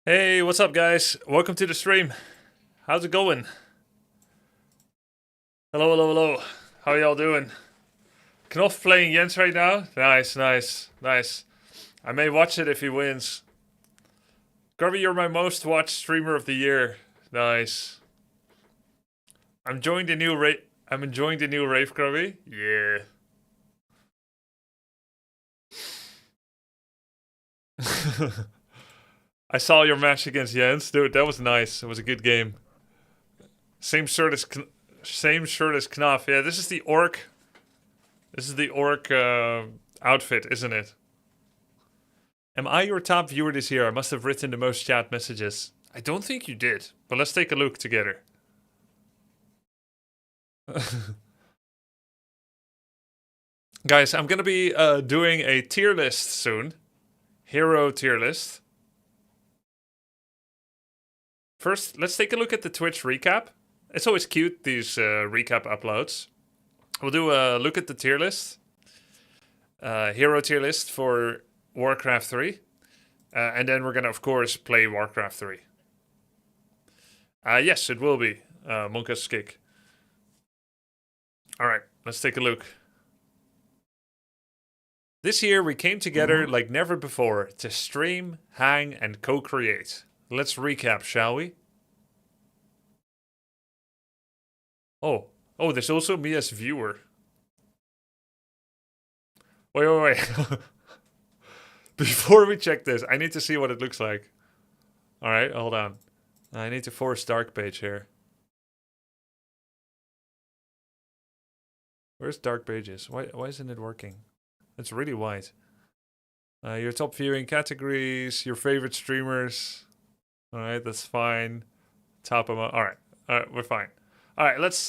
Hey, what's up, guys? Welcome to the stream. How's it going? Hello, hello, hello. How y'all doing? Knopf playing Jens right now? Nice, nice, nice. I may watch it if he wins. Grubby, you're my most watched streamer of the year. Nice. I'm enjoying the new rave, Grubby. Yeah. I saw your match against Jens, dude. That was nice. It was a good game. Same shirt as Knopf. Yeah, this is the orc. This is the orc outfit, isn't it? Am I your top viewer this year? I must have written the most chat messages. I don't think you did, but let's take a look together. Guys, I'm gonna be doing a tier list soon. Hero tier list. First, let's take a look at the Twitch recap. It's always cute, these recap uploads. We'll do a look at the tier list. Hero tier list for Warcraft 3. And then we're gonna, of course, play Warcraft 3. Yes, it will be. Monka's kick. Alright, let's take a look. This year we came together like never before to stream, hang, and co-create. Let's recap, shall we? Oh, there's also me as viewer. Wait. Before we check this, I need to see what it looks like. Alright, hold on. I need to force dark page here. Where's dark pages? Why isn't it working? It's really white. Your top viewing categories, your favorite streamers. Alright, that's fine. Top amount. Alright, we're fine. Alright, let's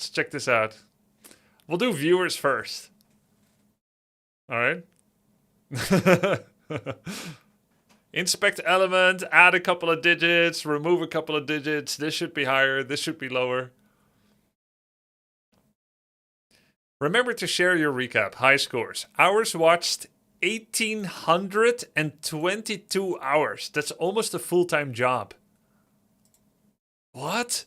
check this out. We'll do viewers first. Alright. Inspect element, add a couple of digits, remove a couple of digits. This should be higher, this should be lower. Remember to share your recap. High scores. Hours watched, 1,822 hours. That's almost a full-time job. What?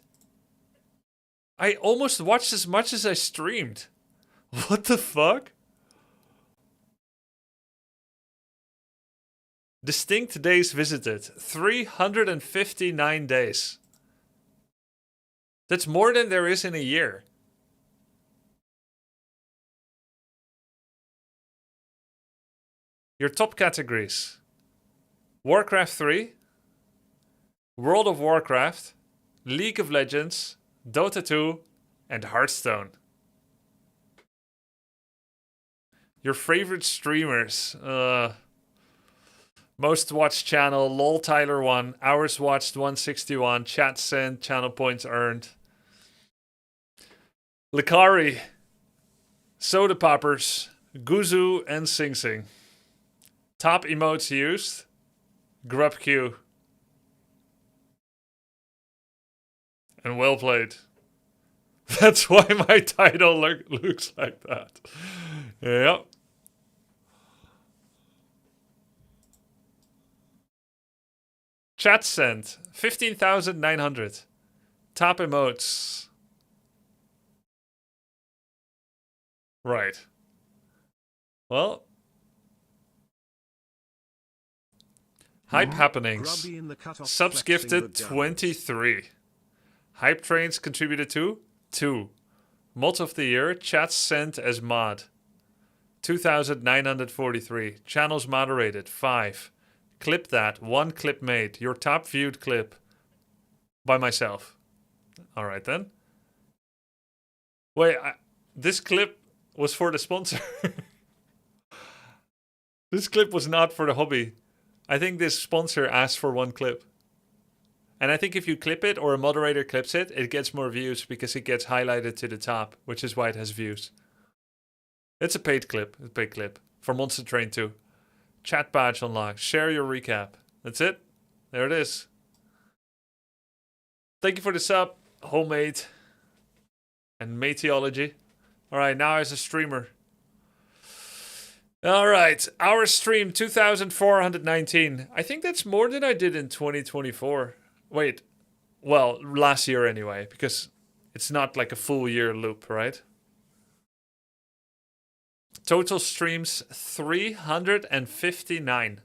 I almost watched as much as I streamed. What the fuck? Distinct days visited. 359 days. That's more than there is in a year. Your top categories. Warcraft 3. World of Warcraft. League of Legends. Dota 2. And Hearthstone. Your favorite streamers. Most watched channel. LOL Tyler 1. Hours watched 161. Chat sent. Channel points earned. Likari. Soda Poppers. Guzu and Sing Sing. Top emotes used. Grub Q. And well played. That's why my title looks like that. Yep. Chat sent. 15,900. Top emotes. Right. Well. Hype happenings. Subs gifted 23. Hype trains contributed to 2. Mod of the year. Chats sent as mod. 2,943. Channels moderated 5. Clip that. 1 clip made. Your top viewed clip. By myself. Alright then. Wait, this clip was for the sponsor. This clip was not for the hobby. I think this sponsor asked for 1 clip. And I think if you clip it or a moderator clips it, it gets more views because it gets highlighted to the top, which is why it has views. It's a paid clip. For Monster Train 2. Chat badge unlocked. Share your recap. That's it. There it is. Thank you for the sub. Homemade. And mateology. Alright, now as a streamer. All right, our stream 2,419. I think that's more than I did in 2024. Wait, well, last year anyway, because it's not like a full year loop, right? Total streams 359.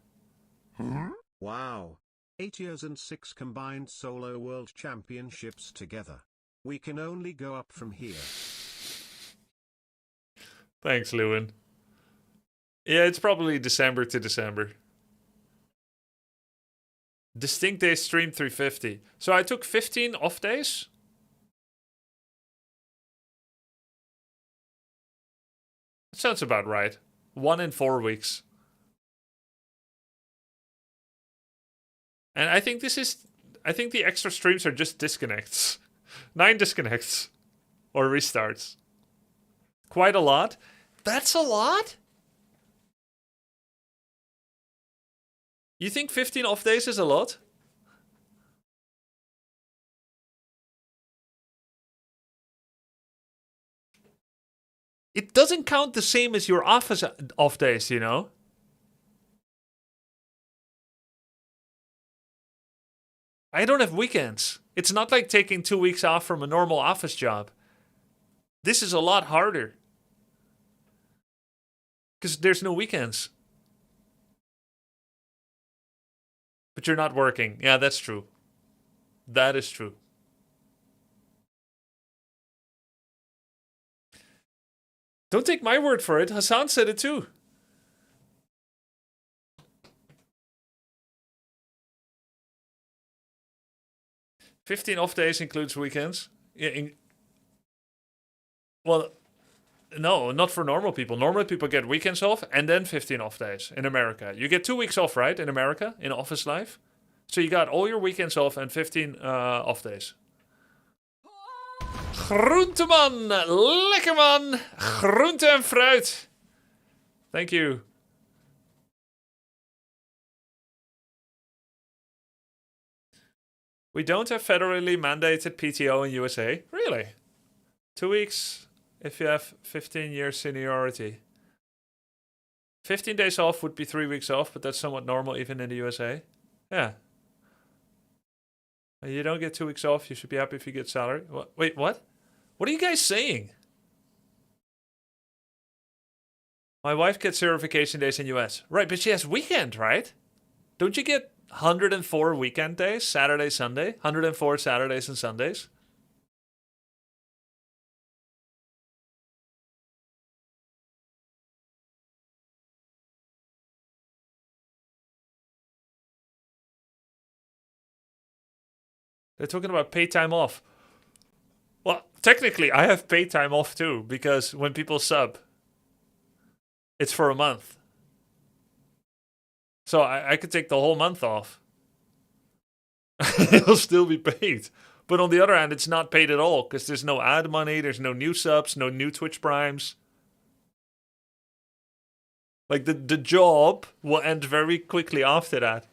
Wow. 8 years and 6 combined solo world championships together. We can only go up from here. Thanks, Lewin. Yeah, it's probably December to December. Distinct days stream 350. So I took 15 off days. That sounds about right. 1 in 4 weeks. And I think the extra streams are just disconnects. 9 disconnects. Or restarts. Quite a lot. That's a lot? You think 15 off days is a lot? It doesn't count the same as your office off days, you know? I don't have weekends. It's not like taking 2 weeks off from a normal office job. This is a lot harder. Because there's no weekends. But you're not working. Yeah, that's true. That is true. Don't take my word for it. Hassan said it too. "15 off days includes weekends." Yeah, well, no, not for normal people. Normal people get weekends off and then 15 off days in America. You get 2 weeks off, right, in America, in office life? So you got all your weekends off and 15 off days. Groenteman, lekker man. Groente en fruit. Thank you. We don't have federally mandated PTO in USA. Really? 2 weeks if you have 15 years seniority. 15 days off would be 3 weeks off, but that's somewhat normal even in the USA. Yeah. You don't get 2 weeks off. You should be happy if you get salary. Wait, what? What are you guys saying? My wife gets 0 vacation days in US. Right, but she has weekend, right? Don't you get 104 weekend days? Saturday, Sunday? 104 Saturdays and Sundays? They're talking about paid time off. Well, technically, I have paid time off too, because when people sub, it's for a month. So I could take the whole month off. It'll still be paid. But on the other hand, it's not paid at all, because there's no ad money, there's no new subs, no new Twitch primes. Like, the job will end very quickly after that.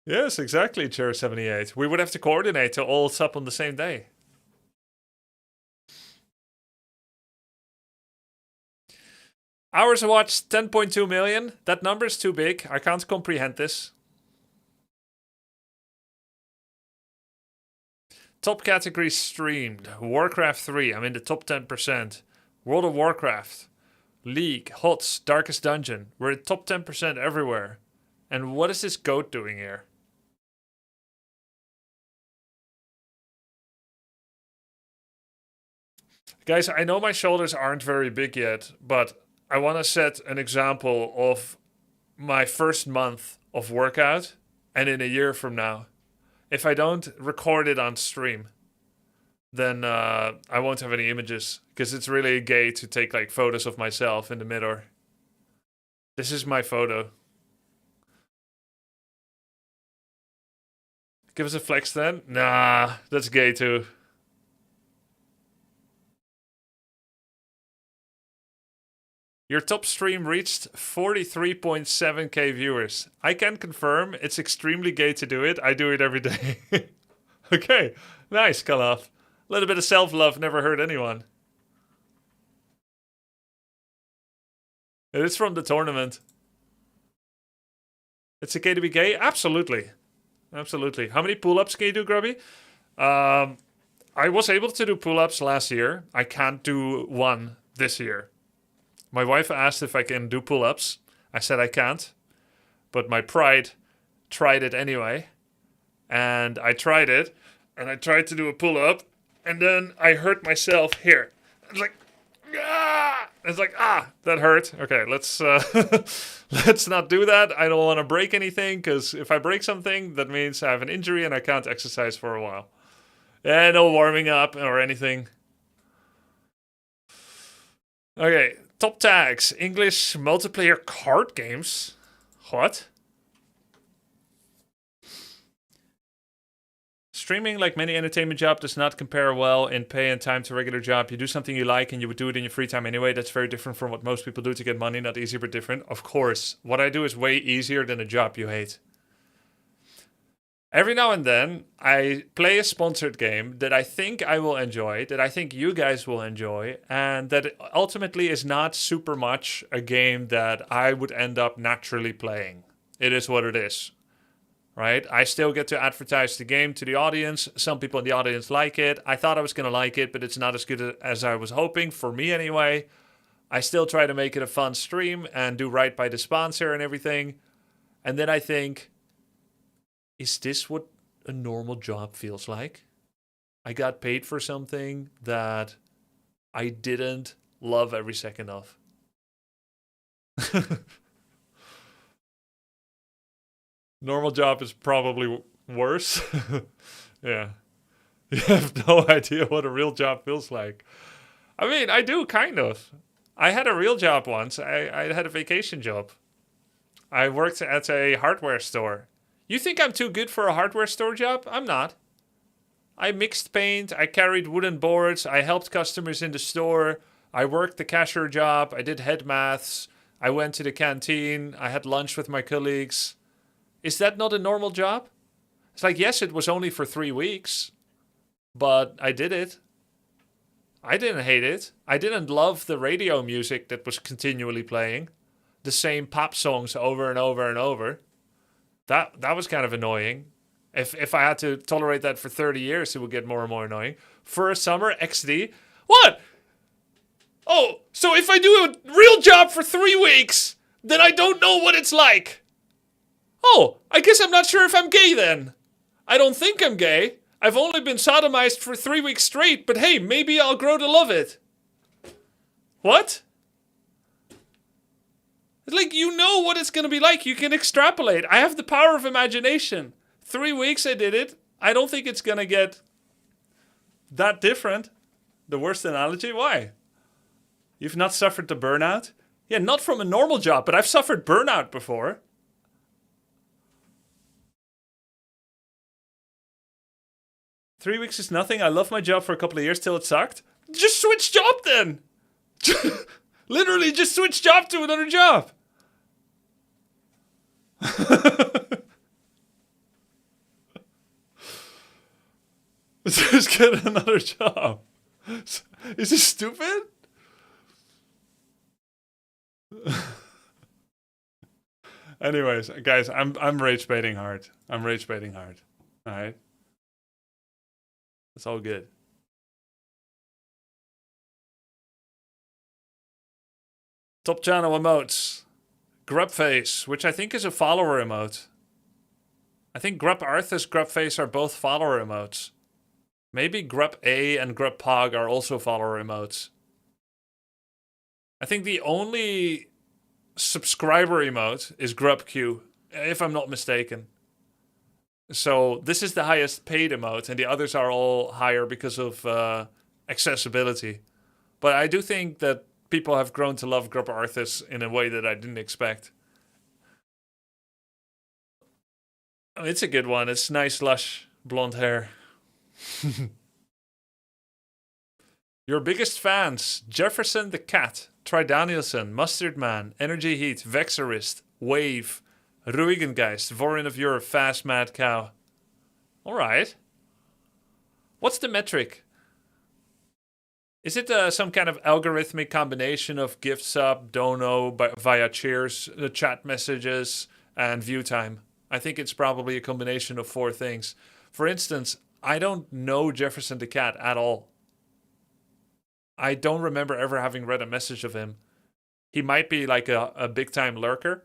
Yes, exactly, Chair78. We would have to coordinate to all sub on the same day. Hours watched 10.2 million. That number is too big. I can't comprehend this. Top categories streamed. Warcraft 3. I'm in the top 10%. World of Warcraft. League. HOTS. Darkest Dungeon. We're in top 10% everywhere. And what is this goat doing here? Guys, I know my shoulders aren't very big yet, but I want to set an example of my first month of workout and in a year from now. If I don't record it on stream, then I won't have any images, because it's really gay to take like photos of myself in the mirror. This is my photo. Give us a flex then? Nah, that's gay too. Your top stream reached 43.7k viewers. I can confirm it's extremely gay to do it. I do it every day. Okay, nice, Kalaf. little bit of self-love never hurt anyone. It is from the tournament. It's okay to be gay? Absolutely. Absolutely. How many pull-ups can you do, Grubby? I was able to do pull-ups last year. I can't do one this year. My wife asked if I can do pull-ups. I said I can't. But my pride tried it anyway. And I tried it. And I tried to do a pull-up. And then I hurt myself here. It's like, ah! It's like, that hurt. Okay, let's let's not do that. I don't want to break anything, because if I break something, that means I have an injury and I can't exercise for a while. Yeah, no warming up or anything. Okay, top tags. English multiplayer card games. What? Streaming, like many entertainment job, does not compare well in pay and time to a regular job. You do something you like and you would do it in your free time anyway. That's very different from what most people do to get money. Not easier, but different. Of course, what I do is way easier than a job you hate. Every now and then, I play a sponsored game that I think I will enjoy, that I think you guys will enjoy, and that ultimately is not super much a game that I would end up naturally playing. It is what it is. Right? I still get to advertise the game to the audience. Some people in the audience like it. I thought I was going to like it, but it's not as good as I was hoping, for me anyway. I still try to make it a fun stream and do right by the sponsor and everything. And then I think, is this what a normal job feels like? I got paid for something that I didn't love every second of. Normal job is probably worse. Yeah. You have no idea what a real job feels like. I mean, I do, kind of. I had a real job once. I had a vacation job. I worked at a hardware store. You think I'm too good for a hardware store job? I'm not. I mixed paint. I carried wooden boards. I helped customers in the store. I worked the cashier job. I did head maths. I went to the canteen. I had lunch with my colleagues. Is that not a normal job? It's like, yes, it was only for 3 weeks, but I did it. I didn't hate it. I didn't love the radio music that was continually playing. The same pop songs over and over and over. That was kind of annoying. If I had to tolerate that for 30 years, it would get more and more annoying. For a summer, XD. What? Oh, so if I do a real job for 3 weeks, then I don't know what it's like. Oh, I guess I'm not sure if I'm gay then. I don't think I'm gay. I've only been sodomized for 3 weeks straight, but hey, maybe I'll grow to love it. What? It's like, you know what it's going to be like. You can extrapolate. I have the power of imagination. 3 weeks I did it. I don't think it's going to get that different. The worst analogy? Why? You've not suffered the burnout? Yeah, not from a normal job, but I've suffered burnout before. 3 weeks is nothing. I loved my job for a couple of years till it sucked. Just switch job then. Literally just switch job to another job. Just get another job. Is he stupid? Anyways, guys, I'm rage baiting hard. I'm rage baiting hard. All right. It's all good. Top channel emotes. Grubface, which I think is a follower emote. I think Grub Arthas, Grubface are both follower emotes. Maybe Grub A and Grub Pog are also follower emotes. I think the only subscriber emote is Grub Q, if I'm not mistaken. So this is the highest paid emote, and the others are all higher because of accessibility. But I do think that people have grown to love Grub Arthas in a way that I didn't expect. I mean, it's a good one. It's nice, lush, blonde hair. Your biggest fans: Jefferson the Cat, Tridanielson, Mustard Man, Energy Heat, Vexorist, Wave, Ruigengeist, Vorin of Europe, Fast Mad Cow. Alright. What's the metric? Is it some kind of algorithmic combination of gift sub, dono, via cheers, chat messages, and view time? I think it's probably a combination of 4 things. For instance, I don't know Jefferson the Cat at all. I don't remember ever having read a message of him. He might be like a big time lurker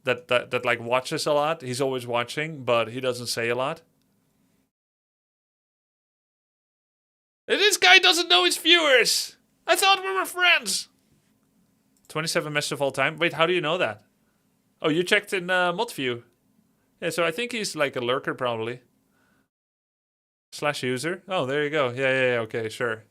that like watches a lot. He's always watching, but he doesn't say a lot. This guy doesn't know his viewers. I thought we were friends. 27 messages of all time. Wait, how do you know that? Oh, you checked in ModView. Yeah, so I think he's like a lurker probably. /user. Oh, there you go. Yeah. Okay, sure.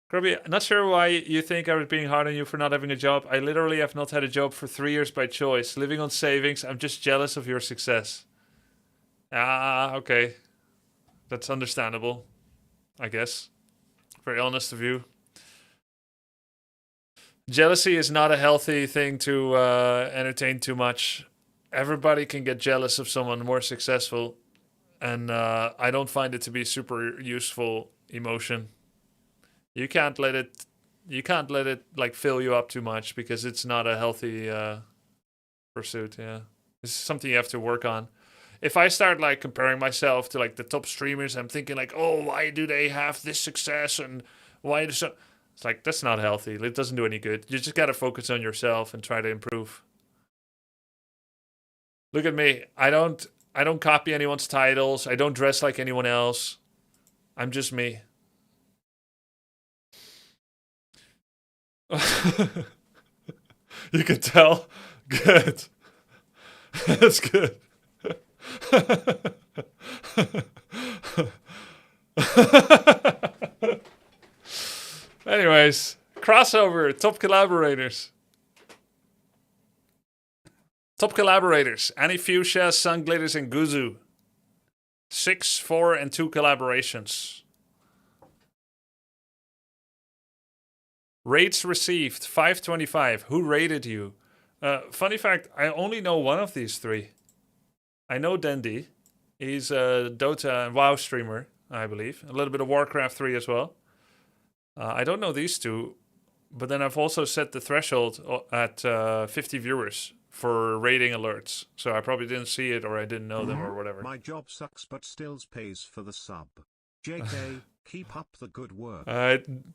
Grubby, not sure why you think I was being hard on you for not having a job. I literally have not had a job for 3 years by choice. Living on savings. I'm just jealous of your success. Ah, okay. That's understandable, I guess. Very honest of you. Jealousy is not a healthy thing to entertain too much. Everybody can get jealous of someone more successful. And I don't find it to be super useful emotion. You can't let it like fill you up too much because it's not a healthy pursuit. Yeah, it's something you have to work on. If I start like comparing myself to like the top streamers, I'm thinking like, oh, why do they have this success and why does it's like that's not healthy. It doesn't do any good. You just gotta focus on yourself and try to improve. Look at me. I don't copy anyone's titles. I don't dress like anyone else. I'm just me. You can tell. Good. That's good. Anyways, crossover, top collaborators. Top collaborators, Annie Fuchsia, Sun Glitters, and Guzu. 6, 4, and 2 collaborations. Rates received, 525. Who rated you? Funny fact, I only know one of these 3. I know Dendy. He's a Dota and WoW streamer, I believe. A little bit of Warcraft 3 as well. I don't know these 2. But then I've also set the threshold at 50 viewers for rating alerts. So I probably didn't see it or I didn't know them or whatever. My job sucks but still pays for the sub. JK, keep up the good work.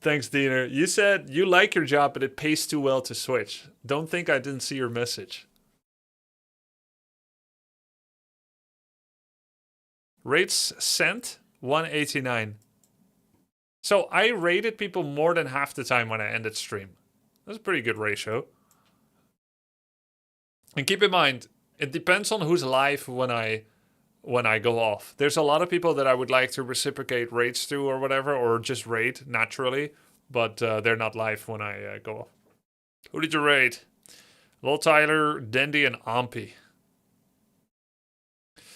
Thanks, Diener. You said you like your job, but it pays too well to switch. Don't think I didn't see your message. Rates sent, 189. So I rated people more than half the time when I ended stream. That's a pretty good ratio. And keep in mind, it depends on who's live when I go off. There's a lot of people that I would like to reciprocate rates to or whatever, or just rate naturally, but they're not live when I go off. Who did you rate? Lol Tyler, Dendy, and Ampy.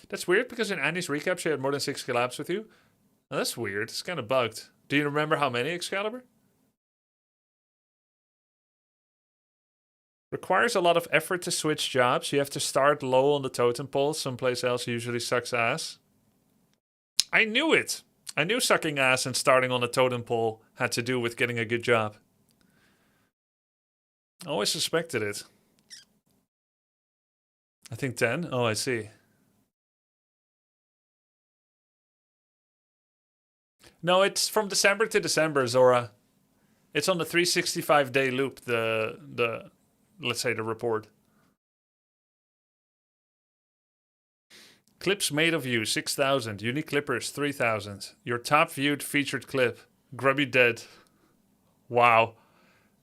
That's weird because in Annie's recap she had more than 6 collabs with you. Now, that's weird. It's kind of bugged. Do you remember how many, Excalibur? Requires a lot of effort to switch jobs. You have to start low on the totem pole. Someplace else usually sucks ass. I knew it. I knew sucking ass and starting on the totem pole had to do with getting a good job. I always suspected it. I think 10. Oh, I see. No, it's from December to December, Zora. It's on the 365-day loop, let's say the report. Clips made of you, 6,000. Unique clippers, 3,000. Your top viewed featured clip, Grubby Dead. Wow.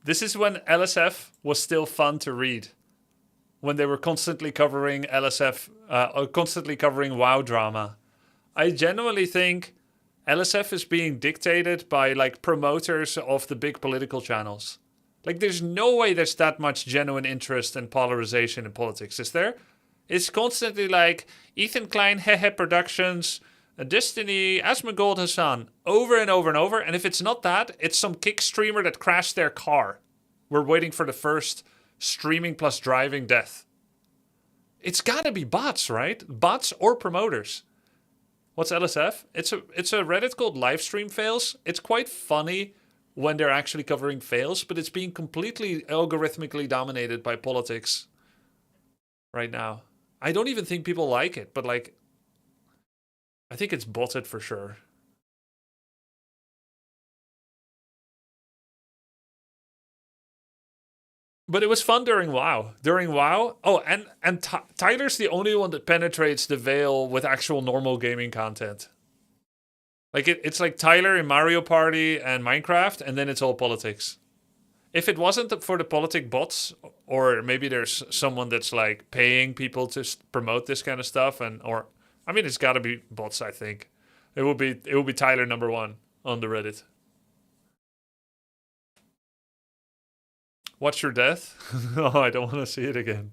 This is when LSF was still fun to read. When they were constantly covering LSF, constantly covering WoW drama. I genuinely think LSF is being dictated by like promoters of the big political channels. Like there's no way there's that much genuine interest and polarization in politics, is there? It's constantly like Ethan Klein, Hehe Productions, Destiny, Asmongold Hassan, over and over and over. And if it's not that, it's some kick streamer that crashed their car. We're waiting for the first streaming plus driving death. It's gotta be bots, right? Bots or promoters. What's LSF? It's a Reddit called Livestream Fails. It's quite funny when they're actually covering fails, but it's being completely algorithmically dominated by politics right now. I don't even think people like it, but like, I think it's botted for sure. But it was fun during WoW. Oh, and Tyler's the only one that penetrates the veil with actual normal gaming content. Like it's like Tyler in Mario Party and Minecraft, and then it's all politics. If it wasn't for the politic bots, or maybe there's someone that's like paying people to promote this kind of stuff, or I mean, it's got to be bots. I think it will be Tyler #1 on the Reddit. Watch your death? Oh, I don't want to see it again.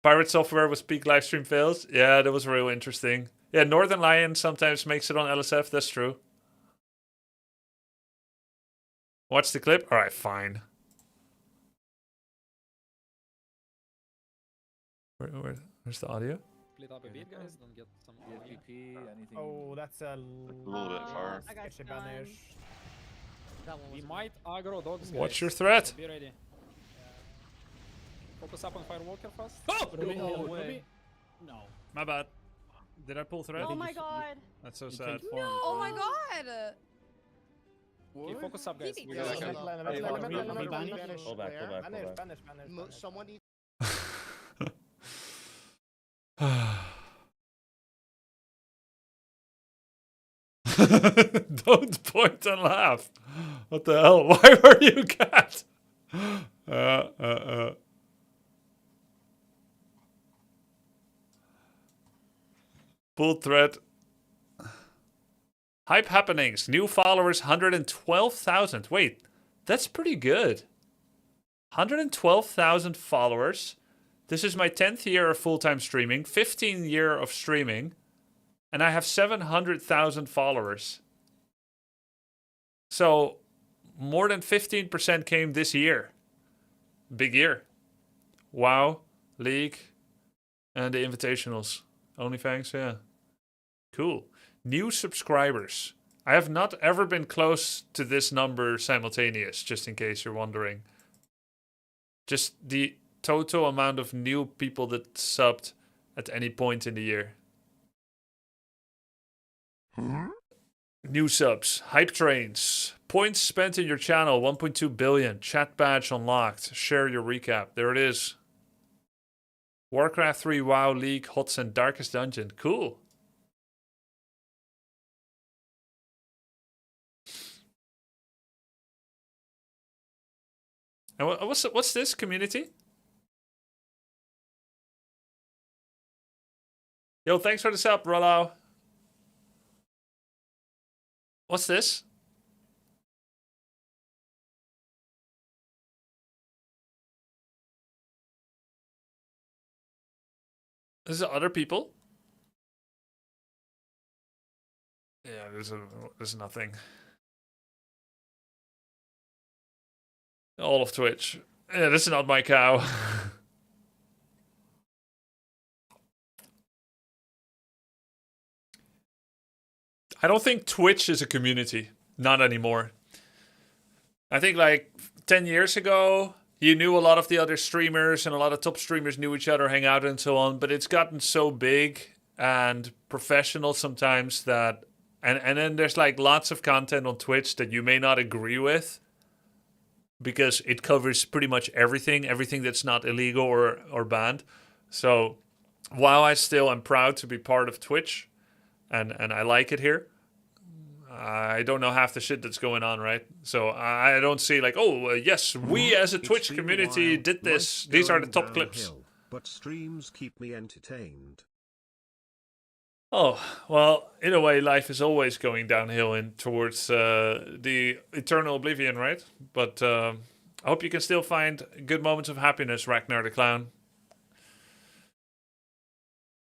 Pirate software with peak livestream fails. Yeah, that was real interesting. Yeah, Northern Lion sometimes makes it on LSF. That's true. Watch the clip. All right, fine. Where's the audio? Split up a bit, guys. Don't get some GP, anything. Oh, that's a little bit far. I got sketchy banish. That one We was might aggro dogs, guys. What's your threat? Be ready. Focus up on Firewalker first. Oh! no way. No. My bad. Did I pull thread? Oh my god. That's so sad. Oh my god. Okay, focus up, guys. He We did got it. Pull back. Someone needs Don't point and laugh. What the hell? Why were you cat? Pull thread. Hype happenings. New followers 112,000. Wait, that's pretty good. 112,000 followers. This is my 10th year of full-time streaming, 15th year of streaming, and I have 700,000 followers. So more than 15% came this year. Big year. WoW, League, and the Invitationals. OnlyFans, yeah. Cool. New subscribers. I have not ever been close to this number simultaneous, just in case you're wondering. Just the total amount of new people that subbed at any point in the year. New subs. Hype trains. Points spent in your channel, 1.2 billion. Chat badge unlocked. Share your recap. There it is. Warcraft 3, WoW, League, Hots, and Darkest Dungeon. Cool. And what's this community? Yo, thanks for the sub, Rollo. What's this? This is other people? Yeah, there's nothing. All of Twitch. Yeah, this is not my cow. I don't think Twitch is a community. Not anymore. I think like 10 years ago, you knew a lot of the other streamers and a lot of top streamers knew each other, hang out and so on. But it's gotten so big and professional sometimes that... And then there's like lots of content on Twitch that you may not agree with. Because it covers pretty much everything that's not illegal or banned. So while I still am proud to be part of Twitch and I like it here, I don't know half the shit that's going on, right? So I don't see like, yes, we as a Twitch community did this. These are the top clips. But streams keep me entertained. Oh, well, in a way, life is always going downhill towards the eternal oblivion, right? But I hope you can still find good moments of happiness, Ragnar the Clown.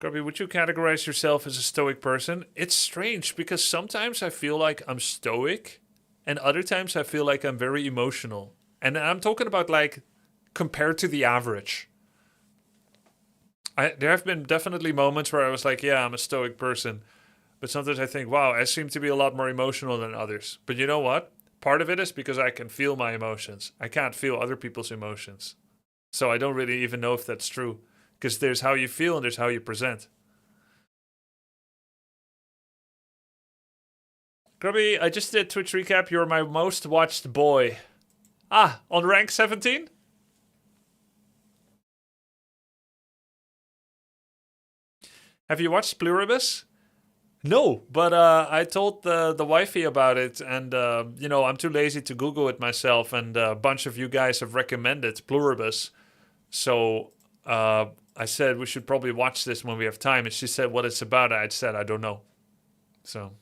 Grubby, would you categorize yourself as a stoic person? It's strange, because sometimes I feel like I'm stoic, and other times I feel like I'm very emotional. And I'm talking about, like, compared to the average. There have been definitely moments where I was like, yeah, I'm a stoic person. But sometimes I think, wow, I seem to be a lot more emotional than others. But you know what? Part of it is because I can feel my emotions. I can't feel other people's emotions. So I don't really even know if that's true. Because there's how you feel and there's how you present. Grubby, I just did Twitch recap. You're my most watched boy. Ah, on rank 17? Have you watched Pluribus? No, but I told the wifey about it, and you know, I'm too lazy to Google it myself, and a bunch of you guys have recommended Pluribus. So I said we should probably watch this when we have time, and she said what it's about. I said I don't know. So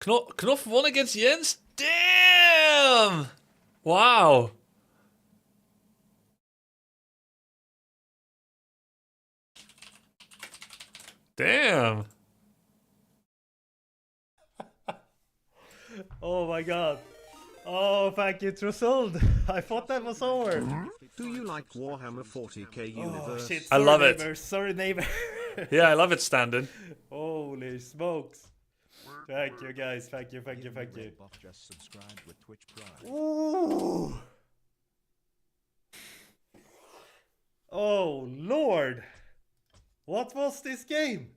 Knopf won against Jens? Damn! Wow. Damn. Oh my god. Oh, thank you, Trusold. I thought that was over. Do you like Warhammer 40k Oh, Universe? shit. I Sorry, love it. neighbor. Sorry, neighbor. Yeah, I love it, Standon. Holy smokes. Thank you, guys. Thank you, thank you, thank you. Buff just subscribed with Twitch Prime. Ooh. Oh, Lord. What was this game?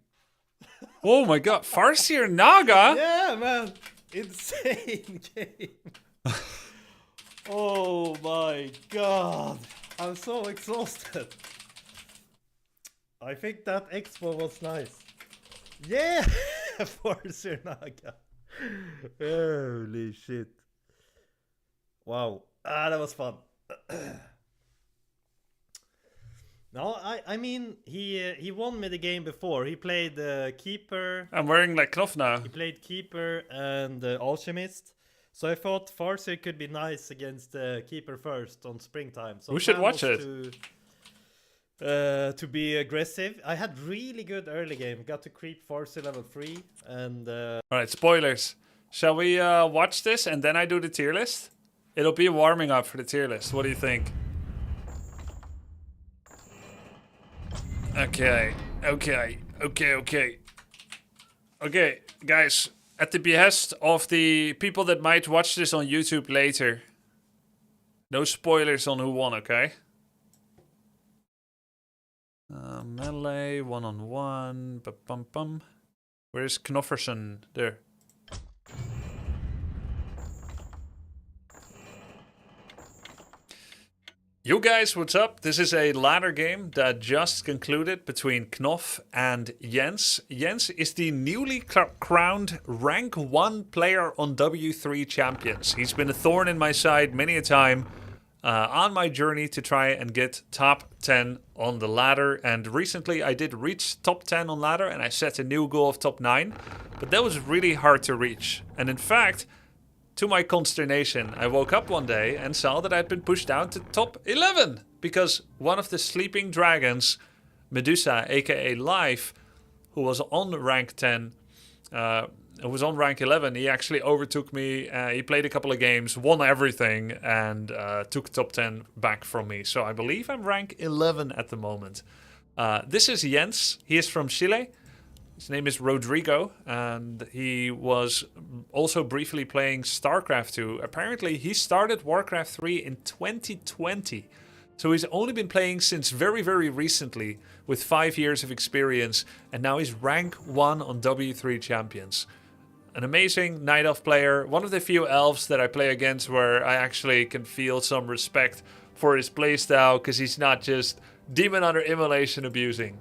Oh my god, Farseer Naga? Yeah, man. Insane game. Oh my god. I'm so exhausted. I think that expo was nice. Yeah! Forcer Naga. Holy shit. Wow. Ah, that was fun. No, I mean, he won me the game before. He played Keeper. I'm wearing like Knopf now. He played Keeper and Alchemist. So I thought Farseer could be nice against Keeper first on Springtime. So We should plan watch was it. To be aggressive. I had really good early game. Got to creep Farseer level 3 and Alright, spoilers. Shall we watch this and then I do the tier list? It'll be a warming up for the tier list. What do you think? Okay, guys, at the behest of the people that might watch this on YouTube later, no spoilers on who won, okay? Melee, one-on-one, bum. Where's Knofferson? There. Yo guys, what's up? This is a ladder game that just concluded between Knopf and Jens. Jens is the newly crowned rank 1 player on W3 Champions. He's been a thorn in my side many a time on my journey to try and get top 10 on the ladder. And recently I did reach top 10 on ladder and I set a new goal of top 9. But that was really hard to reach. And in fact, to my consternation, I woke up one day and saw that I'd been pushed down to top 11 because one of the sleeping dragons, Medusa, aka Life, who was on rank 10, who was on rank 11, he actually overtook me. He played a couple of games, won everything, and took top 10 back from me. So I believe I'm rank 11 at the moment. This is Jens. He is from Chile. His name is Rodrigo, and he was also briefly playing StarCraft 2. Apparently, he started Warcraft 3 in 2020. So he's only been playing since very, very recently with 5 years of experience, and now he's rank 1 on W3 Champions. An amazing Night Elf player, one of the few elves that I play against where I actually can feel some respect for his playstyle, because he's not just Demon Hunter Immolation abusing.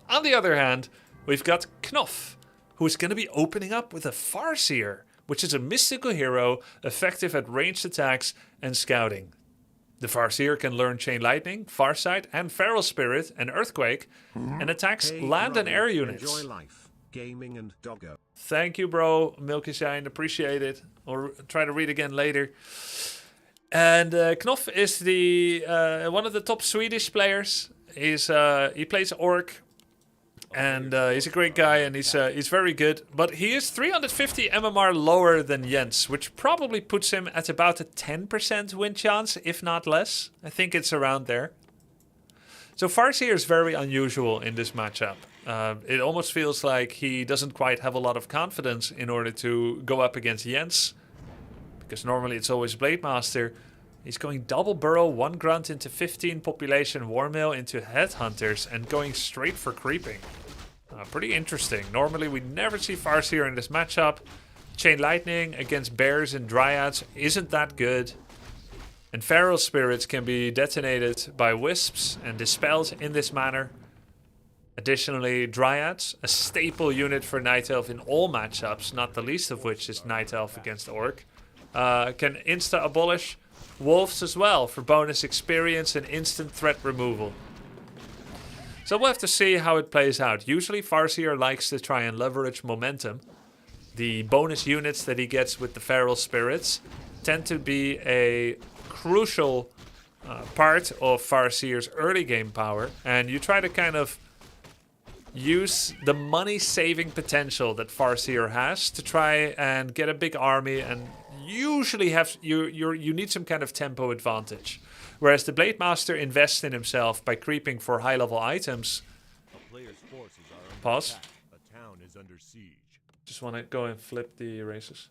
On the other hand, we've got Knopf, who's going to be opening up with a Farseer, which is a mystical hero effective at ranged attacks and scouting. The Farseer can learn Chain Lightning, Farsight, and Feral Spirit and Earthquake, and attacks Hey, land and Grubby, air units. Enjoy life, gaming and doggo. Thank you, bro. Milky Shine, appreciate it. Or try to read again later. And Knopf is the one of the top Swedish players. He plays Orc. And he's a great guy, and he's very good. But he is 350 MMR lower than Jens, which probably puts him at about a 10% win chance, if not less. I think it's around there. So Farseer is very unusual in this matchup. It almost feels like he doesn't quite have a lot of confidence in order to go up against Jens. Because normally it's always Blade Master. He's going double burrow, 1 grunt into 15 population, warmill into headhunters, and going straight for creeping. Pretty interesting. Normally we never see Farseer in this matchup. Chain Lightning against bears and dryads isn't that good. And feral spirits can be detonated by wisps and dispelled in this manner. Additionally, dryads, a staple unit for Night Elf in all matchups, not the least of which is Night Elf against Orc, can insta-abolish wolves as well for bonus experience and instant threat removal. So we'll have to see how it plays out. Usually Farseer likes to try and leverage momentum. The bonus units that he gets with the feral spirits tend to be a crucial part of Farseer's early game power, and you try to kind of use the money saving potential that Farseer has to try and get a big army, and usually have you need some kind of tempo advantage. Whereas the Blade Master invests in himself by creeping for high level items. Pause. Just want to go and flip the erasers.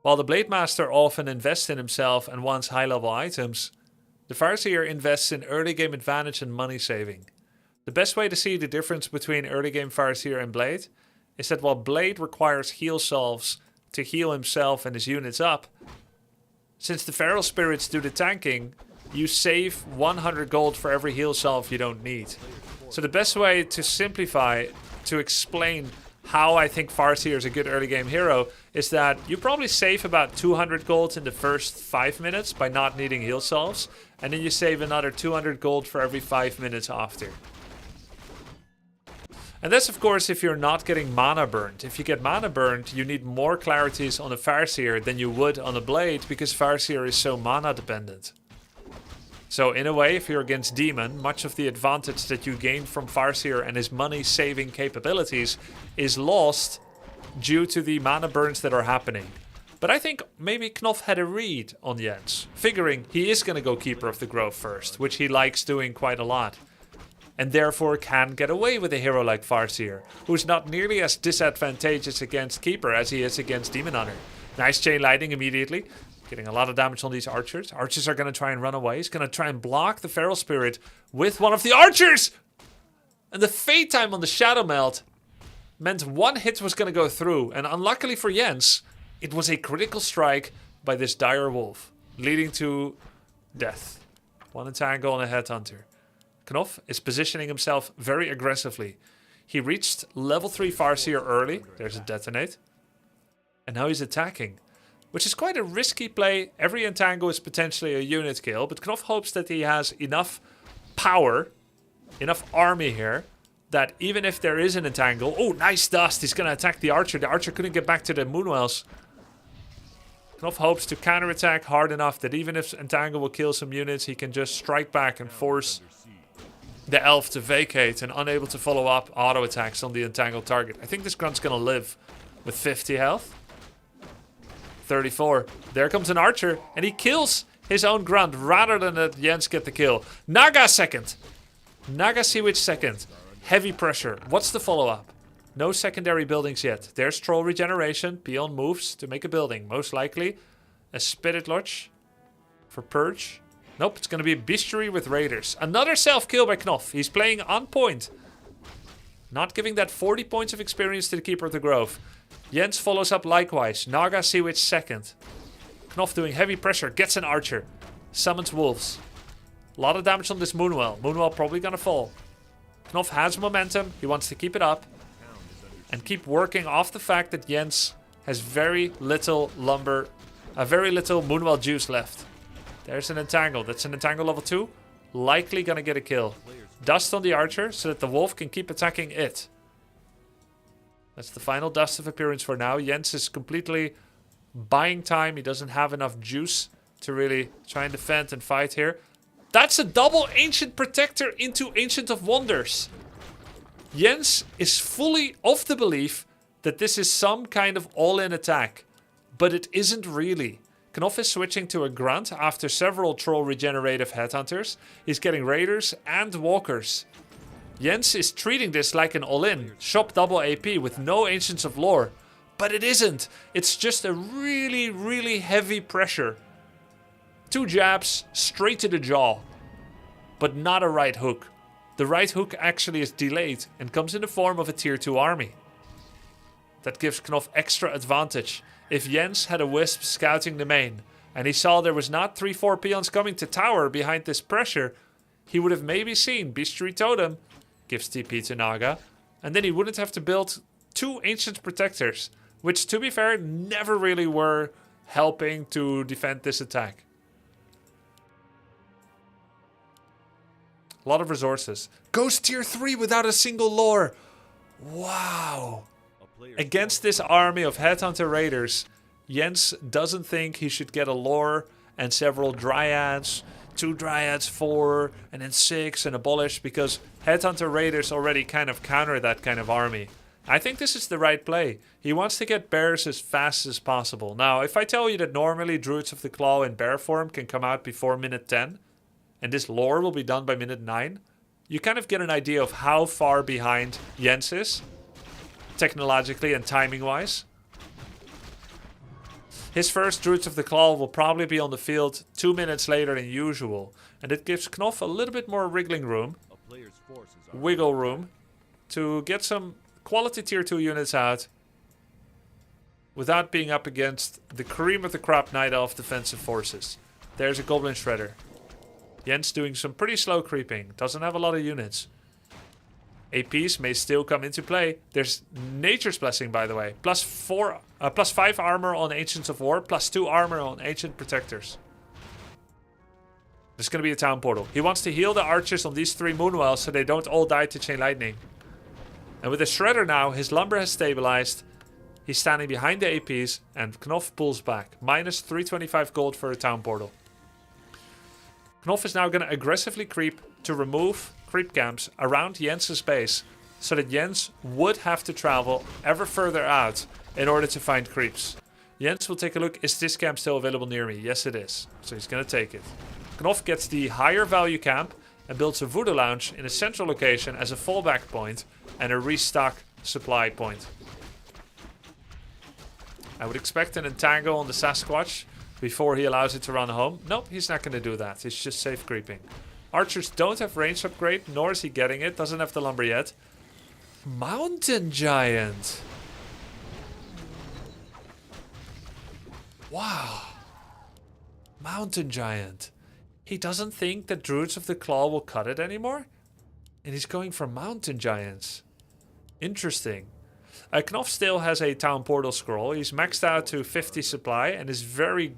While the Blade Master often invests in himself and wants high level items, the Farseer invests in early game advantage and money saving. The best way to see the difference between early game Farseer and Blade is that while Blade requires heal salves to heal himself and his units up, since the feral spirits do the tanking, you save 100 gold for every heal salve you don't need. So the best way to simplify, to explain how I think Farseer is a good early game hero, is that you probably save about 200 gold in the first 5 minutes by not needing heal salves, and then you save another 200 gold for every 5 minutes after. And that's of course if you're not getting mana burned. If you get mana burned, you need more clarities on a Farseer than you would on a Blade, because Farseer is so mana dependent. So in a way, if you're against Demon, much of the advantage that you gain from Farseer and his money saving capabilities is lost due to the mana burns that are happening. But I think maybe Knopf had a read on Jens, figuring he is going to go Keeper of the Grove first, which he likes doing quite a lot. And therefore can get away with a hero like Farseer, who's not nearly as disadvantageous against Keeper as he is against Demon Hunter. Nice Chain Lightning immediately, getting a lot of damage on these archers. Archers are going to try and run away. He's going to try and block the Feral Spirit with one of the archers! And the fade time on the Shadow Melt meant one hit was going to go through, and unluckily for Jens, it was a critical strike by this dire wolf, leading to death. One entangle and a headhunter. Knopf is positioning himself very aggressively. He reached level 3 Farseer early. There's a detonate. And now he's attacking, which is quite a risky play. Every entangle is potentially a unit kill, but Knopf hopes that he has enough power, enough army here, that even if there is an entangle... Oh, nice dust! He's going to attack the archer. The archer couldn't get back to the Moonwells. Knopf hopes to counterattack hard enough that even if entangle will kill some units, he can just strike back and force the elf to vacate, and unable to follow up auto attacks on the entangled target. I think this grunt's gonna live with 50 health. 34. There comes an archer, and he kills his own grunt rather than let Jens get the kill. Naga second. Naga Sea Witch second. Heavy pressure. What's the follow-up? No secondary buildings yet. There's troll regeneration. Peon moves to make a building. Most likely a Spirit Lodge for Purge. Nope, it's going to be a bestiary with raiders. Another self-kill by Knopf. He's playing on point. Not giving that 40 points of experience to the Keeper of the Grove. Jens follows up likewise. Naga Sea Witch second. Knopf doing heavy pressure. Gets an archer. Summons wolves. A lot of damage on this Moonwell. Moonwell probably going to fall. Knopf has momentum. He wants to keep it up. And keep working off the fact that Jens has very little lumber. Very little Moonwell juice left. There's an entangle. That's an entangle level 2. Likely gonna get a kill. Dust on the archer so that the wolf can keep attacking it. That's the final dust of appearance for now. Jens is completely buying time. He doesn't have enough juice to really try and defend and fight here. That's a double Ancient Protector into Ancient of Wonders. Jens is fully of the belief that this is some kind of all-in attack. But it isn't really. Knopf is switching to a Grunt after several Troll regenerative Headhunters. He's getting Raiders and Walkers. Jens is treating this like an all-in, shop double AP with no Ancients of Lore. But it isn't. It's just a really, really heavy pressure. 2 jabs, straight to the jaw. But not a right hook. The right hook actually is delayed and comes in the form of a tier 2 army. That gives Knopf extra advantage. If Jens had a Wisp scouting the main, and he saw there was not 3-4 peons coming to tower behind this pressure, he would have maybe seen Bestiary Totem, gives TP to Naga, and then he wouldn't have to build 2 Ancient Protectors, which to be fair, never really were helping to defend this attack. A lot of resources. Goes tier 3 without a single lore. Wow. Against this army of Headhunter Raiders, Jens doesn't think he should get a lore and several Dryads, 2 Dryads, 4, and then 6 and abolish, because Headhunter Raiders already kind of counter that kind of army. I think this is the right play. He wants to get bears as fast as possible. Now, if I tell you that normally Druids of the Claw in bear form can come out before minute 10, and this lore will be done by minute 9, you kind of get an idea of how far behind Jens is, technologically and timing-wise. His first Druids of the Claw will probably be on the field 2 minutes later than usual, and it gives Knopf a little bit more wriggling room, wiggle room, to get some quality tier 2 units out without being up against the cream of the crop Night Elf defensive forces. There's a Goblin Shredder. Jens doing some pretty slow creeping, doesn't have a lot of units. APs may still come into play. There's Nature's Blessing, by the way. Plus 5 armor on Ancients of War, plus 2 armor on Ancient Protectors. There's going to be a Town Portal. He wants to heal the archers on these 3 Moonwells so they don't all die to Chain Lightning. And with the Shredder now, his lumber has stabilized. He's standing behind the APs, and Knopf pulls back. Minus 325 gold for a Town Portal. Knopf is now going to aggressively creep to remove creep camps around Jens's base, so that Jens would have to travel ever further out in order to find creeps. Jens will take a look. Is this camp still available near me? Yes, it is. So he's going to take it. Knopf gets the higher value camp and builds a Voodoo Lounge in a central location as a fallback point and a restock supply point. I would expect an entangle on the Sasquatch before he allows it to run home. Nope, he's not going to do that. He's just safe creeping. Archers don't have range upgrade, nor is he getting it. Doesn't have the lumber yet. Mountain Giant. Wow. Mountain Giant. He doesn't think that Druids of the Claw will cut it anymore? And he's going for Mountain Giants. Interesting. Knopf still has a Town Portal scroll. He's maxed out to 50 supply and is very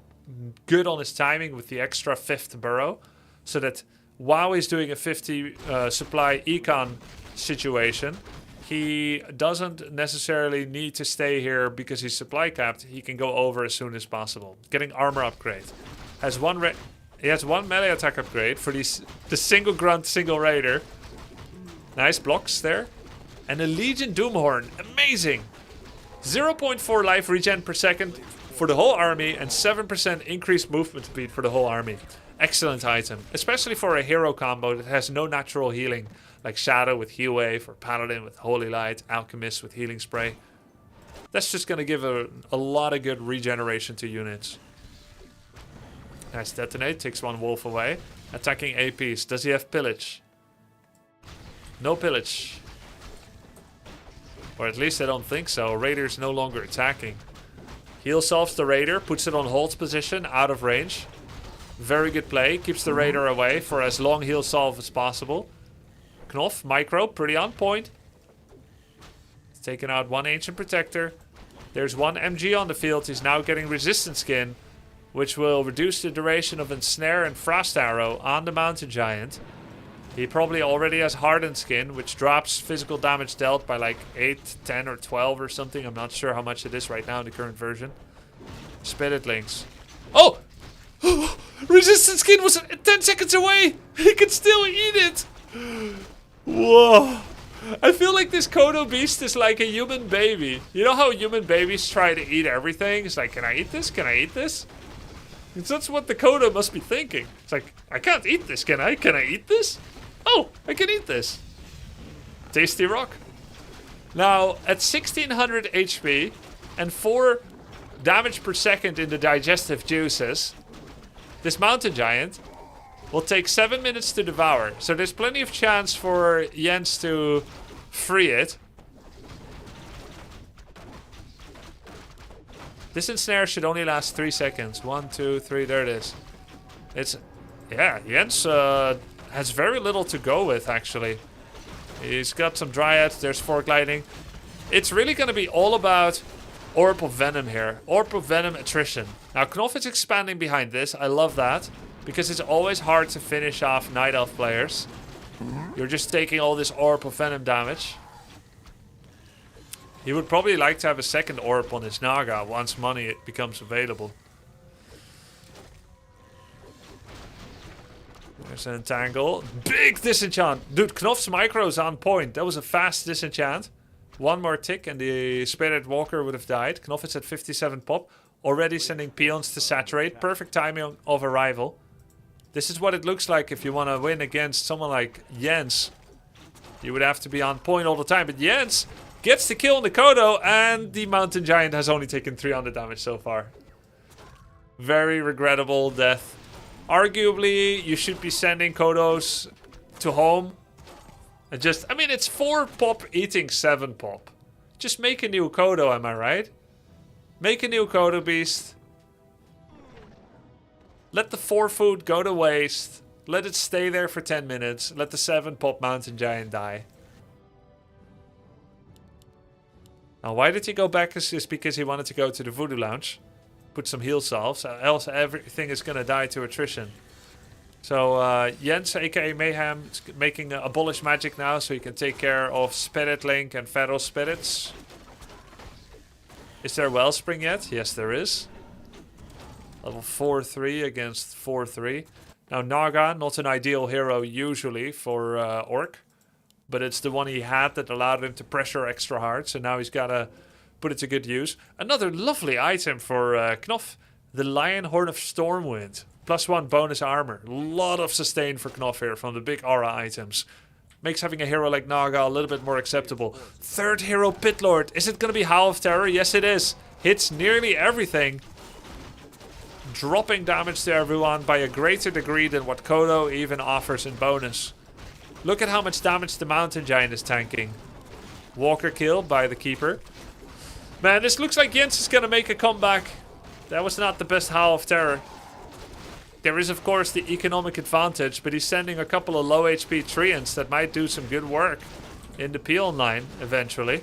good on his timing with the extra 5th burrow. So that while he's doing a 50 supply econ situation, he doesn't necessarily need to stay here because he's supply capped. He can go over as soon as possible. Getting armor upgrade. He has 1 melee attack upgrade for the single grunt, single raider. Nice blocks there. And a Legion Doomhorn. Amazing! 0.4 life regen per second for the whole army and 7% increased movement speed for the whole army. Excellent item. Especially for a hero combo that has no natural healing. Like Shadow with Heal Wave or Paladin with Holy Light, Alchemist with Healing Spray. That's just going to give a lot of good regeneration to units. Nice detonate. Takes 1 wolf away. Attacking APs. Does he have pillage? No pillage. Or at least I don't think so. Raider's no longer attacking. Heal solves the Raider. Puts it on hold position. Out of range. Very good play. Keeps the Raider away for as long heal solve as possible. Knopf, micro. Pretty on point. He's taken out 1 Ancient Protector. There's 1 MG on the field. He's now getting Resistant Skin, which will reduce the duration of Ensnare and Frost Arrow on the Mountain Giant. He probably already has Hardened Skin, which drops physical damage dealt by like 8, 10, or 12 or something. I'm not sure how much it is right now in the current version. Spirit Links. Oh! Resistance skin was 10 seconds away. He could still eat it. Whoa. I feel like this Kodo beast is like a human baby. You know how human babies try to eat everything? It's like, can I eat this? Can I eat this? That's what the Kodo must be thinking. It's like, I can't eat this, can I? Can I eat this? Oh, I can eat this. Tasty rock. Now, at 1600 HP and 4 damage per second in the digestive juices, this mountain giant will take 7 minutes to devour. So there's plenty of chance for Jens to free it. This ensnare should only last 3 seconds. 1, 2, 3, there it is. It's, yeah, Jens has very little to go with, actually. He's got some dryads, there's fork gliding. It's really going to be all about Orb of Venom here. Orb of Venom attrition. Now, Knopf is expanding behind this. I love that. Because it's always hard to finish off Night Elf players. You're just taking all this Orb of Venom damage. He would probably like to have a second Orb on his Naga once money becomes available. There's an entangle. Big disenchant. Dude, Knopf's micro is on point. That was a fast disenchant. One more tick and the Spirit Walker would have died. Knopf is at 57 pop. Already sending peons to saturate. Perfect timing of arrival. This is what it looks like if you want to win against someone like Jens. You would have to be on point all the time. But Jens gets the kill on the Kodo. And the Mountain Giant has only taken 300 damage so far. Very regrettable death. Arguably, you should be sending Kodos to home. And just, I mean, it's 4 pop eating 7 pop. Just make a new Kodo, am I right? Make a new Kodo beast. Let the 4 food go to waste. Let it stay there for 10 minutes. Let the 7 pop mountain giant die. Now, why did he go back? Is because he wanted to go to the Voodoo Lounge. Put some heal salves. Else everything is going to die to attrition. So, Jens, aka Mayhem, is making abolish magic now. So he can take care of Spirit Link and Feral Spirits. Is there Wellspring yet? Yes, there is. Level 4-3 against 4-3. Now, Naga, not an ideal hero usually for Orc. But it's the one he had that allowed him to pressure extra hard. So now he's got to put it to good use. Another lovely item for Knopf. The Lion Horn of Stormwind. +1 bonus armor. A lot of sustain for Knopf here from the big aura items. Makes having a hero like Naga a little bit more acceptable. Third hero, Pitlord. Is it going to be Howl of Terror? Yes, it is. Hits nearly everything. Dropping damage to everyone by a greater degree than what Kodo even offers in bonus. Look at how much damage the Mountain Giant is tanking. Walker killed by the Keeper. Man, this looks like Jens is going to make a comeback. That was not the best Howl of Terror. There is, of course, the economic advantage, but he's sending a couple of low HP Treants that might do some good work in the peon line eventually.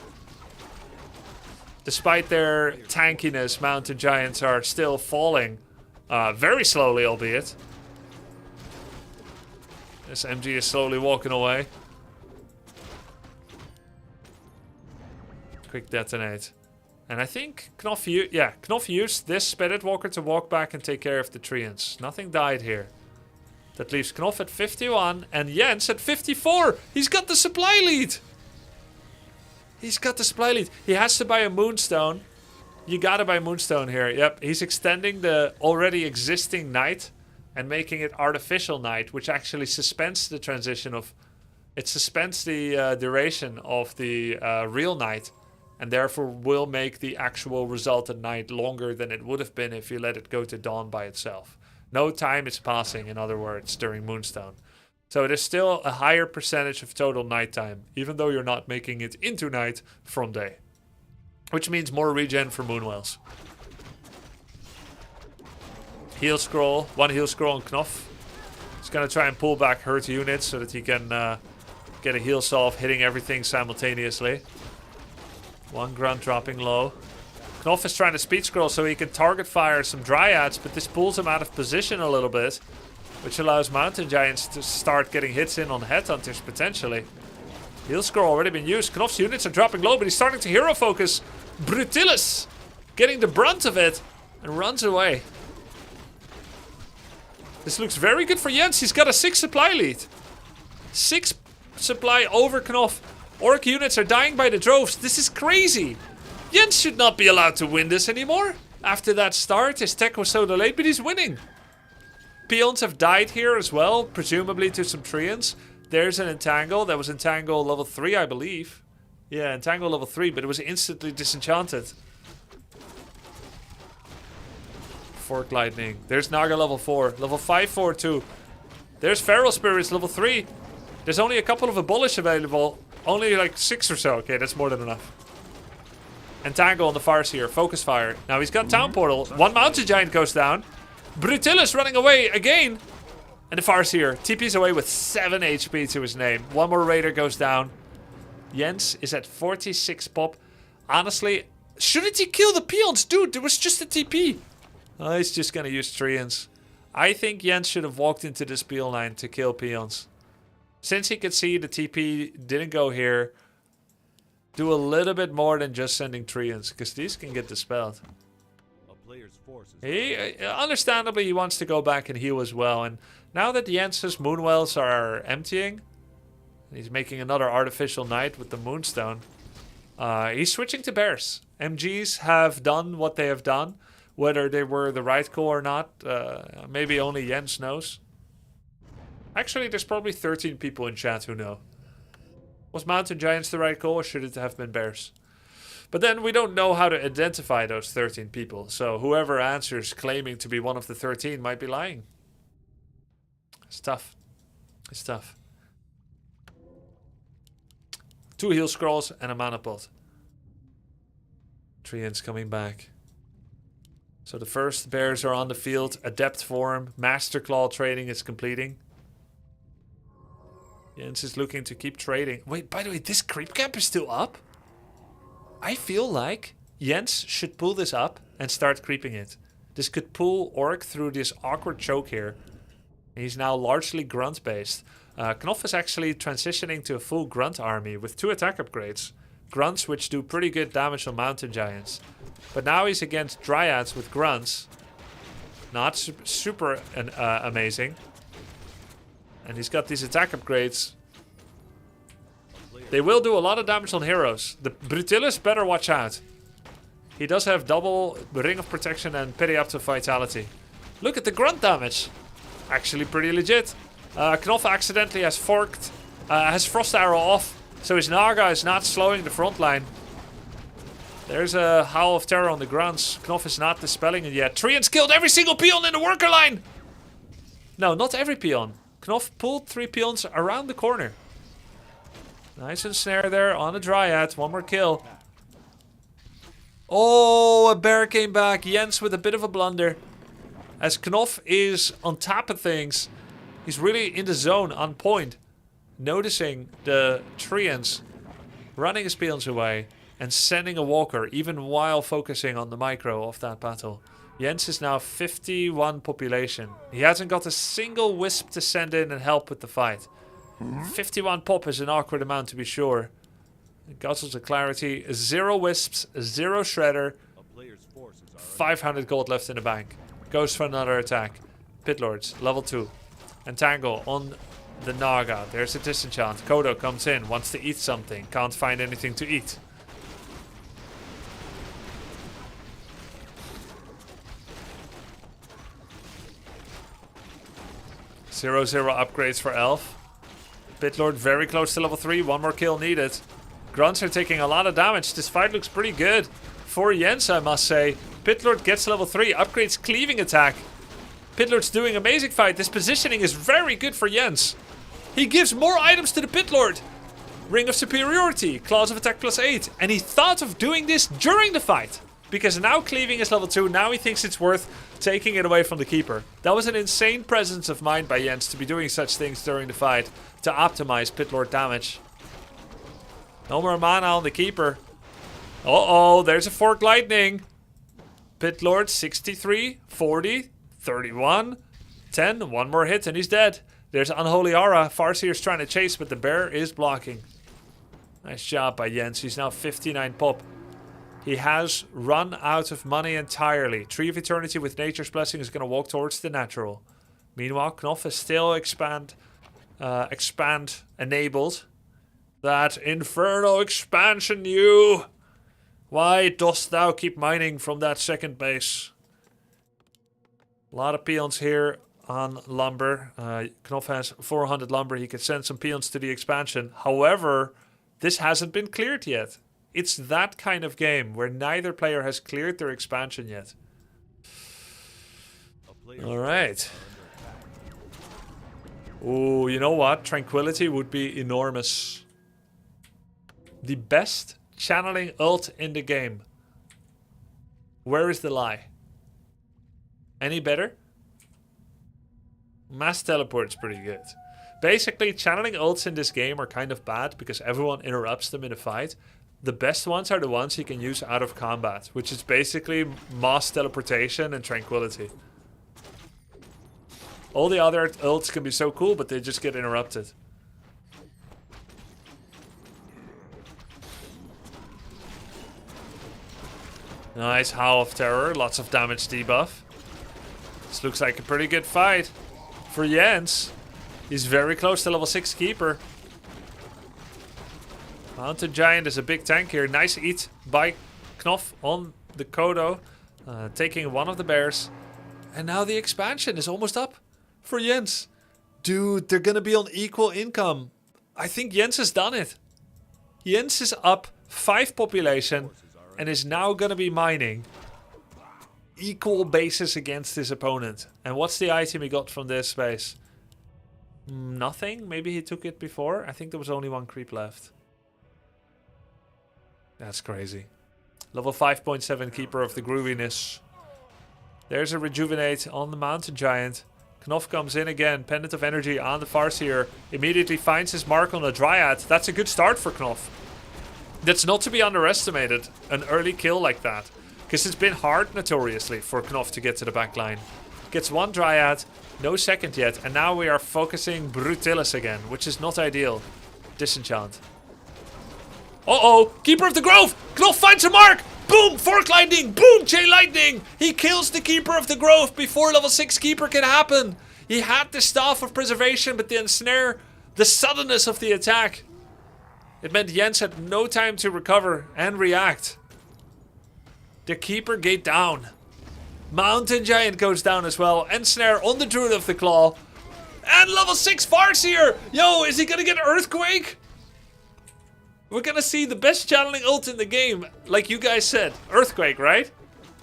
Despite their tankiness, Mountain Giants are still falling. Very slowly, albeit. This MG is slowly walking away. Quick detonate. And I think Knopf used this Spirit Walker to walk back and take care of the Treants. Nothing died here. That leaves Knopf at 51 and Jens at 54. He's got the supply lead. He's got the supply lead. He has to buy a Moonstone. You gotta buy Moonstone here. Yep, he's extending the already existing night and making it artificial night, which actually suspends the transition of... It suspends the duration of the real night. And therefore will make the actual resultant night longer than it would have been if you let it go to dawn by itself. No time is passing, in other words, during Moonstone. So it is still a higher percentage of total nighttime, even though you're not making it into night from day. Which means more regen for Moonwells. Heal scroll, 1 heal scroll on Knopf. He's gonna try and pull back hurt units so that he can get a heal salve hitting everything simultaneously. 1 grunt dropping low. Knopf is trying to speed scroll so he can target fire some dryads, but this pulls him out of position a little bit, which allows Mountain Giants to start getting hits in on headhunters potentially. Heal scroll already been used. Knopf's units are dropping low, but he's starting to hero focus. Brutilis getting the brunt of it and runs away. This looks very good for Jens. He's got a 6 supply lead. 6 supply over Knopf. Orc units are dying by the droves. This is crazy. Jens should not be allowed to win this anymore. After that start, his tech was so delayed, but he's winning. Peons have died here as well, presumably to some Treants. There's an Entangle. That was Entangle level 3, I believe. Yeah, Entangle level 3, but it was instantly disenchanted. Fork Lightning. There's Naga level 4. Level 5, 4, 2. There's Feral Spirits level 3. There's only a couple of Abolish available. Only like 6 or so. Okay, that's more than enough. Entangle on the Farseer. Focus Fire. Now he's got Town Portal. One Mountain Giant goes down. Brutilis running away again. And the Farseer TP's away with 7 HP to his name. One more Raider goes down. Jens is at 46 pop. Honestly, shouldn't he kill the Peons? Dude, there was just a TP. Oh, he's just gonna use Treants. I think Jens should have walked into this Peon line to kill Peons. Since he could see the TP didn't go here, do a little bit more than just sending Treants, because these can get dispelled. Understandably, he wants to go back and heal as well. And now that Jens's Moonwells are emptying, he's making another artificial night with the Moonstone. He's switching to Bears. MGs have done what they have done. Whether they were the right call or not, maybe only Jens knows. Actually, there's probably 13 people in chat who know. Was Mountain Giants the right call, or should it have been Bears? But then we don't know how to identify those 13 people. So whoever answers claiming to be one of the 13 might be lying. It's tough. It's tough. 2 heal scrolls and a mana pot. Treants coming back. So the first Bears are on the field. Adept form. Master Claw trading is completing. Jens is looking to keep trading. Wait, by the way, this creep camp is still up? I feel like Jens should pull this up and start creeping it. This could pull Orc through this awkward choke here. He's now largely grunt based. Knopf is actually transitioning to a full grunt army with 2 attack upgrades. Grunts which do pretty good damage on Mountain Giants. But now he's against Dryads with grunts. Not super amazing. And he's got these attack upgrades. They will do a lot of damage on heroes. The Brutilis better watch out. He does have double Ring of Protection and Periapto Vitality. Look at the grunt damage. Actually pretty legit. Knopf accidentally has forked. Has Frost Arrow off. So his Naga is not slowing the front line. There's a Howl of Terror on the grunts. Knopf is not dispelling it yet. Treants killed every single peon in the worker line! No, not every peon. Knopf pulled 3 peons around the corner. Nice and snare there on a Dryad. One more kill. Oh, a bear came back. Jens with a bit of a blunder. As Knopf is on top of things. He's really in the zone, on point. Noticing the Treants running his peons away. And sending a walker, even while focusing on the micro of that battle. Jens is now 51 population. He hasn't got a single wisp to send in and help with the fight. 51 pop is an awkward amount to be sure. Guzzles of Clarity, 0 wisps, 0 shredder. 500 gold left in the bank. Goes for another attack. Pitlords, level 2. Entangle on the Naga. There's a disenchant. Kodo comes in, wants to eat something. Can't find anything to eat. 0/0 upgrades for Elf. Pitlord very close to level 3. One more kill needed. Grunts are taking a lot of damage. This fight looks pretty good for Jens, I must say. Pitlord gets level 3. Upgrades cleaving attack. Pitlord's doing amazing fight. This positioning is very good for Jens. He gives more items to the Pitlord. Ring of Superiority. Claws of Attack +8. And he thought of doing this during the fight. Because now cleaving is level 2. Now he thinks it's worth taking it away from the keeper. That was an insane presence of mind by Jens to be doing such things during the fight. To optimize Pitlord damage. No more mana on the keeper. Uh-oh, there's a Fork Lightning. Pitlord 63, 40, 31, 10. One more hit and he's dead. There's Unholy Aura. Farseer's trying to chase, but the bear is blocking. Nice job by Jens. He's now 59 pop. He has run out of money entirely. Tree of Eternity with Nature's Blessing is going to walk towards the natural. Meanwhile, Knopf is still expand enabled. That infernal expansion, you! Why dost thou keep mining from that second base? A lot of peons here on lumber. Knopf has 400 lumber. He could send some peons to the expansion. However, this hasn't been cleared yet. It's that kind of game where neither player has cleared their expansion yet. Alright. Ooh, you know what? Tranquility would be enormous. The best channeling ult in the game. Where is the lie? Any better? Mass teleport's pretty good. Basically, channeling ults in this game are kind of bad because everyone interrupts them in a fight. The best ones are the ones you can use out of combat, which is basically mass teleportation and tranquility. All the other ults can be so cool, but they just get interrupted. Nice Howl of Terror, lots of damage debuff. This looks like a pretty good fight for Jens. He's very close to level 6 Keeper. Mountain Giant is a big tank here. Nice eat by Knopf on the Kodo. Taking one of the bears. And now the expansion is almost up for Jens. Dude, they're gonna be on equal income. I think Jens has done it. Jens is up 5 population and is now gonna be mining equal bases against his opponent. And what's the item he got from this base? Nothing? Maybe he took it before? I think there was only one creep left. That's crazy. Level 5.7 Keeper of the Grooviness. There's a Rejuvenate on the Mountain Giant. Knopf comes in again. Pendant of Energy on the Farseer. Immediately finds his mark on the Dryad. That's a good start for Knopf. That's not to be underestimated. An early kill like that. Because it's been hard, notoriously, for Knopf to get to the back line. Gets one Dryad. No second yet. And now we are focusing Brutilis again. Which is not ideal. Disenchant. Uh-oh! Keeper of the Grove! Knopf finds a mark! Boom! Fork Lightning! Boom! Chain Lightning! He kills the Keeper of the Grove before level 6 Keeper can happen! He had the Staff of Preservation, but the Ensnare, the suddenness of the attack. It meant Jens had no time to recover and react. The Keeper gate down. Mountain Giant goes down as well. Ensnare on the Druid of the Claw. And level 6 Farseer! Yo, is he gonna get Earthquake? We're gonna see the best channeling ult in the game, like you guys said. Earthquake, right?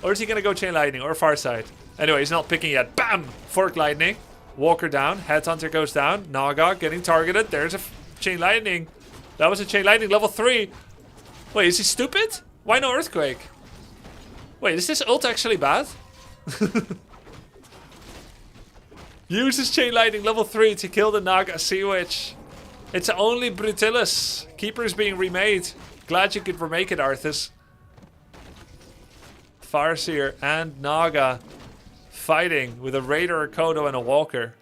Or is he gonna go Chain Lightning or Farsight? Anyway, he's not picking yet. Bam! Fork Lightning. Walker down. Headhunter goes down. Naga getting targeted. There's a Chain Lightning. That was a Chain Lightning level 3. Wait, is he stupid? Why no Earthquake? Wait, is this ult actually bad? Uses Chain Lightning level 3 to kill the Naga Sea Witch. It's only Brutilis. Keeper's being remade. Glad you could remake it, Arthas. Farseer and Naga fighting with a Raider, a Kodo, and a Walker.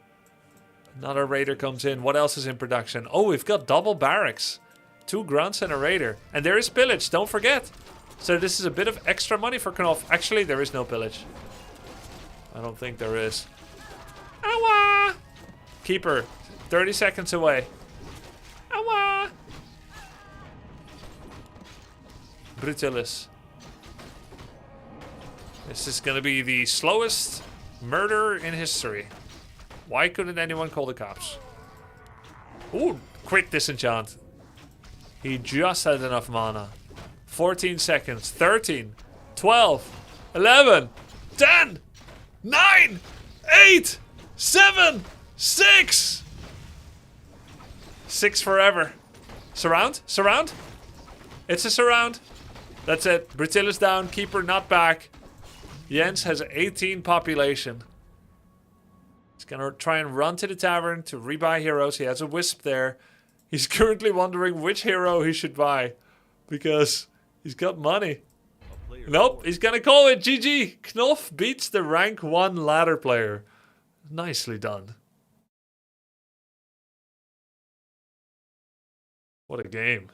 Another Raider comes in. What else is in production? Oh, we've got double barracks. 2 grunts and a Raider. And there is pillage, don't forget. So this is a bit of extra money for Knopf. Actually, there is no pillage. I don't think there is. Awa! Keeper, 30 seconds away. Awa! Brutilis. This is gonna be the slowest murder in history. Why couldn't anyone call the cops? Ooh, quick disenchant. He just had enough mana. 14 seconds. 13. 12. 11. 10. 9. 8. 7. 6. 6 forever. Surround? Surround? It's a surround. That's it. Brutilis down. Keeper not back. Jens has 18 population. He's gonna try and run to the tavern to rebuy heroes. He has a wisp there. He's currently wondering which hero he should buy. Because he's got money. Nope, he's gonna call it GG. Knopf beats the rank 1 ladder player. Nicely done. What a game.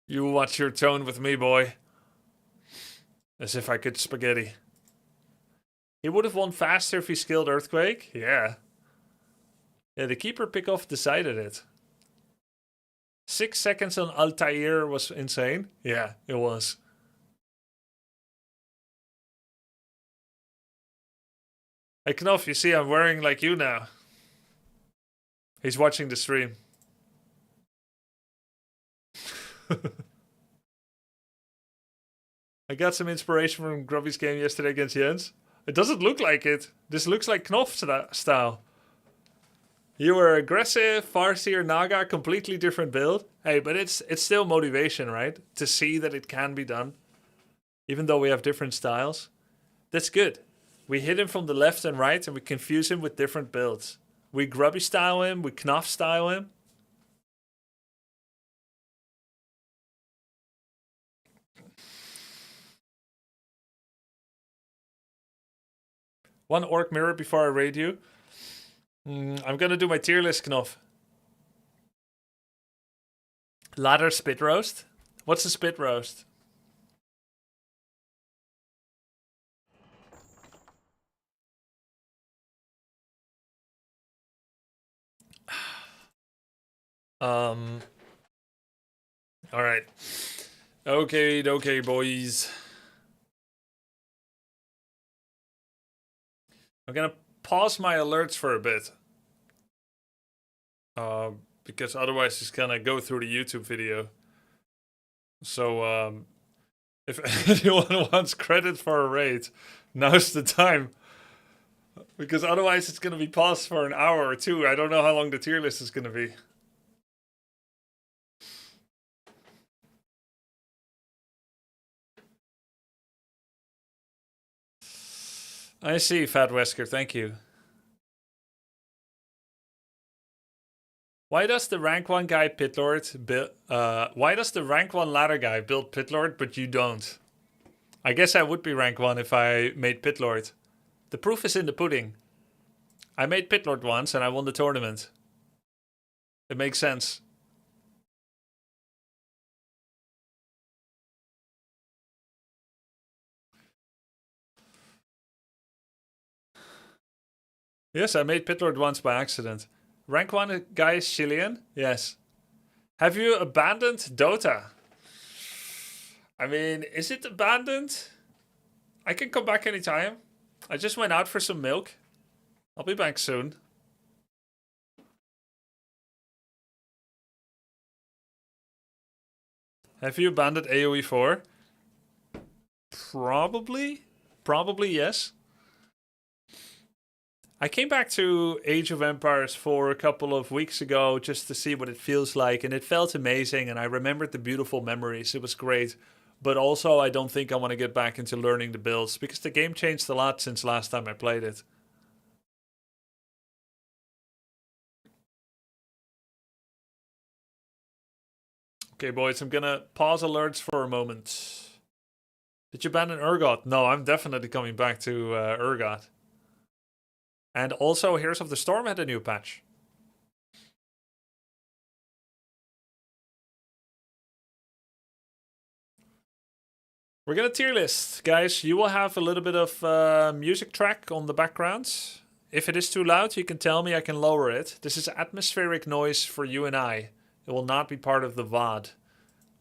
You watch your tone with me, boy. As if I could spaghetti. He would have won faster if he skilled Earthquake? Yeah. Yeah, the keeper pickoff decided it. 6 seconds on Altair was insane. Yeah, it was. Hey Knopf, you see I'm wearing like you now. He's watching the stream. I got some inspiration from Grubby's game yesterday against Jens. It doesn't look like it. This looks like Knopf style. You were aggressive, Farseer, Naga, completely different build. Hey, but it's still motivation, right? To see that it can be done. Even though we have different styles. That's good. We hit him from the left and right and we confuse him with different builds. We Grubby style him, we Knopf style him. One orc mirror before I raid you. I'm gonna do my tier list, Knopf. Ladder spit roast? What's a spit roast? Alright. Okay, boys. I'm gonna pause my alerts for a bit. Because otherwise it's gonna go through the YouTube video. So, if anyone wants credit for a raid, now's the time. Because otherwise it's gonna be paused for an hour or two. I don't know how long the tier list is gonna be. I see, Fat Wesker, thank you. Why does the rank 1 guy Pitlord build why does the rank 1 ladder guy build Pitlord but you don't? I guess I would be rank 1 if I made Pitlord. The proof is in the pudding. I made Pitlord once and I won the tournament. It makes sense. Yes, I made Pitlord once by accident. Rank 1 guy is Chilean? Yes. Have you abandoned Dota? I mean, is it abandoned? I can come back anytime. I just went out for some milk. I'll be back soon. Have you abandoned AoE 4? Probably. Probably yes. I came back to Age of Empires 4 a couple of weeks ago just to see what it feels like, and it felt amazing, and I remembered the beautiful memories. It was great. But also, I don't think I want to get back into learning the builds, because the game changed a lot since last time I played it. Okay, boys, I'm gonna pause alerts for a moment. Did you abandon Urgot? No, I'm definitely coming back to Urgot. And also, Heroes of the Storm had a new patch. We're gonna tier list, guys. You will have a little bit of music track on the background. If it is too loud, you can tell me, I can lower it. This is atmospheric noise for you and I. It will not be part of the VOD.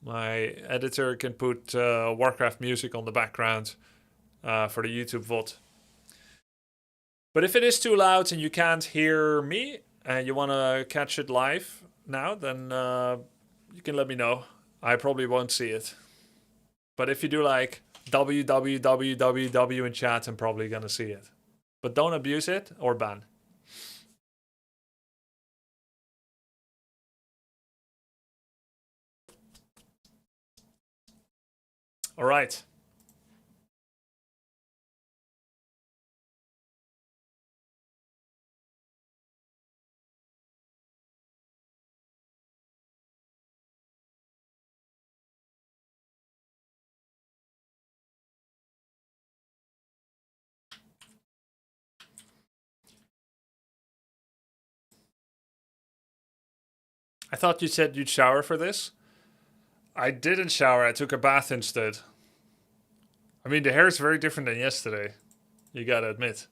My editor can put Warcraft music on the background for the YouTube VOD. But if it is too loud and you can't hear me and you want to catch it live now, then you can let me know. I probably won't see it. But if you do like www in chat, I'm probably going to see it. But don't abuse it or ban. All right. I thought you said you'd shower for this. I didn't shower. I took a bath instead. I mean, the hair is very different than yesterday. You gotta admit.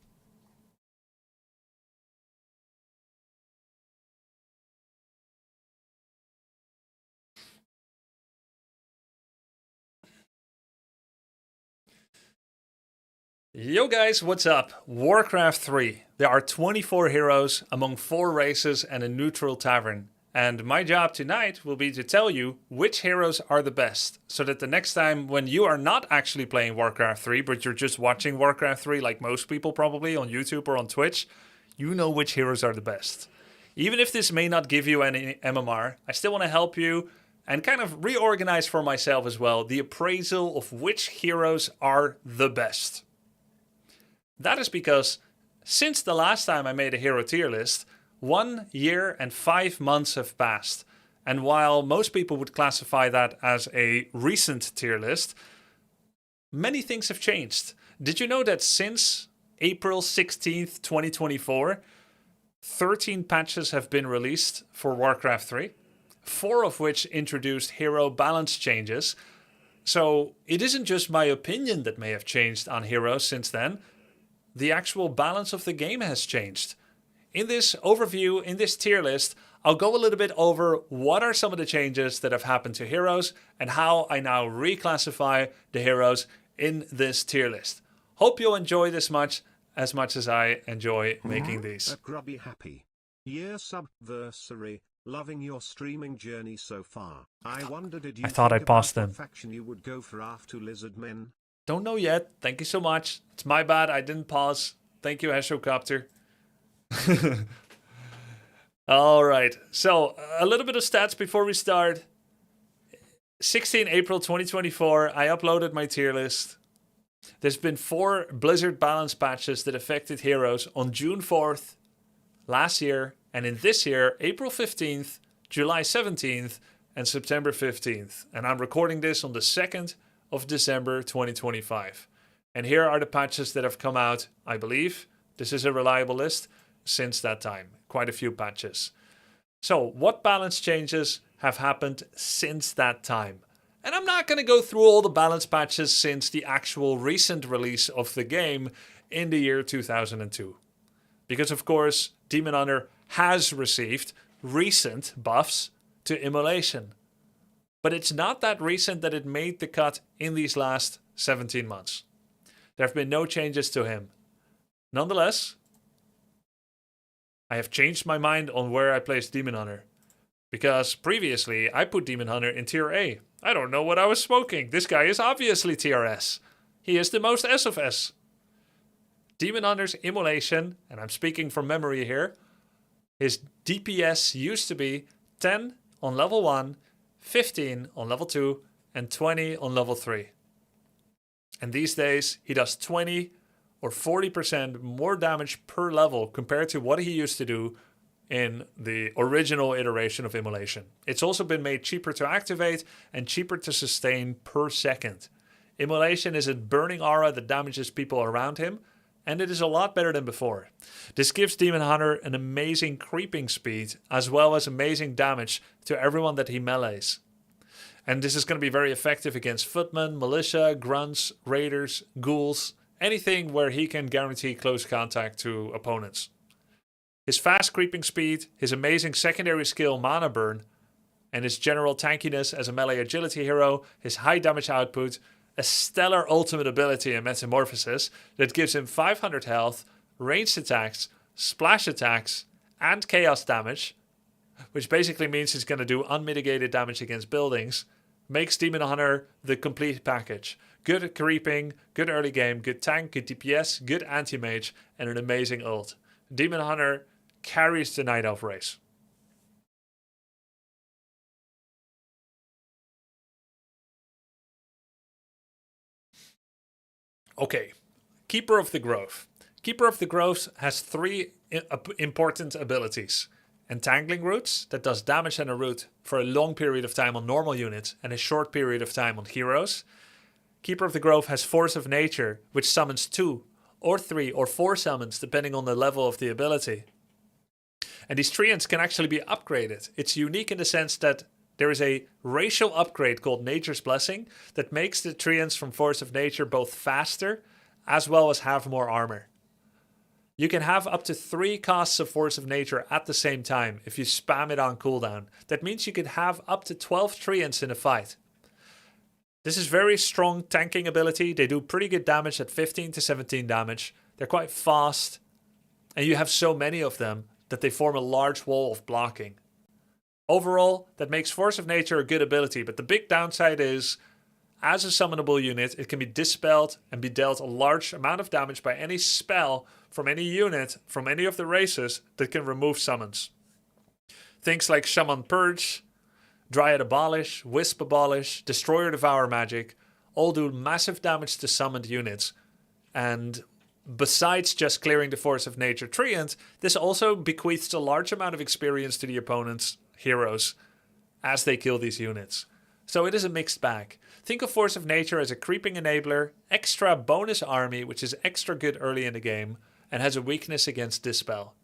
Yo guys, what's up? Warcraft 3. There are 24 heroes among 4 races and a neutral tavern. And my job tonight will be to tell you which heroes are the best. So that the next time when you are not actually playing Warcraft 3, but you're just watching Warcraft 3 like most people probably on YouTube or on Twitch, you know which heroes are the best. Even if this may not give you any MMR, I still want to help you and kind of reorganize for myself as well the appraisal of which heroes are the best. That is because since the last time I made a hero tier list, 1 year and 5 months have passed. And while most people would classify that as a recent tier list, many things have changed. Did you know that since April 16th, 2024, 13 patches have been released for Warcraft 3, 4 of which introduced hero balance changes. So it isn't just my opinion that may have changed on heroes since then. The actual balance of the game has changed. In this overview, in this tier list, I'll go a little bit over what are some of the changes that have happened to heroes and how I now reclassify the heroes in this tier list. Hope you'll enjoy this as much as I enjoy making these. At Grubby happy year subversary, loving your streaming journey so far. I wonder did you I thought I think paused about them. what faction you would go for after lizard men? Don't know yet. Thank you so much. It's my bad. I didn't pause. Thank you, Heshocopter. All right. So a little bit of stats before we start. 16 April 2024, I uploaded my tier list. There's been 4 Blizzard balance patches that affected heroes on June 4th last year, and in this year, April 15th, July 17th, and September 15th. And I'm recording this on the 2nd of December 2025. And here are the patches that have come out, I believe. This is a reliable list since that time. Quite a few patches. So what balance changes have happened since that time? And I'm not going to go through all the balance patches since the actual recent release of the game in the year 2002. Because of course, Demon Hunter has received recent buffs to Immolation. But it's not that recent that it made the cut in these last 17 months. There have been no changes to him. Nonetheless, I have changed my mind on where I placed Demon Hunter. Because previously, I put Demon Hunter in tier A. I don't know what I was smoking. This guy is obviously tier S. He is the most S of S. Demon Hunter's Immolation, and I'm speaking from memory here, his DPS used to be 10 on level 1, 15 on level 2, and 20 on level 3. And these days, he does 20 or 40% more damage per level compared to what he used to do in the original iteration of Immolation. It's also been made cheaper to activate and cheaper to sustain per second. Immolation is a burning aura that damages people around him, and it is a lot better than before. This gives Demon Hunter an amazing creeping speed, as well as amazing damage to everyone that he melees. And this is going to be very effective against footmen, militia, grunts, raiders, ghouls, anything where he can guarantee close contact to opponents. His fast creeping speed, his amazing secondary skill Mana Burn, and his general tankiness as a melee agility hero, his high damage output, a stellar ultimate ability in Metamorphosis that gives him 500 health, ranged attacks, splash attacks, and chaos damage, which basically means he's going to do unmitigated damage against buildings, makes Demon Hunter the complete package. Good at creeping, good early game, good tank, good DPS, good anti-mage, and an amazing ult. Demon Hunter carries the Night Elf race. Okay, Keeper of the Grove. Keeper of the Grove has 3 important abilities. Entangling Roots, that does damage on a root for a long period of time on normal units and a short period of time on heroes. Keeper of the Grove has Force of Nature, which summons 2 or 3 or 4 summons depending on the level of the ability. And these treants can actually be upgraded. It's unique in the sense that there is a racial upgrade called Nature's Blessing that makes the treants from Force of Nature both faster as well as have more armor. You can have up to 3 costs of Force of Nature at the same time if you spam it on cooldown. That means you can have up to 12 treants in a fight. This is very strong tanking ability. They do pretty good damage at 15 to 17 damage. They're quite fast. And you have so many of them that they form a large wall of blocking. Overall, that makes Force of Nature a good ability, but the big downside is, as a summonable unit, it can be dispelled and be dealt a large amount of damage by any spell from any unit from any of the races that can remove summons. Things like Shaman Purge, Dryad Abolish, Wisp Abolish, Destroyer Devour Magic all do massive damage to summoned units. And besides just clearing the Force of Nature treant, this also bequeaths a large amount of experience to the opponent's heroes as they kill these units. So it is a mixed bag. Think of Force of Nature as a creeping enabler, extra bonus army, which is extra good early in the game, and has a weakness against Dispel.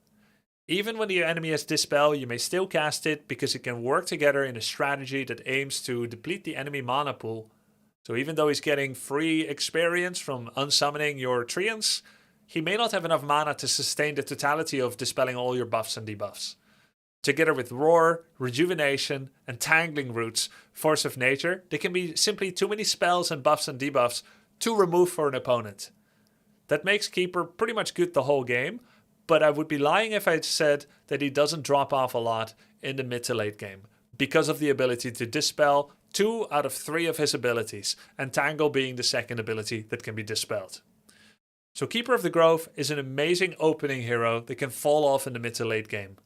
Even when the enemy has Dispel, you may still cast it because it can work together in a strategy that aims to deplete the enemy mana pool. So even though he's getting free experience from unsummoning your treants, he may not have enough mana to sustain the totality of dispelling all your buffs and debuffs. Together with Roar, Rejuvenation, and Tangling Roots, Force of Nature, they can be simply too many spells and buffs and debuffs to remove for an opponent. That makes Keeper pretty much good the whole game, but I would be lying if I said that he doesn't drop off a lot in the mid to late game, because of the ability to dispel 2 out of 3 of his abilities, and Tangle being the second ability that can be dispelled. So Keeper of the Grove is an amazing opening hero that can fall off in the mid to late game.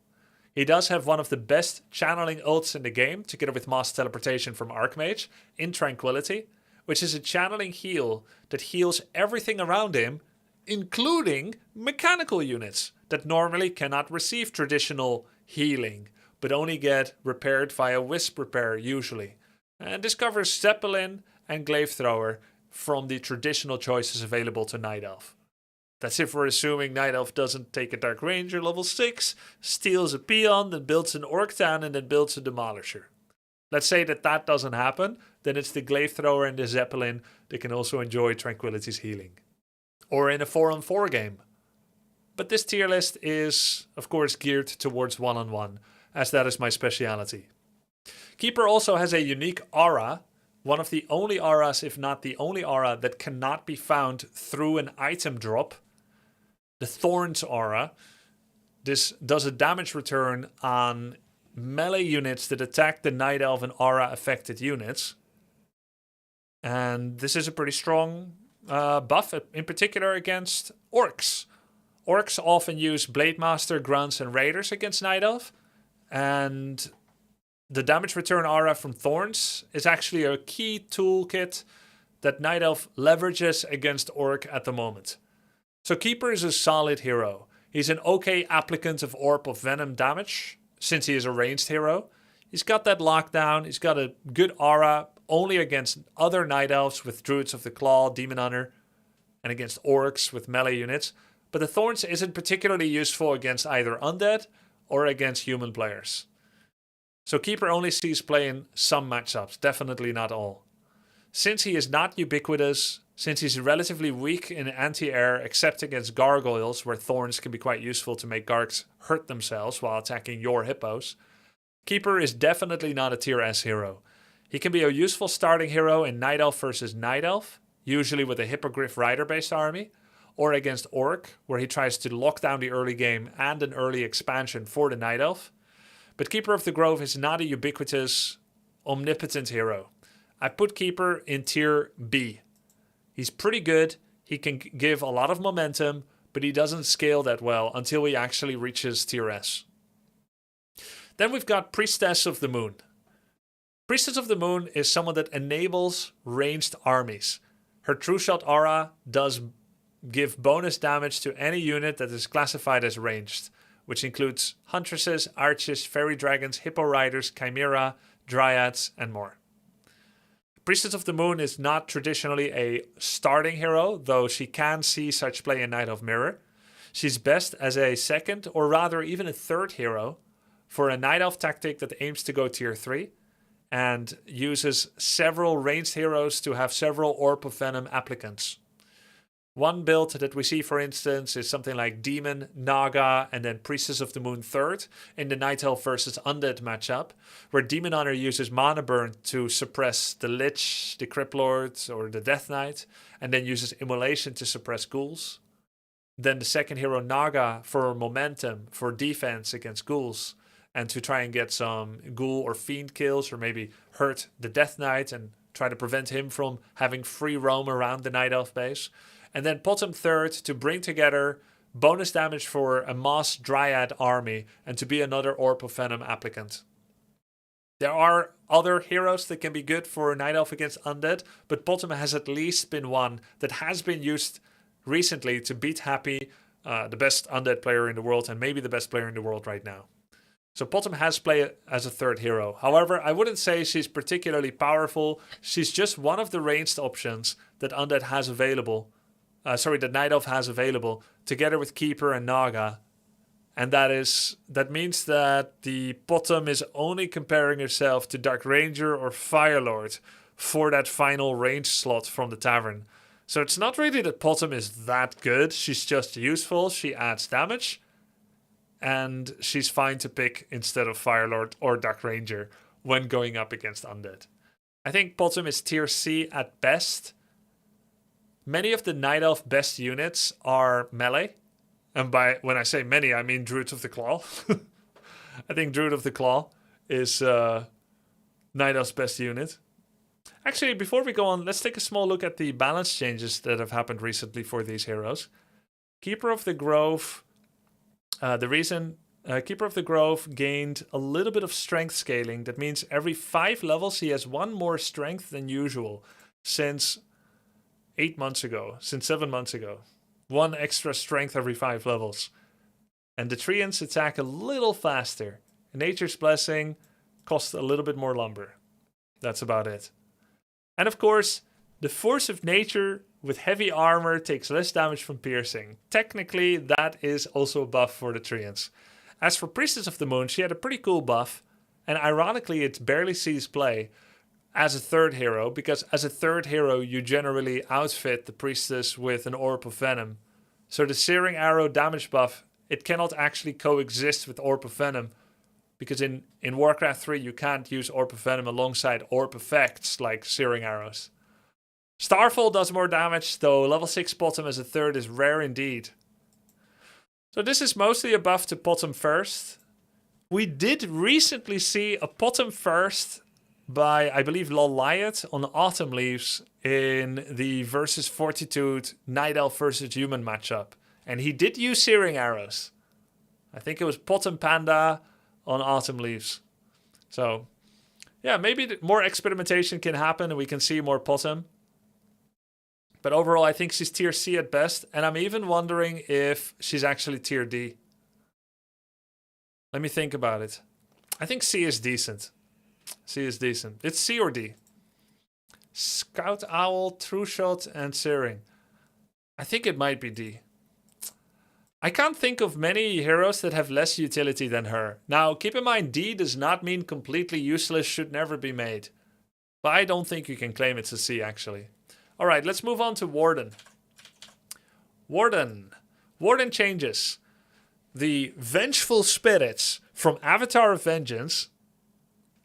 He does have one of the best channeling ults in the game, together with Mass Teleportation from Archmage, in Tranquility, which is a channeling heal that heals everything around him, including mechanical units that normally cannot receive traditional healing, but only get repaired via Wisp Repair usually. And this covers Zeppelin and Glaive Thrower from the traditional choices available to Night Elf. That's if we're assuming Night Elf doesn't take a Dark Ranger level 6, steals a Peon, then builds an Orc Town, and then builds a Demolisher. Let's say that doesn't happen, then it's the Glaive Thrower and the Zeppelin that can also enjoy Tranquility's healing. Or in a 4-on-4 game. But this tier list is, of course, geared towards 1-on-1, as that is my speciality. Keeper also has a unique aura, one of the only auras, if not the only aura, that cannot be found through an item drop. The Thorns aura. This does a damage return on melee units that attack the Night Elf and aura affected units. And this is a pretty strong buff, in particular against orcs. Orcs often use Blade Master, Grunts, and Raiders against Night Elf. And the damage return aura from Thorns is actually a key toolkit that Night Elf leverages against Orc at the moment. So Keeper is a solid hero. He's an okay applicant of Orb of Venom damage, since he is a ranged hero. He's got that lockdown, he's got a good aura, only against other Night Elves with Druids of the Claw, Demon Hunter, and against Orcs with melee units. But the Thorns isn't particularly useful against either Undead or against human players. So Keeper only sees play in some matchups, definitely not all. Since he is not ubiquitous, since he's relatively weak in anti-air except against gargoyles, where Thorns can be quite useful to make Gargs hurt themselves while attacking your hippos, Keeper is definitely not a tier S hero. He can be a useful starting hero in Night Elf versus Night Elf, usually with a Hippogriff Rider based army, or against Orc, where he tries to lock down the early game and an early expansion for the Night Elf. But Keeper of the Grove is not a ubiquitous, omnipotent hero. I put Keeper in tier B. He's pretty good, he can give a lot of momentum, but he doesn't scale that well until he actually reaches tier S. Then we've got Priestess of the Moon. Priestess of the Moon is someone that enables ranged armies. Her True Shot aura does give bonus damage to any unit that is classified as ranged, which includes Huntresses, Archers, Fairy Dragons, Hippo Riders, Chimera, Dryads, and more. Priestess of the Moon is not traditionally a starting hero, though she can see such play in Night Elf Mirror. She's best as a second, or rather even a third hero, for a Night Elf tactic that aims to go tier 3, and uses several ranged heroes to have several Orb of Venom applicants. One build that we see, for instance, is something like Demon, Naga, and then Priestess of the Moon 3rd in the Night Elf versus Undead matchup, where Demon Hunter uses Mana Burn to suppress the Lich, the Crypt Lord, or the Death Knight, and then uses Immolation to suppress ghouls. Then the second hero, Naga, for momentum, for defense against ghouls, and to try and get some ghoul or fiend kills, or maybe hurt the Death Knight and try to prevent him from having free roam around the Night Elf base. And then bottom third to bring together bonus damage for a Mass Dryad army and to be another Orb of Venom applicant. There are other heroes that can be good for Night Elf against Undead, but bottom has at least been one that has been used recently to beat Happy, the best Undead player in the world and maybe the best player in the world right now. So Bottom has played as a third hero. However, I wouldn't say she's particularly powerful. She's just one of the ranged options that Undead has available. That Night Elf has available, together with Keeper and Naga. And that means that the Bottom is only comparing herself to Dark Ranger or Firelord for that final range slot from the Tavern. So it's not really that Bottom is that good. She's just useful. She adds damage. And she's fine to pick instead of Firelord or Dark Ranger when going up against Undead. I think Bottom is tier C at best. Many of the Night Elf best units are melee. And when I say many, I mean Druid of the Claw. I think Druid of the Claw is Night Elf's best unit. Actually, before we go on, let's take a small look at the balance changes that have happened recently for these heroes. Keeper of the Grove... Keeper of the Grove gained a little bit of strength scaling. That means every 5 levels he has 1 more strength than usual since 7 months ago. 1 extra strength every 5 levels. And the Treants attack a little faster. Nature's Blessing costs a little bit more lumber. That's about it. And of course, the Force of Nature with heavy armor takes less damage from piercing. Technically, that is also a buff for the Treants. As for Priestess of the Moon, she had a pretty cool buff. And ironically, it barely sees play as a third hero. Because as a third hero, you generally outfit the Priestess with an Orb of Venom. So the Searing Arrow damage buff, it cannot actually coexist with Orb of Venom. Because in Warcraft 3, you can't use Orb of Venom alongside Orb effects like Searing Arrows. Starfall does more damage, though level 6 Bottom as a third is rare indeed. So this is mostly a buff to Bottom first. We did recently see a Bottom first by, I believe, Loliot on Autumn Leaves in the versus Fortitude Night Elf versus Human matchup. And he did use Searing Arrows. I think it was Bottom Panda on Autumn Leaves. So, yeah, maybe more experimentation can happen and we can see more Bottom. But overall, I think she's tier C at best. And I'm even wondering if she's actually tier D. Let me think about it. I think C is decent. C is decent. It's C or D. Scout Owl, True Shot, and Searing. I think it might be D. I can't think of many heroes that have less utility than her. Now, keep in mind, D does not mean completely useless, should never be made. But I don't think you can claim it's a C, actually. All right, let's move on to Warden. Warden changes. The vengeful spirits from Avatar of Vengeance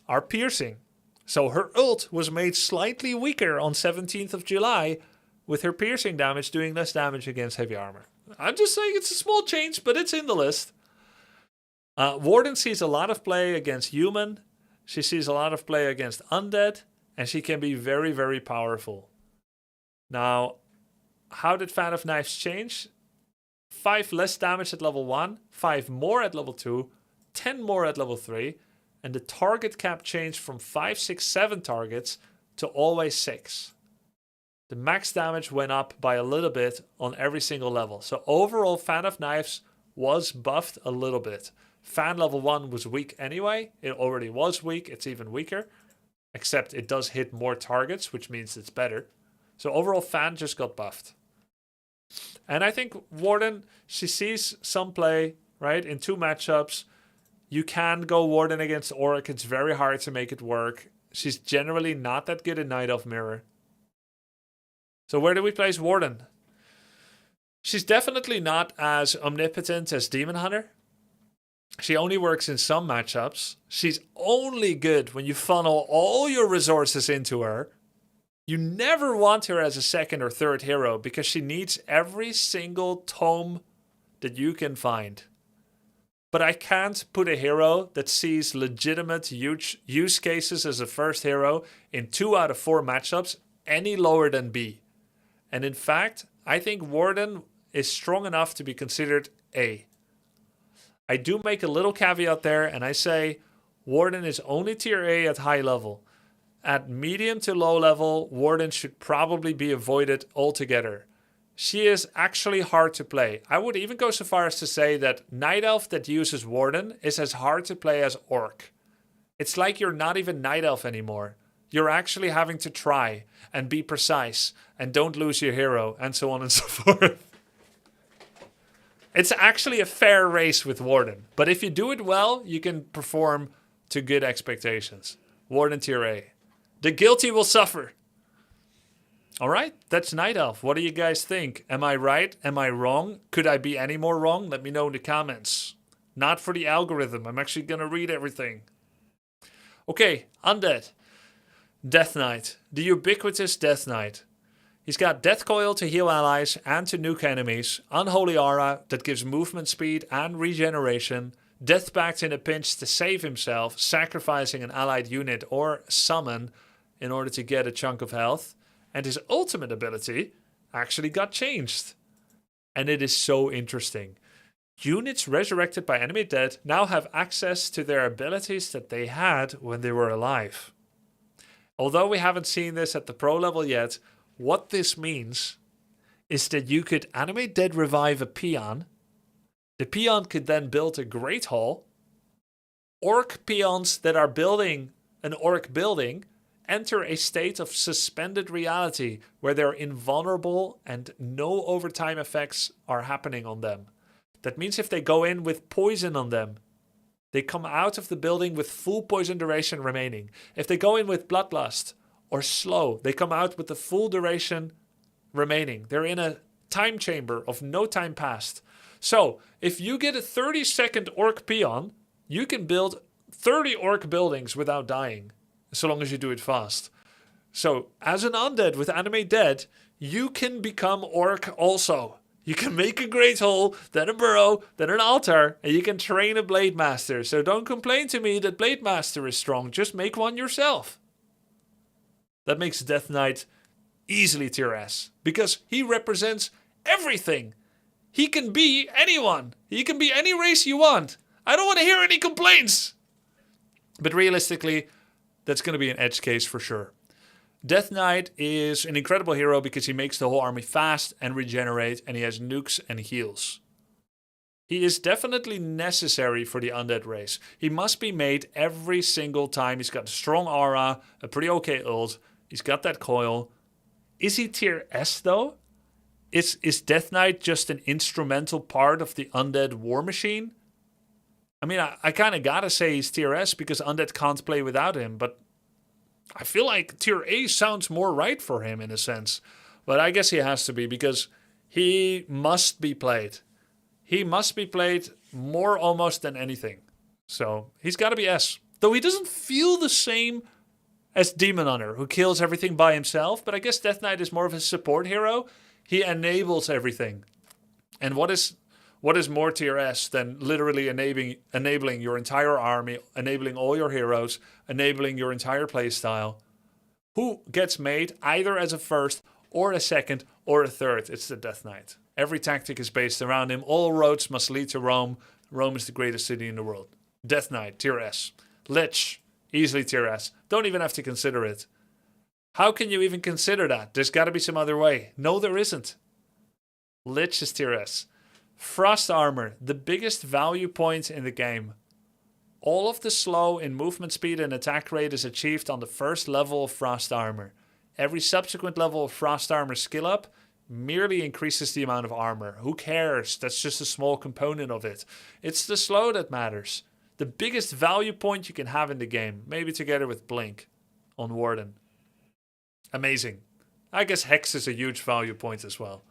are piercing. So her ult was made slightly weaker on 17th of July, with her piercing damage doing less damage against heavy armor. I'm just saying it's a small change, but it's in the list. Warden sees a lot of play against human. She sees a lot of play against undead. And she can be very, very powerful. Now, how did Fan of Knives change? 5 less damage at level 1, 5 more at level 2, 10 more at level 3, and the target cap changed from 5, 6, 7 targets to always 6. The max damage went up by a little bit on every single level. So overall, Fan of Knives was buffed a little bit. Fan level 1 was weak anyway. It already was weak. It's even weaker. Except it does hit more targets, which means it's better. So overall, Fan just got buffed. And I think Warden, she sees some play, right? In 2 matchups, you can go Warden against Orc. It's very hard to make it work. she's generally not that good in Night Elf Mirror. So where do we place Warden? She's definitely not as omnipotent as Demon Hunter. She only works in some matchups. She's only good when you funnel all your resources into her. You never want her as a second or third hero because she needs every single tome that you can find. But I can't put a hero that sees legitimate huge use cases as a first hero in 2 out of 4 matchups any lower than B. And in fact, I think Warden is strong enough to be considered A. I do make a little caveat there and I say Warden is only tier A at high level. At medium to low level, Warden should probably be avoided altogether. She is actually hard to play. I would even go so far as to say that Night Elf that uses Warden is as hard to play as Orc. It's like you're not even Night Elf anymore. You're actually having to try and be precise and don't lose your hero and so on and so forth. It's actually a fair race with Warden. But if you do it well, you can perform to good expectations. Warden tier A. The guilty will suffer. All right, that's Night Elf. What do you guys think? Am I right? Am I wrong? Could I be any more wrong? Let me know in the comments. Not for the algorithm. I'm actually going to read everything. Okay, Undead. Death Knight. The ubiquitous Death Knight. He's got Death Coil to heal allies and to nuke enemies. Unholy Aura that gives movement speed and regeneration. Death Pact in a pinch to save himself, sacrificing an allied unit or summon in order to get a chunk of health. And his ultimate ability actually got changed. And it is so interesting. Units resurrected by enemy dead now have access to their abilities that they had when they were alive. Although we haven't seen this at the pro level yet, what this means is that you could animate dead revive a peon. The peon could then build a Great Hall. Orc peons that are building an orc building enter a state of suspended reality where they're invulnerable and no overtime effects are happening on them. That means if they go in with poison on them, they come out of the building with full poison duration remaining. If they go in with bloodlust or slow, they come out with the full duration remaining. They're in a time chamber of no time passed. So if you get a 30-second orc peon, you can build 30 orc buildings without dying, so long as you do it fast. So as an undead with animate dead, you can become orc also. You can make a great hole, then a burrow, then an altar, and you can train a blade master. So don't complain to me that blade master is strong. Just make one yourself. That makes Death Knight easily tier S, because he represents everything. He can be anyone. He can be any race you want. I don't want to hear any complaints. But realistically, that's going to be an edge case for sure. Death Knight is an incredible hero because he makes the whole army fast and regenerate, and he has nukes and heals. He is definitely necessary for the undead race. He must be made every single time. He's got a strong aura, a pretty okay ult. He's got that coil. Is he tier S though? Is Death Knight just an instrumental part of the undead war machine? I mean, I kind of gotta say he's tier S because undead can't play without him, but I feel like tier A sounds more right for him in a sense. But I guess he has to be because he must be played. He must be played more almost than anything. So he's got to be S. Though he doesn't feel the same as Demon Hunter, who kills everything by himself. But I guess Death Knight is more of a support hero. He enables everything. And what is more tier S than literally enabling your entire army, enabling all your heroes, enabling your entire playstyle? Who gets made either as a first or a second or a third? It's the Death Knight. Every tactic is based around him. All roads must lead to Rome. Rome is the greatest city in the world. Death Knight, tier S. Lich, easily tier S. Don't even have to consider it. How can you even consider that? There's got to be some other way. No, there isn't. Lich is tier S. Frost Armor, the biggest value point in the game. All of the slow in movement speed and attack rate is achieved on the first level of Frost Armor. Every subsequent level of Frost Armor skill up merely increases the amount of armor. Who cares? That's just a small component of it. It's the slow that matters. The biggest value point you can have in the game, maybe together with Blink. on Warden. Amazing. I guess Hex is a huge value point as well.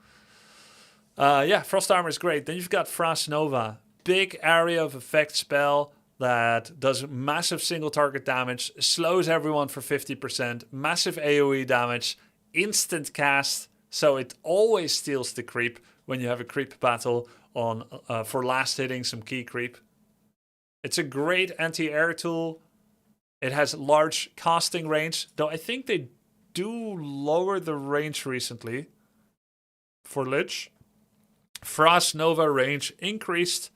Yeah, Frost Armor is great. Then you've got Frost Nova. Big area of effect spell that does massive single target damage, slows everyone for 50%, massive AoE damage, instant cast, so it always steals the creep when you have a creep battle on for last hitting some key creep. It's a great anti-air tool. It has large casting range, though I think they do lower the range recently for Lich. Frost Nova range increased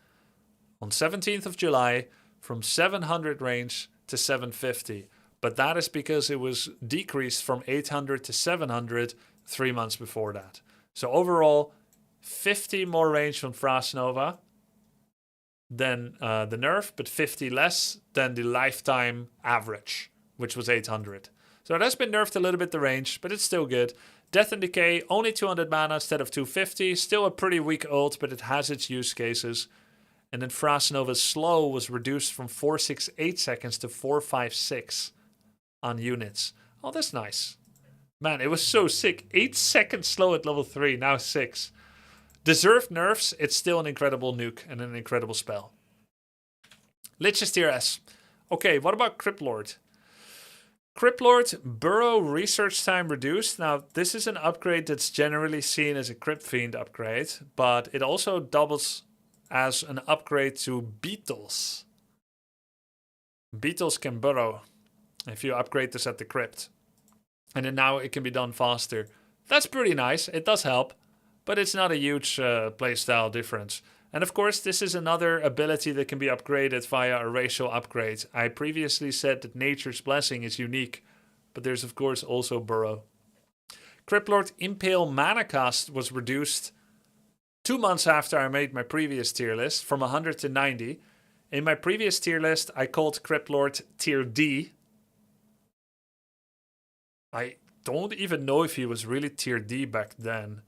on 17th of July from 700 range to 750. But that is because it was decreased from 800 to 700 3 months before that. So overall, 50 more range from Frost Nova than the nerf, but 50 less than the lifetime average, which was 800. So it has been nerfed a little bit, the range, but it's still good. Death and Decay, only 200 mana instead of 250. Still a pretty weak ult, but it has its use cases. And then Frost Nova's slow was reduced from 468 seconds to 456 on units. Oh, that's nice. Man, it was so sick. 8 seconds slow at level 3, now 6. Deserved nerfs, it's still an incredible nuke and an incredible spell. Lich is tier S. Okay, what about Cryptlord? Cryptlord, Burrow research time reduced. Now, this is an upgrade that's generally seen as a Crypt Fiend upgrade, but it also doubles as an upgrade to Beetles. Beetles can burrow if you upgrade this at the Crypt. And then now it can be done faster. That's pretty nice. It does help, but it's not a huge playstyle difference. And of course, this is another ability that can be upgraded via a racial upgrade. I previously said that Nature's Blessing is unique, but there's of course also Burrow. Cryptlord Impale Mana Cost was reduced 2 months after I made my previous tier list, from 100 to 90. In my previous tier list, I called Cryptlord tier D. I don't even know if he was really tier D back then.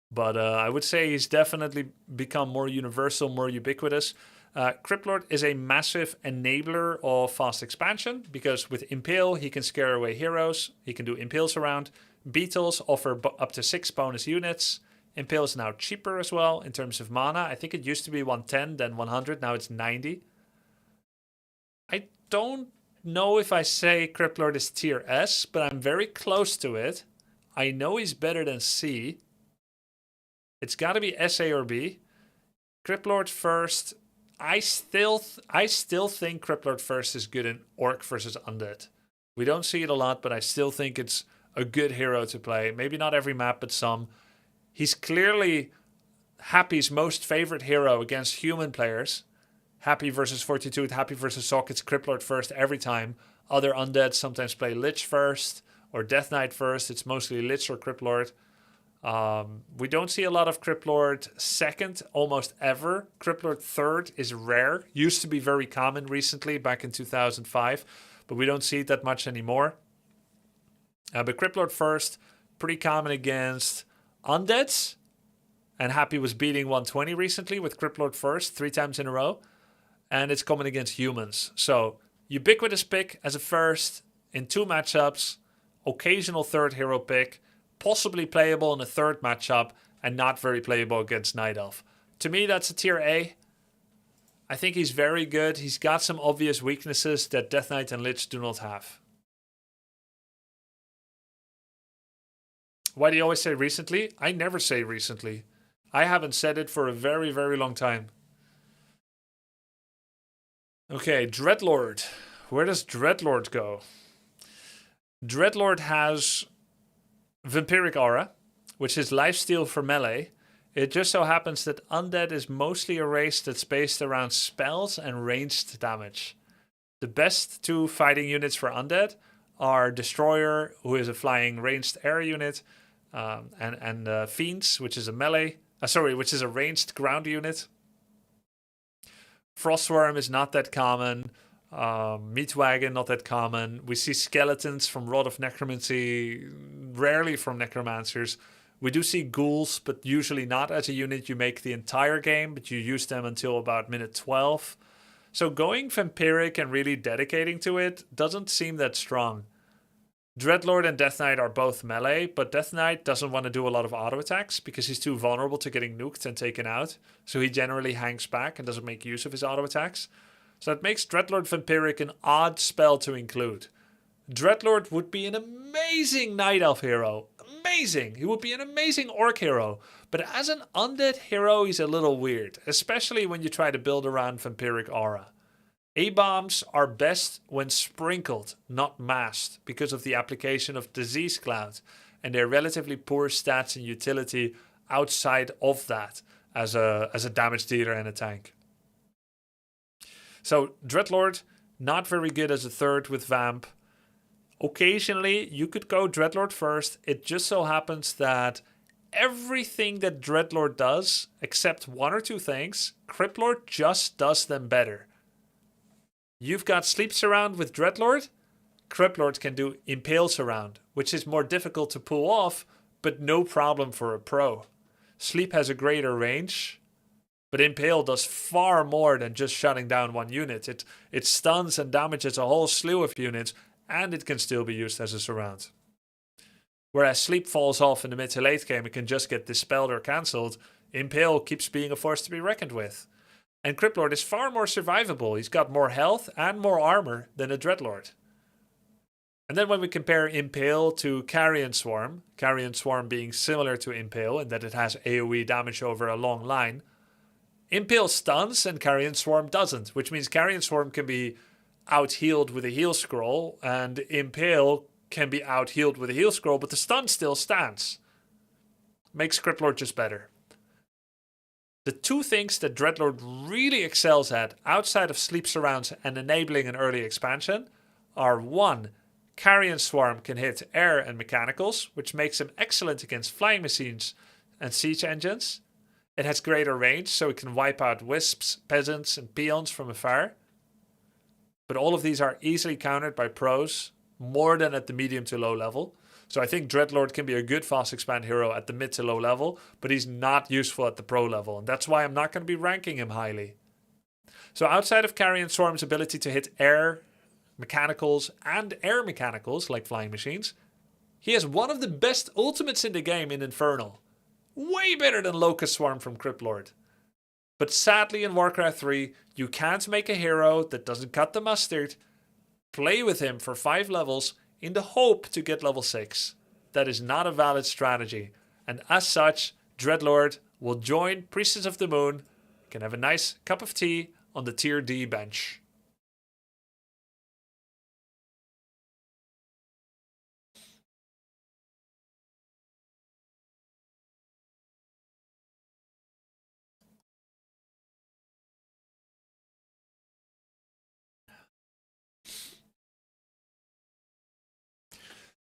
But I would say he's definitely become more universal, more ubiquitous. Cryptlord is a massive enabler of fast expansion because with Impale, he can scare away heroes. He can do Impales around. Beetles offer up to 6 bonus units. Impale is now cheaper as well in terms of mana. I think it used to be 110, then 100. Now it's 90. I don't know if I say Cryptlord is tier S, but I'm very close to it. I know he's better than C. It's got to be SA or B. Cryptlord first. I still think Cryptlord first is good in Orc versus Undead. We don't see it a lot, but I still think it's a good hero to play. Maybe not every map, but some. He's clearly Happy's most favorite hero against human players. Happy versus Fortitude, Happy versus Sock. It's Cryptlord first every time. Other Undead sometimes play Lich first or Death Knight first. It's mostly Lich or Cryptlord. We don't see a lot of Cryptlord second almost ever. Cryptlord third is rare. Used to be very common recently, back in 2005, but we don't see it that much anymore. But Cryptlord first, pretty common against Undeads. And Happy was beating 120 recently with Cryptlord first 3 times in a row. And it's common against humans. So ubiquitous pick as a first in 2 matchups. Occasional third hero pick. Possibly playable in a third matchup and not very playable against Night Elf. To me, that's a tier A. I think he's very good. He's got some obvious weaknesses that Death Knight and Lich do not have. Why do you always say recently? I never say recently. I haven't said it for a very, very long time. Okay, Dreadlord. Where does Dreadlord go? Dreadlord has Vampiric Aura, which is lifesteal for melee. It just so happens that Undead is mostly a race that's based around spells and ranged damage. The best 2 fighting units for Undead are Destroyer, who is a flying ranged air unit, and Fiends, which is a melee. Which is a ranged ground unit. Frostworm is not that common. Meatwagon, not that common. We see skeletons from Rod of Necromancy, rarely from Necromancers. We do see ghouls, but usually not as a unit you make the entire game, but you use them until about minute 12. So going Vampiric and really dedicating to it doesn't seem that strong. Dreadlord and Death Knight are both melee, but Death Knight doesn't want to do a lot of auto attacks because he's too vulnerable to getting nuked and taken out. So he generally hangs back and doesn't make use of his auto attacks. So that makes Dreadlord Vampiric an odd spell to include. Dreadlord would be an amazing Night Elf hero. Amazing! He would be an amazing Orc hero. But as an undead hero, he's a little weird. Especially when you try to build around Vampiric Aura. A-bombs are best when sprinkled, not masked, because of the application of Disease Cloud and their relatively poor stats and utility outside of that as a damage dealer and a tank. So Dreadlord, not very good as a third with Vamp. Occasionally, you could go Dreadlord first. It just so happens that everything that Dreadlord does, except one or two things, Cryptlord just does them better. You've got Sleep Surround with Dreadlord. Cryptlord can do Impale Surround, which is more difficult to pull off, but no problem for a pro. Sleep has a greater range, but Impale does far more than just shutting down one unit. It stuns and damages a whole slew of units, and it can still be used as a surround. Whereas Sleep falls off in the mid to late game, it can just get dispelled or cancelled. Impale keeps being a force to be reckoned with. And Cryptlord is far more survivable. He's got more health and more armor than a Dreadlord. And then when we compare Impale to Carrion Swarm being similar to Impale in that it has AoE damage over a long line, Impale stuns and Carrion Swarm doesn't, which means Carrion Swarm can be out-healed with a heal scroll, and Impale can be out-healed with a heal scroll, but the stun still stands. Makes Cryptlord just better. The two things that Dreadlord really excels at, outside of Sleep Surrounds and enabling an early expansion, are 1. Carrion Swarm can hit air and mechanicals, which makes him excellent against flying machines and siege engines. It has greater range, so it can wipe out wisps, peasants, and peons from afar. But all of these are easily countered by pros, more than at the medium to low level. So I think Dreadlord can be a good fast expand hero at the mid to low level, but he's not useful at the pro level, and that's why I'm not going to be ranking him highly. So outside of Carrion Swarm's ability to hit air, mechanicals, and air mechanicals, like flying machines, he has one of the best ultimates in the game in Infernal. Way better than Locust Swarm from Cryptlord. But sadly in Warcraft 3, you can't make a hero that doesn't cut the mustard, play with him for 5 levels, in the hope to get level 6. That is not a valid strategy. And as such, Dreadlord will join Priestess of the Moon, can have a nice cup of tea on the tier D bench.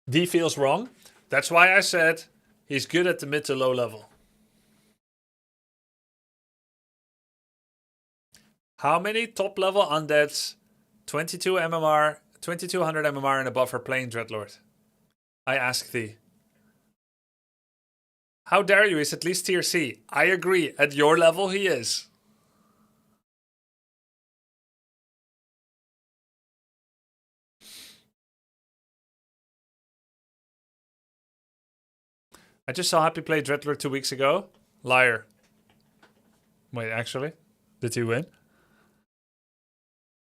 D feels wrong. That's why I said he's good at the mid to low level. How many top level undeads, 22 MMR, 2200 MMR and above are playing Dreadlord? I ask thee. How dare you, he's at least tier C. I agree, at your level he is. I just saw Happy play Dreadlord 2 weeks ago. Liar. Wait, actually? Did he win?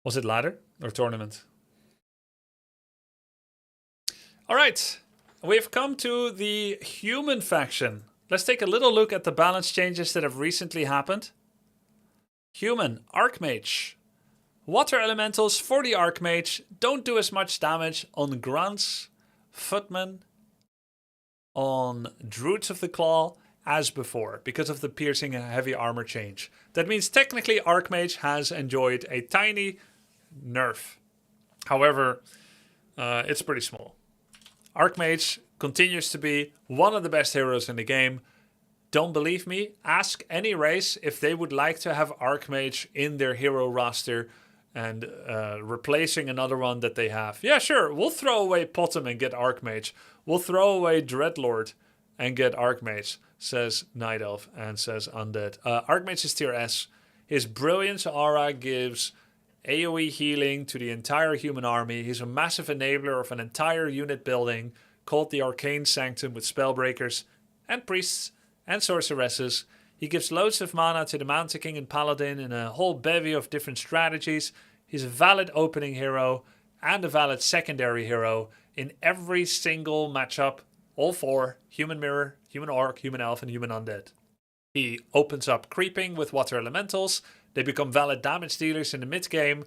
Was it ladder or tournament? Alright, we've come to the human faction. Let's take a little look at the balance changes that have recently happened. Human, Archmage. Water elementals for the Archmage don't do as much damage on grunts, footmen, on Druids of the Claw as before, because of the piercing and heavy armor change. That means technically Archmage has enjoyed a tiny nerf. However, it's pretty small. Archmage continues to be one of the best heroes in the game. Don't believe me? Ask any race if they would like to have Archmage in their hero roster and replacing another one that they have. Yeah, sure, we'll throw away Potem and get Archmage. We'll throw away Dreadlord and get Archmage, says Night Elf and says Undead. Archmage is tier S. His Brilliance aura gives AoE healing to the entire human army. He's a massive enabler of an entire unit building called the Arcane Sanctum with Spellbreakers and Priests and Sorceresses. He gives loads of mana to the Mountain King and Paladin in a whole bevy of different strategies. He's a valid opening hero and a valid secondary hero in every single matchup. All four: Human Mirror, Human Orc, Human Elf, and Human Undead. He opens up creeping with Water Elementals. They become valid damage dealers in the mid-game,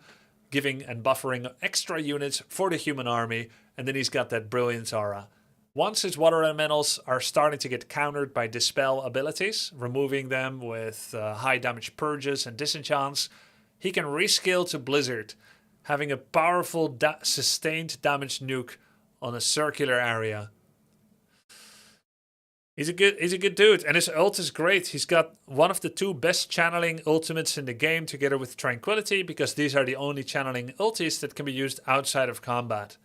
giving and buffering extra units for the human army. And then he's got that Brilliance aura. Once his Water Elementals are starting to get countered by Dispel abilities, removing them with high damage purges and disenchants, he can rescale to Blizzard, having a powerful sustained damage nuke on a circular area. He's a good dude, and his ult is great. He's got one of the 2 best channeling ultimates in the game together with Tranquility, because these are the only channeling ultis that can be used outside of combat.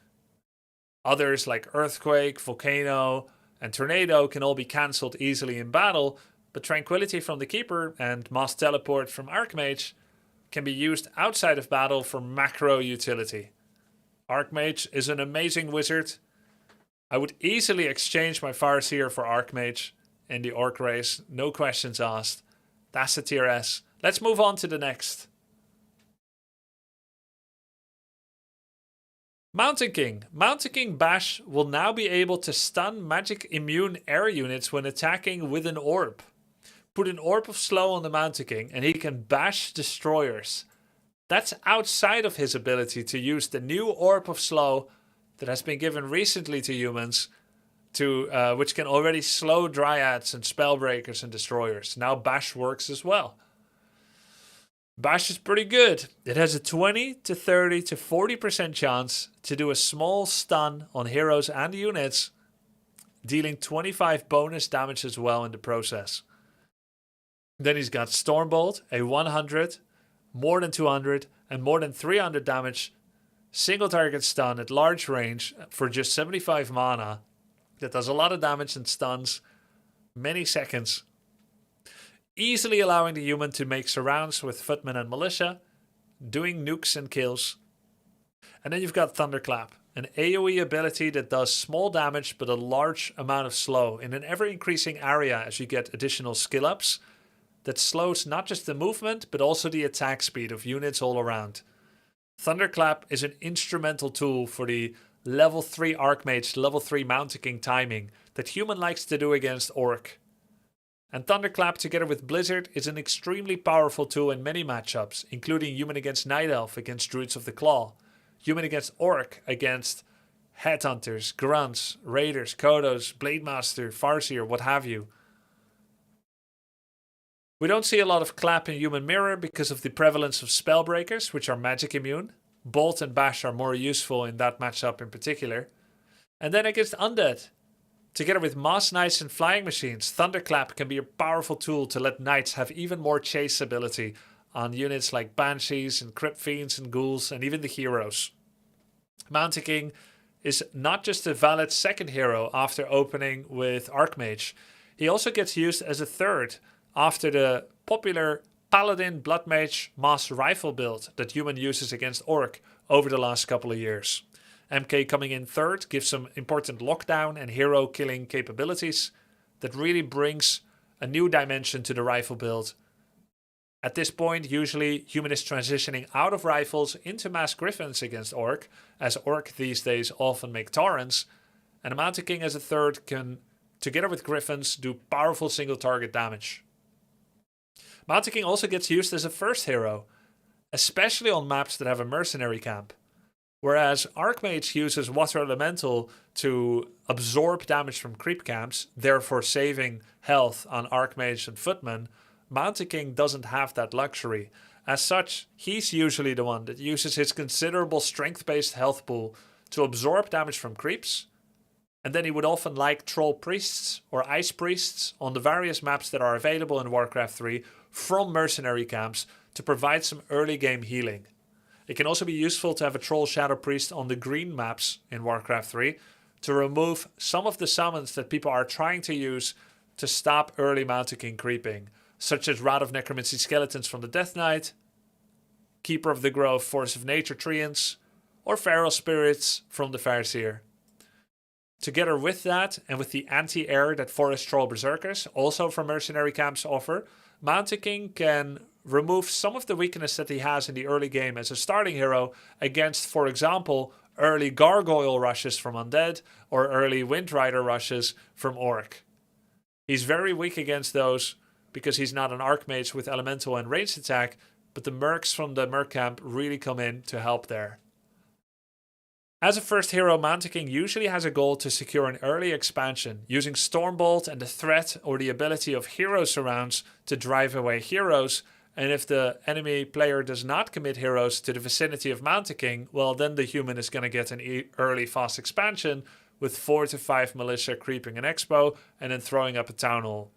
Others like Earthquake, Volcano, and Tornado can all be cancelled easily in battle, but Tranquility from the Keeper and Mass Teleport from Archmage can be used outside of battle for macro utility. Archmage is an amazing wizard. I would easily exchange my Farseer for Archmage in the Orc race, no questions asked. That's a tier S. Let's move on to the next. Mountain King. Mountain King Bash will now be able to stun magic immune air units when attacking with an orb. Put an orb of slow on the Mountain King and he can bash destroyers. That's outside of his ability to use the new orb of slow that has been given recently to humans, which can already slow dryads and spellbreakers and destroyers. Now Bash works as well. Bash is pretty good. It has a 20 to 30 to 40% chance to do a small stun on heroes and units, dealing 25 bonus damage as well in the process. Then he's got Stormbolt, a 100, more than 200, and more than 300 damage single target stun at large range for just 75 mana. That does a lot of damage and stuns many seconds, easily allowing the human to make surrounds with footmen and militia, doing nukes and kills. And then you've got Thunderclap, an AoE ability that does small damage but a large amount of slow in an ever increasing area as you get additional skill ups that slows not just the movement but also the attack speed of units all around. Thunderclap is an instrumental tool for the level 3 Archmage, level 3 Mountain King timing that human likes to do against Orc. And Thunderclap together with Blizzard is an extremely powerful tool in many matchups, including human against Night Elf against Druids of the Claw, human against Orc against Headhunters, Grunts, Raiders, Kodos, Blademaster, Farseer, what have you. We don't see a lot of clap in Human Mirror because of the prevalence of Spellbreakers, which are magic immune. Bolt and Bash are more useful in that matchup in particular. And then against Undead, together with Moss Knights and Flying Machines, Thunderclap can be a powerful tool to let Knights have even more chase ability on units like Banshees and Crypt Fiends and Ghouls and even the heroes. Mountain King is not just a valid second hero after opening with Archmage. He also gets used as a third after the popular Paladin Blood Mage Mass Rifle build that human uses against Orc over the last couple of years. MK coming in third gives some important lockdown and hero killing capabilities that really brings a new dimension to the rifle build. At this point, usually human is transitioning out of rifles into mass griffins against Orc, as Orc these days often make Taurens, and a Mountain King as a third can, together with griffins, do powerful single target damage. Mountain King also gets used as a first hero, especially on maps that have a mercenary camp. Whereas Archmage uses Water Elemental to absorb damage from creep camps, therefore saving health on Archmage and Footmen, Mountain King doesn't have that luxury. As such, he's usually the one that uses his considerable strength-based health pool to absorb damage from creeps, and then he would often like Troll Priests or Ice Priests on the various maps that are available in Warcraft 3 from mercenary camps to provide some early game healing. It can also be useful to have a Troll Shadow Priest on the green maps in Warcraft 3 to remove some of the summons that people are trying to use to stop early Mountain King creeping, such as Wrath of Necromancy Skeletons from the Death Knight, Keeper of the Grove, Force of Nature treants, or Feral Spirits from the Farseer. Together with that, and with the anti-air that Forest Troll Berserkers, also from Mercenary Camps, offer, Mountain King can remove some of the weakness that he has in the early game as a starting hero against, for example, early Gargoyle rushes from Undead or early Windrider rushes from Orc. He's very weak against those because he's not an Archmage with Elemental and ranged attack, but the Mercs from the Merc Camp really come in to help there. As a first hero, Mountain King usually has a goal to secure an early expansion, using Stormbolt and the threat or the ability of hero surrounds to drive away heroes, and if the enemy player does not commit heroes to the vicinity of Mountain King, well then the human is going to get an early fast expansion with 4 to 5 militia creeping an expo and then throwing up a town hall.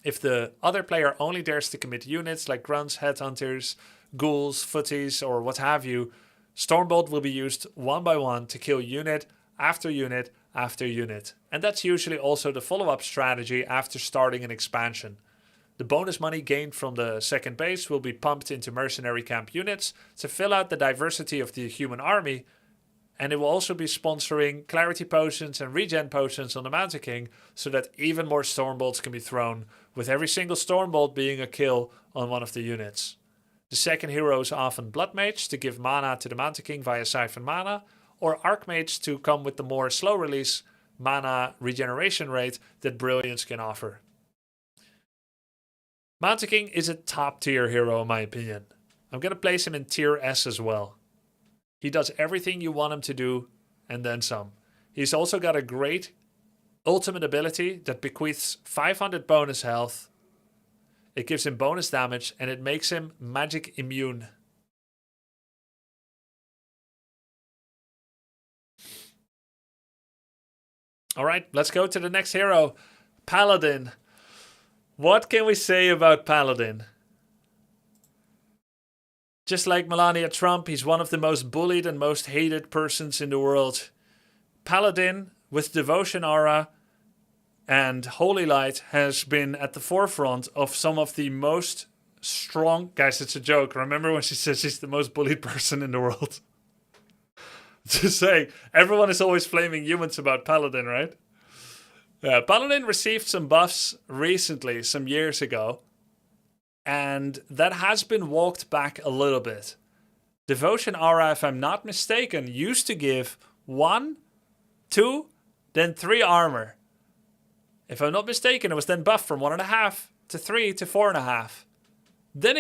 If the other player only dares to commit units like grunts, headhunters, ghouls, footies, or what have you, Stormbolt will be used one by one to kill unit after unit after unit. And that's usually also the follow-up strategy after starting an expansion. The bonus money gained from the second base will be pumped into mercenary camp units to fill out the diversity of the human army, and it will also be sponsoring clarity potions and regen potions on the Mountain King so that even more Stormbolts can be thrown, with every single Stormbolt being a kill on one of the units. The second hero is often Blood Mage to give mana to the Mountain King via Siphon Mana, or Archmage to come with the more slow release mana regeneration rate that Brilliance can offer. Mountain King is a top tier hero in my opinion. I'm going to place him in tier S as well. He does everything you want him to do and then some. He's also got a great ultimate ability that bequeaths 500 bonus health. It gives him bonus damage and it makes him magic immune. Alright, let's go to the next hero. Paladin. What can we say about Paladin? Just like Melania Trump, he's one of the most bullied and most hated persons in the world. Paladin, with Devotion Aura and Holy Light, has been at the forefront of some of the most strong... Guys, it's a joke. Remember when she says she's the most bullied person in the world? Just saying, everyone is always flaming humans about Paladin, right? Yeah, Paladin received some buffs recently, some years ago. And that has been walked back a little bit. Devotion Aura, if I'm not mistaken, used to give 1, 2, then 3 armor. If I'm not mistaken, it was then buffed from 1.5 to 3 to 4.5. Then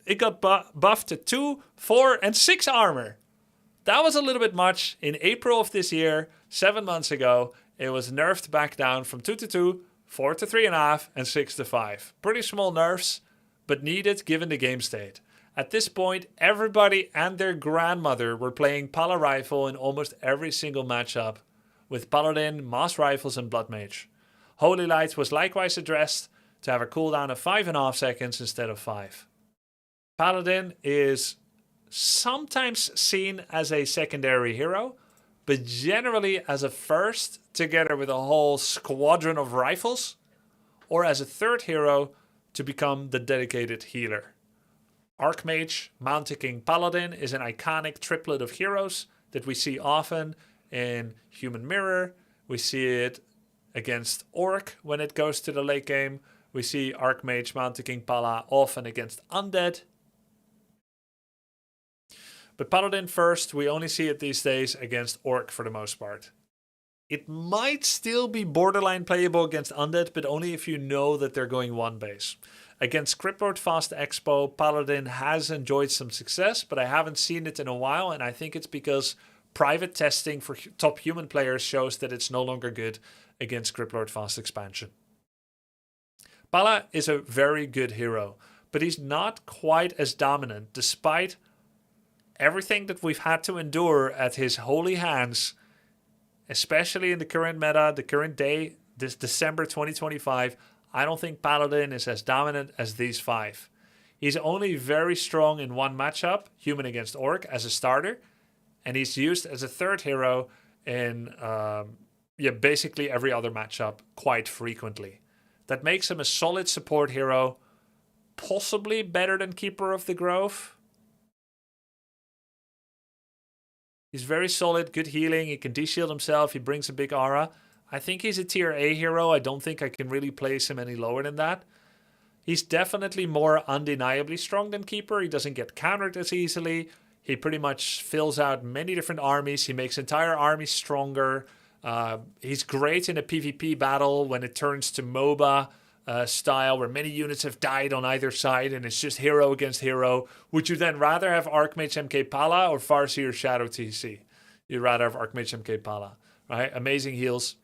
it got buffed to 2, 4, and 6 armor. That was a little bit much. In April of this year, 7 months ago, it was nerfed back down from 2 to 2, 4 to 3.5, and 6 to 5. Pretty small nerfs, but needed given the game state. At this point, everybody and their grandmother were playing Pala Rifle in almost every single matchup, with Paladin, Mass Rifles, and Blood Mage. Holy Light was likewise addressed to have a cooldown of 5.5 seconds instead of 5. Paladin is sometimes seen as a secondary hero, but generally as a first, together with a whole squadron of rifles, or as a third hero to become the dedicated healer. Archmage, Mountain King, Paladin is an iconic triplet of heroes that we see often in Human Mirror. We see it against Orc when it goes to the late game. We see Archmage, Mountain King, Pala often against Undead. But Paladin first, we only see it these days against Orc for the most part. It might still be borderline playable against Undead, but only if you know that they're going one base. Against Cryptlord Fast Expo, Paladin has enjoyed some success, but I haven't seen it in a while, and I think it's because private testing for top human players shows that it's no longer good against Cryptlord Fast Expansion. Pala is a very good hero, but he's not quite as dominant, despite everything that we've had to endure at his holy hands, especially in the current meta, the current day, this December 2025. I don't think Paladin is as dominant as these 5. He's only very strong in one matchup, human against Orc, as a starter, and he's used as a third hero in basically every other matchup quite frequently. That makes him a solid support hero, possibly better than Keeper of the Grove. He's very solid, good healing. He can de-shield himself. He brings a big aura. I think he's a tier A hero. I don't think I can really place him any lower than that. He's definitely more undeniably strong than Keeper. He doesn't get countered as easily. He pretty much fills out many different armies. He makes entire armies stronger. He's great in a PvP battle when it turns to MOBA style, where many units have died on either side and it's just hero against hero. Would you then rather have Archmage MK Pala or Farseer Shadow TC? You'd rather have Archmage MK Pala, right? Amazing heals.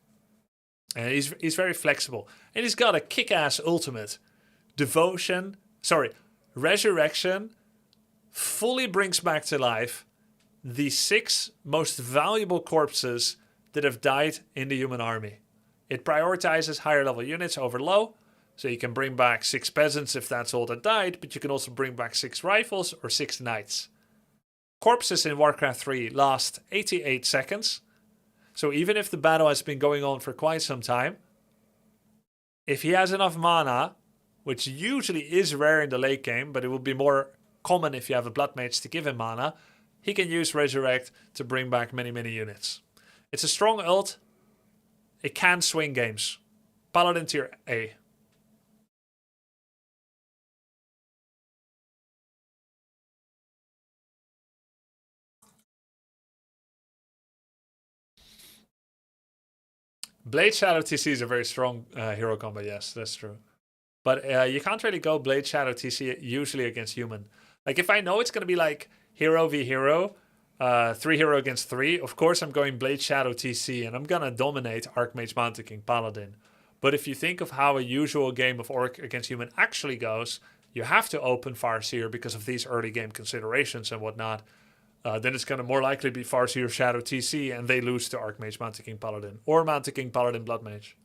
And he's very flexible. And he's got a kick-ass ultimate. Resurrection fully brings back to life the 6 most valuable corpses that have died in the human army. It prioritizes higher level units over low, so you can bring back 6 peasants if that's all that died, but you can also bring back 6 rifles or 6 knights. Corpses in Warcraft 3 last 88 seconds, so even if the battle has been going on for quite some time, if he has enough mana, which usually is rare in the late game, but it will be more common if you have a Blood Mage to give him mana, he can use Resurrect to bring back many, many units. It's a strong ult. It can swing games. Paladin tier A. Blade Shadow TC is a very strong hero combo, yes, that's true. But you can't really go Blade Shadow TC usually against human. Like, if I know it's going to be like hero v hero, 3 hero against 3, of course I'm going Blade Shadow TC and I'm going to dominate Archmage Mountain King Paladin. But if you think of how a usual game of Orc against human actually goes, you have to open Farseer because of these early game considerations and whatnot. Then it's going to more likely be Farseer Shadow TC and they lose to Archmage Mountain King Paladin. Or Mountain King Paladin Blood Mage.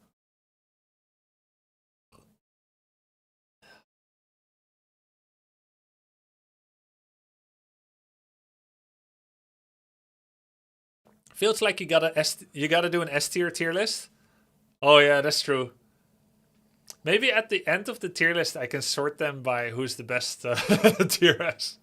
Feels like you gotta do an S tier list. Oh yeah, that's true. Maybe at the end of the tier list I can sort them by who's the best tier S.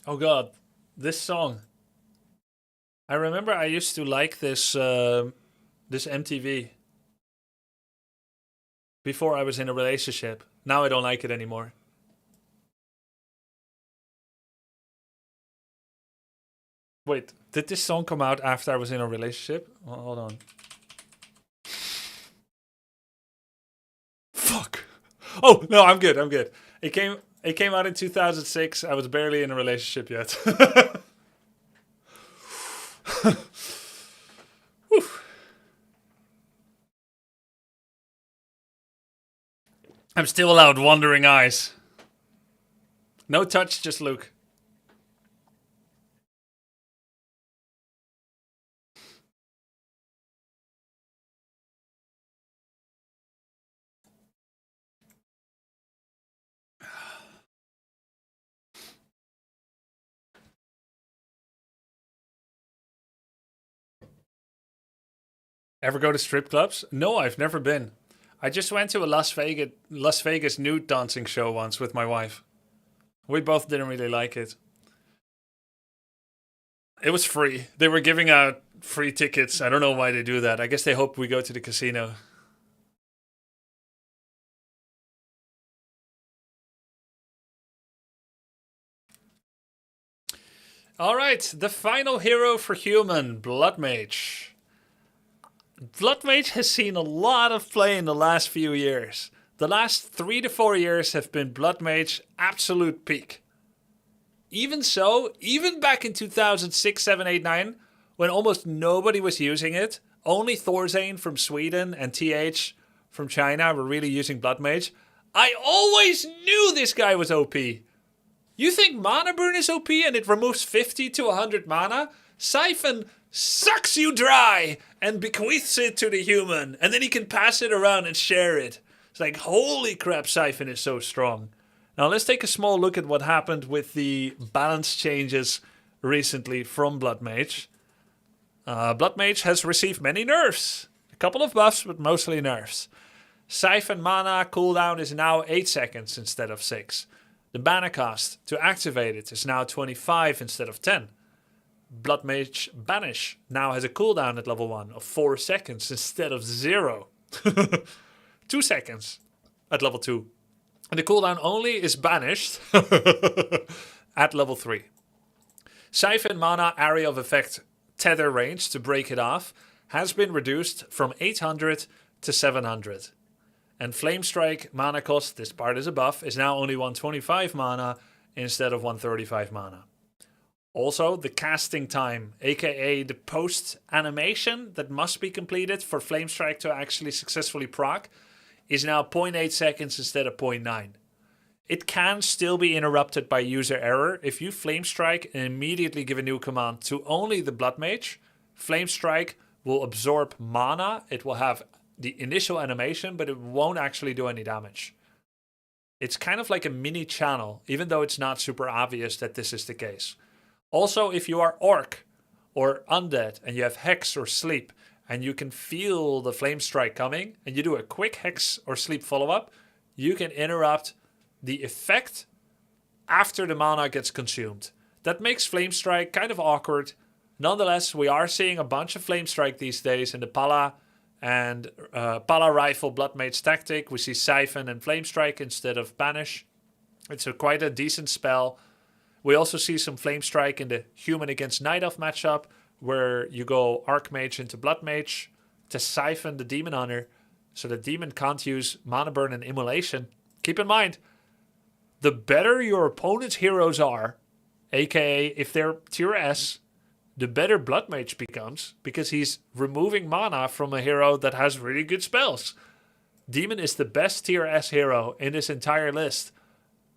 Oh god, this song. I remember I used to like this this MTV before I was in a relationship. Now I don't like it anymore. Wait, did this song come out after I was in a relationship? Oh, hold on. Fuck. Oh, no, I'm good. I'm good. It came out in 2006. I was barely in a relationship yet. I'm still allowed wandering eyes. No touch, just Luke. Ever go to strip clubs? No, I've never been. I just went to a Las Vegas nude dancing show once with my wife. We both didn't really like it. It was free. They were giving out free tickets. I don't know why they do that. I guess they hope we go to the casino. All right, the final hero for human, Blood Mage. Blood Mage has seen a lot of play in the last few years. The last 3 to 4 years have been Blood Mage absolute peak. Even so, even back in 2006, 7, 8, 9, when almost nobody was using it, only Thorzane from Sweden and TH from China were really using Blood Mage, I always knew this guy was OP. You think Mana Burn is OP and it removes 50 to 100 mana? Siphon sucks you dry and bequeaths it to the human, and then he can pass it around and share it. It's like, holy crap, Siphon is so strong. Now let's take a small look at what happened with the balance changes recently from Blood Mage. Blood Mage has received many nerfs. A couple of buffs, but mostly nerfs. Siphon mana cooldown is now 8 seconds instead of 6. The mana cost to activate it is now 25 instead of 10. Blood Mage Banish now has a cooldown at level 1 of 4 seconds instead of 0. 2 seconds at level 2. And the cooldown only is banished at level 3. Siphon mana area of effect tether range to break it off has been reduced from 800 to 700. And Flame Strike mana cost, this part is a buff, is now only 125 mana instead of 135 mana. Also, the casting time, aka the post animation that must be completed for Flame Strike to actually successfully proc, is now 0.8 seconds instead of 0.9. It can still be interrupted by user error. If you Flame Strike and immediately give a new command to only the Blood Mage, Flame Strike will absorb mana. It will have the initial animation, but it won't actually do any damage. It's kind of like a mini channel, even though it's not super obvious that this is the case. Also, if you are Orc or Undead and you have Hex or Sleep and you can feel the Flame Strike coming and you do a quick Hex or Sleep follow-up, you can interrupt the effect after the mana gets consumed. That makes Flame Strike kind of awkward. Nonetheless, we are seeing a bunch of Flame Strike these days in the Pala and Pala Rifle Blood Mage tactic. We see Siphon and Flame Strike instead of Banish. It's quite a decent spell. We also see some Flame Strike in the Human against Night Elf matchup, where you go Archmage into Blood Mage to siphon the Demon Hunter, so the Demon can't use Mana Burn and Immolation. Keep in mind, the better your opponent's heroes are, aka if they're tier S, the better Blood Mage becomes, because he's removing mana from a hero that has really good spells. Demon is the best tier S hero in this entire list.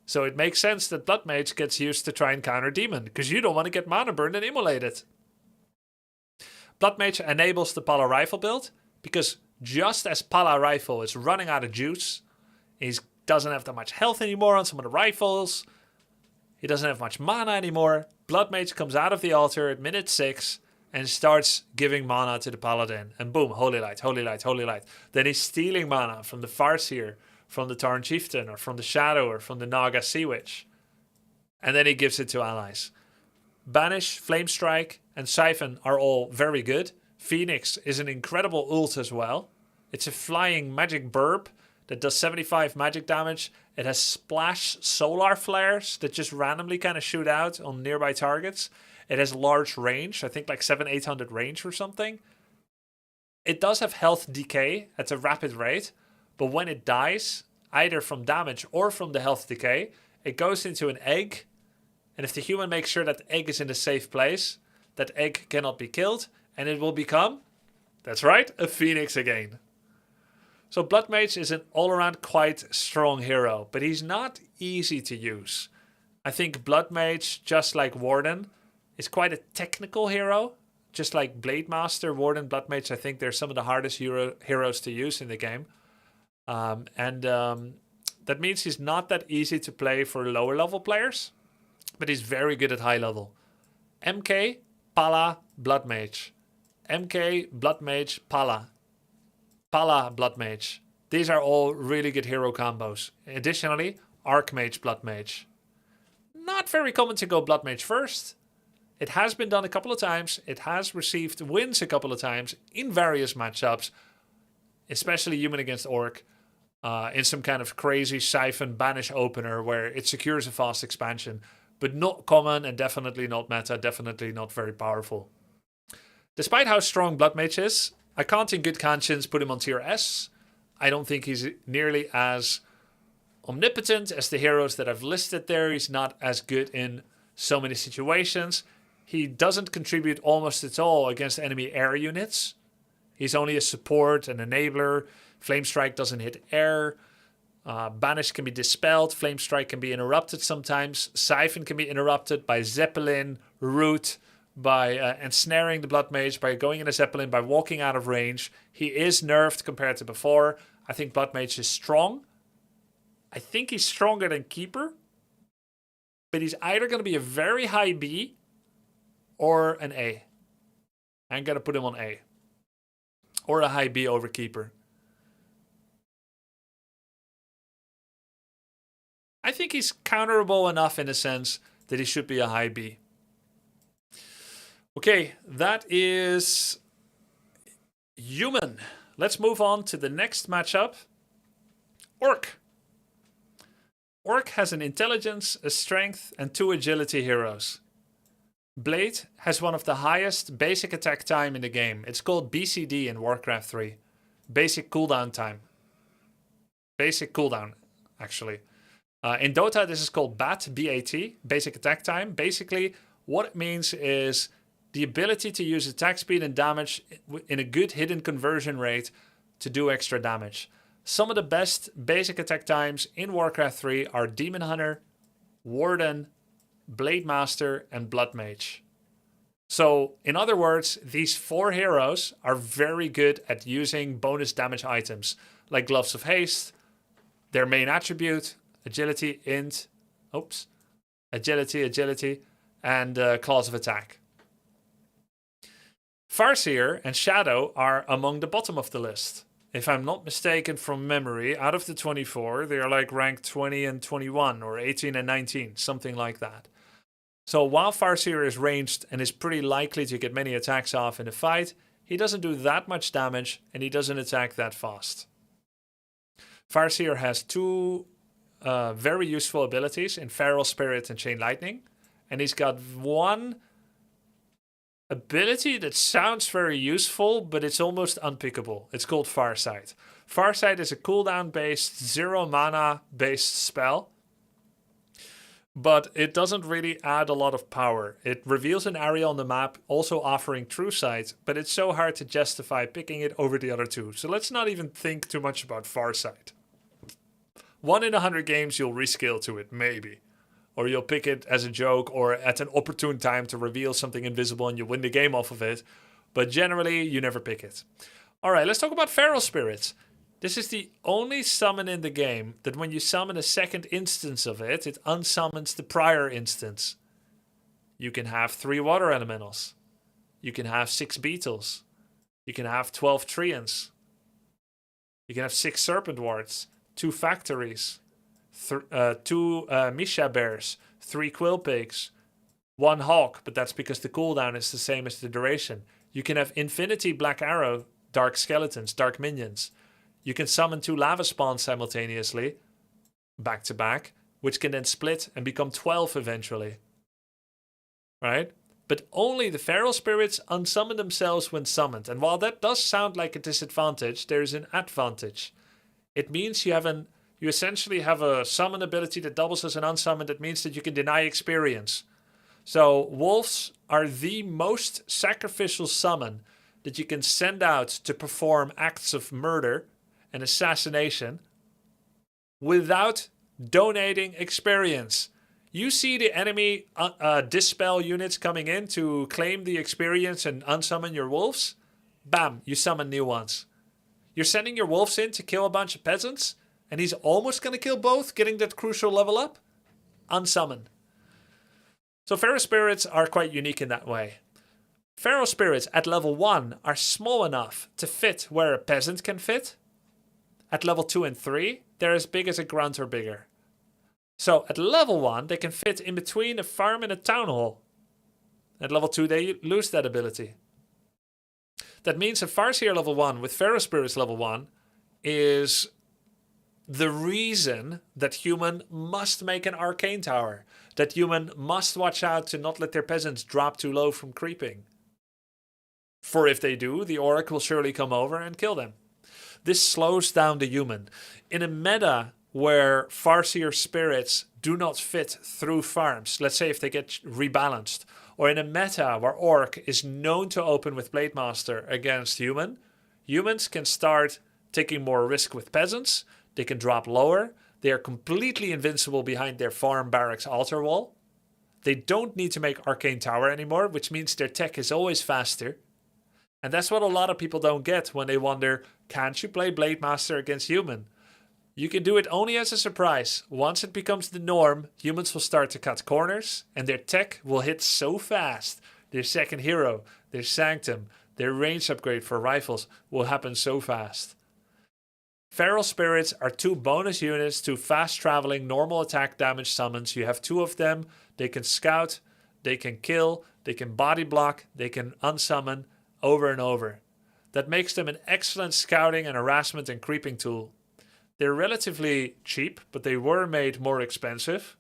So it makes sense that Blood Mage gets used to try and counter Demon, because you don't want to get Mana Burned and Immolated. Blood Mage enables the Pala Rifle build, because just as Pala Rifle is running out of juice, he doesn't have that much health anymore on some of the rifles, he doesn't have much mana anymore, Blood Mage comes out of the altar at minute 6 and starts giving mana to the Paladin. And boom, Holy Light, Holy Light, Holy Light. Then he's stealing mana from the Farseer, from the Tarn Chieftain, or from the Shadow, or from the Naga Sea Witch. And then he gives it to allies. Banish, Flame Strike, and Siphon are all very good. Phoenix is an incredible ult as well. It's a flying magic burb that does 75 magic damage. It has splash solar flares that just randomly kind of shoot out on nearby targets. It has large range, I think like 700-800 range or something. It does have health decay at a rapid rate, but when it dies, either from damage or from the health decay, it goes into an egg. And if the human makes sure that the egg is in a safe place, that egg cannot be killed, and it will become, that's right, a Phoenix again. So Blood Mage is an all-around quite strong hero, but he's not easy to use. I think Blood Mage, just like Warden, is quite a technical hero. Just like Blade Master, Warden, Blood Mage, I think they're some of the hardest heroes to use in the game. That means he's not that easy to play for lower level players, but he's very good at high level. MK, Pala, Blood Mage. MK, Blood Mage, Pala. Pala, Blood Mage. These are all really good hero combos. Additionally, Archmage, Blood Mage. Not very common to go Blood Mage first. It has been done a couple of times. It has received wins a couple of times in various matchups, especially Human against Orc, in some kind of crazy Siphon Banish opener where it secures a fast expansion, but not common and definitely not meta, definitely not very powerful. Despite how strong Blood Mage is, I can't in good conscience put him on tier S. I don't think he's nearly as omnipotent as the heroes that I've listed there. He's not as good in so many situations. He doesn't contribute almost at all against enemy air units. He's only a support, an enabler. Flame Strike doesn't hit air. Banish can be dispelled. Flame Strike can be interrupted sometimes. Siphon can be interrupted by Zeppelin, Root, by ensnaring the Blood Mage, by going in a Zeppelin, by walking out of range. He is nerfed compared to before. I think Blood Mage is strong. I think he's stronger than Keeper. But he's either going to be a very high B or an A. I'm going to put him on A. Or a high B over keeper. I think he's counterable enough in a sense that he should be a high B. Okay, that is human. Let's move on to the next matchup. Orc. Orc has an intelligence, a strength, and 2 agility heroes. Blade has one of the highest basic attack time in the game. It's called BCD in Warcraft 3. Basic cooldown time. Basic cooldown, actually. In Dota, this is called BAT, B-A-T, basic attack time. Basically, what it means is the ability to use attack speed and damage in a good hidden conversion rate to do extra damage. Some of the best basic attack times in Warcraft 3 are Demon Hunter, Warden, Blade Master, and Blood Mage. So, in other words, these 4 heroes are very good at using bonus damage items, like Gloves of Haste, their main attribute, agility, int, agility, and claws of attack. Farseer and Shadow are among the bottom of the list. If I'm not mistaken from memory, out of the 24, they are like ranked 20 and 21, or 18 and 19, something like that. So while Farseer is ranged and is pretty likely to get many attacks off in a fight, he doesn't do that much damage and he doesn't attack that fast. Farseer has 2 very useful abilities in Feral Spirit and Chain Lightning. And he's got 1 ability that sounds very useful, but it's almost unpickable. It's called Farsight. Farsight is a cooldown-based, 0 mana-based spell. But it doesn't really add a lot of power. It reveals an area on the map, also offering True Sight, but it's so hard to justify picking it over the other 2. So let's not even think too much about Farsight. 1 in 100 games you'll reskill to it, maybe. Or you'll pick it as a joke or at an opportune time to reveal something invisible and you win the game off of it. But generally, you never pick it. Alright, let's talk about Feral Spirits. This is the only summon in the game that when you summon a second instance of it, it unsummons the prior instance. You can have 3 water elementals. You can have 6 beetles. You can have 12 treants. You can have 6 serpent wards, 2 factories, 2 Misha bears, 3 quill pigs, 1 hawk, but that's because the cooldown is the same as the duration. You can have infinity black arrow, dark skeletons, dark minions. You can summon 2 lava spawns simultaneously, back to back, which can then split and become 12 eventually. Right? But only the Feral Spirits unsummon themselves when summoned. And while that does sound like a disadvantage, there is an advantage. It means you essentially have a summon ability that doubles as an unsummon. That means that you can deny experience. So wolves are the most sacrificial summon that you can send out to perform acts of murder and assassination without donating experience. You see the enemy dispel units coming in to claim the experience and unsummon your wolves. Bam, you summon new ones. You're sending your wolves in to kill a bunch of peasants, and he's almost going to kill both, getting that crucial level up. Unsummon. So Feral Spirits are quite unique in that way. Feral Spirits at level 1 are small enough to fit where a peasant can fit. At level 2 and 3, they're as big as a grunt or bigger. So at level 1, they can fit in between a farm and a town hall. At level 2, they lose that ability. That means a Farseer level 1 with Feral Spirits level 1 is the reason that human must make an arcane tower. That human must watch out to not let their peasants drop too low from creeping. For if they do, the orc will surely come over and kill them. This slows down the human. In a meta where Farseer spirits do not fit through farms, let's say if they get rebalanced, or in a meta where orc is known to open with Blade Master against human, humans can start taking more risk with peasants, they can drop lower, they are completely invincible behind their farm barracks altar wall, they don't need to make Arcane Tower anymore, which means their tech is always faster. And that's what a lot of people don't get when they wonder, can't you play Blade Master against human? You can do it only as a surprise. Once it becomes the norm, humans will start to cut corners and their tech will hit so fast their second hero, their Sanctum, their range upgrade for rifles will happen so fast. Feral Spirits are 2 bonus units to fast traveling normal attack damage summons. You have 2 of them. They can scout, they can kill, they can body block, they can unsummon over and over. That makes them an excellent scouting and harassment and creeping tool. They're relatively cheap, but they were made more expensive.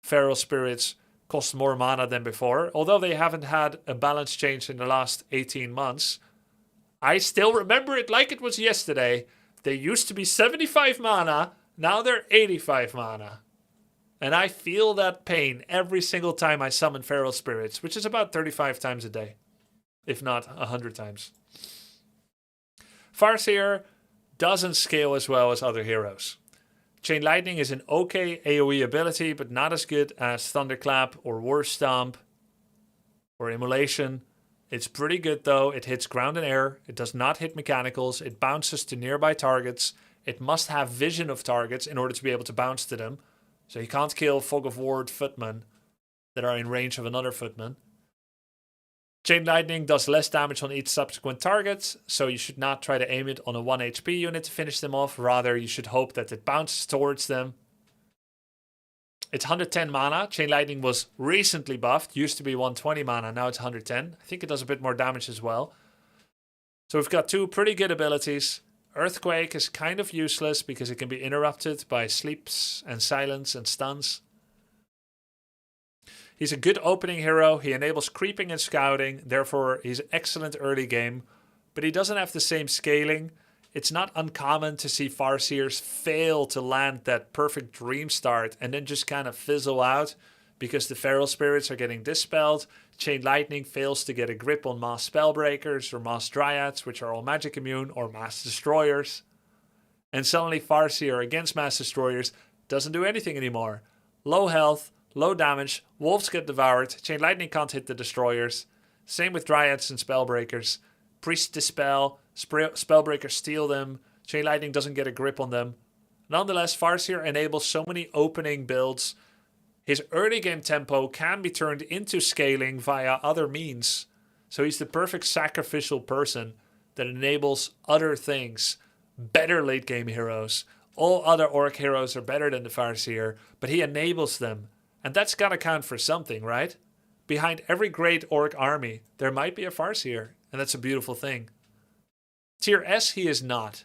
Feral Spirits cost more mana than before, although they haven't had a balance change in the last 18 months. I still remember it like it was yesterday. They used to be 75 mana, now they're 85 mana. And I feel that pain every single time I summon Feral Spirits, which is about 35 times a day, if not 100 times. Farseer doesn't scale as well as other heroes. Chain Lightning is an okay AoE ability, but not as good as Thunderclap or War Stomp or Immolation. It's pretty good though. It hits ground and air. It does not hit mechanicals. It bounces to nearby targets. It must have vision of targets in order to be able to bounce to them. So you can't kill Fog of War footmen that are in range of another footman. Chain Lightning does less damage on each subsequent target, so you should not try to aim it on a 1 HP unit to finish them off. Rather, you should hope that it bounces towards them. It's 110 mana. Chain Lightning was recently buffed. Used to be 120 mana, now it's 110. I think it does a bit more damage as well. So we've got 2 pretty good abilities. Earthquake is kind of useless because it can be interrupted by sleeps and silence and stuns. He's a good opening hero. He enables creeping and scouting. Therefore, he's excellent early game. But he doesn't have the same scaling. It's not uncommon to see Farseers fail to land that perfect dream start and then just kind of fizzle out because the Feral Spirits are getting dispelled. Chain Lightning fails to get a grip on Mass Spellbreakers or Mass Dryads, which are all magic immune, or Mass Destroyers. And suddenly Farseer against Mass Destroyers doesn't do anything anymore. Low health, low damage, wolves get devoured, Chain Lightning can't hit the destroyers. Same with Dryads and Spellbreakers. Priests dispel, Spellbreakers steal them, Chain Lightning doesn't get a grip on them. Nonetheless, Farseer enables so many opening builds. His early game tempo can be turned into scaling via other means. So he's the perfect sacrificial person that enables other things. Better late game heroes. All other Orc heroes are better than the Farseer, but he enables them. And that's gotta count for something, right? Behind every great Orc army, there might be a Farseer, and that's a beautiful thing. Tier S he is not,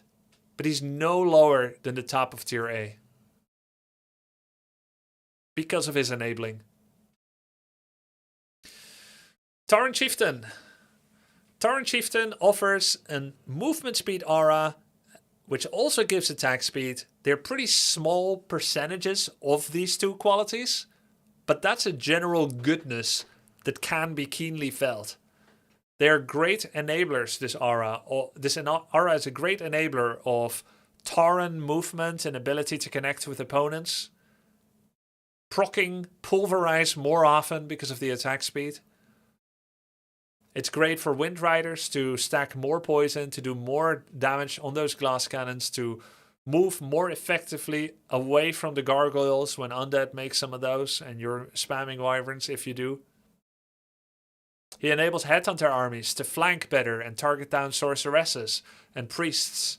but he's no lower than the top of Tier A. Because of his enabling. Tauren Chieftain. Tauren Chieftain offers a movement speed aura, which also gives attack speed. They're pretty small percentages of these 2 qualities, but that's a general goodness that can be keenly felt. They're great enablers, this aura. This aura is a great enabler of Tauren movement and ability to connect with opponents. Proccing Pulverize more often because of the attack speed. It's great for Wind Riders to stack more poison, to do more damage on those glass cannons, to move more effectively away from the gargoyles when undead make some of those, and you're spamming wyverns if you do. He enables headhunter armies to flank better and target down sorceresses and priests.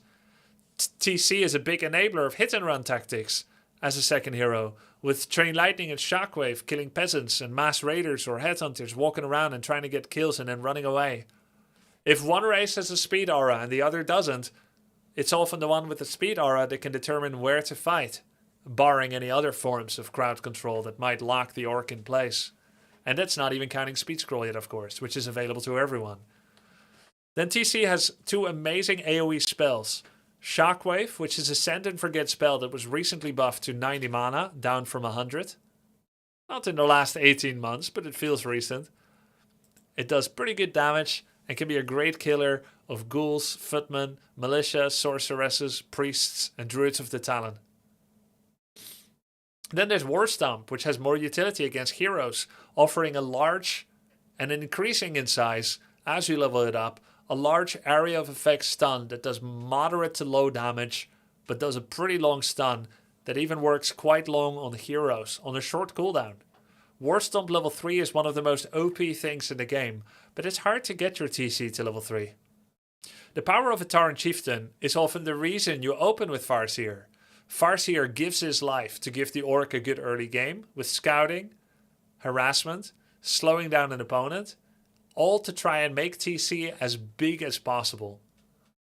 TC is a big enabler of hit and run tactics as a second hero, with Chain Lightning and Shockwave killing peasants and mass raiders or headhunters walking around and trying to get kills and then running away. If one race has a speed aura and the other doesn't, it's often the one with the speed aura that can determine where to fight, barring any other forms of crowd control that might lock the orc in place. And that's not even counting Speed Scroll yet, of course, which is available to everyone. Then TC has 2 amazing AoE spells. Shockwave, which is a send and forget spell that was recently buffed to 90 mana, down from 100. Not in the last 18 months, but it feels recent. It does pretty good damage and can be a great killer of ghouls, footmen, militia, sorceresses, priests, and druids of the Talon. Then there's War Stomp, which has more utility against heroes, offering a large and increasing in size as you level it up, a large area of effect stun that does moderate to low damage, but does a pretty long stun that even works quite long on heroes on a short cooldown. War Stomp level 3 is one of the most OP things in the game, but it's hard to get your TC to level 3. The power of a Tauren Chieftain is often the reason you open with Farseer. Farseer gives his life to give the Orc a good early game with scouting, harassment, slowing down an opponent, all to try and make TC as big as possible.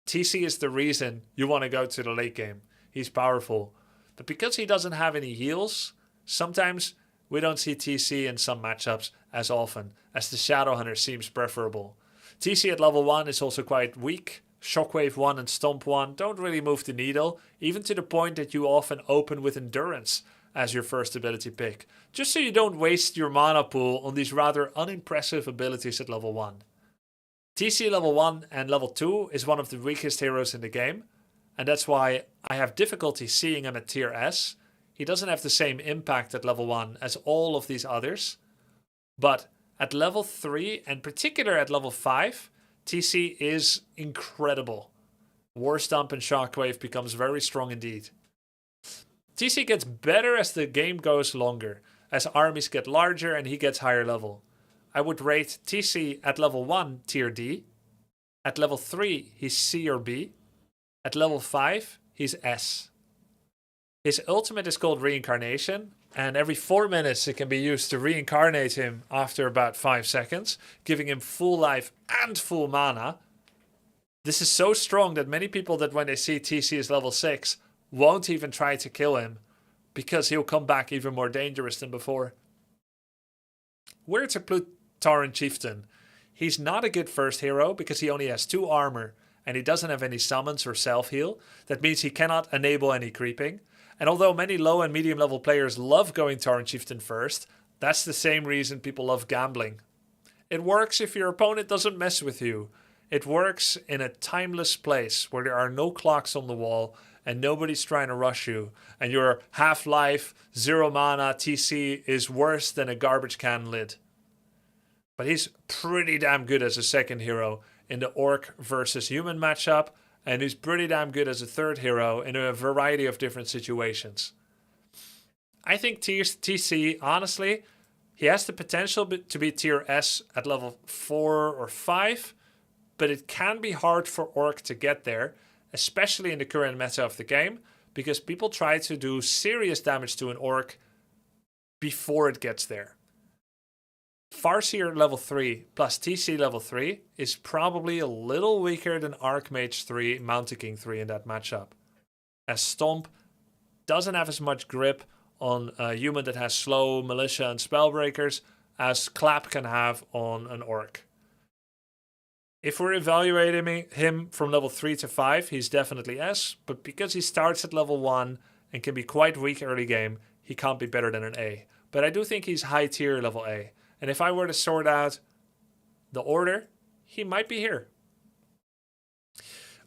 TC is the reason you want to go to the late game. He's powerful. But because he doesn't have any heals, sometimes we don't see TC in some matchups as often, as the Shadowhunter seems preferable. TC at level 1 is also quite weak. Shockwave 1 and Stomp 1 don't really move the needle, even to the point that you often open with Endurance as your first ability pick, just so you don't waste your mana pool on these rather unimpressive abilities at level 1. TC level 1 and level 2 is one of the weakest heroes in the game, and that's why I have difficulty seeing him at tier S. He doesn't have the same impact at level 1 as all of these others, but at level 3 and particular at level 5, TC is incredible. War Stomp and Shockwave becomes very strong indeed. TC gets better as the game goes longer, as armies get larger and he gets higher level. I would rate TC at level 1 tier D. At level 3 he's C or B. At level 5 he's S. His ultimate is called Reincarnation, and every 4 minutes it can be used to reincarnate him after about 5 seconds, giving him full life and full mana. This is so strong that many people that when they see TC is level 6 won't even try to kill him, because he'll come back even more dangerous than before. Where to put Tauren Chieftain? He's not a good first hero because he only has 2 armor and he doesn't have any summons or self-heal. That means he cannot enable any creeping. And although many low and medium level players love going Tauren Chieftain first, that's the same reason people love gambling. It works if your opponent doesn't mess with you. It works in a timeless place where there are no clocks on the wall and nobody's trying to rush you, and your half-life, 0 mana TC is worse than a garbage can lid. But he's pretty damn good as a second hero in the Orc versus Human matchup, and he's pretty damn good as a third hero in a variety of different situations. I think TC, honestly, he has the potential to be tier S at level 4 or 5, but it can be hard for Orc to get there, especially in the current meta of the game, because people try to do serious damage to an Orc before it gets there. Farseer level 3 plus TC level 3 is probably a little weaker than Archmage 3, Mountain King 3 in that matchup, as Stomp doesn't have as much grip on a human that has slow, militia and spellbreakers as Clap can have on an Orc. If we're evaluating him from level 3 to 5, he's definitely S, but because he starts at level 1 and can be quite weak early game, he can't be better than an A. But I do think he's high tier level A. And if I were to sort out the order, he might be here.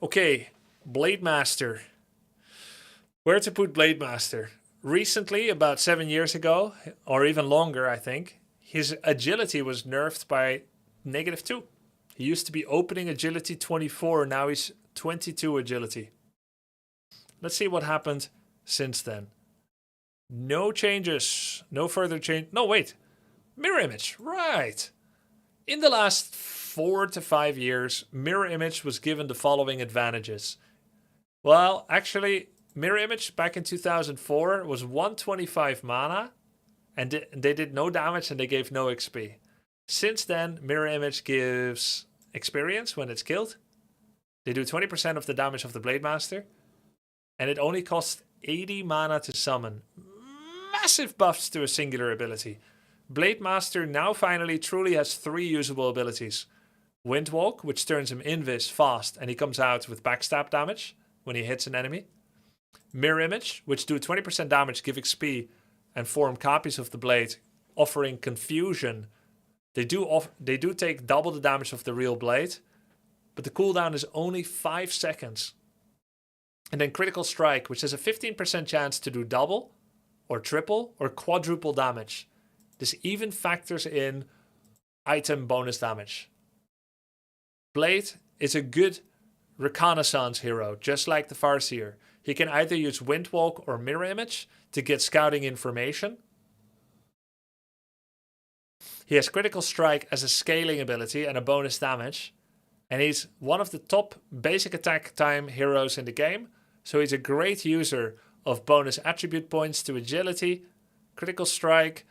Okay, Blade Master. Where to put Blade Master? Recently, about 7 years ago, or even longer I think, his agility was nerfed by -2. He used to be opening agility 24, now he's 22 agility. Let's see what happened since then. No changes, no further change. No, wait. Mirror image, right. In the last 4 to 5 years, mirror image was given the following advantages. Well, actually, mirror image back in 2004 was 125 mana, and they did no damage and they gave no XP. Since then, mirror image gives experience when it's killed. They do 20% of the damage of the Blade Master, and it only costs 80 mana to summon. Massive buffs to a singular ability. Blade Master now finally truly has 3 usable abilities. Windwalk, which turns him invis fast and he comes out with backstab damage when he hits an enemy. Mirror Image, which do 20% damage, give XP, and form copies of the blade, offering confusion. They do take double the damage of the real blade, but the cooldown is only 5 seconds. And then Critical Strike, which has a 15% chance to do double, or triple, or quadruple damage. This even factors in item bonus damage. Blade is a good reconnaissance hero, just like the Farseer. He can either use Windwalk or Mirror Image to get scouting information, He has Critical Strike as a scaling ability and a bonus damage. And he's one of the top basic attack time heroes in the game. So he's a great user of bonus attribute points to agility, Critical Strike,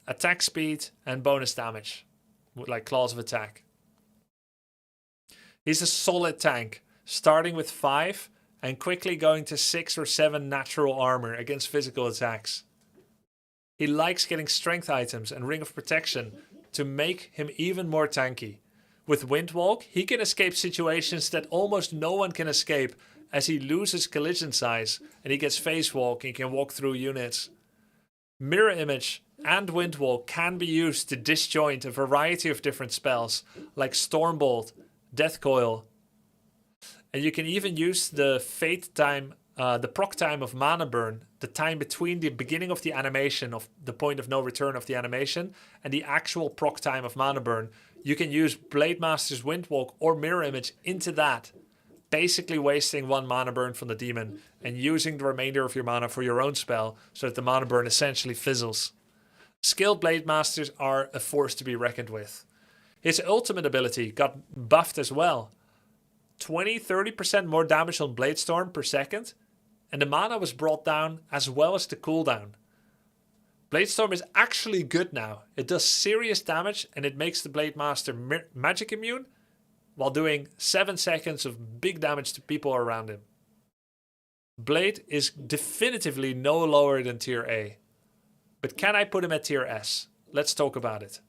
attack speed, and bonus damage, like claws of attack. He's a solid tank, starting with 5 and quickly going to 6 or 7 natural armor against physical attacks. He likes getting strength items and Ring of Protection to make him even more tanky. With Windwalk, he can escape situations that almost no one can escape, as he loses collision size and he gets phase walk and can walk through units. Mirror Image and Windwalk can be used to disjoint a variety of different spells, like Stormbolt, Death Coil. And you can even use the fate time, the proc time of Mana Burn, the time between the beginning of the animation, of the point of no return of the animation, and the actual proc time of Mana Burn. You can use Blade Master's Windwalk or Mirror Image into that, basically wasting 1 mana burn from the demon and using the remainder of your mana for your own spell so that the mana burn essentially fizzles. Skilled Blade Masters are a force to be reckoned with. His ultimate ability got buffed as well. 20-30% more damage on Bladestorm per second, and the mana was brought down as well as the cooldown. Bladestorm is actually good now. It does serious damage and it makes the Blade Master magic immune while doing 7 seconds of big damage to people around him. Blade is definitively no lower than tier A. But can I put him at tier S? Let's talk about it.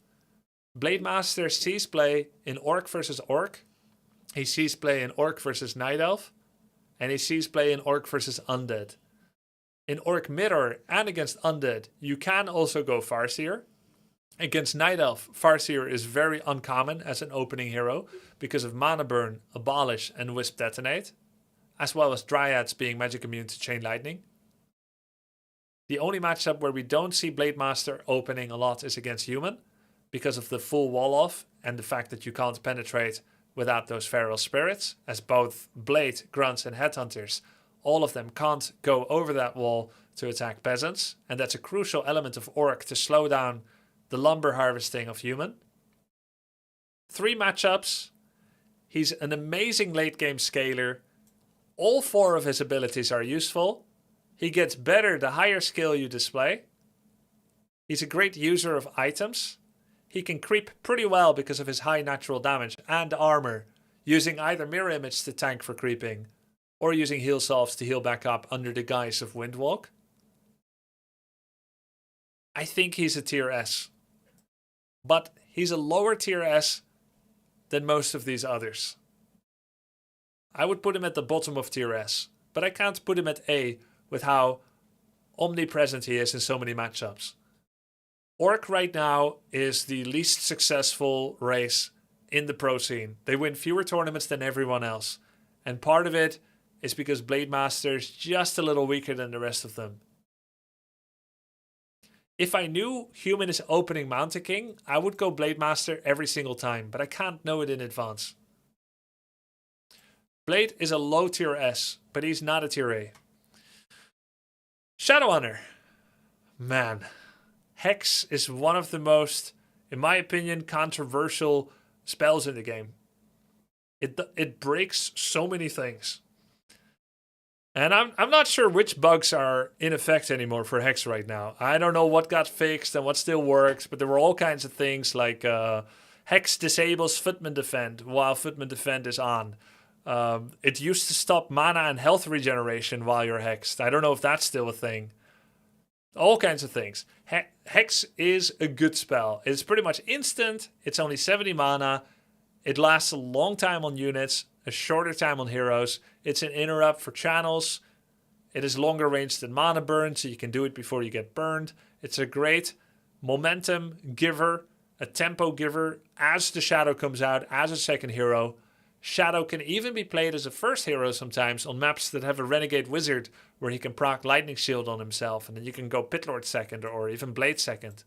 Blade Master sees play in Orc versus Orc. He sees play in Orc versus Night Elf. And he sees play in Orc versus Undead. In Orc Mirror and against Undead, you can also go Farseer. Against Night Elf, Farseer is very uncommon as an opening hero because of Mana Burn, Abolish, and Wisp Detonate, as well as Dryads being magic immune to Chain Lightning. The only matchup where we don't see Blade Master opening a lot is against Human, because of the full wall off and the fact that you can't penetrate without those feral spirits, as both Blade, Grunts, and Headhunters, all of them can't go over that wall to attack peasants, and that's a crucial element of Orc to slow down the lumber harvesting of Human. 3 matchups. He's an amazing late game scaler. All 4 of his abilities are useful. He gets better the higher skill you display. He's a great user of items. He can creep pretty well because of his high natural damage and armor, using either Mirror Image to tank for creeping, or using Heal Salves to heal back up under the guise of Windwalk. I think he's a tier S. But he's a lower tier S than most of these others. I would put him at the bottom of tier S, but I can't put him at A with how omnipresent he is in so many matchups. Orc right now is the least successful race in the pro scene. They win fewer tournaments than everyone else, and part of it is because Blade Master is just a little weaker than the rest of them. If I knew Human is opening Mountain King, I would go Blade Master every single time, but I can't know it in advance. Blade is a low tier S, but he's not a tier A. Shadowhunter. Man. Hex is one of the most, in my opinion, controversial spells in the game. It breaks so many things. And I'm not sure which bugs are in effect anymore for Hex right now. I don't know what got fixed and what still works, but there were all kinds of things like Hex disables Footman Defend while Footman Defend is on. It used to stop mana and health regeneration while you're hexed. I don't know if that's still a thing. All kinds of things. Hex is a good spell. It's pretty much instant. It's only 70 mana. It lasts a long time on units, a shorter time on heroes. It's an interrupt for channels. It is longer range than Mana Burn, so you can do it before you get burned. It's a great momentum giver, a tempo giver as the Shadow comes out as a second hero. Shadow can even be played as a first hero sometimes on maps that have a Renegade Wizard where he can proc Lightning Shield on himself, and then you can go Pitlord second or even Blade second.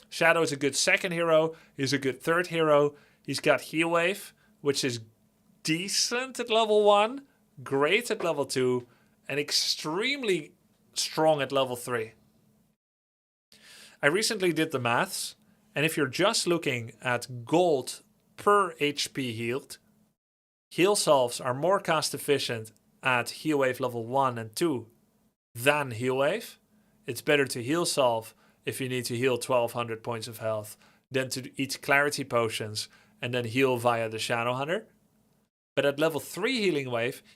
Shadow is a good second hero. He's a good third hero. He's got Heal Wave, which is decent at level 1, great at level 2, and extremely strong at level 3. I recently did the maths, And if you're just looking at gold per HP healed, heal salves are more cost efficient at heal wave level 1 and 2 than heal wave. It's better to heal salve if you need to heal 1200 points of health than to eat clarity potions and then heal via the Shadow Hunter. But at level 3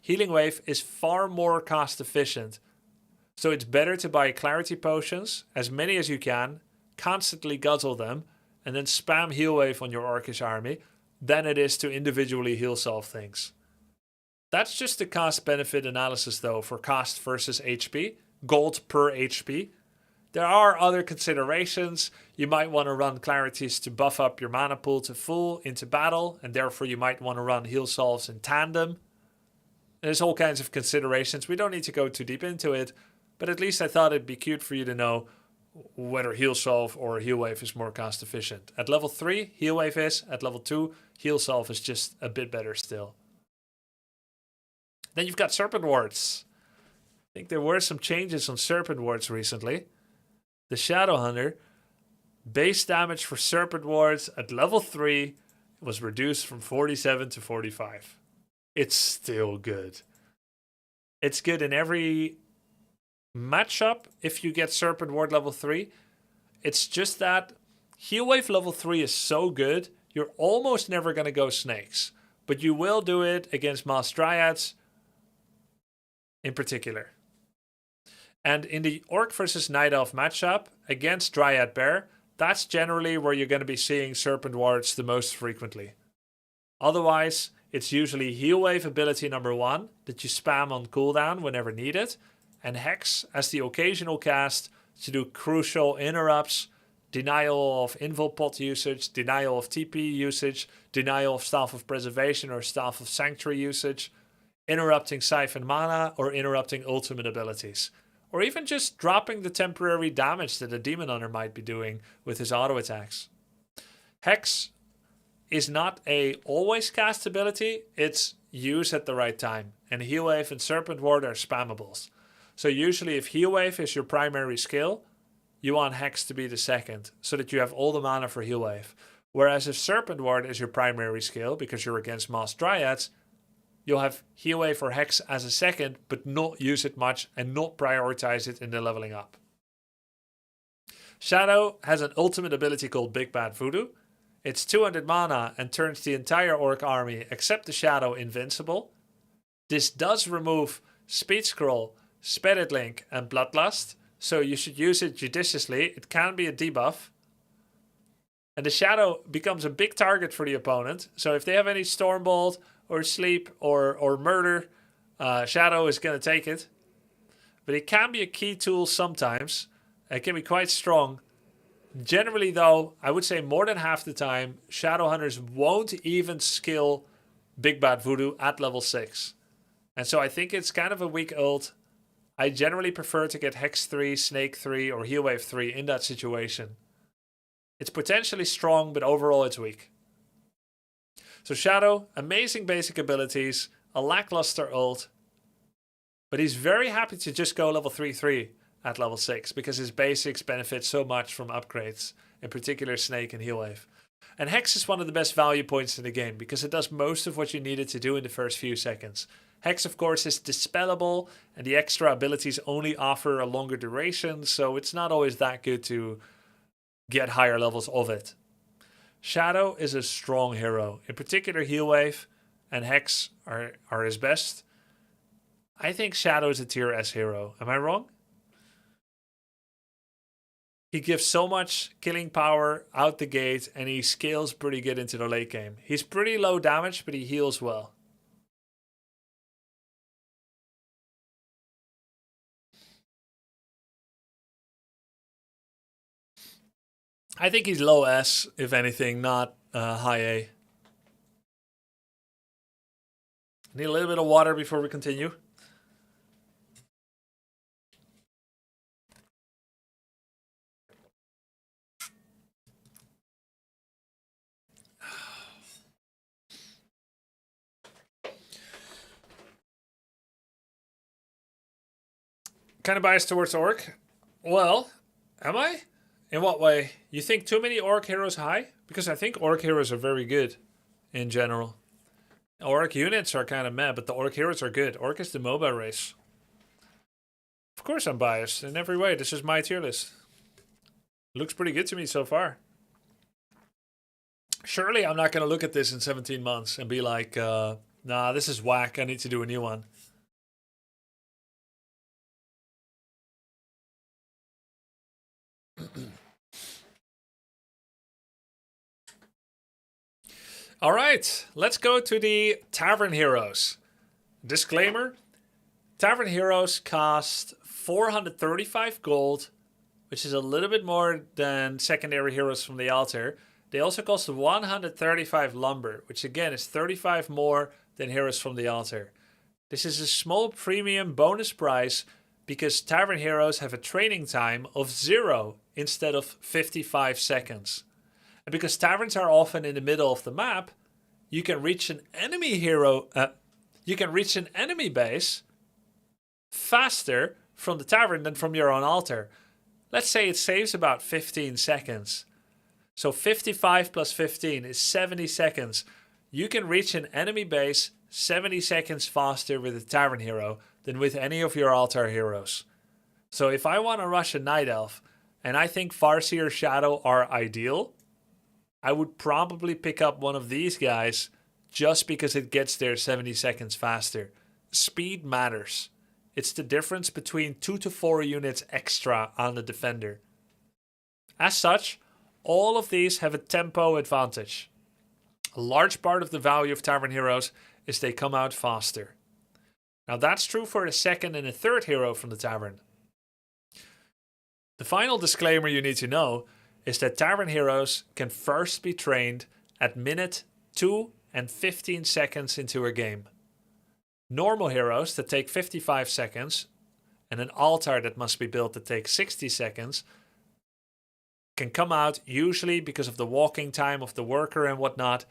healing wave is far more cost efficient. So it's better to buy clarity potions, as many as you can, constantly guzzle them, and then spam heal wave on your Orcish army, than it is to individually heal salve things. That's just the cost benefit analysis though for cost versus HP, gold per HP. There are other considerations. You might want to run clarities to buff up your mana pool to full into battle, and therefore you might want to run heal salves in tandem. There's all kinds of considerations. We don't need to go too deep into it, but at least I thought it'd be cute for you to know whether heal salve or heal wave is more cost efficient. At level 3, heal wave is. At level 2, heal salve is just a bit better still. Then you've got Serpent Wards. I think there were some changes on Serpent Wards recently. The Shadow Hunter, base damage for Serpent Wards at level 3 was reduced from 47 to 45. It's still good. It's good in every matchup if you get Serpent Ward level 3. It's just that heal wave level 3 is so good, you're almost never going to go snakes. But you will do it against Moss Dryads in particular. And in the Orc versus Night Elf matchup against Dryad Bear, that's generally where you're going to be seeing Serpent Wards the most frequently. Otherwise, it's usually heal wave ability number 1 that you spam on cooldown whenever needed, and Hex as the occasional cast to do crucial interrupts, denial of invul pot usage, denial of TP usage, denial of Staff of Preservation or Staff of Sanctuary usage, interrupting Siphon mana or interrupting ultimate abilities. Or even just dropping the temporary damage that a Demon Hunter might be doing with his auto attacks. Hex is not a always cast ability, it's use at the right time. And Heal Wave and Serpent Ward are spammables. So usually if Heal Wave is your primary skill, you want Hex to be the second, so that you have all the mana for Heal Wave. Whereas if Serpent Ward is your primary skill, because you're against Moss Dryads, you'll have Heal Wave or Hex as a second, but not use it much and not prioritize it in the leveling up. Shadow has an ultimate ability called Big Bad Voodoo. It's 200 mana and turns the entire Orc army except the Shadow invincible. This does remove Speed Scroll, Spirit Link and Bloodlust, so you should use it judiciously. It can be a debuff. And the Shadow becomes a big target for the opponent, so if they have any Stormbolt or Sleep or Murder, Shadow is going to take it. But it can be a key tool sometimes. It can be quite strong. Generally though, I would say more than half the time, Shadow Hunters won't even skill Big Bad Voodoo at level 6. And so I think it's kind of a weak ult. I generally prefer to get Hex 3, Snake 3 or Heal Wave 3 in that situation. It's potentially strong, but overall it's weak. So Shadow, amazing basic abilities, a lackluster ult, but he's very happy to just go level 3/3 at level 6 because his basics benefit so much from upgrades, in particular Snake and Heal Wave. And Hex is one of the best value points in the game because it does most of what you need it to do in the first few seconds. Hex, of course, is dispellable, and the extra abilities only offer a longer duration, so it's not always that good to get higher levels of it. Shadow is a strong hero. In particular, Heal Wave and Hex are his best. I think Shadow is a tier S hero. Am I wrong? He gives so much killing power out the gate, and he scales pretty good into the late game. He's pretty low damage, but he heals well. I think he's low S, if anything, not high A. Need a little bit of water before we continue. Kind of biased towards Orc. Well, am I? In what way? You think too many orc heroes high? Because I think orc heroes are very good in general. Orc units are kind of meh, but the orc heroes are good. Orc is the MOBA race. Of course I'm biased in every way. This is my tier list. Looks pretty good to me so far. Surely I'm not going to look at this in 17 months and be like, nah, this is whack. I need to do a new one. All right, let's go to the Tavern Heroes. Disclaimer, Tavern Heroes cost 435 gold, which is a little bit more than secondary heroes from the altar. They also cost 135 lumber, which again is 35 more than heroes from the altar. This is a small premium bonus price because Tavern Heroes have a training time of 0 instead of 55 seconds. And because taverns are often in the middle of the map, you can reach an enemy base faster from the tavern than from your own altar. Let's say it saves about 15 seconds. So 55 plus 15 is 70 seconds. You can reach an enemy base 70 seconds faster with a Tavern Hero than with any of your altar heroes. So if I want to rush a Night Elf, and I think Farseer Shadow are ideal, I would probably pick up one of these guys just because it gets there 70 seconds faster. Speed matters. It's the difference between 2 to 4 units extra on the defender. As such, all of these have a tempo advantage. A large part of the value of Tavern Heroes is they come out faster. Now that's true for a second and a third hero from the Tavern. The final disclaimer you need to know is that Tavern Heroes can first be trained at minute 2 and 15 seconds into a game. Normal heroes that take 55 seconds and an altar that must be built that takes 60 seconds can come out usually because of the walking time of the worker and whatnot.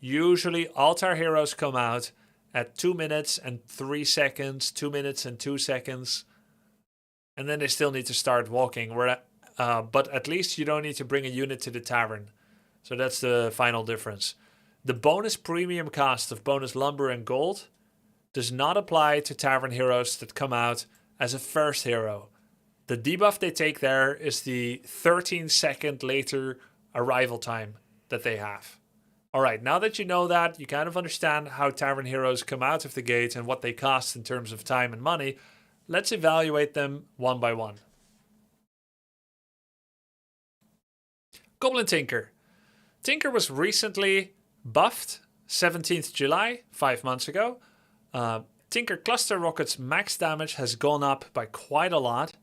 Usually altar heroes come out at 2 minutes and 3 seconds, 2 minutes and 2 seconds. And then they still need to start walking. But at least you don't need to bring a unit to the tavern. So that's the final difference. The bonus premium cost of bonus lumber and gold does not apply to Tavern Heroes that come out as a first hero. The debuff they take there is the 13-second later arrival time that they have. Alright, now that you know that, you kind of understand how Tavern Heroes come out of the gate and what they cost in terms of time and money. Let's evaluate them one by one. Goblin Tinker. Tinker was recently buffed, 17th July, 5 months ago. Tinker Cluster Rocket's max damage has gone up by quite a lot.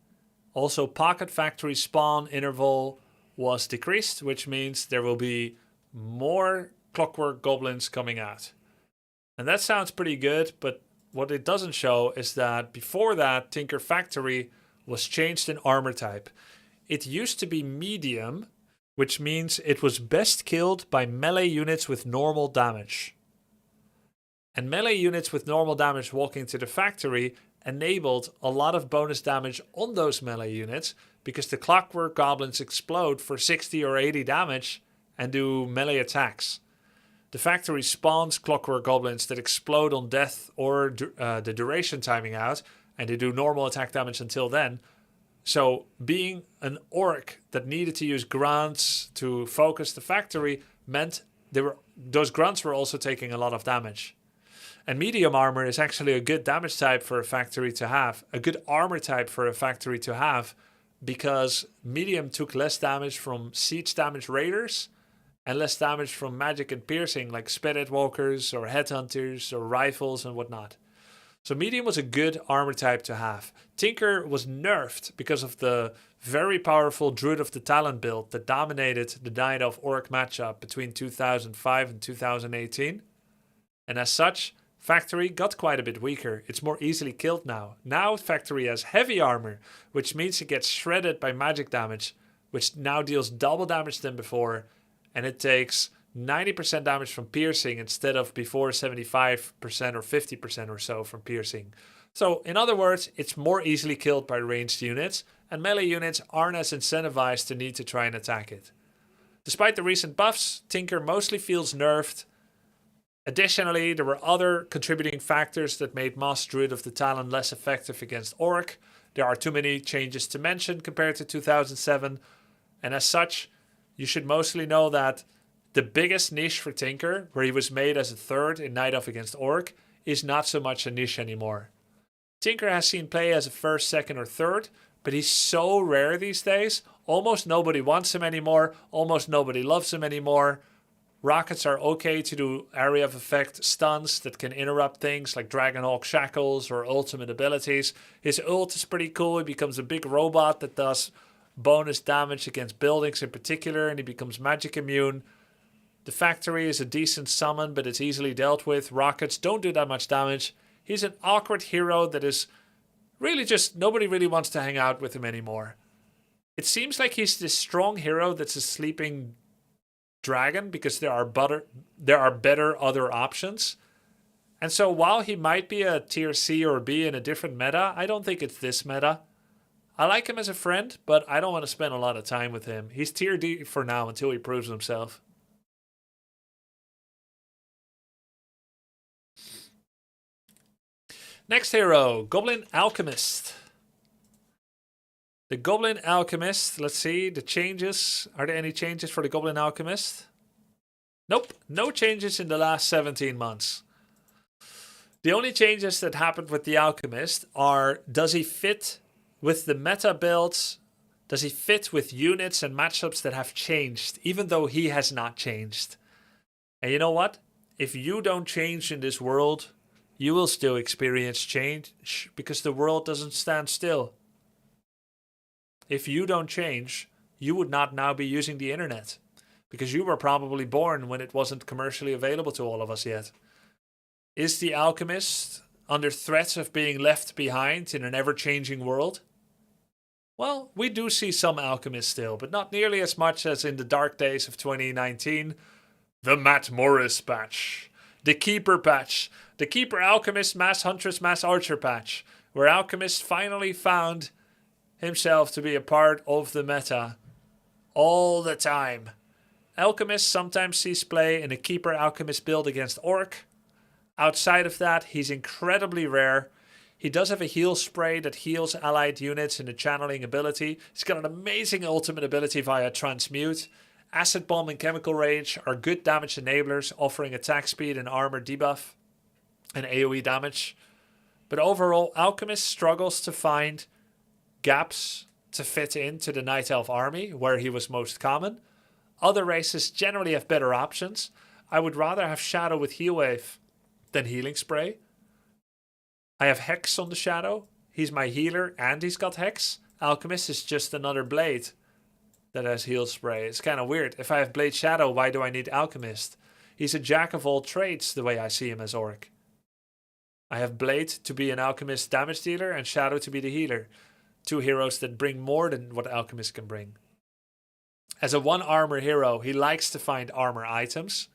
Also, Pocket Factory spawn interval was decreased, which means there will be more Clockwork Goblins coming out. And that sounds pretty good, but what it doesn't show is that before that, Tinker Factory was changed in armor type. It used to be medium, which means it was best killed by melee units with normal damage. And melee units with normal damage walking to the factory enabled a lot of bonus damage on those melee units because the Clockwork Goblins explode for 60 or 80 damage and do melee attacks. The factory spawns Clockwork Goblins that explode on death or the duration timing out, and they do normal attack damage until then. So being an orc that needed to use grunts to focus the factory meant those grunts were also taking a lot of damage. And medium armor is actually a good damage type for a factory to have, a good armor type for a factory to have, because medium took less damage from siege damage raiders and less damage from magic and piercing like spirit walkers or headhunters or rifles and whatnot. So medium was a good armor type to have. Tinker was nerfed because of the very powerful Druid of the Talent build that dominated the Night Elf Orc matchup between 2005 and 2018. And as such, Factory got quite a bit weaker. It's more easily killed now. Now Factory has heavy armor, which means it gets shredded by magic damage, which now deals double damage than before, and it takes 90% damage from piercing instead of before 75% or 50% or so from piercing. So in other words, it's more easily killed by ranged units, and melee units aren't as incentivized to need to try and attack it. Despite the recent buffs, Tinker mostly feels nerfed. Additionally, there were other contributing factors that made Moss Druid of the Talon less effective against Orc. There are too many changes to mention compared to 2007, and as such, you should mostly know that the biggest niche for Tinker, where he was made as a third in Night Elf against Orc, is not so much a niche anymore. Tinker has seen play as a first, second, or third, but he's so rare these days, almost nobody wants him anymore, almost nobody loves him anymore. Rockets are okay to do area of effect stuns that can interrupt things like Dragonhawk Shackles or ultimate abilities. His ult is pretty cool. He becomes a big robot that does bonus damage against buildings in particular, and he becomes magic immune. The factory is a decent summon, but it's easily dealt with. Rockets don't do that much damage. He's an awkward hero that is really just nobody really wants to hang out with him anymore. It seems like he's this strong hero that's a sleeping dragon because there are better other options. And so while he might be a tier C or B in a different meta, I don't think it's this meta. I like him as a friend, but I don't want to spend a lot of time with him. He's tier D for now until he proves himself. Next hero, Goblin Alchemist. The Goblin Alchemist, let's see, the changes. Are there any changes for the Goblin Alchemist? Nope, no changes in the last 17 months. The only changes that happened with the Alchemist are, does he fit with the meta builds? Does he fit with units and matchups that have changed, even though he has not changed? And you know what? If you don't change in this world, you will still experience change because the world doesn't stand still. If you don't change, you would not now be using the internet because you were probably born when it wasn't commercially available to all of us yet. Is the Alchemist under threat of being left behind in an ever-changing world? Well, we do see some alchemists still, but not nearly as much as in the dark days of 2019. The Matt Morris patch, the Keeper patch, the Keeper Alchemist Mass Huntress Mass Archer patch, where Alchemist finally found himself to be a part of the meta all the time. Alchemist sometimes sees play in a Keeper Alchemist build against Orc. Outside of that, he's incredibly rare. He does have a heal spray that heals allied units in a channeling ability. He's got an amazing ultimate ability via Transmute. Acid Bomb and Chemical Rage are good damage enablers, offering attack speed and armor debuff and AoE damage. But overall, Alchemist struggles to find gaps to fit into the Night Elf army, where he was most common. Other races generally have better options. I would rather have Shadow with Heal Wave than Healing Spray. I have Hex on the Shadow. He's my healer and he's got Hex. Alchemist is just another blade that has Heal Spray. It's kind of weird. If I have Blade Shadow, why do I need Alchemist? He's a jack of all trades the way I see him as Orc. I have Blade to be an Alchemist damage dealer and Shadow to be the healer. Two heroes that bring more than what Alchemist can bring. As a one armor hero, he likes to find armor items.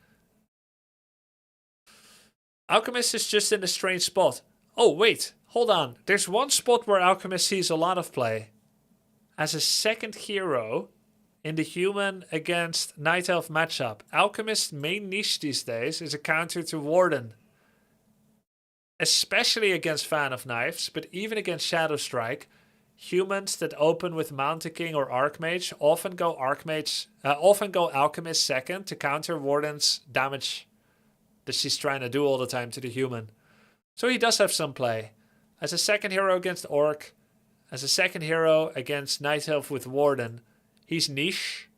Alchemist is just in a strange spot. Oh wait, hold on. There's one spot where Alchemist sees a lot of play. As a second hero in the human against Night Elf matchup, Alchemist's main niche these days is a counter to Warden. Especially against Fan of Knives, but even against Shadow Strike, humans that open with Mountain King or Archmage often go Alchemist second to counter Warden's damage that she's trying to do all the time to the human. So he does have some play. As a second hero against Orc, as a second hero against Night Elf with Warden, he's niche.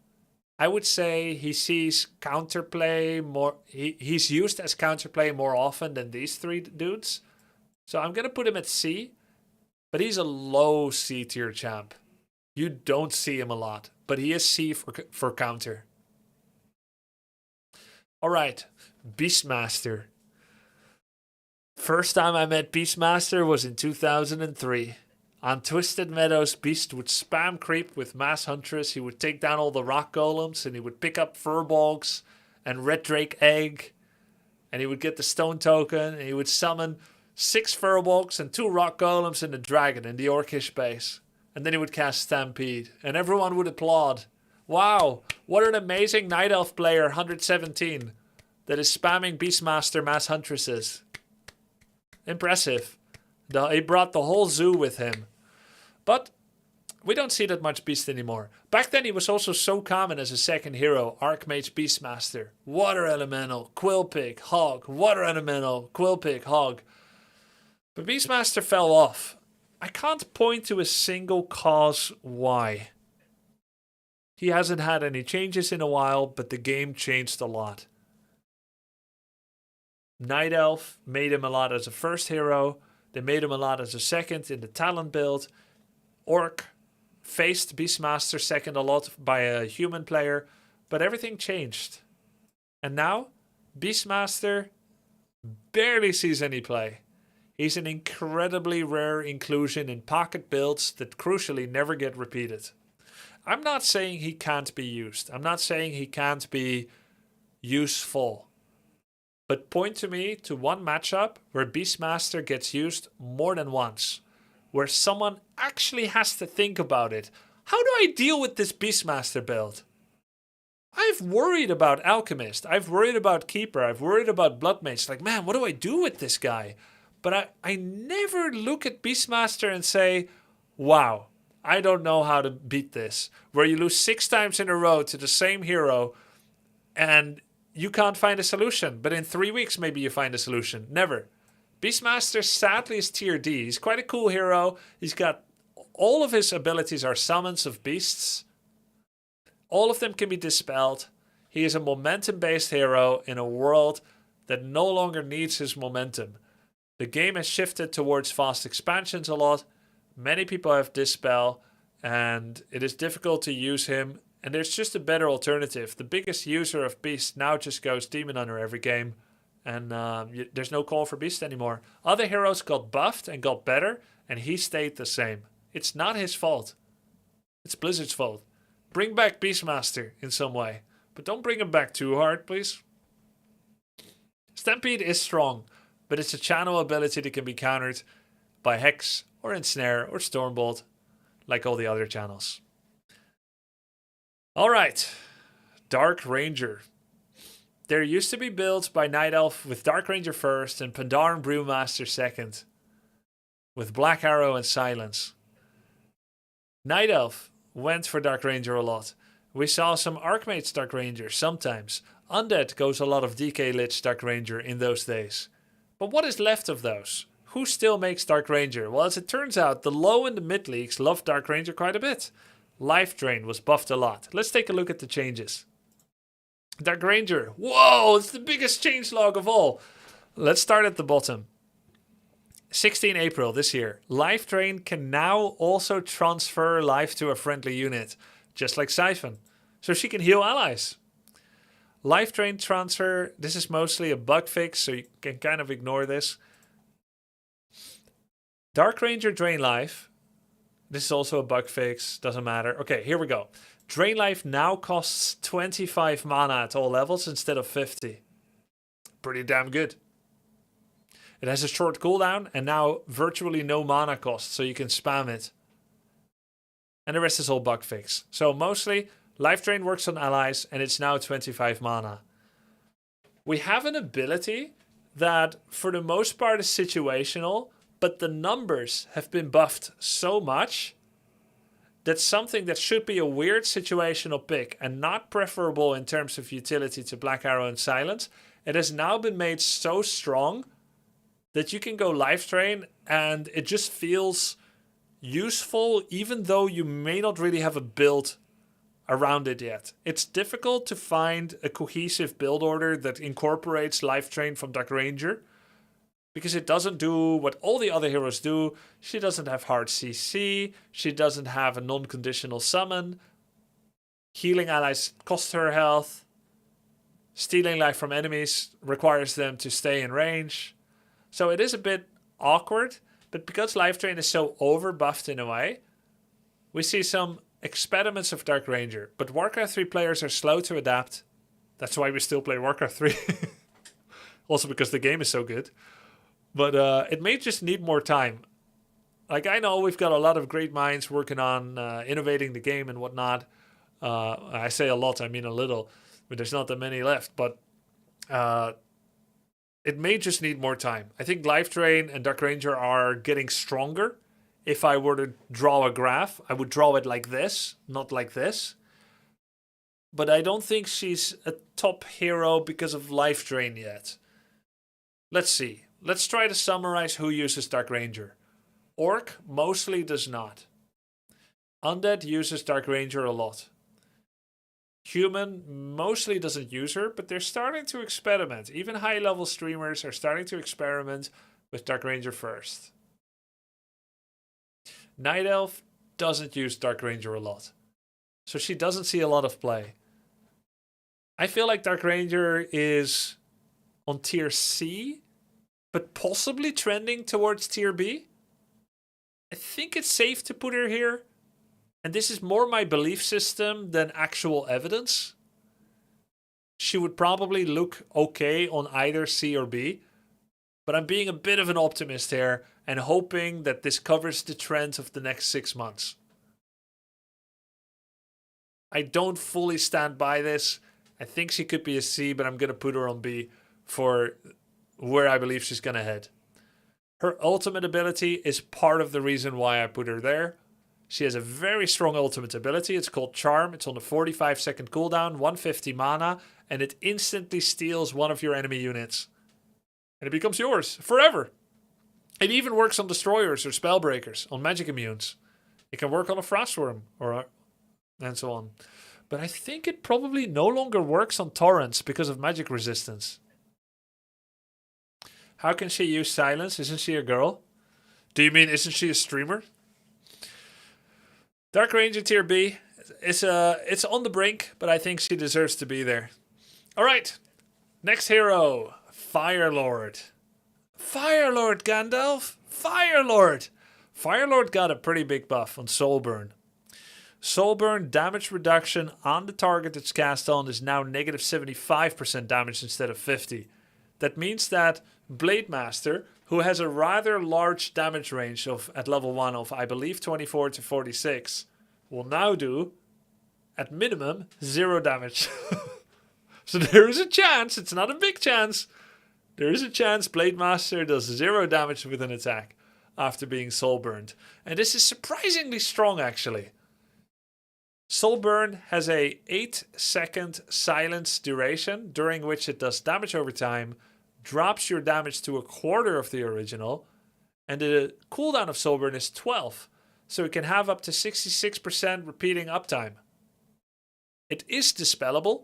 I would say he sees counterplay more. He's used as counterplay more often than these three dudes. So I'm going to put him at C. But he's a low C tier champ. You don't see him a lot. But he is C for counter. Alright. Beastmaster. First time I met Beastmaster was in 2003. On Twisted Meadows, Beast would spam creep with Mass Huntress. He would take down all the rock golems and he would pick up Furbolgs and Red Drake Egg. And he would get the stone token and he would summon 6 Furbolgs and 2 rock golems and a dragon in the Orcish base. And then he would cast Stampede, and everyone would applaud. Wow, what an amazing Night Elf player, 117, that is spamming Beastmaster Mass Huntresses. Impressive. He brought the whole zoo with him. But we don't see that much Beast anymore. Back then he was also so common as a second hero. Archmage Beastmaster, Water Elemental, Quillpig, Hog, Water Elemental, Quillpig, Hog. But Beastmaster fell off. I can't point to a single cause why. He hasn't had any changes in a while, but the game changed a lot. Night Elf made him a lot as a first hero. They made him a lot as a second in the talent build. Orc faced Beastmaster second a lot by a human player, but everything changed. And now, Beastmaster barely sees any play. He's an incredibly rare inclusion in pocket builds that crucially never get repeated. I'm not saying he can't be used. I'm not saying he can't be useful. But point to me to one matchup where Beastmaster gets used more than once. Where someone actually has to think about it. How do I deal with this Beastmaster build? I've worried about Alchemist. I've worried about Keeper. I've worried about Bloodmage. Like, man, what do I do with this guy? But I never look at Beastmaster and say, wow, I don't know how to beat this. Where you lose 6 times in a row to the same hero and you can't find a solution. But in 3 weeks, maybe you find a solution. Never. Beastmaster sadly is tier D. He's quite a cool hero. He's got all of his abilities are summons of beasts. All of them can be dispelled. He is a momentum-based hero in a world that no longer needs his momentum. The game has shifted towards fast expansions a lot. Many people have Dispel, and it is difficult to use him. And there's just a better alternative. The biggest user of Beast now just goes Demon Hunter every game. And there's no call for Beast anymore. Other heroes got buffed and got better, and he stayed the same. It's not his fault. It's Blizzard's fault. Bring back Beastmaster in some way. But don't bring him back too hard, please. Stampede is strong, but it's a channel ability that can be countered by Hex or Ensnare or Stormbolt, like all the other channels. Alright, Dark Ranger. There used to be builds by Night Elf with Dark Ranger first and Pandaren Brewmaster second, with Black Arrow and Silence. Night Elf went for Dark Ranger a lot. We saw some Archmage Dark Ranger sometimes. Undead goes a lot of DK Lich Dark Ranger in those days. But what is left of those? Who still makes Dark Ranger? Well, as it turns out, the low and the mid leagues love Dark Ranger quite a bit. Life Drain was buffed a lot. Let's take a look at the changes. Dark Ranger. Whoa, it's the biggest changelog of all. Let's start at the bottom. 16 April this year. Life Drain can now also transfer life to a friendly unit, just like Siphon. So she can heal allies. Life Drain transfer, this is mostly a bug fix, so you can kind of ignore this. Dark Ranger Drain Life. This is also a bug fix, doesn't matter. Okay, here we go. Drain Life now costs 25 mana at all levels instead of 50. Pretty damn good. It has a short cooldown and now virtually no mana cost, so you can spam it. And the rest is all bug fix. So mostly, Life Drain works on allies and it's now 25 mana. We have an ability that for the most part is situational, but the numbers have been buffed so much that something that should be a weird situational pick and not preferable in terms of utility to Black Arrow and Silence, it has now been made so strong that you can go Life Drain and it just feels useful even though you may not really have a build around it yet. It's difficult to find a cohesive build order that incorporates Life Drain from Dark Ranger because it doesn't do what all the other heroes do. She doesn't have hard CC, she doesn't have a non-conditional summon, healing allies cost her health, stealing life from enemies requires them to stay in range. So it is a bit awkward, but because Life Drain is so overbuffed in a way, we see some experiments of Dark Ranger. But Warcraft 3 players are slow to adapt. That's why we still play Warcraft 3. Also because the game is so good. But it may just need more time. Like, I know we've got a lot of great minds working on innovating the game and whatnot. I say a lot, I mean a little, but there's not that many left. But it may just need more time. I think Life Drain and Dark Ranger are getting stronger. If I were to draw a graph, I would draw it like this, not like this. But I don't think she's a top hero because of Life Drain yet. Let's see. Let's try to summarize who uses Dark Ranger. Orc mostly does not. Undead uses Dark Ranger a lot. Human mostly doesn't use her, but they're starting to experiment. Even high-level streamers are starting to experiment with Dark Ranger first. Night Elf doesn't use Dark Ranger a lot, so she doesn't see a lot of play. I feel like Dark Ranger is on tier C, but possibly trending towards tier B. I think it's safe to put her here. And this is more my belief system than actual evidence. She would probably look okay on either C or B. But I'm being a bit of an optimist here and hoping that this covers the trend of the next 6 months. I don't fully stand by this. I think she could be a C, but I'm going to put her on B for where I believe she's going to head. Her ultimate ability is part of the reason why I put her there. She has a very strong ultimate ability. It's called Charm. It's on a 45-second cooldown, 150 mana, and it instantly steals one of your enemy units. And it becomes yours forever. It even works on destroyers or spellbreakers, on magic immunes. It can work on a frostworm and so on. But I think it probably no longer works on torrents because of magic resistance. How can she use silence? Isn't she a girl? Do you mean isn't she a streamer? Dark Ranger tier B. It's on the brink, but I think she deserves to be there. All right. Next hero. Firelord. Firelord, Gandalf. Firelord. Firelord got a pretty big buff on Soulburn. Soulburn damage reduction on the target it's cast on is now negative 75% damage instead of 50. That means that Blade Master, who has a rather large damage range of at level 1 of I believe 24 to 46, will now do at minimum 0 damage. So there is a chance, it's not a big chance, there is a chance Blade Master does 0 damage with an attack after being soul burned. And this is surprisingly strong actually. Soul Burn has a 8-second silence duration during which it does damage over time, drops your damage to a quarter of the original, and the cooldown of Soul Burn is 12, so it can have up to 66% repeating uptime. It is dispellable,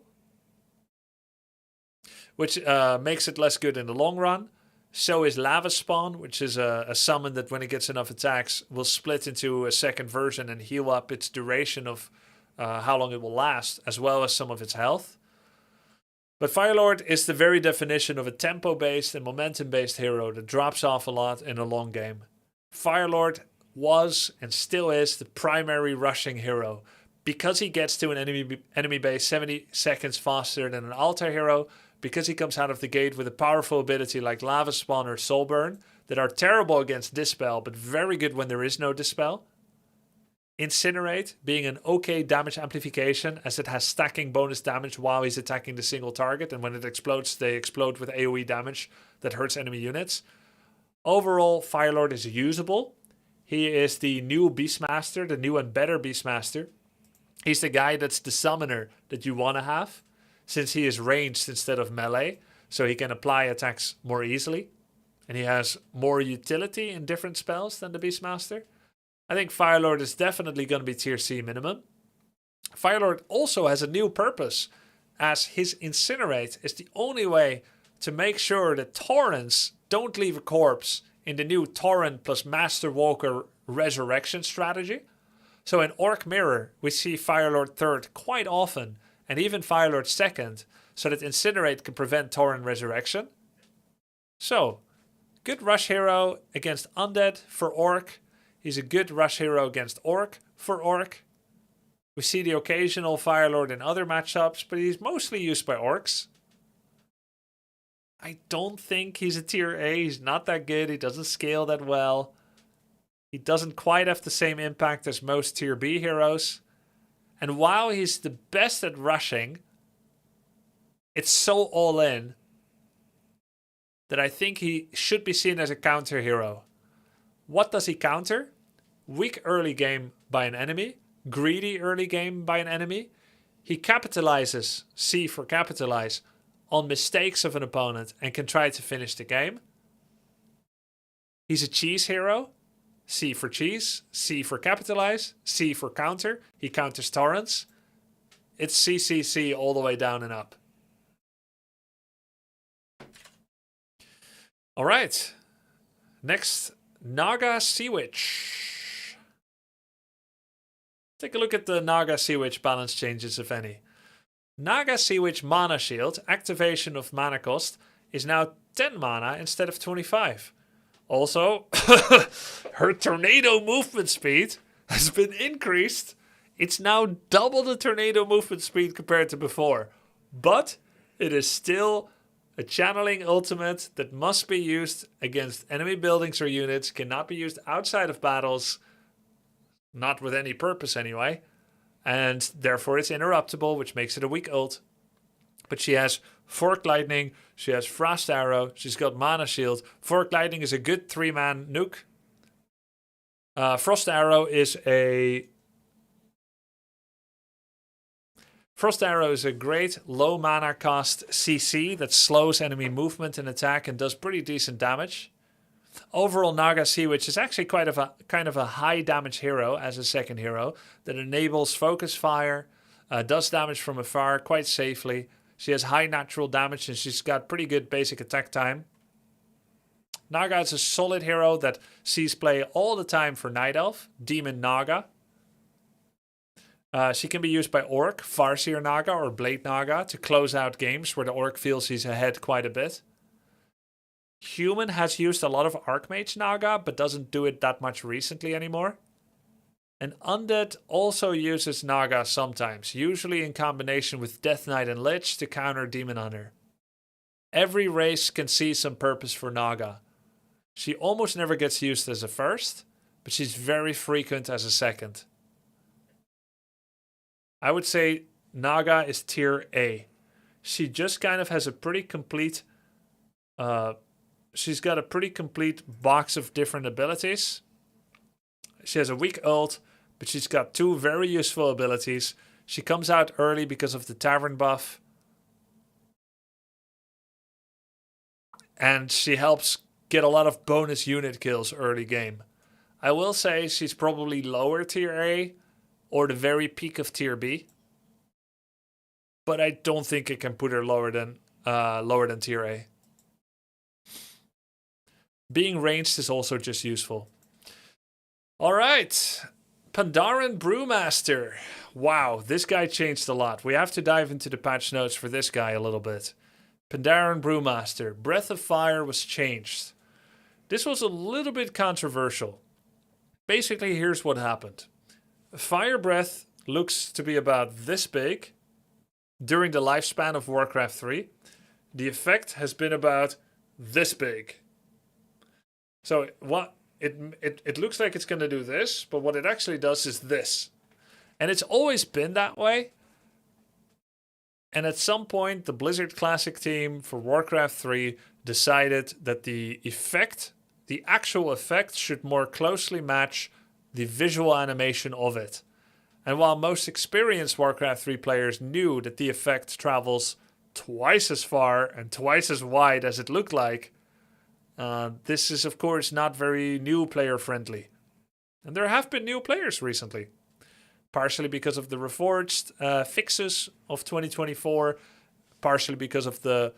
which makes it less good in the long run. So is Lava Spawn, which is a summon that when it gets enough attacks will split into a second version and heal up its duration of how long it will last, as well as some of its health. But Firelord is the very definition of a tempo-based and momentum-based hero that drops off a lot in a long game. Firelord was and still is the primary rushing hero. Because he gets to an enemy base 70 seconds faster than an altar hero, because he comes out of the gate with a powerful ability like Lava Spawn or Soul Burn that are terrible against Dispel, but very good when there is no Dispel. Incinerate being an okay damage amplification as it has stacking bonus damage while he's attacking the single target, and when it explodes, they explode with AoE damage that hurts enemy units. Overall, Firelord is usable. He is the new Beastmaster, the new and better Beastmaster. He's the guy that's the summoner that you want to have, since he is ranged instead of melee, so he can apply attacks more easily. And he has more utility in different spells than the Beastmaster. I think Firelord is definitely going to be tier C minimum. Firelord also has a new purpose, as his Incinerate is the only way to make sure that Torrents don't leave a corpse in the new Torrent plus Master Walker resurrection strategy. So in Orc Mirror, we see Firelord 3rd quite often, and even Firelord 2nd, so that Incinerate can prevent Torrent resurrection. So, good rush hero against Undead for Orc. He's a good rush hero against Orc for Orc. We see the occasional Firelord in other matchups, but he's mostly used by Orcs. I don't think he's a tier A. He's not that good. He doesn't scale that well. He doesn't quite have the same impact as most tier B heroes. And while he's the best at rushing, it's so all in that I think he should be seen as a counter hero. What does he counter? Weak early game by an enemy, greedy early game by an enemy. He capitalizes, C for capitalize, on mistakes of an opponent and can try to finish the game. He's a cheese hero. C for cheese, C for capitalize, C for counter. He counters torrents. It's CCC all the way down and up. All right. Next, Naga Sea Witch. Take a look at the Naga Sea Witch balance changes, if any. Naga Sea Witch mana shield, activation of mana cost, is now 10 mana instead of 25. Also, her tornado movement speed has been increased. It's now double the tornado movement speed compared to before. But it is still a channeling ultimate that must be used against enemy buildings or units, cannot be used outside of battles, not with any purpose anyway. And therefore it's interruptible, which makes it a weak ult. But she has Forked Lightning, she has Frost Arrow, she's got Mana Shield. Forked Lightning is a good 3-man nuke. Frost Arrow is a great low mana cost CC that slows enemy movement and attack and does pretty decent damage. Overall, Naga Sea Witch is actually kind of a high damage hero as a second hero that enables focus fire, does damage from afar quite safely. She has high natural damage and she's got pretty good basic attack time. Naga is a solid hero that sees play all the time for Night Elf, Demon Naga. She can be used by Orc, Farseer Naga or Blade Naga to close out games where the Orc feels he's ahead quite a bit. Human has used a lot of Archmage Naga but doesn't do it that much recently anymore. And Undead also uses Naga sometimes, usually in combination with Death Knight and Lich to counter Demon Hunter. Every race can see some purpose for Naga. She almost never gets used as a first, but she's very frequent as a second. I would say Naga is tier A. She just kind of has a pretty complete... she's got a pretty complete box of different abilities. She has a weak ult, but she's got 2 very useful abilities. She comes out early because of the Tavern buff. And she helps get a lot of bonus unit kills early game. I will say she's probably lower tier A or the very peak of tier B. But I don't think it can put her lower than tier A. Being ranged is also just useful. All right, Pandaren Brewmaster. Wow, this guy changed a lot. We have to dive into the patch notes for this guy a little bit. Pandaren Brewmaster. Breath of Fire was changed. This was a little bit controversial. Basically, here's what happened. Fire Breath looks to be about this big during the lifespan of Warcraft 3. The effect has been about this big. So what it looks like it's going to do this, but what it actually does is this. And it's always been that way. And at some point, the Blizzard Classic team for Warcraft 3 decided that the effect, the actual effect, should more closely match the visual animation of it. And while most experienced Warcraft 3 players knew that the effect travels twice as far and twice as wide as it looked like, this is, of course, not very new player friendly. And there have been new players recently. Partially because of the Reforged fixes of 2024. Partially because of the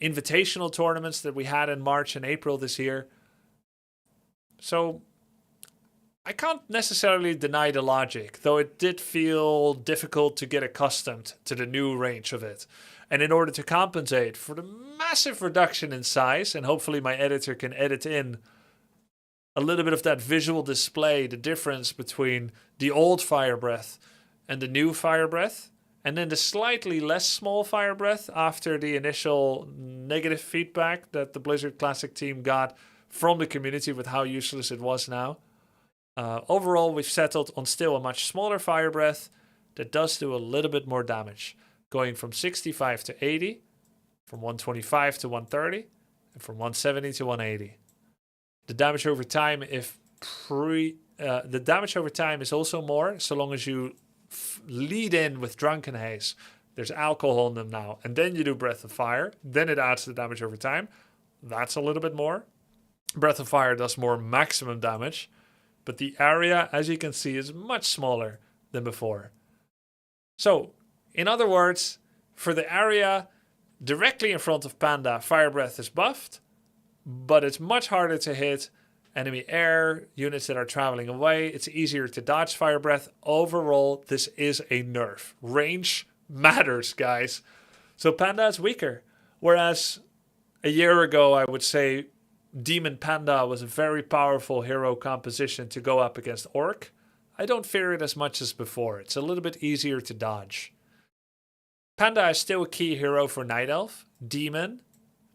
invitational tournaments that we had in March and April this year. So I can't necessarily deny the logic, though it did feel difficult to get accustomed to the new range of it. And in order to compensate for the massive reduction in size, and hopefully my editor can edit in a little bit of that visual display, the difference between the old Fire Breath and the new Fire Breath, and then the slightly less small Fire Breath after the initial negative feedback that the Blizzard Classic team got from the community with how useless it was now. Overall, we've settled on still a much smaller Fire Breath that does do a little bit more damage, going from 65 to 80, from 125 to 130, and from 170 to 180. The damage over time, the damage over time is also more, so long as you lead in with Drunken Haze. There's alcohol in them now, and then you do Breath of Fire. Then it adds the damage over time. That's a little bit more. Breath of Fire does more maximum damage, but the area, as you can see, is much smaller than before. So, in other words, for the area directly in front of Panda, Fire Breath is buffed, but it's much harder to hit enemy air, units that are traveling away. It's easier to dodge Fire Breath. Overall, this is a nerf. Range matters, guys. So Panda is weaker. Whereas a year ago, I would say Demon Panda was a very powerful hero composition to go up against Orc. I don't fear it as much as before. It's a little bit easier to dodge. Panda is still a key hero for Night Elf, Demon,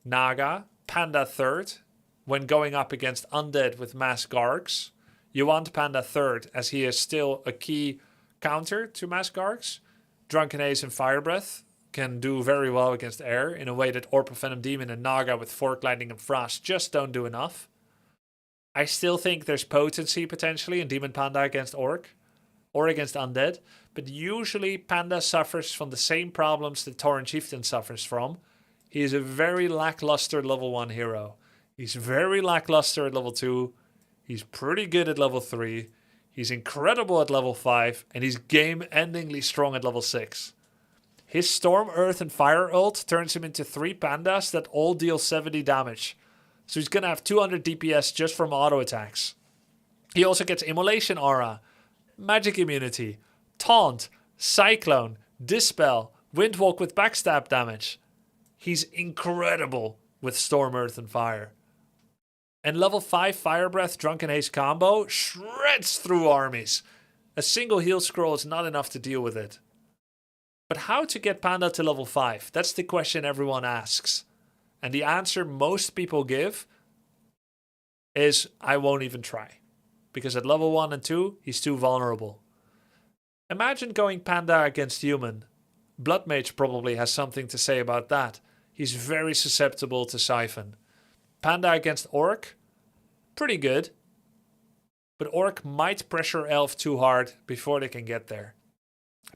Naga, Panda 3rd. When going up against Undead with Mass Gargs, you want Panda 3rd as he is still a key counter to Mass Gargs. Drunken Haze and Fire Breath can do very well against air in a way that Orb of Venom Demon and Naga with Fork Lightning and Frost just don't do enough. I still think there's potency potentially in Demon Panda against Orc or against Undead, but usually Panda suffers from the same problems that Tauren Chieftain suffers from. He is a very lackluster level 1 hero. He's very lackluster at level 2. He's pretty good at level 3. He's incredible at level 5. And he's game-endingly strong at level 6. His Storm, Earth, and Fire ult turns him into 3 pandas that all deal 70 damage. So he's going to have 200 DPS just from auto attacks. He also gets Immolation Aura, Magic Immunity, Taunt, Cyclone, Dispel, Windwalk with backstab damage. He's incredible with Storm, Earth, and Fire. And level 5 Fire Breath Drunken Haze combo shreds through armies. A single heal scroll is not enough to deal with it. But how to get Panda to level 5? That's the question everyone asks. And the answer most people give is, I won't even try. Because at level 1 and 2, he's too vulnerable. Imagine going Panda against Human. Blood Mage probably has something to say about that. He's very susceptible to Siphon. Panda against Orc, pretty good. But Orc might pressure Elf too hard before they can get there.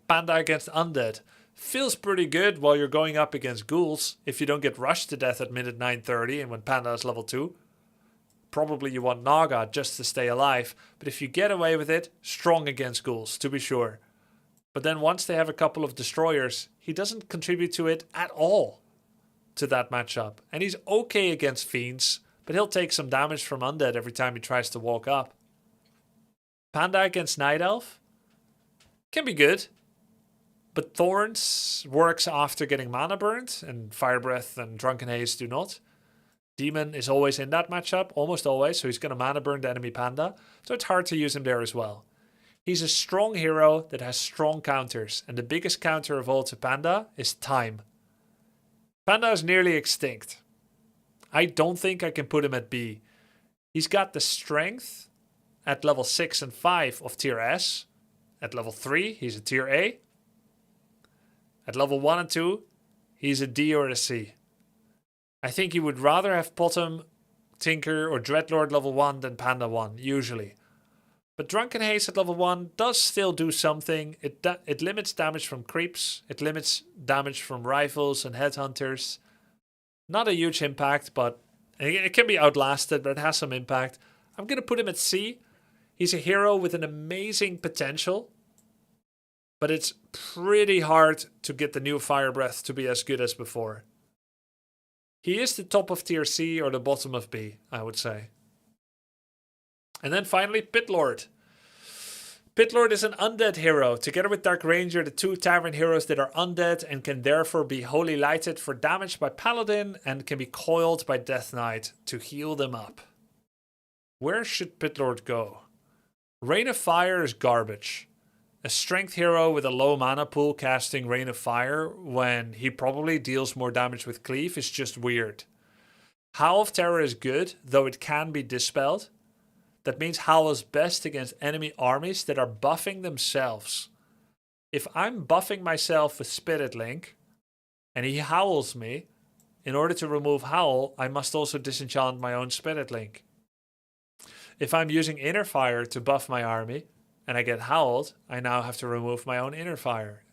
Panda against Undead feels pretty good while you're going up against Ghouls if you don't get rushed to death at minute 9:30 and when Panda is level 2. Probably you want Naga just to stay alive, but if you get away with it, strong against Ghouls, to be sure. But then once they have a couple of Destroyers, he doesn't contribute to it at all. To that matchup. And he's okay against Fiends, but he'll take some damage from Undead every time he tries to walk up. Panda against Night Elf can be good, but Thorns works after getting mana burnt, and Fire Breath and Drunken Haze do not. Demon is always in that matchup, almost always, so he's going to mana burn the enemy Panda, so it's hard to use him there as well. He's a strong hero that has strong counters, and the biggest counter of all to Panda is time. Panda is nearly extinct. I don't think I can put him at B. He's got the strength at level 6 and 5 of tier S. At level 3, he's a tier A. At level 1 and 2, he's a D or a C. I think you would rather have Potom, Tinker, or Dreadlord level 1 than Panda 1, usually. But Drunken Haze at level 1 does still do something. It limits damage from creeps. It limits damage from rifles and headhunters. Not a huge impact, but it can be outlasted, but it has some impact. I'm going to put him at C. He's a hero with an amazing potential. But it's pretty hard to get the new Fire Breath to be as good as before. He is the top of tier C or the bottom of B, I would say. And then finally, Pitlord. Pitlord is an undead hero, together with Dark Ranger, the 2 tavern heroes that are undead and can therefore be holy lighted for damage by Paladin and can be coiled by Death Knight to heal them up. Where should Pitlord go? Rain of Fire is garbage. A strength hero with a low mana pool casting Rain of Fire when he probably deals more damage with Cleave is just weird. Howl of Terror is good, though it can be dispelled. That means Howl is best against enemy armies that are buffing themselves. If I'm buffing myself with Spirit Link, and he howls me, in order to remove Howl, I must also disenchant my own Spirit Link. If I'm using Inner Fire to buff my army, and I get howled, I now have to remove my own Inner Fire.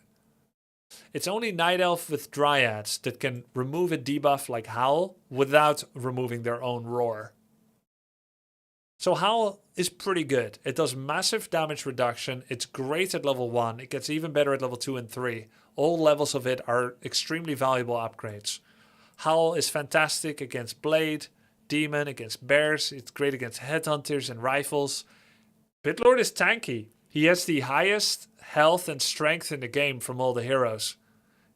It's only Night Elf with Dryads that can remove a debuff like Howl without removing their own Roar. So Howl is pretty good. It does massive damage reduction. It's great at level 1. It gets even better at level 2 and 3. All levels of it are extremely valuable upgrades. Howl is fantastic against Blade, Demon, against Bears. It's great against Headhunters and Rifles. Pitlord is tanky. He has the highest health and strength in the game from all the heroes.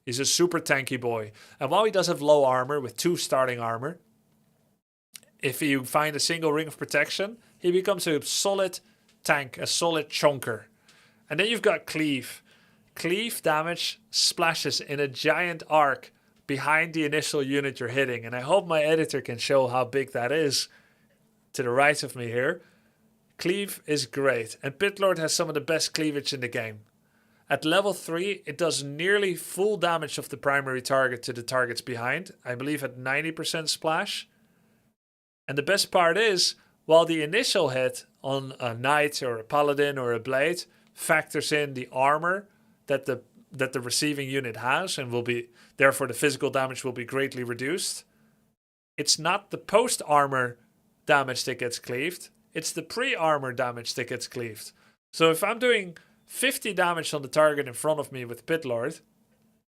He's a super tanky boy. And while he does have low armor with 2 starting armor, if you find a single ring of protection, he becomes a solid tank, a solid chonker. And then you've got Cleave. Cleave damage splashes in a giant arc behind the initial unit you're hitting. And I hope my editor can show how big that is to the right of me here. Cleave is great. And Pitlord has some of the best cleavage in the game. At level 3, it does nearly full damage of the primary target to the targets behind. I believe at 90% splash. And the best part is, while the initial hit on a knight or a paladin or a blade factors in the armor that the receiving unit has and will be, therefore the physical damage will be greatly reduced, it's not the post-armor damage that gets cleaved, it's the pre-armor damage that gets cleaved. So if I'm doing 50 damage on the target in front of me with Pitlord,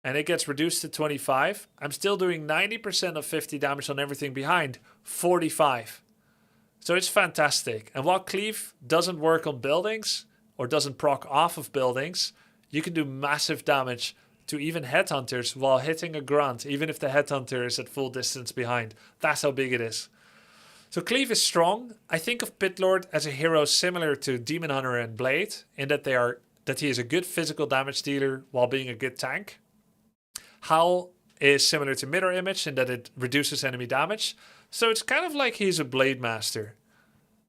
and it gets reduced to 25, I'm still doing 90% of 50 damage on everything behind, 45. So it's fantastic. And while Cleave doesn't work on buildings, or doesn't proc off of buildings, you can do massive damage to even Headhunters while hitting a grunt, even if the Headhunter is at full distance behind. That's how big it is. So Cleave is strong. I think of Pitlord as a hero similar to Demon Hunter and Blade, in that he is a good physical damage dealer while being a good tank. Howl is similar to Mirror Image in that it reduces enemy damage. So it's kind of like he's a Blade Master.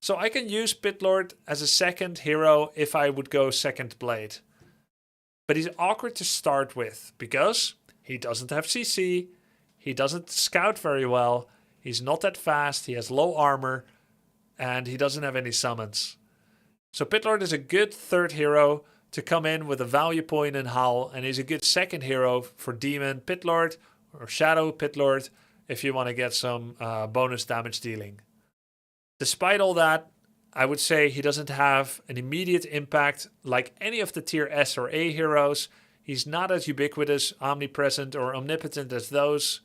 So I can use Pitlord as a second hero if I would go second Blade. But he's awkward to start with because he doesn't have CC, he doesn't scout very well, he's not that fast, he has low armor, and he doesn't have any summons. So Pitlord is a good third hero to come in with a value point in Howl, and he's a good second hero for Demon Pitlord or Shadow Pitlord if you want to get some bonus damage dealing. Despite all that, I would say he doesn't have an immediate impact like any of the tier S or A heroes. He's not as ubiquitous, omnipresent, or omnipotent as those.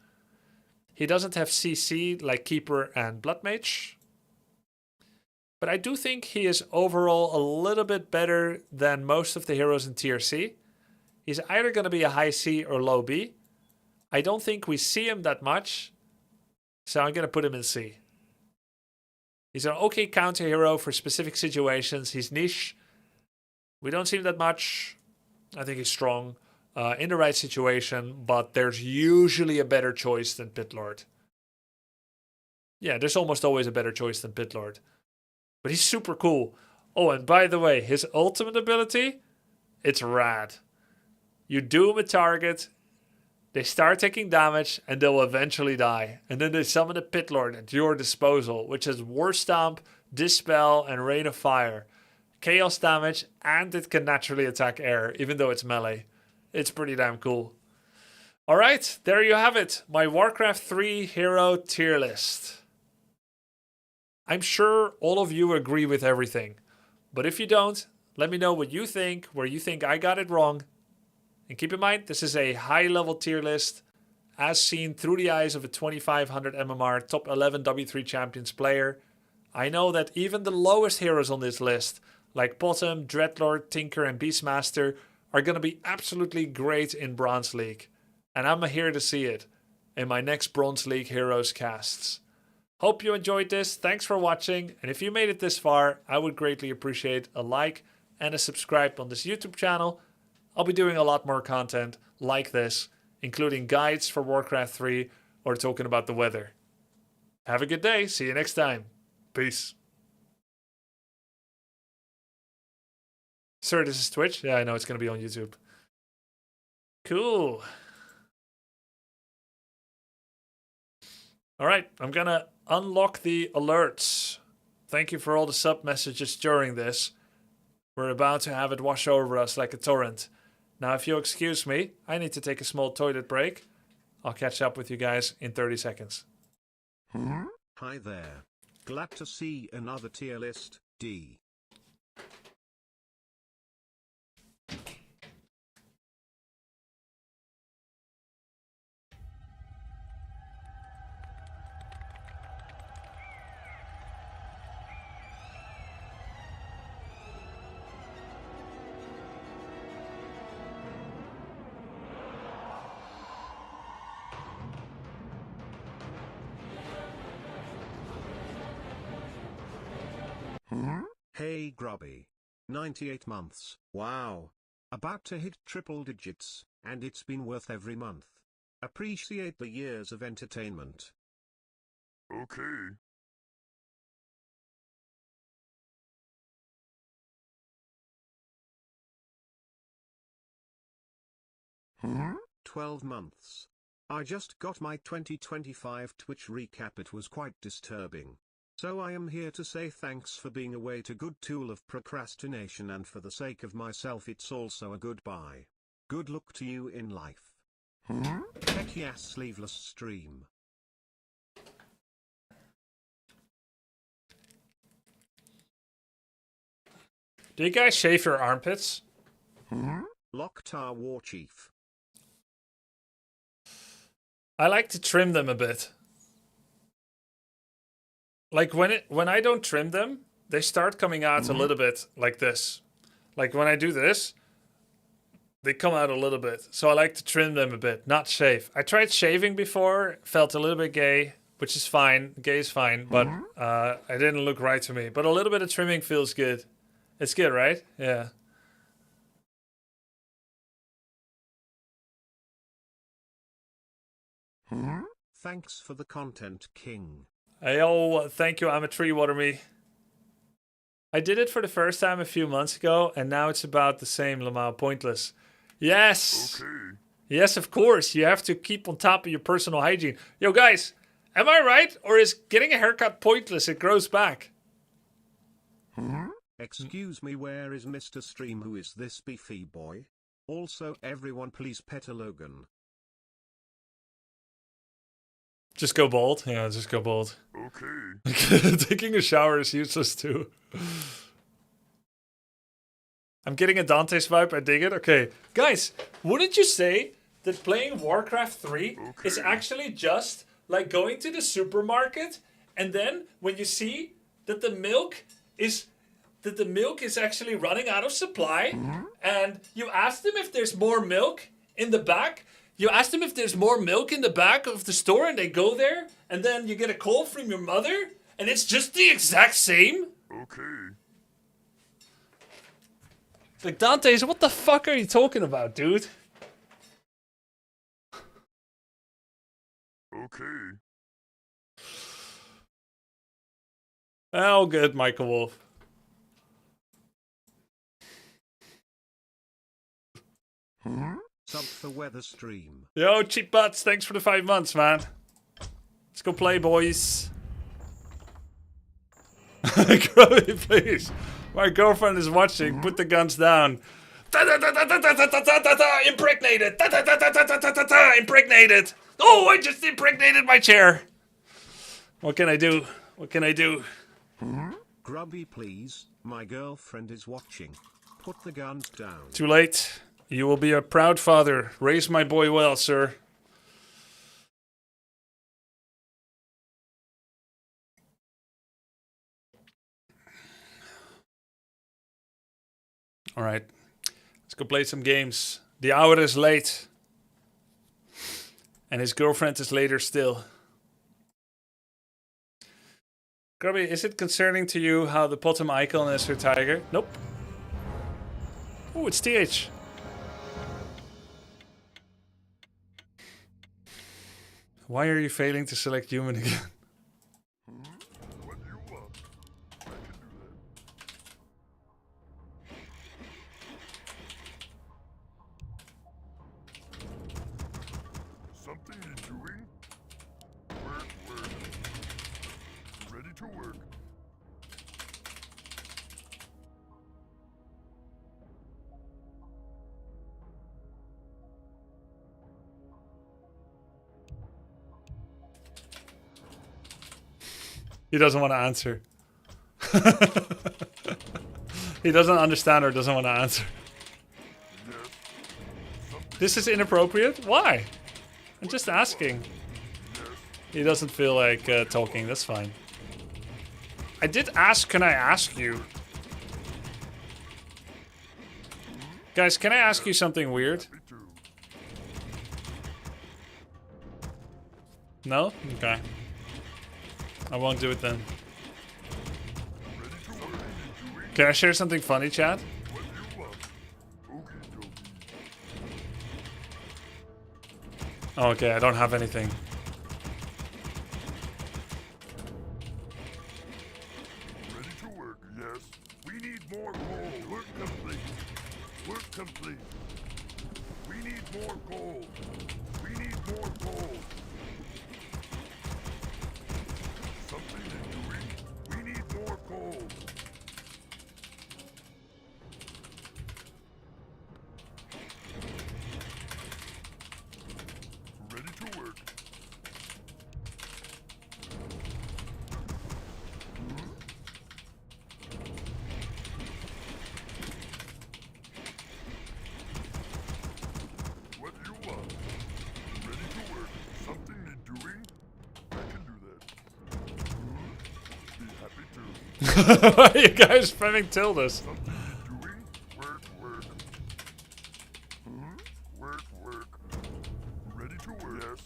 He doesn't have CC like Keeper and Blood Mage. But I do think he is overall a little bit better than most of the heroes in tier C. He's either going to be a high C or low B. I don't think we see him that much, so I'm going to put him in C. He's an okay counter hero for specific situations. He's niche. We don't see him that much. I think he's strong in the right situation, but there's usually a better choice than Pitlord. Yeah, there's almost always a better choice than Pitlord. But he's super cool. Oh, and by the way, his ultimate ability, it's rad. You doom a target, they start taking damage, and they'll eventually die. And then they summon a Pitlord at your disposal, which has War Stomp, Dispel, and Rain of Fire. Chaos damage, and it can naturally attack air, even though it's melee. It's pretty damn cool. Alright, there you have it. My Warcraft 3 hero tier list. I'm sure all of you agree with everything. But if you don't, let me know what you think, where you think I got it wrong. And keep in mind, this is a high-level tier list, as seen through the eyes of a 2500 MMR top 11 W3 Champions player. I know that even the lowest heroes on this list, like Bottom, Dreadlord, Tinker, and Beastmaster, are going to be absolutely great in Bronze League. And I'm here to see it in my next Bronze League Heroes casts. Hope you enjoyed this. Thanks for watching. And if you made it this far, I would greatly appreciate a like and a subscribe on this YouTube channel. I'll be doing a lot more content like this, including guides for Warcraft 3 or talking about the weather. Have a good day. See you next time. Peace. Sir, this is Twitch? Yeah, I know it's going to be on YouTube. Cool. All right, I'm going to unlock the alerts. Thank you for all the sub messages during this. We're about to have it wash over us like a torrent. Now, if you'll excuse me, I need to take a small toilet break. I'll catch up with you guys in 30 seconds. Hi there. Glad to see another tier list, D. Hey Grubby. 98 months. Wow. About to hit triple digits, and it's been worth every month. Appreciate the years of entertainment. Okay. Hmm? 12 months. I just got my 2025 Twitch recap. It was quite disturbing. So I am here to say thanks for being a way to good tool of procrastination, and for the sake of myself it's also a goodbye. Good luck to you in life. Heck yes, sleeveless stream. Do you guys shave your armpits? Locktar War Chief. I like to trim them a bit. Like when I don't trim them, they start coming out a little bit like this. Like when I do this, they come out a little bit. So I like to trim them a bit, not shave. I tried shaving before, felt a little bit gay, which is fine. Gay is fine, but it didn't look right to me. But a little bit of trimming feels good. It's good, right? Yeah. Thanks for the content, King. Hey, oh, thank you, I'm a tree water me. I did it for the first time a few months ago, and now it's about the same, Lamau. Pointless. Yes! Okay. Yes, of course. You have to keep on top of your personal hygiene. Yo, guys, am I right? Or is getting a haircut pointless? It grows back. Excuse me, where is Mr. Stream? Who is this beefy boy? Also, everyone please pet a Logan. Just go bald. Yeah, just go bald. Okay. Taking a shower is useless too. I'm getting a Dante's vibe. I dig it. Okay. Guys, wouldn't you say that playing Warcraft 3 is actually just like going to the supermarket, and then when you see that the milk is actually running out of supply, and you ask them if there's more milk in the back. You ask them if there's more milk in the back of the store, and they go there, and then you get a call from your mother, and it's just the exact same. Okay. Like, Dante's, what the fuck are you talking about, dude? Okay. Oh, good, Michael Wolf. Sub for weather stream. Yo, cheap butts, thanks for the 5 months, man. Let's go play, boys. Grubby, please. My girlfriend is watching. Put the guns down. Impregnated. Impregnated. Oh, I just impregnated my chair. What can I do? What can I do? Grubby, please. My girlfriend is watching. Put the guns down. Too late. You will be a proud father. Raise my boy well, sir. All right. Let's go play some games. The hour is late. And his girlfriend is later still. Grubby, is it concerning to you how the bottom icon is her tiger? Nope. Oh, it's TH. Why are you failing to select human again? What do you want? I can do He doesn't want to answer. He doesn't understand or doesn't want to answer. This is inappropriate? Why? I'm just asking. He doesn't feel like talking, that's fine. I did ask, can I ask you? Guys, can I ask you something weird? No? Okay. I won't do it then. Can I share something funny, chat? Okay, I don't have anything. Ready to work, yes. We need more coal. Work complete. Work complete. We need more coal. We need more coal. Something is doing. We need more coal. Ready to work. What do you want? Ready to work. Something need doing? I can do that. Be happy to. Why are you guys spamming tildes? Something need doing? Work, work. Work, work. Ready to work. Yes.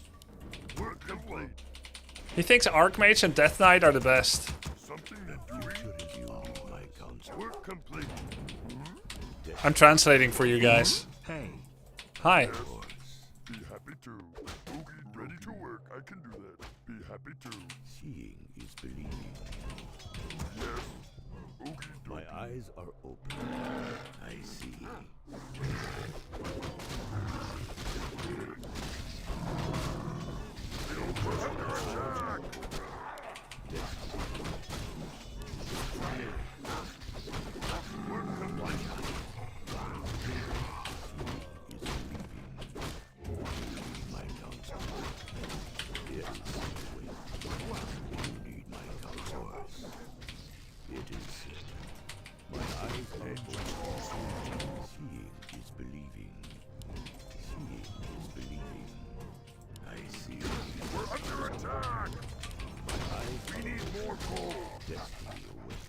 Work complete. He thinks Archmage and Death Knight are the best. Something need doing? Work complete. I'm translating for you guys. Hey. Hi. Be happy to. Oogie, ready to work. I can do that. Be happy to. Seeing is believing. Yes. Oogie, My eyes are open. I see. My counsel. Yes. You need my counsel. It is. My eyes are open. Seeing is believing. Seeing is believing. I see. we're under attack. My eyes We need more coal. destiny away.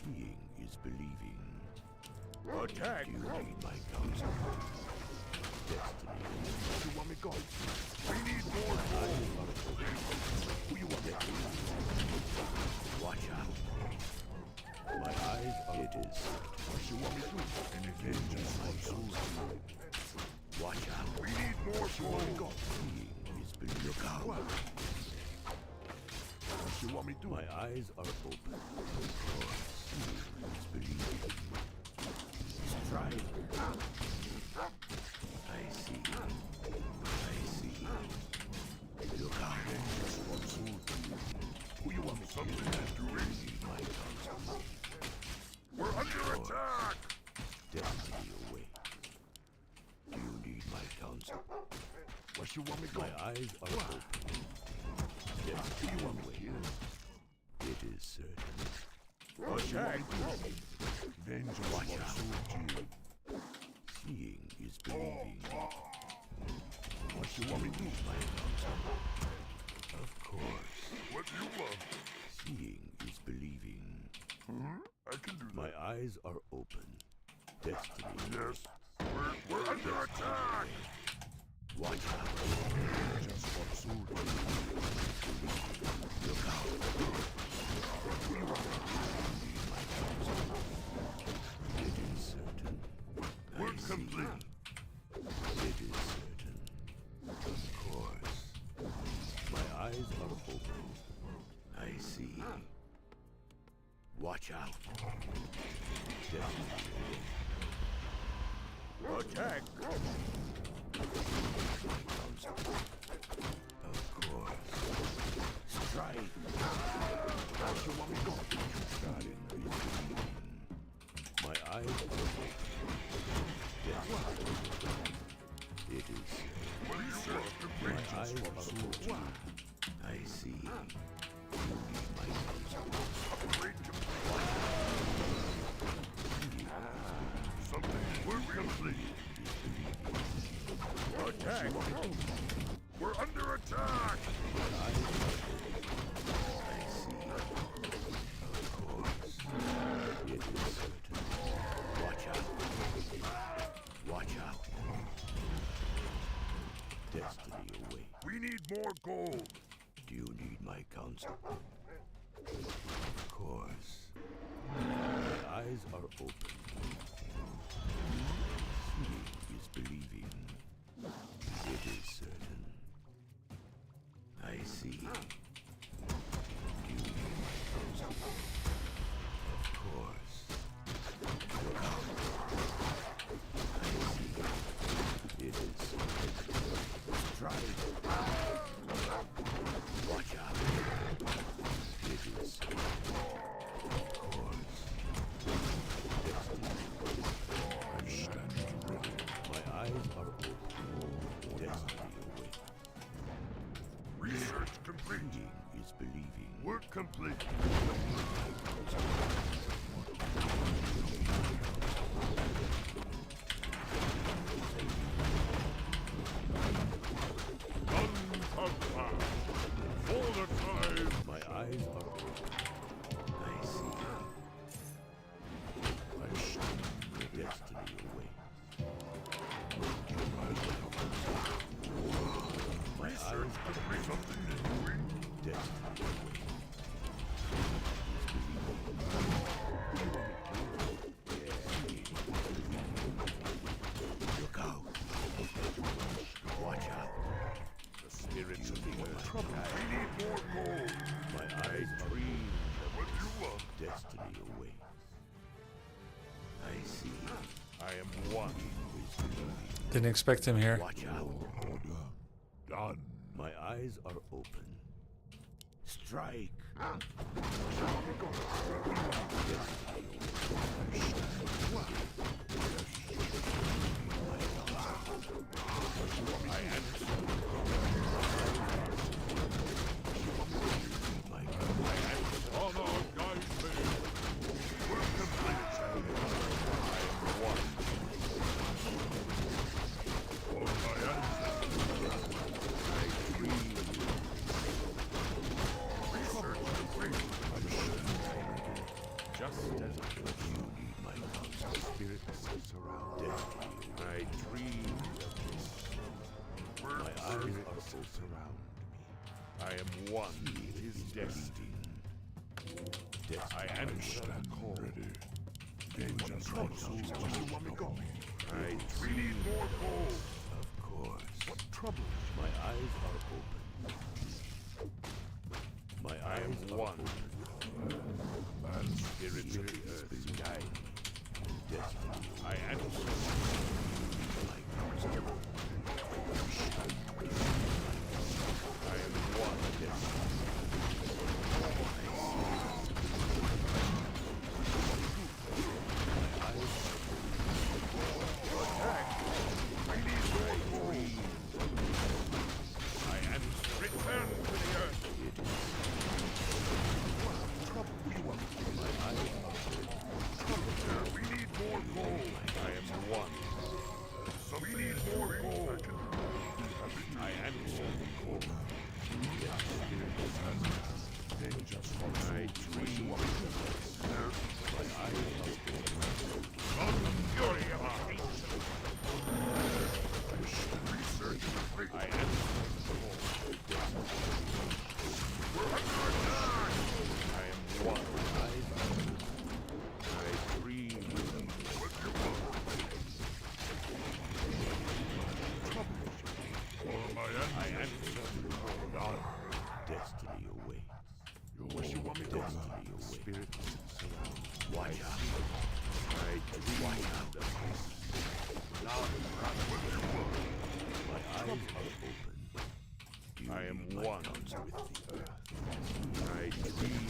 Seeing is believing. Attack. Do you need my counsel? Destiny away. You want me gone? We need more coal. Who you want me to? Watch out. My eyes are it is. What you want me to? Anything just My for soul. counsel. Watch out. We need more coal. Seeing is believing. Look out. What you want me to? My eyes are open. Seeing is believing. Strike. I see. I see. Look out. Who you want me something to doing? My counsel. We're under attack. Destiny away. Do you need my counsel? What you want me My gone? eyes are open. Destiny away. It is certain. Attack. Vengeance Watch for out. soul. Seeing is believing. What you want me to? My counsel. Of course. What do you want? Seeing is believing. I can do that. My eyes are open. Destiny. Yes. We're under attack. Watch out. Just for soul. Look out. My counsel. It is certain. We're I see. complete. It is certain. Of course. My eyes are open. I see. Watch out. Destiny. Attack. My counsel. Of course. Strike. What you want me gone? Starting is believing. My eyes are open. Destiny. It is. What do you want? My eyes are open. I see. Upgrade complete. Something work complete. Attack! We're under attack! It is certain. Watch out. Watch out. Destiny awaits. We need more gold. Do you need my counsel? Of course. My eyes are open. Seeing is believing. It is certain. I see. Do you need my counsel? Of course. Look out. I see. It is certain. Strike. Watch out. It is certain. Of course. Destiny. My eyes are open. Destiny awaits. Research complete. Seeing is believing. Work complete. Gunpowder. For the time. My eyes are open. I see. Destiny awaits. My eyes Research complete. Something is doing. destiny awaits. Look out. Watch out. The spirits of the earth. We need more gold. My eyes are green. What you want? Destiny awaits. I see. I am one. Didn't expect him here. Watch out. Done. My eyes are open. Strike. Honor guides me. Work complete. For my ancestors. Research complete. Just as you need my counsel. Spirits surround destiny. I dream of this. My eyes are so surround me. I am one. It is destiny. I answer the call. Ready. Danger trouble. I we need more gold. Of course. What trouble? My eyes are open. My I eyes am are one. open. And spirits of the earth guide me. Destiny. I answer. My counsel. I am one. We need more gold. I answer. Return to the earth. Trouble. We want. Trouble. We need more gold. I am one. So we need more gold. I answer the call. I dream. My eyes are fury of our ancient. Research complete. I answer the call. We're under attack. I am one. I dream. What you want? For my I answer the call. Destiny awaits. What you want me to do? Destiny awaits. Spirits surround. Watch out. I dream. Watch out. What you want? My eyes are open. You I am need my one counsel. with the earth. I dream.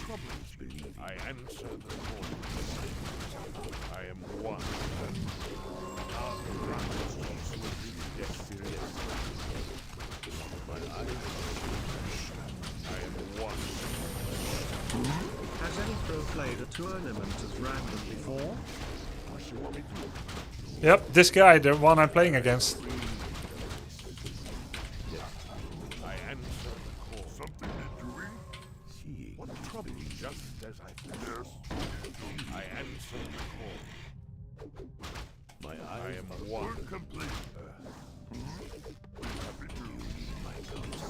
Troubles believe. I answer the call. I am one. Destiny. My eyes are open. the tournament as randomly for? Yep, this guy, the one I'm playing against. I answer the call. Something you're doing? Seeing what trouble? Just as I thought. Yes. I answer the call. My eyes I am one. Work complete. Happy to. My conscience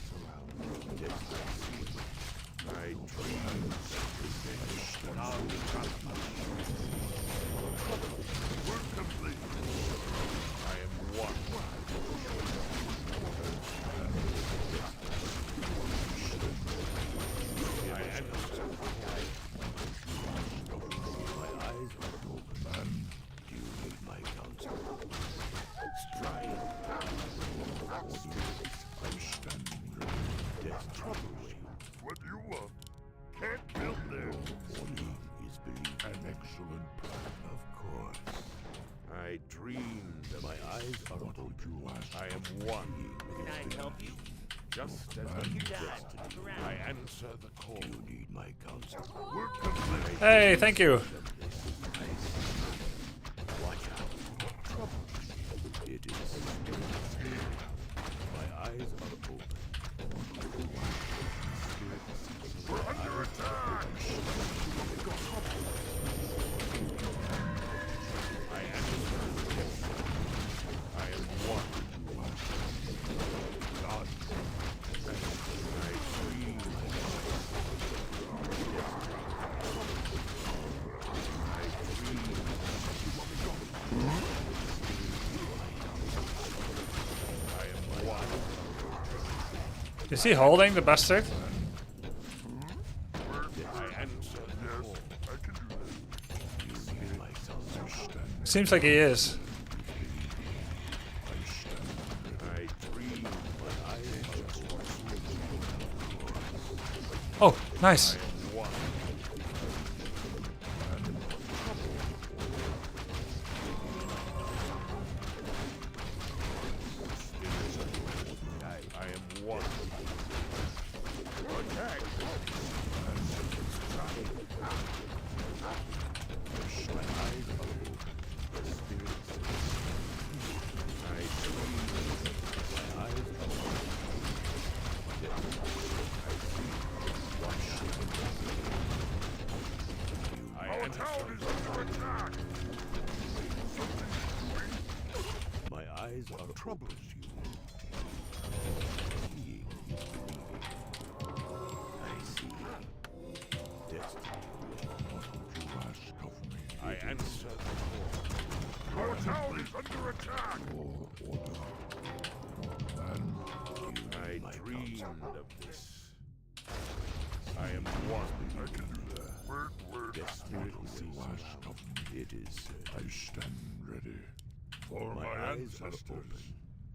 surrounding death. My dreams now work complete. I am one. I answer. My eyes are open. Do you need my counsel? Strike. I'm standing ready. Death troubles you. What do you want? Can't build there. Belief is belief. An excellent plan, of course. I dreamed that my eyes are open. I am one. Can I help you? Just as I answer the call. You need my counsel. Work complete. Hey, thank you. Watch out. Trouble. It is. My eyes are open. We're under attack. I am one. God. I dream. Is he holding the bastard? Seems like he is. Oh, nice. I am one. Attack. My eyes are open. The spirits. I dream. My eyes are open. Our town is under attack. My eyes are troubles you. Seeing is believing. I see. Destiny. What would you ask of me? I answer the call. Our town is under attack. Order. I dreamed of this. I am one. I can do that. Word. Destiny is ask of me. It is said. I stand ready. For my eyes are open.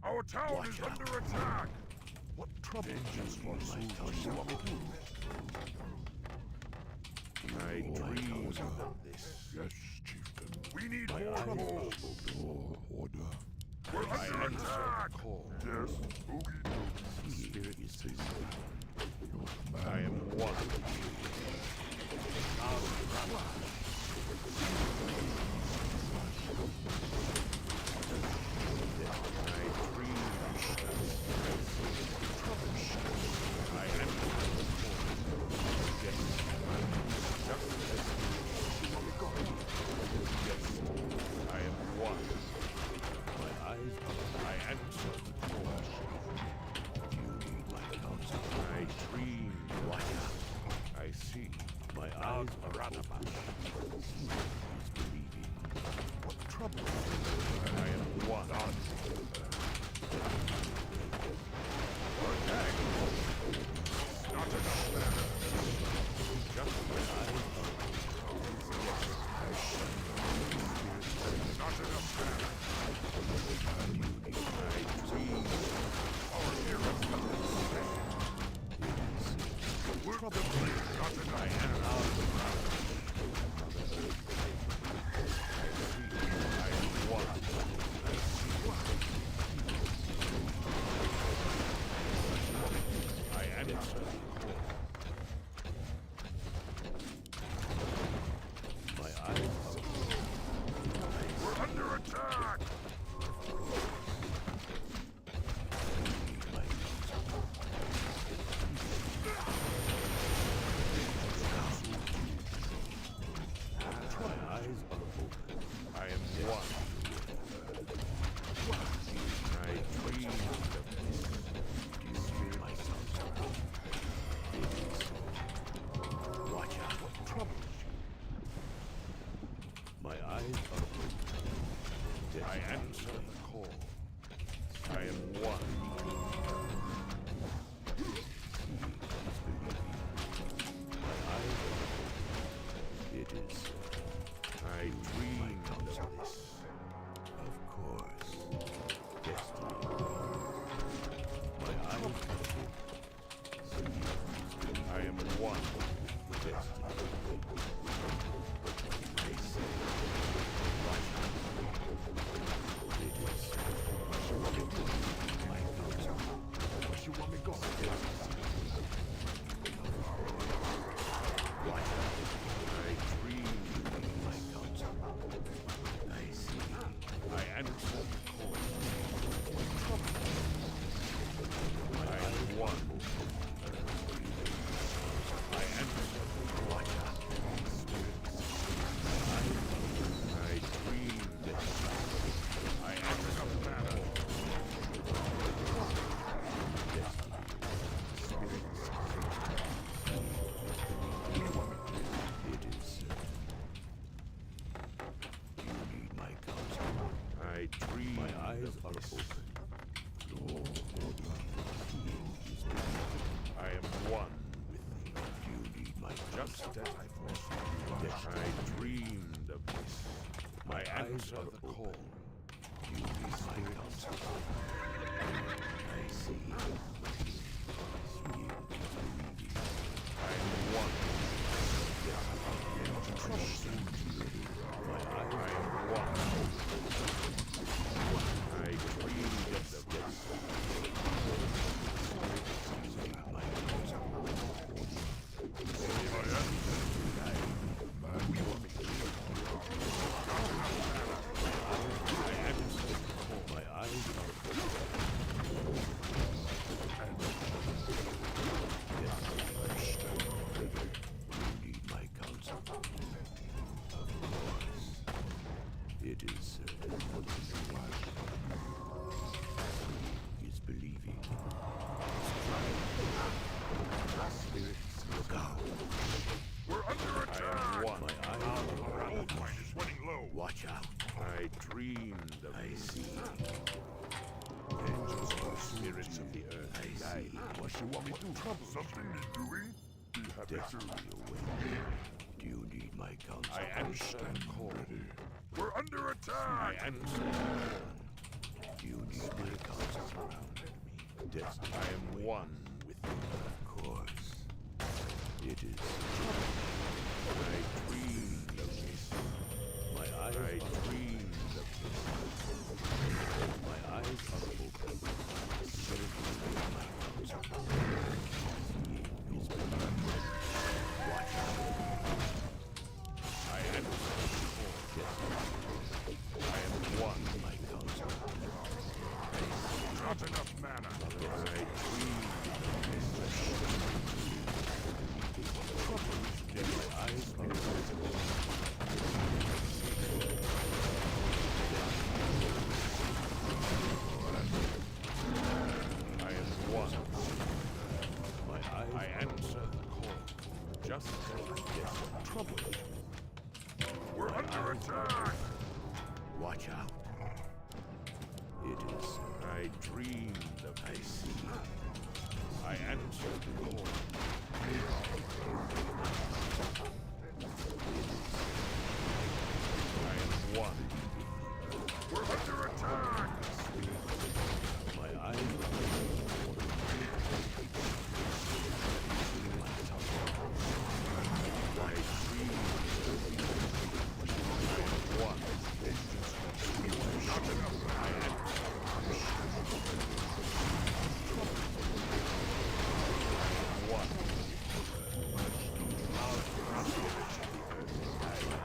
Our town is under attack. What trouble is for my counsel? I dreamed of this. Yes, chieftain. We need more gold. Order. We're under attack. Yes, boogie. Spirit is this. I am one. My eyes are open. He's believing. call. I am one. It is. I dreamed of this. Of course. Destiny. My eyes. I am one with destiny. They say. It is. What you want me to do? My counsel. What you want me to do? I dream my counsel. I see. I answer the call. I am one. I answer the watch out. I dream this. I answer the battle. It is. You need my counsel. I dream. My eyes are open. I am one with you. You need my just as I foresaw. Yes, I dreamed of this. My answer the call. You need my counsel. I see. I am one. I am one. I dreamed of this. It is is believing. Spirits look out. We're under attack! I am one. My eyes Our old mine is running low. watch out. I dreamed of I see. Angels are spirits of the earth. I see. What you want me to do? Something is doing? Be happy Destiny to. away. Do you need my counsel? I answer the call. We're under I attack! answer the call. Do you need my counsel surrounded me? Destiny. I am one with you. Of course. It is. I dreamed of this. My eyes. I dreamed of this. My eyes are open. Spirit of my counsel. Is beneath. Watch out. I answer the call. I am one. My counsel. Not enough mana. I dreamed of this. My eyes are open. I am one. My eyes. I answer the call. Just as I guess. Trouble. We're under attack! Watch out. It is. I dreamed of. I see. I answer the call. I am one. We're under attack! My eyes I dream. I am one. Not enough mana! One.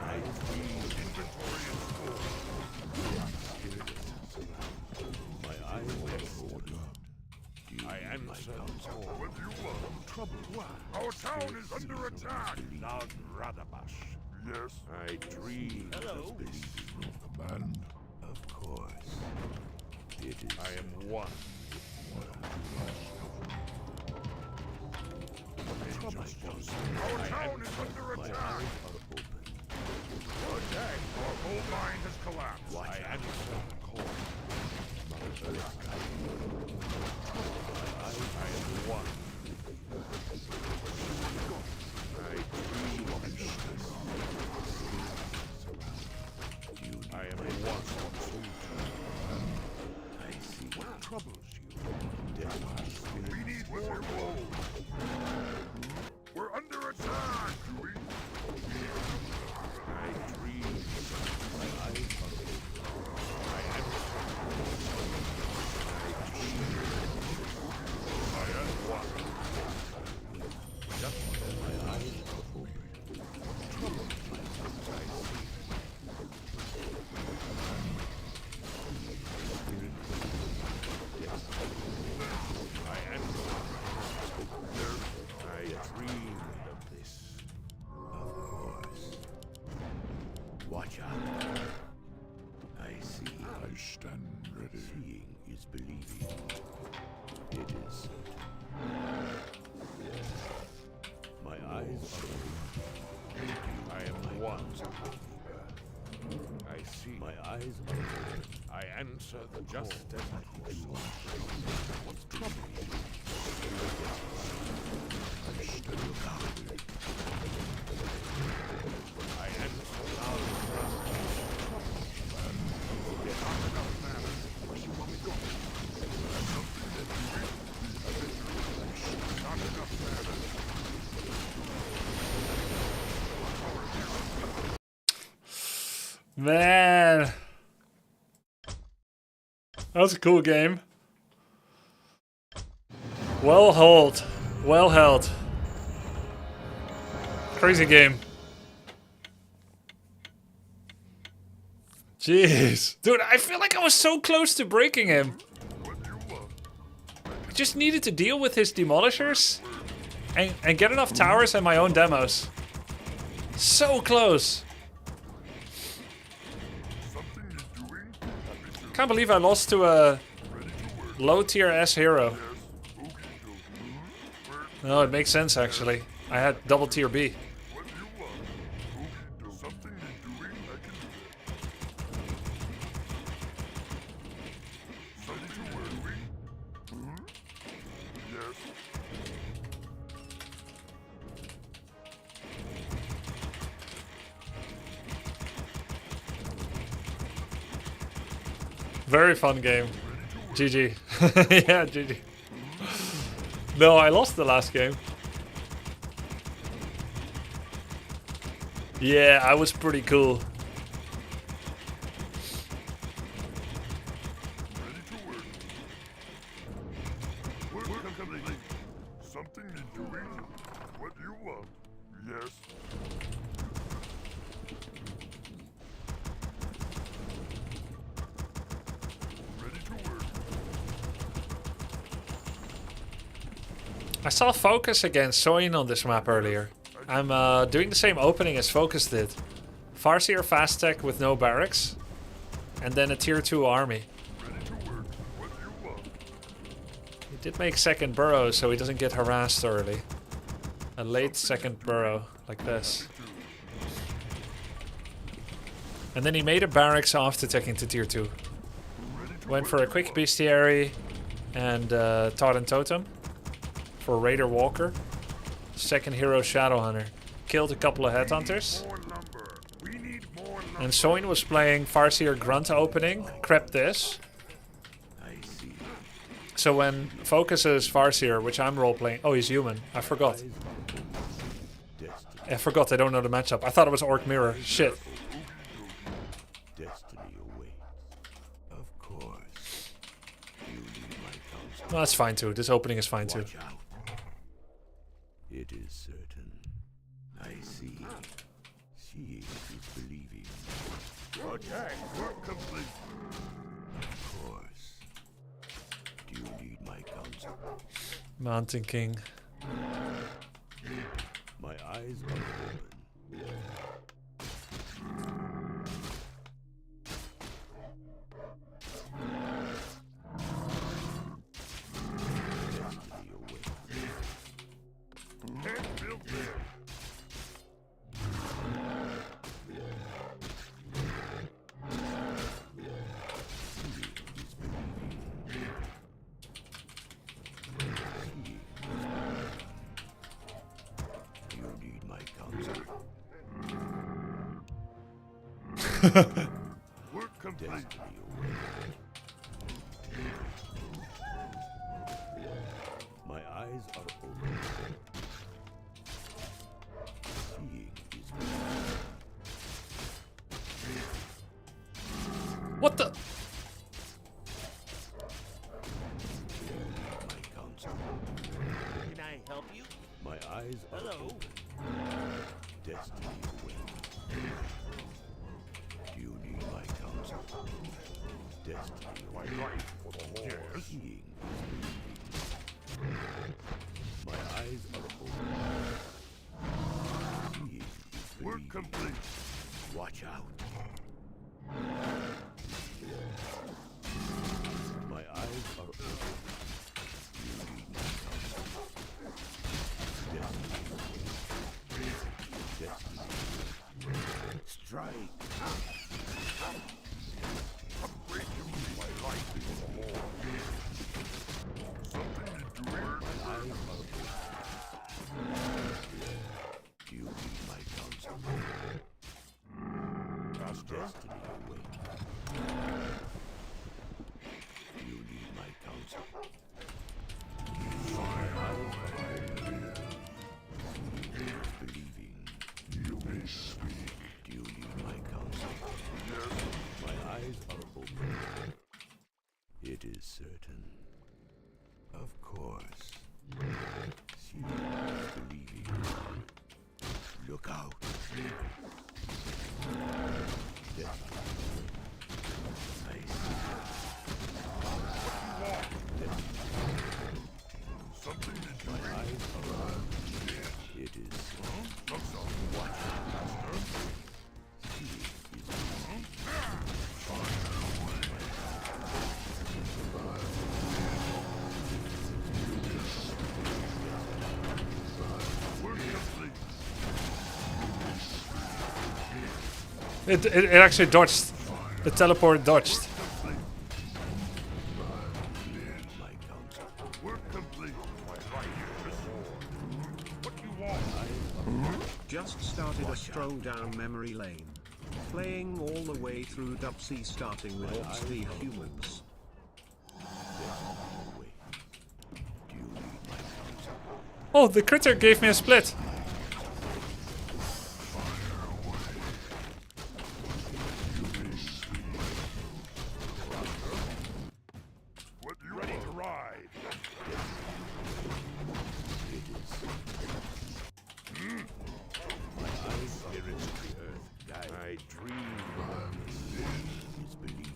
I dream. Inventory is full. My eyes are open. I answer the call. What you want? Trouble. Our town is under attack! Loud Radabash. Yes? I dream. Hello? Command. Of course. It is. I am one. Our town is under My attack! eyes are open. Attack! Our whole mine has collapsed. I answer the call. troubles you. We need more gold. We're under attack. I dream. My eyes are open. I am. I am one. Just as my eyes are open. Trouble my eyes I see. I am. I dreamed of this. Of course. Watch out. I see. I stand ready. Seeing is believing. It is certain. My eyes are open. I am one. I see. My eyes are open. I answer the just as I do. What's troubling you? I stand loud. I answer loud. Not enough matter. Where you want me to go? Something that you eat. Not enough matter. Man. That was a cool game. Well held. Well held. Crazy game. Jeez. Dude, I feel like I was so close to breaking him. I just needed to deal with his demolishers and get enough towers and my own demos. So close. Can't believe I lost to a low tier S hero. No, it makes sense actually. I had double tier B. Very fun game. GG. Yeah, GG. No, I lost the last game. Yeah, I was pretty cool. Something you're doing? What do you want? Yes. I saw Focus against Soin on this map earlier. I'm doing the same opening as Focus did. Farseer fast tech with no barracks. And then a tier 2 army. He did make second burrow so he doesn't get harassed early. A late second burrow, like this. And then he made a barracks after taking to tier 2. Went for a quick bestiary and Todd and Totem. For Raider Walker. Second hero Shadowhunter. Killed a couple of headhunters. And Soin was playing Farseer Grunt opening. Crept this. So when focuses Farseer, which I'm roleplaying. Oh, he's human. I forgot. I forgot, I don't know the matchup. I thought it was Orc Mirror. Shit. Well, that's fine too. This opening is fine too. It is certain. I see. Seeing is believing. Attack! Work complete. Of course. Do you need my counsel? Mountain King. My eyes are open. Work complete. What the? My counsel. Can I help you? My eyes are open. Destiny awaits. Do you need my counsel? Destiny awaits. Yes. Seeing is believing. My eyes are open. Seeing is Work believing. complete. Watch out. My eyes are open. You need my counsel. Destiny awaits. Destiny awaits. Strike. Upgrade my life is more. Something to do My eyes are open. Do you need my counsel? Master. Destiny awaits. Do you need my counsel? My eyes are open. Believing. You may speak. Do you need my counsel? Yes. My eyes are open. It is certain. Of course. Seeing is believing. Look out. Destiny. I see. Something to do. My eyes are open. It is certain. Looks up. Watch out, master. Seeing is believing. Work complete. It actually dodged. The teleport dodged. My counsel. Work complete. My life is more. What do you want? Just started a stroll down memory lane. Playing all the way through Dub C starting with ORC v Humans. Destiny awaits. Do you need my counsel? Oh, the critter gave me a split. What do you ready to ride? My eyes spirits of the earth guide. I dream of this. Is believing.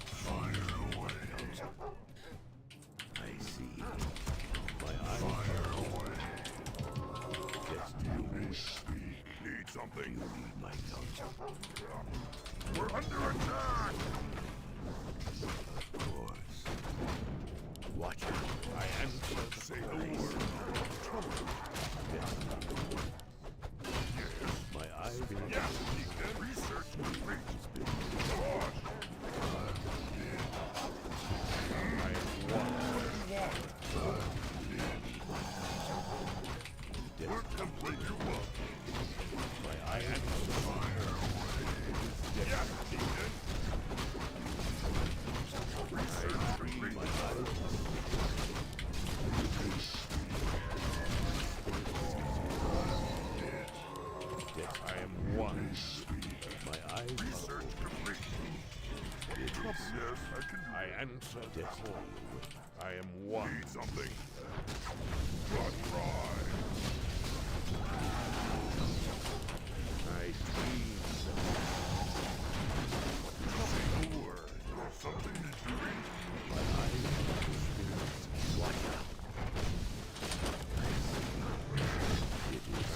Fire away. Counsel. I see. My eyes Fire are away. destiny. May speak. Need Do you something? need my counsel? We're under attack. Of course. Watch out. I answer. Say the word. Trouble. Destiny. My eyes are Yes, Deacon. Research complete. Gosh. I am one. What do you want? Work complete. You will. my eyes are Fire away. Yes, Deacon. Research complete. my eyes I am one. my eyes are Research complete. Yes, I can do I answer the call. I am one. Need something. Run, ride. I dream. Say the word. Something to do. watch out.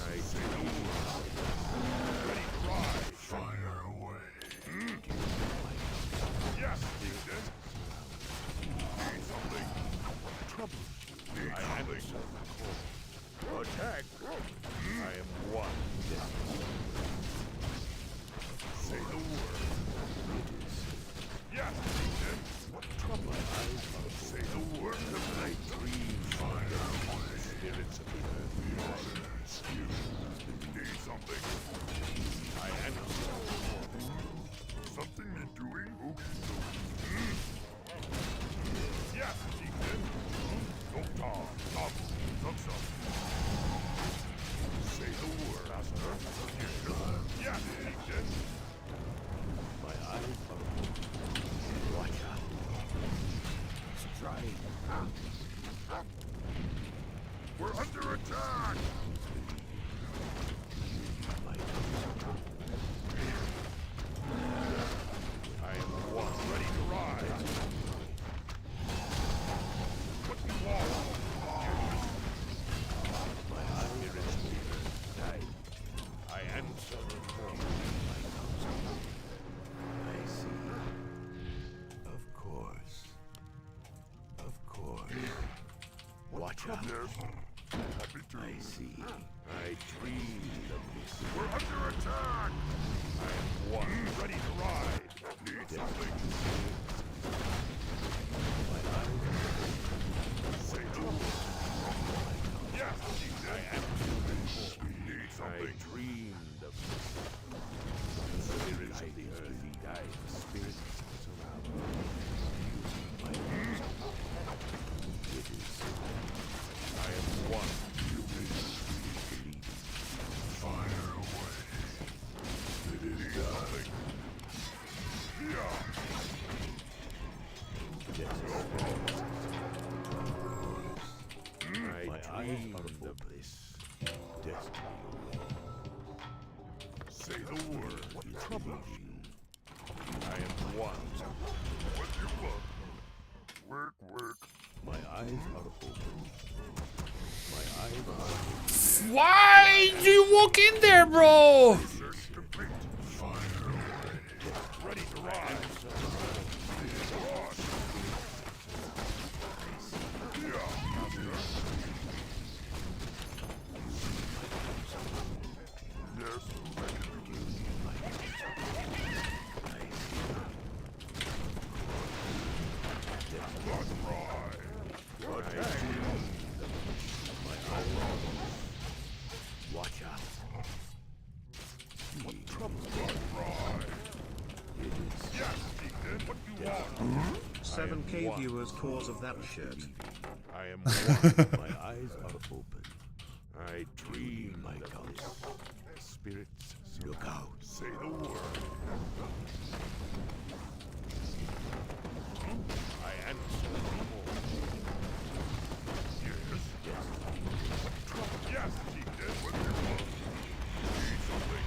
I say the word. Ready to ride. Fire away. Yes, Deacon. Need something. Trouble. Need something. Attack. I am one. We're under attack! I am one ready to ride. What do you want? My spirit died. I answer for my counsel. I see. Of course. Of course. Watch out. Happy to. I see. I dreamed of this. We're under attack! I am one ready to ride. Need something? My eyes. Say trouble. Yes, I am. Need something? I dreamed of this. The spirits of the earth died. The spirits surround me. My eyes. It is. I am one. You believe. Fire away. It is nothing. Yeah. Yes. My eyes are of this. Destiny. Say the word. What trouble? I am one. What you want? Work, work. My eyes are open. My eyes are open. Why do you walk in there, bro? Search complete. Fire away. Ready to ride. Yes, I can do it. Let's ride. Watch out. What trouble? It is. Yes, Ethan, what you want? 7K viewers cause of that shit. I am one. My eyes are open. I dream my counsel. Spirits, look out. Say the word. I answer no more. Yes. Yes. Yes, Ethan, what you want? Need something?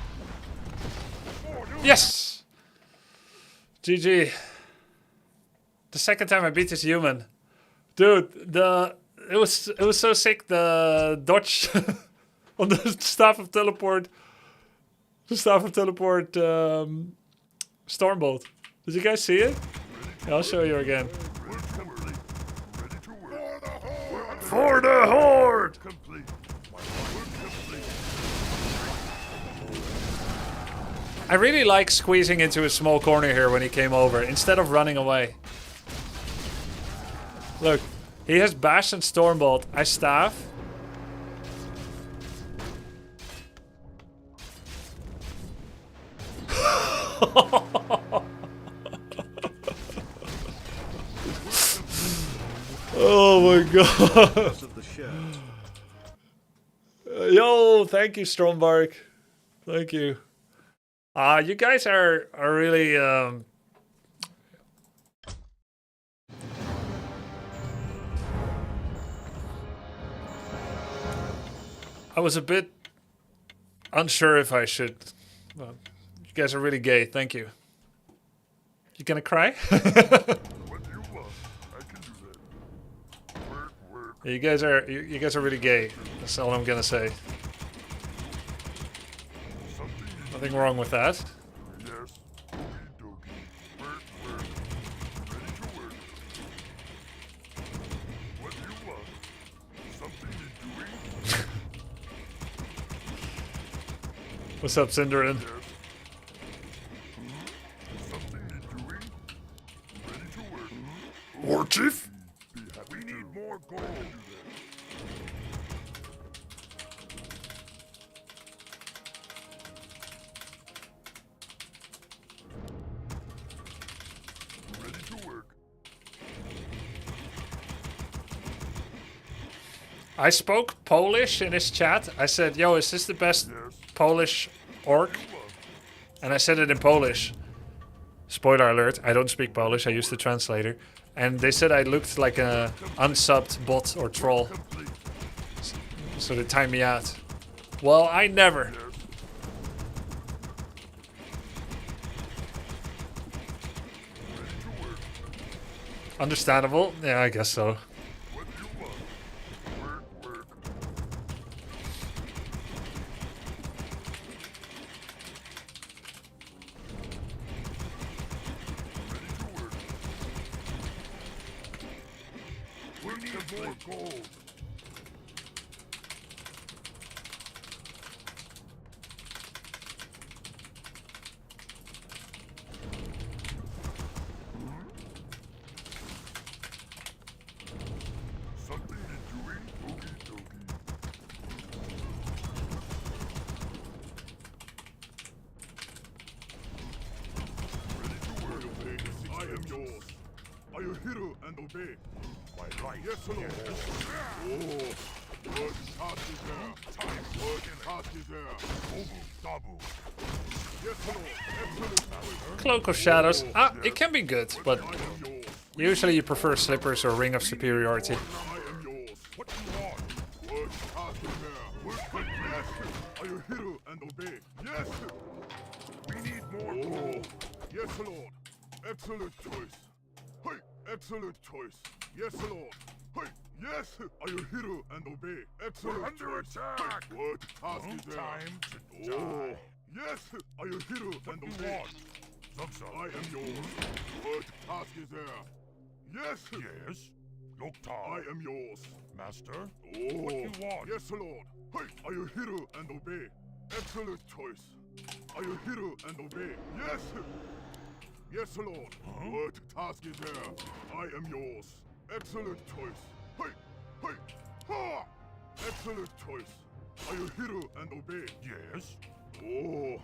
Yes! GG. The second time I beat this human. Dude, it was so sick, the dodge on the Staff of Teleport. The Staff of Teleport Stormbolt. Did you guys see it? Yeah, I'll show you again. For the Horde! Complete. I really like squeezing into a small corner here when he came over, instead of running away. Look, he has Bash and Stormbolt. I staff. Oh my god. Of the shirt. Yo, thank you, Strombark. Thank you. You guys are really I was a bit unsure if I should. Well, you guys are really gay. Thank you. You gonna cry? What do you want? I can do that. Work, work. You guys are really gay. That's all I'm gonna say. Nothing wrong with that. Yes. Okie dokie. Work, work. Ready to work. What do you want? Something you're doing? What's up, Cinderin? Yes. Something you're doing? Ready to work. War Chief? Be happy. We need more gold. Ready to work. I spoke Polish in his chat. I said, yo, is this the best Yes. Polish orc? And I said it in Polish. Spoiler alert, I don't speak Polish, I use the translator. And they said I looked like a unsubbed bot or troll. So they timed me out. Well, I never. Understandable. Yeah, I guess so. What do you want? Work, work. Ready to work. We need more gold. Something to do it? Okie dokie. Ready to work. I am yours. Are you hero and obey? My right. Yes, Lord. Oh, good task is there. Time. Good task is there. Obu, dabu. Yes, Lord. Excellent. Cloak of Shadows. Ah, it can be good, but I am yours. usually you prefer Slippers or Ring of Superiority. I am yours. What do you want? Good task is there. Work with yes. Are you hero and obey? Yes. We need more gold. Yes, Lord. Excellent choice. Hey, excellent choice. Yes, Lord. Hey, yes. Are you hero and obey? Excellent under choice. Attack. Hey, what task is there? Time to die. Yes. Are you hero and obey? I am yours. What task is there? Yes. Yes. Loktar. I am yours. Master. Oh. What you want? Yes, Lord. Hey, are you hero and obey? Excellent choice. Are you hero and obey? Yes. Yes, Lord. Huh? What task is there? I am yours. Excellent choice. Hey, hey, ha! Excellent choice. Are you hero and obey? Yes. Oh.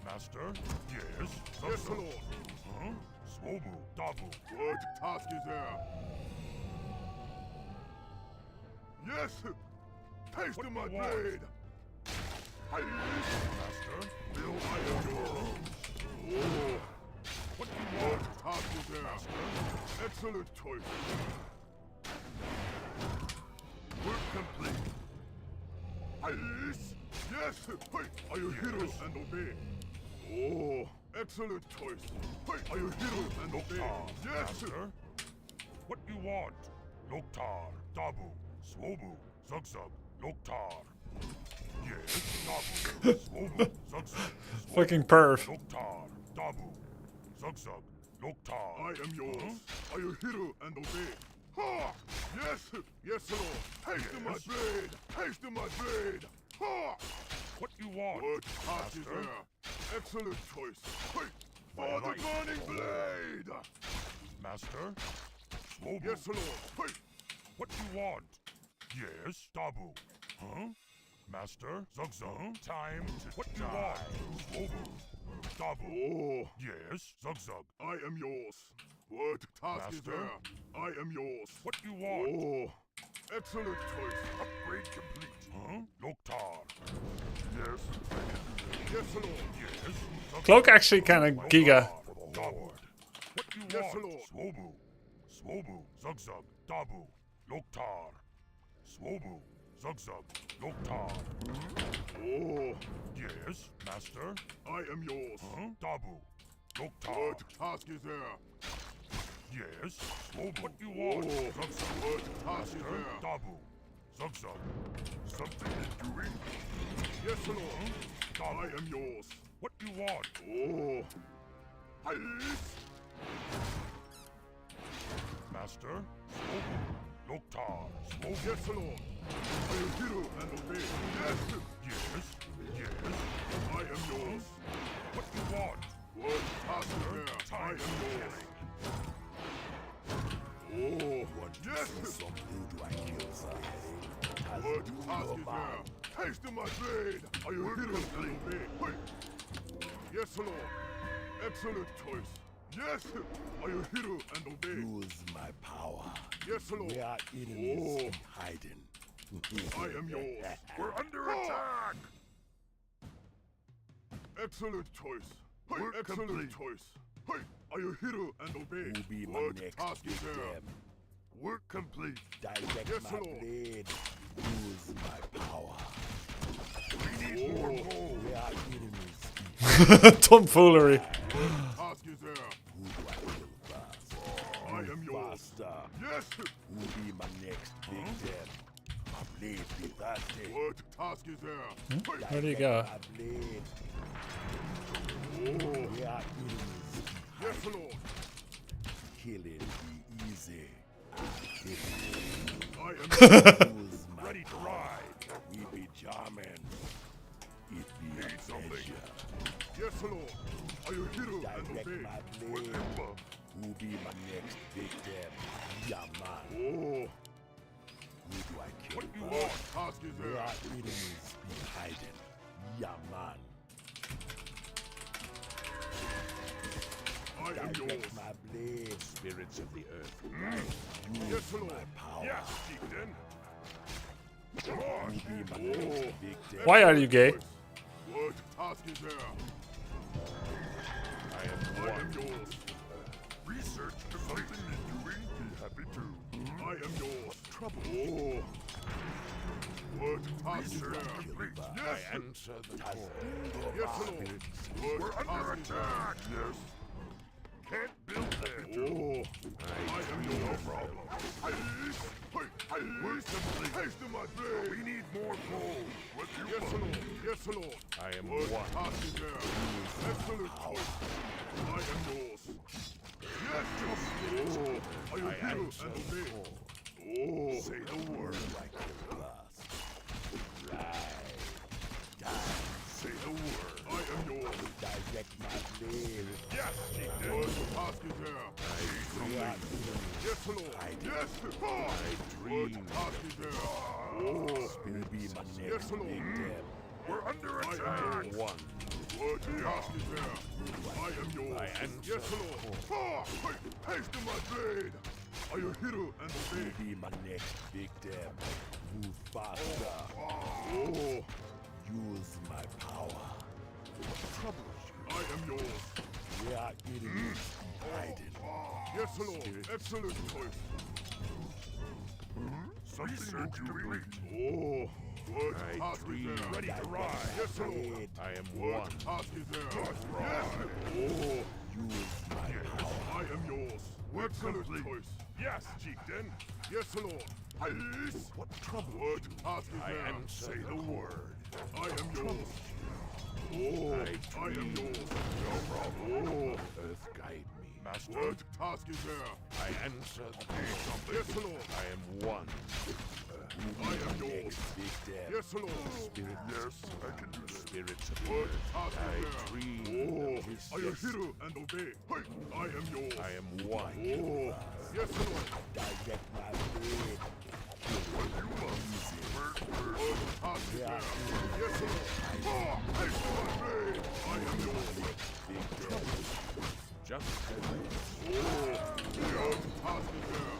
Master? Yes. Yes, Lord. Huh? Swobu, dabu. What task is there? Yes. Taste of my blade. Hey. Master? Will I am yours. Oh. What do you want? Task is there. Master? Excellent choice. Work complete. Yes. Yes. Hey, are you hero and obey? Oh, excellent choice. Hey, are you hero and obey? Yes. Master? What do you want? Loktar, dabu, swobu, zugzug, Loktar. Yes, dabu, swobu, zugzug. Fucking perv. Loktar, dabu, zugzug, Loktar. I am yours. Are you hero and obey? Ha! Yes! Yes, Lord! Haste to my blade! Haste to my blade! Ha! What you want? What task is there? Excellent choice. Hey! For the burning blade! Master? Swobu. Yes, Lord! Hey! What you want? Yes, dabu. Huh? Master? Zugzug? Time to what you want? Swobu. Dabu. Oh. Yes, Zugzug. I am yours. What task is there? I am yours. What you want? Oh, excellent choice. Upgrade complete. Huh? Loktar. Yes. Yes, Lord. Yes. Cloak actually kind of giga. What you yes, want? Lord. Swobu. Swobu. Zugzug. Dabu. Loktar. Swobu. Zugzug. Loktar. Oh. Yes, Master. I am yours. Huh? Dabu. Loktar. What task is there? Yes, Swobu. What you want? Oh. Zugzug. What task is there? Dabu. Zugzug. Something to doing? Yes, Lord. Huh? I am yours. What you want? Oh. Heist. Master. Swobu. Loktar. Swobu. Yes, Lord. Are you hero and obey? Yes. Yes. Yes. I am yours. What you want? What task is there? I am yours. Oh, what yes! Something to kill, sir. What task is there? Haste to my blade! Are you hero and obey? Wait! Yes, Lord. Excellent choice. Yes! Are you hero and obey? Use my power. Yes, Lord. We are enemies in hiding. I am yours. We're under attack! Excellent choice. Hey, excellent choice. Hey, Are you hear and obey? Who be my What next task is victim? there? Work complete. Direct Yes, my Lord. blade. Use my power. We need more gold. Where are enemies? Tomfoolery. Task is there. Who do I kill first? I am yours. Faster. Yes. Who be my next victim? My blade be thirsty. What task is there? Where do you go? My blade. Oh. Where are enemies? Yes, Lord. Killing be easy. I am Use my ready to ride. We be charming. It be a Need something. pleasure. Yes, Lord. Are you hear and Direct obey? my What blade. you Who be my next victim? Yeah, man. Oh. Who do I kill What you first? want? Task is Where there. are enemies be hiding? Yeah, man. I am Direct yours. my blade. Spirits of the earth. Use Yes, Lord. my power. Yes, Chieftain. Come Who on. be my next victim? Why are you gay? What task is there? I am yours. Research to something that you will be happy to. I am yours. Trouble. Oh. What task is there? Complete. Yes. I answer the call. Yes, Lord. We're under attack. Yes. Can't build there. Oh. I am yours. No problem. Where's the blade? Haste to my blade. We need more gold. What you yes, Lord. Yes, Lord. I am what one. Task is there? Absolute choice. I am yours. Yes, just oh. Are you here and obey? Oh. Say the word. Say the word. I am yours. Direct my blade. Yes, Chieftain. What task is there? Yes, Lord. Yes. What task is there? Oh. Who be my next Yes, Lord. victim? We're under attack. One. What task is there? I am yours. Yes, Lord. Haste to my blade. Are you here and Who obey? be my next victim? Move faster. Oh. Use my power. Troubles you. I am yours. Where are enemies hiding? Yes, Lord. Excellent choice. Something that you will eat. Oh. What task is there? Ready to ride. Yes, Lord. I am one. Task is there? Yes. Oh. Use my power. I am yours. Excellent choice. Yes, Chieftain. Yes, Lord. Yes. What trouble? What task is there? I say the word. I am yours. Oh, I am yours. No problem. Oh, earth guide me. Master. What task is there? I answer the something. Yes, Lord. I am one. I am yours. Yes, Lord. Spirit. Yes, I can do this. Spirits of what task is there? Oh, are you here and obey? Hey, I am yours. I am one. Oh, yes, Lord. Direct my blade. What you want? What task is there? Yes, Lord. Oh, haste to my blade. I am yours. Just as I what task is there?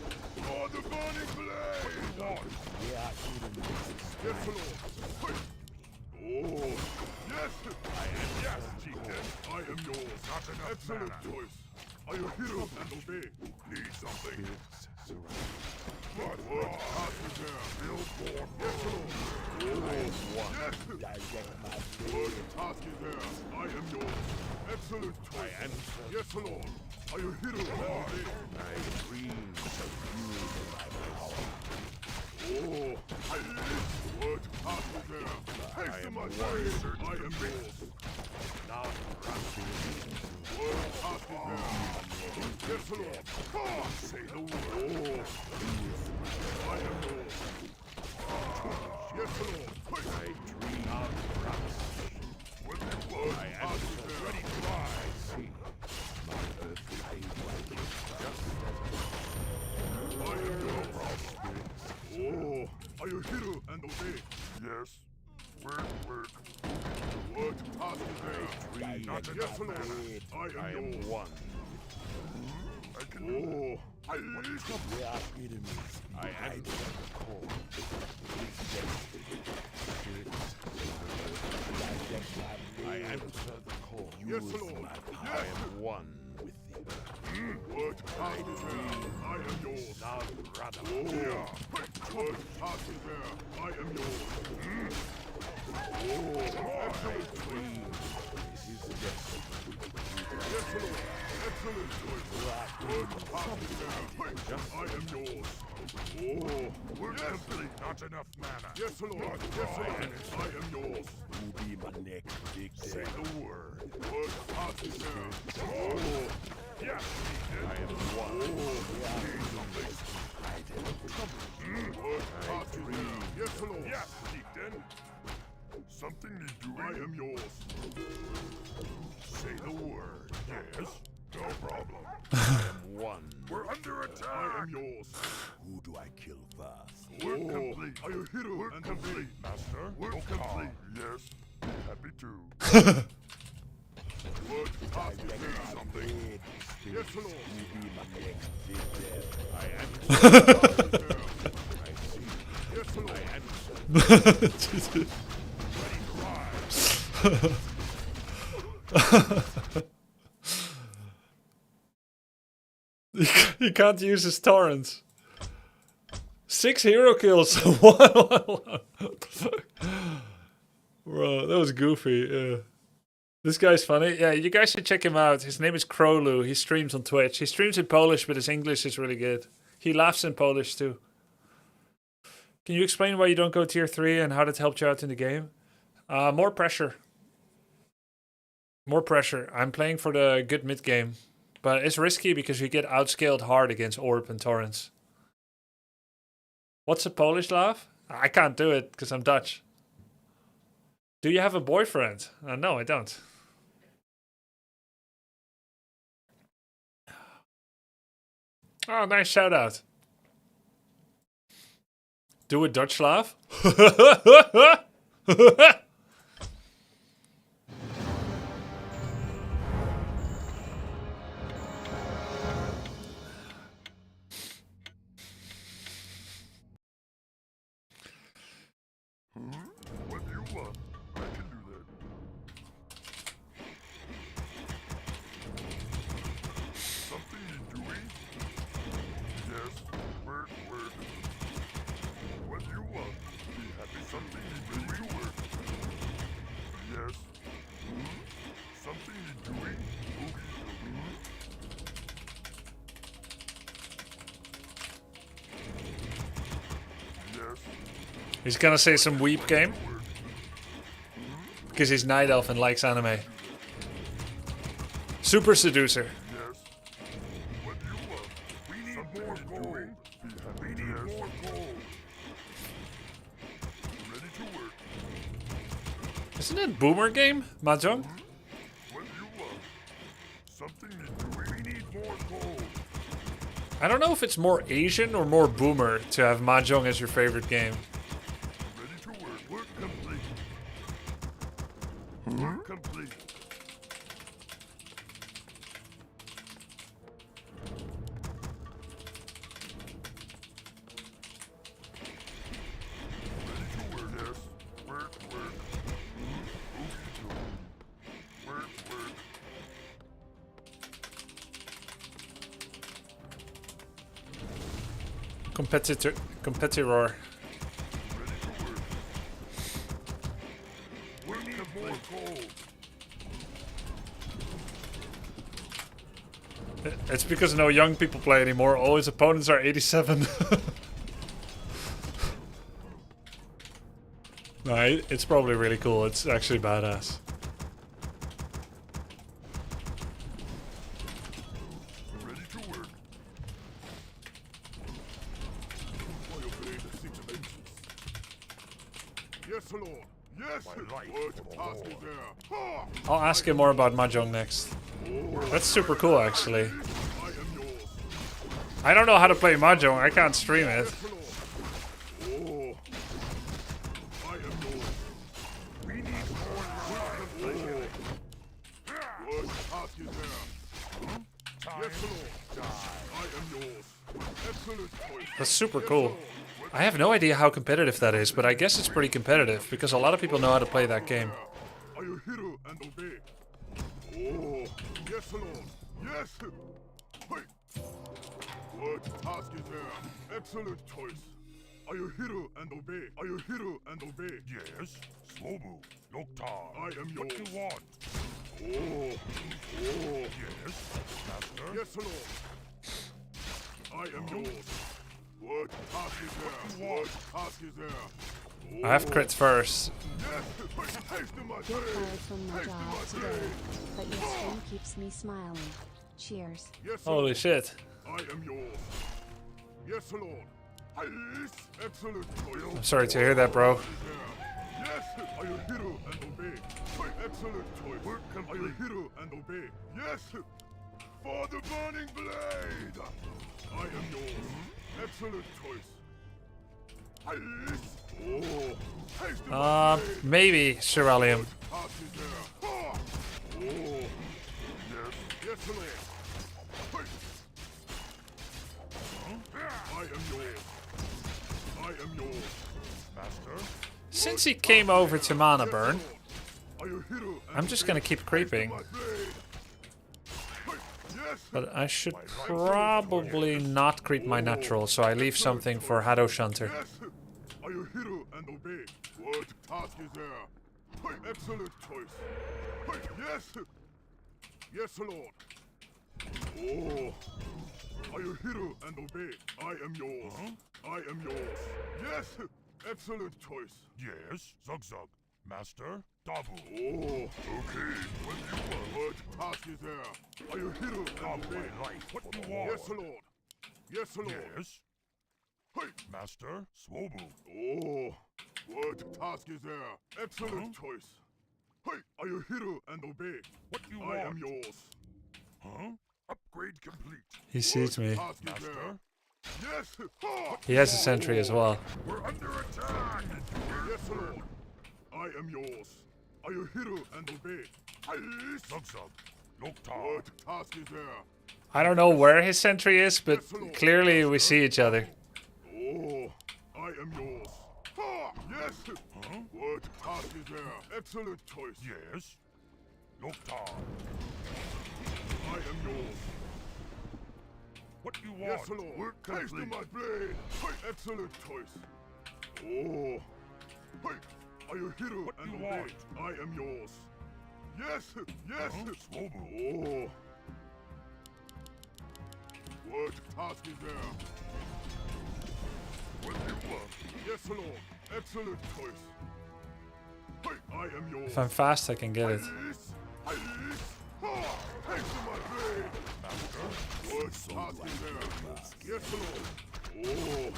Oh, the burning blade. Where are enemies? Yes, Lord. Hey. Oh, yes. I am yes, Chieftain. I am yours. Not enough excellent choice. Are you here and obey? Need something? What task is there? Build more. Yes, Lord. Oh, yes. Direct my What blade. task is there? I am yours. Excellent choice. I answer. Yes, Lord. Are you here and obey? My dreams of you my power. Oh, what task is there? Haste to my blade. I am yours. Not what task is there? Yes, Lord. Say the word. I am yours. Yes, Lord. My dream not rust. What I answer ready to rise. See, my earth life just as I am yours. Oh, are you here and obey? Yes. Work. What task is there? Not yes, Lord. I am yours. One. I can oh, I need Where are enemies? I answer the call. Direct my I blade. answer the call. Use Yes, Lord. my I am one with you. What task is there? I am yours. Now, brother. Yeah. What task is there? I am yours. Excellent choice. This is the best. Excellent. Excellent choice. What task is there? I am yours. We're complete. Not enough mana. Yes, Lord. Yes, Lord. I am yours. Who be my next big Say day? the word. What task is there? Yes, I am the one. what task is there? Yes, Lord. Yes, Deacon. Something need doing. I am yours. Say the word. Yes. No problem. I am one. We're under attack. I am yours. Who do I kill first? We're complete. Are you hero? We're complete, Master. We're complete. Yes. Happy to. What task is there? Something. Yes, Lord. Who be my next big day? I am. I see. Yes, Lord. I am. Jesus. He can't use his torrents. 6 hero kills. What the fuck? Bro, that was goofy. Yeah. This guy's funny. Yeah, you guys should check him out. His name is Krolu. He streams on Twitch. He streams in Polish, but his English is really good. He laughs in Polish too. Can you explain why you don't go tier 3 and how that helped you out in the game? More pressure. More pressure. I'm playing for the good mid game. But it's risky because you get outscaled hard against Orb and Torrents. What's a Polish laugh? I can't do it because I'm Dutch. Do you have a boyfriend? No, I don't. Oh, nice shout out. Do a Dutch laugh? What do you want? I can do that. Something you doing? Yes. Work. What do you want? Be happy. Something you doing? Work. Yes. Something you doing? Yes. He's gonna say some weep game. Because he's Night Elf and likes anime. Super seducer. Yes. What do you want? We need more gold. We need more gold. Ready to work. Isn't it Boomer game, Mahjong? What do you want? Something need doing. We need more gold. I don't know if it's more Asian or more Boomer to have Mahjong as your favorite game. Ready to work. Work complete. Work complete. Ready to work. Yes. Work. Work. Competitor. Ready to work. We need more gold. It's because no young people play anymore. All his opponents are 87. No, it's probably really cool. It's actually badass. Ready to work. I obey the 6 dimensions. Yes, Lord. Yes. What task is there? Ha! I'll ask him more about Mahjong next. That's super cool, actually. I am yours. I don't know how to play Mahjong. I can't stream it. Yes, Lord. Oh. I am yours. We need more gold. What task is there? Yes, Lord. I am yours. Excellent choice. That's super cool. I have no idea how competitive that is, but I guess it's pretty competitive because a lot of people know how to play that game. Are you hero and obey? Oh, yes, Lord. Yes! Hey! What task is there? Excellent choice. Are you hero and obey? Are you hero and obey? Yes. Swobu. Loktar. I am yours. What do you want? Oh. Yes. Master. Yes, Lord. I am yours. What task is there? What task is there? I have crits first. Yes. Haste my Get fired from my job today, but your stream keeps me smiling. Cheers. Yes, Holy Lord. shit. I am yours. Yes, Lord. Excellent choice. I'm sorry to hear that, bro. Yes, are you hero and obey? Excellent choice. Are you hero and obey? Yes, for the burning blade. I am yours. Excellent choice. Maybe Ceruleum. Oh, yes, Lord. I am yours. I am yours. Master. Since he came over to mana burn, Are you hero? I'm just gonna keep creeping. But I should probably not creep my natural, so I leave something for Haddo Shunter. Yes. Are you hero and obey? What task is there? Excellent choice. Yes. Yes, Lord. Oh. Are you hero and obey? I am yours. I am yours. Yes. Excellent choice. Yes. Zug. Master. Dabu. Oh. Okay. What task is there? Are you hero and obey? What do you want? Yes, Lord. Yes, Lord. Yes. Hey, Master. Swobu. Oh. What task is there? Excellent choice. Hey, are you hero and obey? What do you want? I am yours. Upgrade complete. He sees me. Master. Yes. He has a sentry as well. We're under attack. Yes, Lord. I am yours. Are you hero and obey? Zug. What task is there? I don't know where his sentry is, but clearly we see each other. Oh, I am yours. Yes. What task is there? Excellent choice. Yes. Loktar. I am yours. What do you want? Yes, Lord. Taste of my blade. Excellent choice. Oh. Are you hero and obey? I am yours. Yes. Oh. What task is there? What do you want? Yes, Lord. Excellent choice. I am yours. If I'm fast, I can get it. What task is there? Yes, Lord. Oh.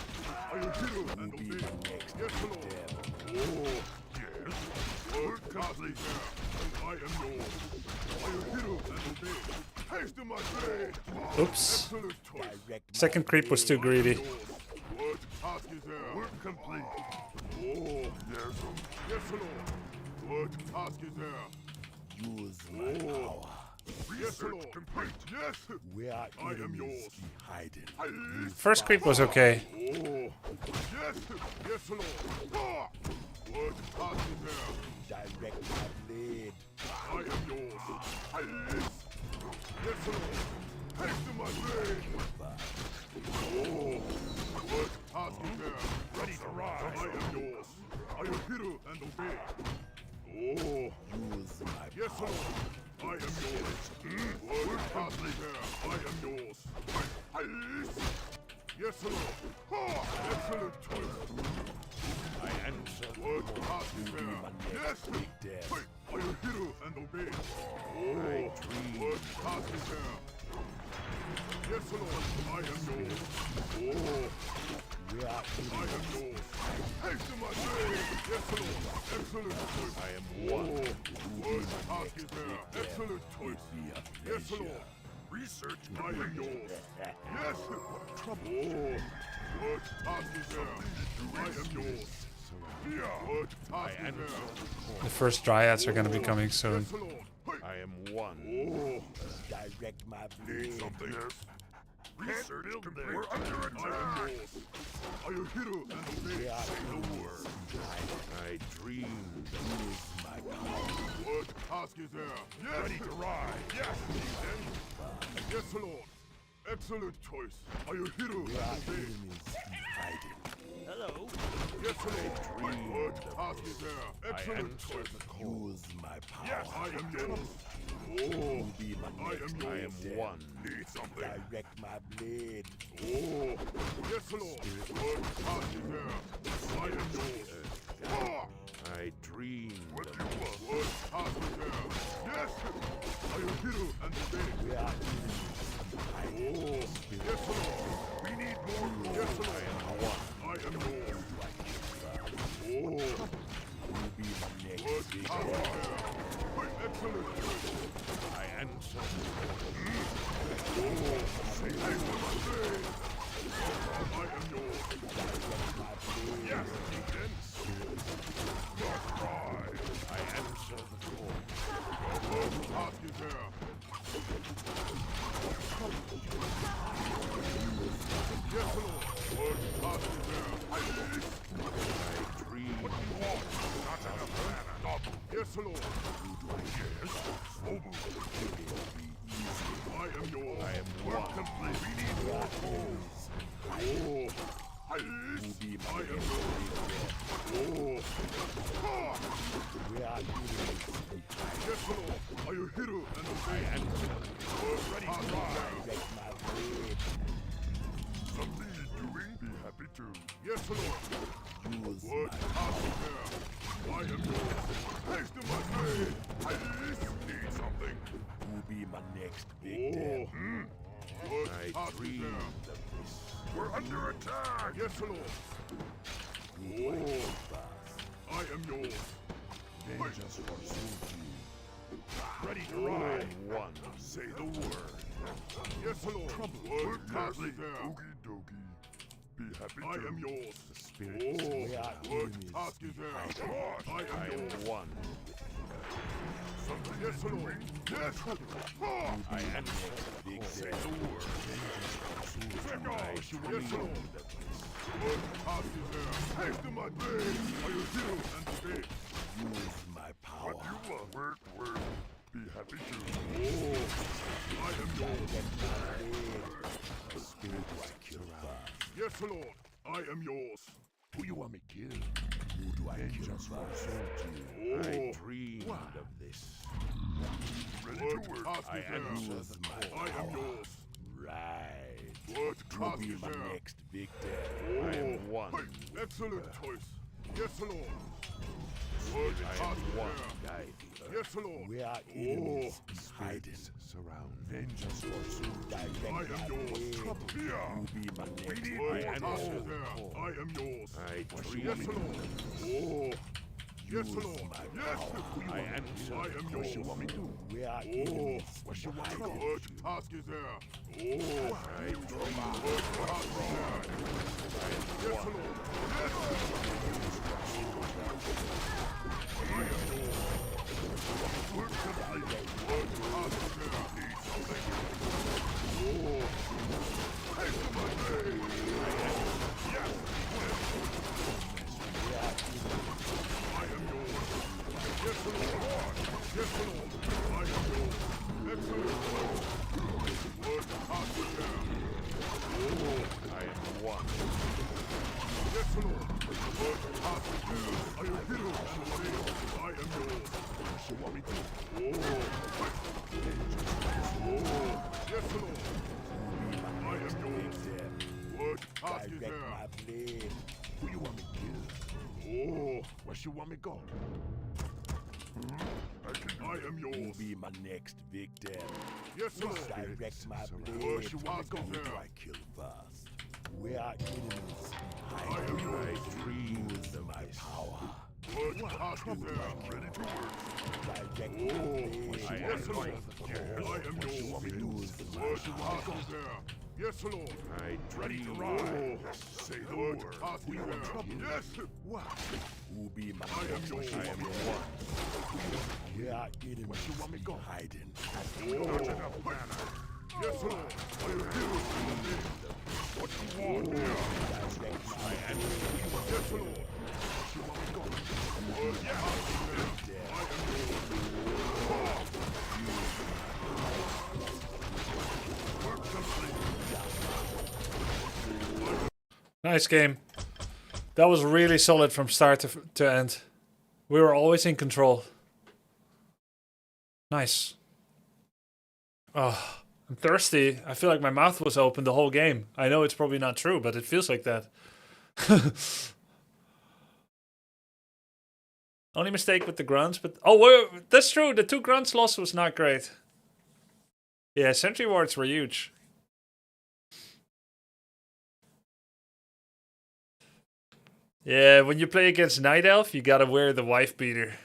Are you hero and obey? Yes, Lord. Oh. Yes. What task is there? I am yours. Are you hero and obey? Haste my blade. Oops. Excellent choice. Second creep was too greedy. What task is there? Work complete. Oh, yes. Yes, Lord. What task is there? Use my power. Yes, Lord. Complete. Yes. Where I am yours. hiding. First creep was okay. Oh, yes. Yes, Lord. What task is there? Direct my blade. I am yours. Yes, Lord. Haste my blade. Oh, what task is there? Ready to ride. I am yours. Are you hero and obey? Oh, Use my yes, Lord. I am yours. What task is there? I am yours. Yes, Lord. Excellent choice. I answer. What task is there? Yes. Death. Are you hero and obey? Oh, what task is there? Yes, Lord. I am yours. Oh, We are I am yours. Haste my blade. Yes, Lord. Excellent choice. I am one. What task is there? Excellent choice. Yes, Lord. Research. I am yours. Yes. Trouble. Oh, what task is there? I am yours. What task is there? The first dryads are gonna be coming soon. Yes, Lord. I am one. Oh, Direct my blade. something else. Research complete. We're under attack. I am yours. Are you hero and obey? We are Say the word. I dream. Use my my power. What task is there? Yes. Ready to ride. Yes, then. Yes, Lord. Excellent choice. Are you hero? We are enemies hiding. Hello. Yes, Lord. What task is there? Excellent choice. Use my power. Yes, I am yours. Oh, Be my I am next yours. one. Need something. Direct my blade. Oh, yes, Lord. What task is there? I am yours. Ah! I dreamed What of do you want? What task is there? Yes! Are you hero and obey? we are enemies. Oh, yes, Lord. We need more. Yes, Lord. I am yours. Oh, You be my next what task is there? Wait, excellent. I answer. Oh, say I will obey. I am yours. Yes, then. Not right. I answer the call. What task is there? Yes, Lord. What task is there? I dream. What do you want? Not enough mana. Stop. Yes, Lord. Yes. Obu. I am yours. I am Work one. complete. We need more tools. Oh. I am yours. Oh. Ah. We are enemies. Yes, Lord. Are you hero and obey? Ready to ride. Direct my blade. Some need doing. Be happy to. Yes, Lord. Use What task is there? I am yours. Haste to my blade. I need something. Who be my next Oh. victim? What I task is dreamed there? of this. We're under attack. Yes, Lord. Oh. I am yours. Vengeance forsook you. Ready to ride. One. Say the word. Yes, Lord. What task is there? Oogie dokie. Be happy I am yours. The spirit. Oh, We are what enemies. task is there? I am I yours. am one. Something yes, Lord. Yes. Ah. I answer the Say call. the word. Check I off. Yes, Lord. What task is there? Haste to my blade. Are you hero and obey? Use my power. What you want? Word. Be happy to. Oh, I am yours. The spirit is killed. Yes, Lord. I am yours. Who you want me kill? Who do I kill first? Oh, I dreamed of this. ready to work. Task I is there. answer the I call. am yours. Right. What To task be is my there? next victim. Oh, I am one. hey, excellent choice. Yes, Lord. What I task am is one. there? Guide. Yes, Lord. We are Oh, enemies hiding. Surround. Vengeance forsook. Direct I am my yours. blade. Yeah. You be my next What victim. task is there? I am yours. I dream. Yes, Lord. Oh, yes, Lord. my Yes. I answer. I am yours. We are Oh, enemies. what hiding. task is there? Oh, I dream. what task is there? Yes, Lord. Yes. I am yours. Work complete. What task is there? Need something? Oh, haste to my blade. Yes. I am yours. Yes, Lord. Yes, Lord. I am yours. Excellent. What task is there? Oh, I am one. yes, Lord. What task is there? Are you hero and obey? I am yours. You want me to? Oh, yes, Lord. I am yours. What task is Direct there? my blade. Who you want me to kill? Oh, Where you want me go? I am You yours. be my next victim. Yes, Lord. Direct my What blade. task is Who do there? I kill first? We are enemies. I am yours. Dreams of my power. What task is there? Ready to work. Direct my Oh, blade. yes, Lord. I am yours. What task is there? Yes, Lord. I Ready to dream. ride. Say the word. Task is there? Yes. What? Who be my I am next yours. victim? We are enemies. Hiding. Oh, yes, Lord. I am yours. What you want? Yeah. Direct my Yes, Lord. What task is there? I am Nice game. That was really solid from start to end. We were always in control. Nice. Oh, I'm thirsty. I feel like my mouth was open the whole game. I know it's probably not true, but it feels like that. Only mistake with the grunts, but... Oh, wait, that's true. The 2 grunts loss was not great. Yeah, sentry wards were huge. Yeah, when you play against Night Elf, you gotta wear the wife beater.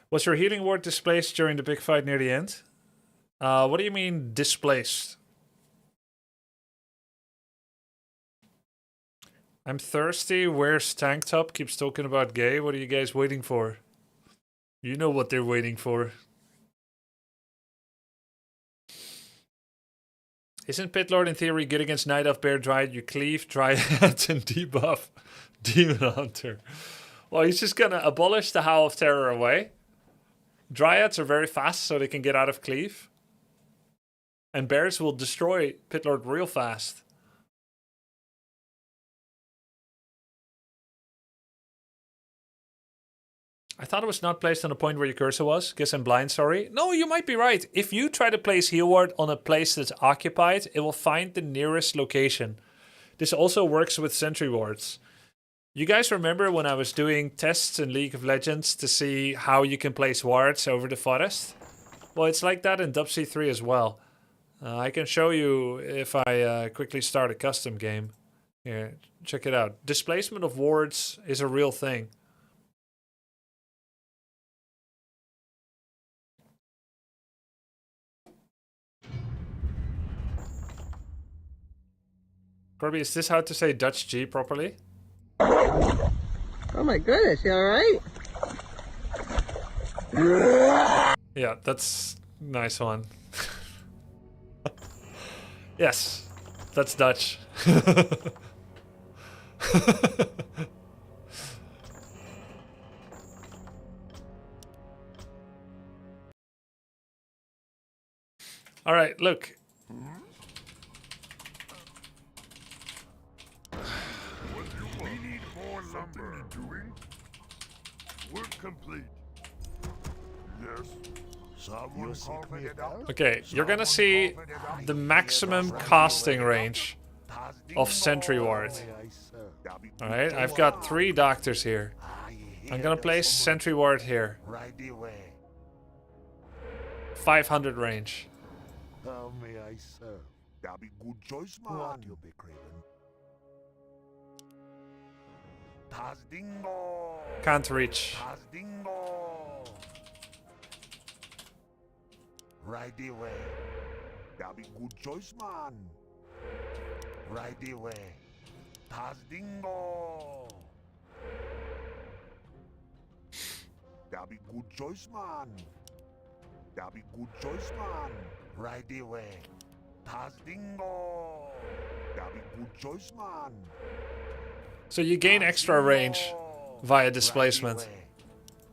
Was your healing ward displaced during the big fight near the end? What do you mean displaced? I'm thirsty, wears tank top, keeps talking about gay. What are you guys waiting for? You know what they're waiting for. Isn't Pitlord in theory good against Night Elf, Bear, Dryad? You cleave, Dryad, and debuff Demon Hunter. Well, he's just gonna abolish the Howl of Terror away. Dryads are very fast, so they can get out of cleave. And Bears will destroy Pitlord real fast. I thought it was not placed on a point where your cursor was. Guess I'm blind, sorry. No, you might be right. If you try to place heal ward on a place that's occupied, it will find the nearest location. This also works with sentry wards. You guys remember when I was doing tests in League of Legends to see how you can place wards over the forest? Well, it's like that in WC3 as well. I can show you if I quickly start a custom game. Here, check it out. Displacement of wards is a real thing. Grubby, is this how to say Dutch G properly? Oh my goodness, you alright? Yeah, that's a nice one. Yes, that's Dutch. All right, look. We need more lumber. Doing? Work complete. Yes. Someone call for the doctor. Okay, you're gonna see the maximum casting range of Sentry Ward. Alright, I've got 3 doctors here. I'm gonna place Sentry Ward here. 500 range. How may I serve? That'll be good choice, man. What you be craving? Tazdingo. Can't reach. Tazdingo. Right away. That'll be good choice, man. Right away. Tazdingo. That'll be good choice, man. That'll be good choice, man. Right away. Tazdingo. That'll be good choice, man. So you gain extra range via displacement.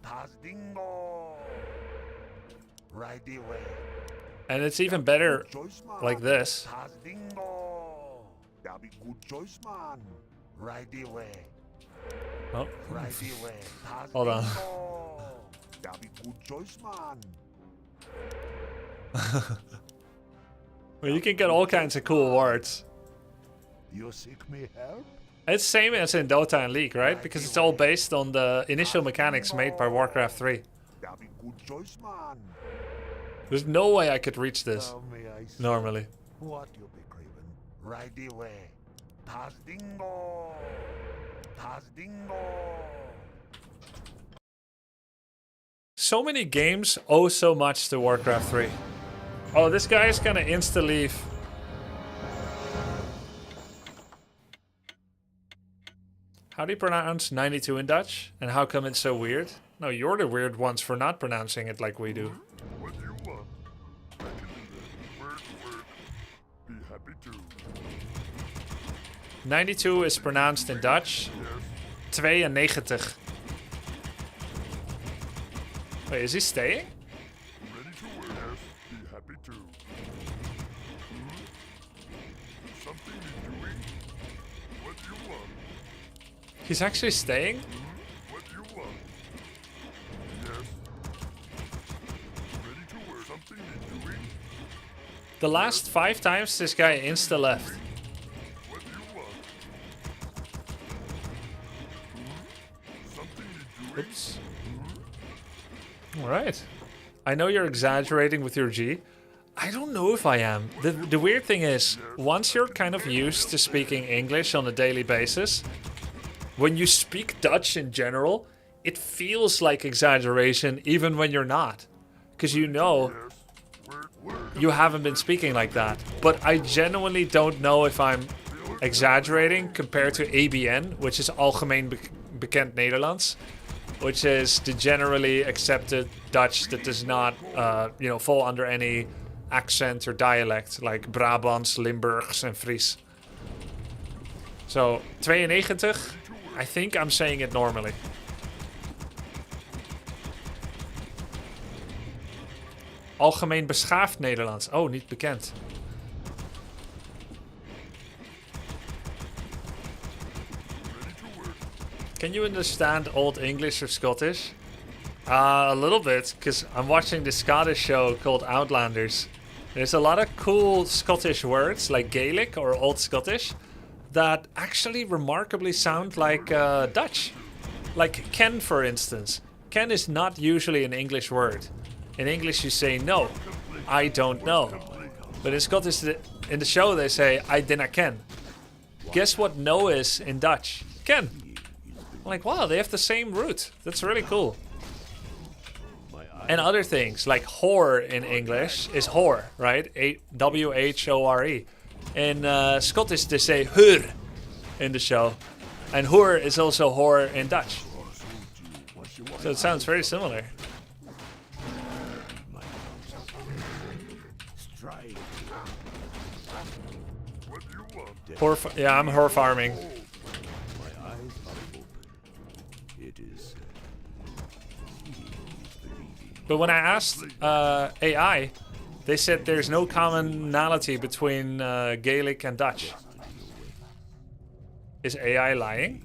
Tazdingo. Right away. And it's even better like this. Tazdingo. That'll be good choice, man. Right away. Oh. Right away. Hold on. That'll be good choice, man. Well, you can get all kinds of cool wards. You seek me help? It's same as in Dota and League, right? Because it's all based on the initial mechanics made by Warcraft 3. That'll be good choice, man. There's no way I could reach this normally. What you be craving? Right away. Tazdingo. Tazdingo. So many games owe so much to Warcraft 3. Oh, this guy is gonna insta-leave. How do you pronounce 92 in Dutch? And how come it's so weird? No, you're the weird ones for not pronouncing it like we do. What you want? I can do that. Word. Be happy to. 92 is pronounced in Dutch. 92. Wait, is he staying? Ready to work. Yes, be happy to. Something you're doing? He's actually staying? What you want? Yes. Ready to work. Something you're doing? The last 5 times this guy insta left. What you want? Something you're doing? Oops. Alright. I know you're exaggerating with your G. I don't know if I am. The weird thing is, once you're kind of used to speaking English on a daily basis, when you speak Dutch in general, it feels like exaggeration even when you're not. Because you know you haven't been speaking like that. But I genuinely don't know if I'm exaggerating compared to ABN, which is Algemeen Bekend Nederlands, which is the generally accepted Dutch that does not, fall under any accent or dialect, like Brabants, Limburgs en Fries. So, 92, I think I'm saying it normally. Algemeen beschaafd Nederlands. Oh, niet bekend. Can you understand Old English or Scottish? A little bit, because I'm watching the Scottish show called Outlanders. There's a lot of cool Scottish words, like Gaelic or Old Scottish, that actually remarkably sound like Dutch. Like Ken, for instance. Ken is not usually an English word. In English you say no, I don't know. But in Scottish, in the show they say, I dinna ken. Guess what no is in Dutch? Ken. I'm like, wow, they have the same root. That's really cool. And other things, like whore in English is whore, right? W-H-O-R-E. In Scottish they say hur in the show. And hoer is also whore in Dutch. So it sounds very similar. Yeah, I'm whore farming. But when I asked AI, they said there's no commonality between Gaelic and Dutch. Is AI lying?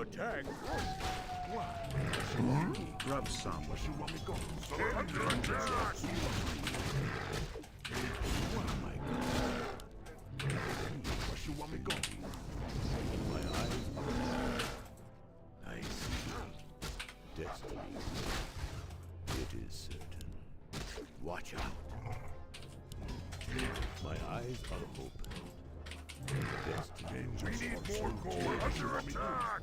Attack! Grub some. What you want me go? Under attack! What you want me go? My eyes are I see destiny. It is certain. Watch out. My eyes are open. Destiny. We need more core under attack!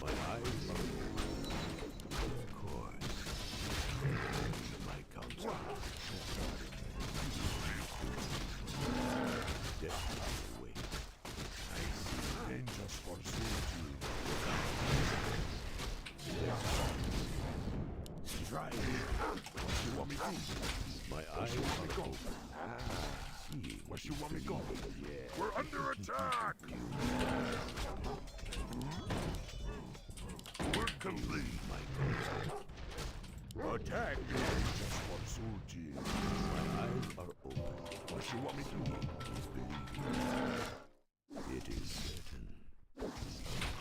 My eyes are open. Of course. My counsel. Destiny awaits. I see dangers for you. Strike. What you want me to do? My eyes are open. What you want me go? Yeah. We're under attack! Work complete. Attack! Just for Sulji. My eyes are open. What you want me to do? Is believing. It is certain. Of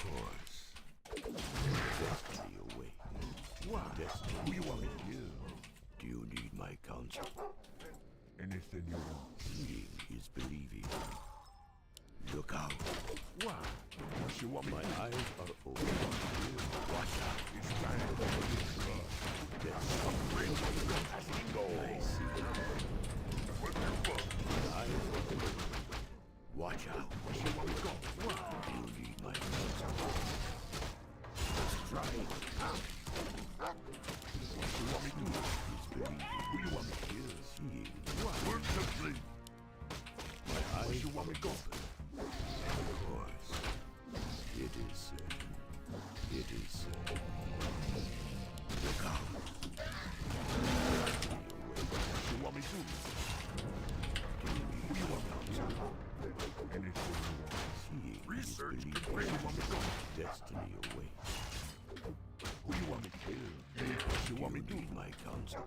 course. Destiny awaits. What? Destiny. Who you want me to do? Do you need my counsel? Anything you want. Seeing is believing. Look out. What? What you want me My to do? eyes are open. Watch out. It's time for the Destiny. I see. What you want? My eyes are open. Watch out. What you want me to go? What? Do you need my counsel? Strike. What you want me to do? Is believing. Who you want me to kill? Seeing. What? Work complete. My eyes What you want me to go? Of course. It is certain. It is Research complete. Where you want me to go? Destiny awaits. Who you want me to kill? What you want me to do? My counsel.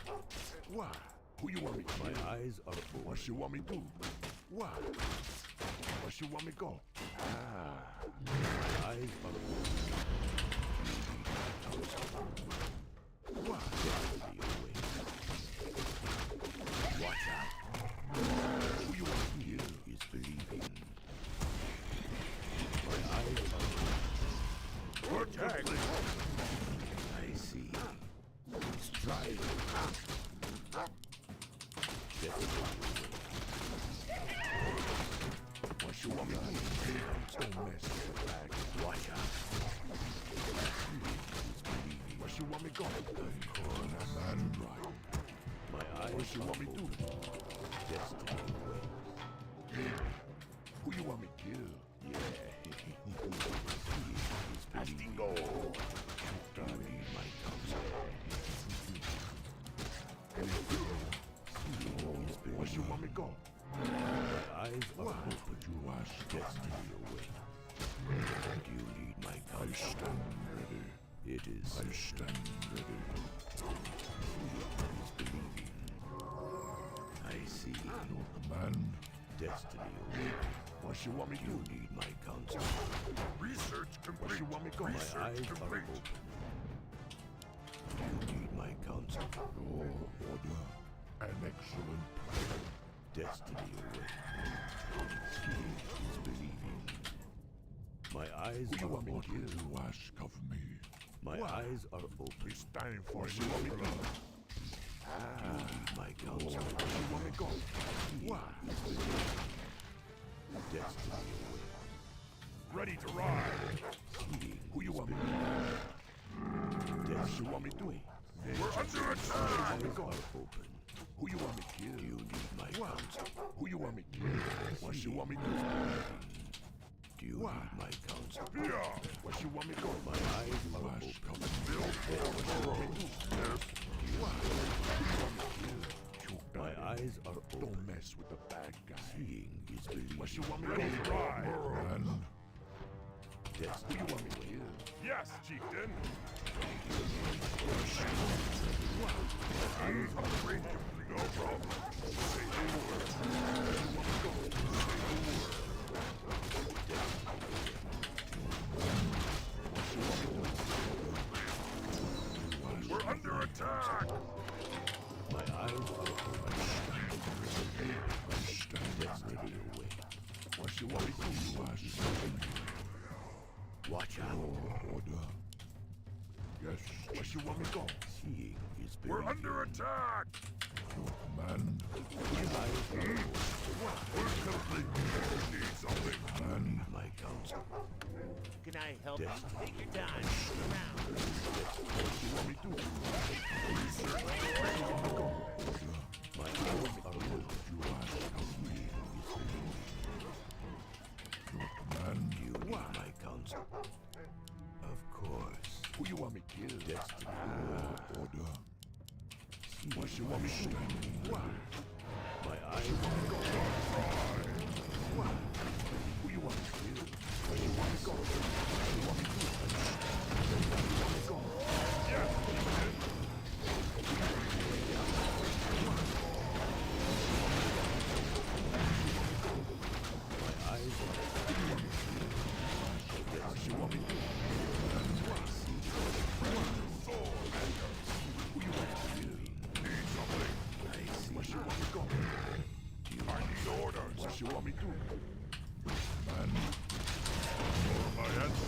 Why? Who you want me to kill? My eyes are open. What you want me to do? Why? What you want me to go? My eyes are open. Why? Destiny awaits. Watch out. Who you want to kill is believing. My eyes are open. Attack! I see. Strike. What you want me to do? Don't mess with the bag. Watch out. What you want me to go? Of course, man. Right. My eyes. What you want me to do? Destiny waits. Who you want me to kill? Yeah. Astingo. Do you need my counsel? What you want me to go? My eyes are open. You wash destiny away. Do you need my counsel? I stand ready. It is. I stand ready. Is believing. I see. Man. Destiny away. What you want me to do? You need my counsel. Research complete. What you want me to go? My eyes are open. You need my counsel. Your order. An excellent plan. Destiny away. Seeing is believing. My eyes are open. What you ask of me? My eyes are open. It's time for what you want me to do. You need my counsel. What you want me to go? Why? Destiny away. Ready to ride. Seeing who you want me to do? What you want me to do? We're under attack. My eyes are open. Who you want me to kill? Do you need my counsel? Who you want me to kill? What you want me to do? Do you need my counsel? Yeah. What you want me to go? My eyes are open. What you want me to do? My eyes are open. Don't mess with the bad guy. Seeing is believing. What you want me to do? Man. Who you want me to kill? Yes, chieftain. I'm afraid you no problem. Say the word. You want to go? Say the word. We're under attack. My eyes are open. I stand destiny away. What you want me to do? Watch out. Order. Yes. What you want me to go? Seeing is believing. We're under attack. Your command. We're complete. Need something. Man. My counsel. Can I help you? Take your time. Around. What you want me to do? Research. Where you want me to go? My eyes are open. You ask of me. Your command. You need my counsel. Of course. Who you want me to kill? Destiny. Order. What you want me to do? Why? My eyes want to go. Why? Who you want me to kill? Where you want me to go? What you want me to do? Where you want me to go? Yes, my eyes want to go. What you want me to do? Who you want to kill? Need something. I see. Where you want me to go? I need orders. What you want me to do? Man. My answer.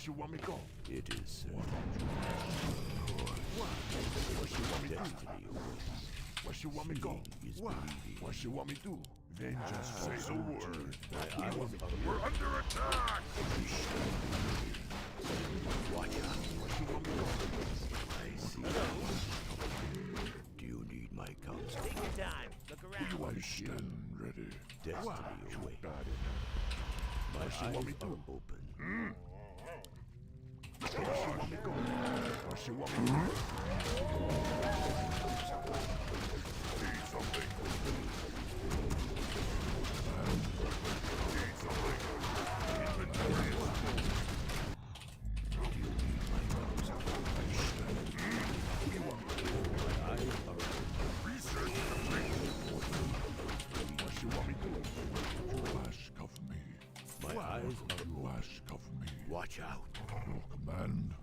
you want me go? It is certain. What you want me do? What you want me go? What you want me do? Then just say the word. We're under attack! Watch out. What you want me go? I see. Do you need my counsel? Take your time. Look around. I stand ready. Destiny away. My eyes are open. What you want me go? What you want me to do? Need something. Need something. Inventory is full. Do you need my counsel? I stand. What you want me to do? My eyes are open. Research complete. What you want me to do? You ask of me. My eyes are open. Ask of me. Watch out. Your command.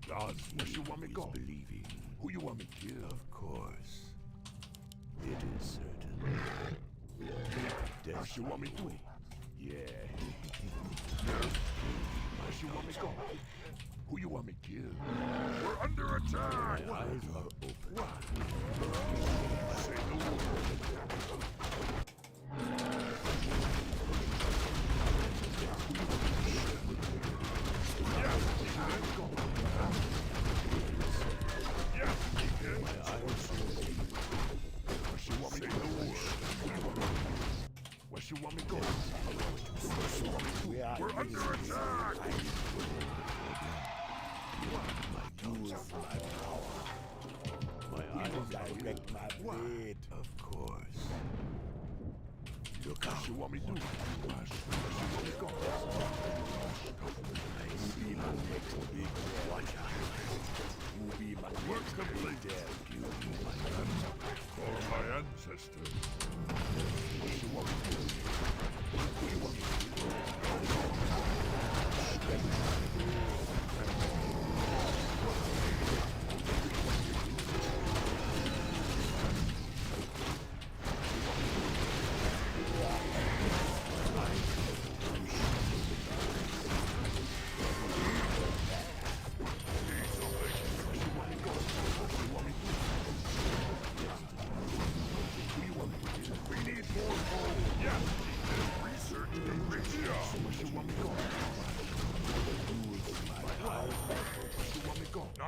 God's where you want me go? Believing. Who you want me to kill? Of course. It is certain. Where you want me to? Yeah. Where you want me go? Who you want me to kill? We're under attack! My eyes are open. Say the word. Where you want me go? We're under attack! My eyes direct my blade. Of course. Look out. What you want me to do? Where you want me go? You be my next big watch out. You be my work complete. You be my call my ancestors. What you want me to do? What you want me to do?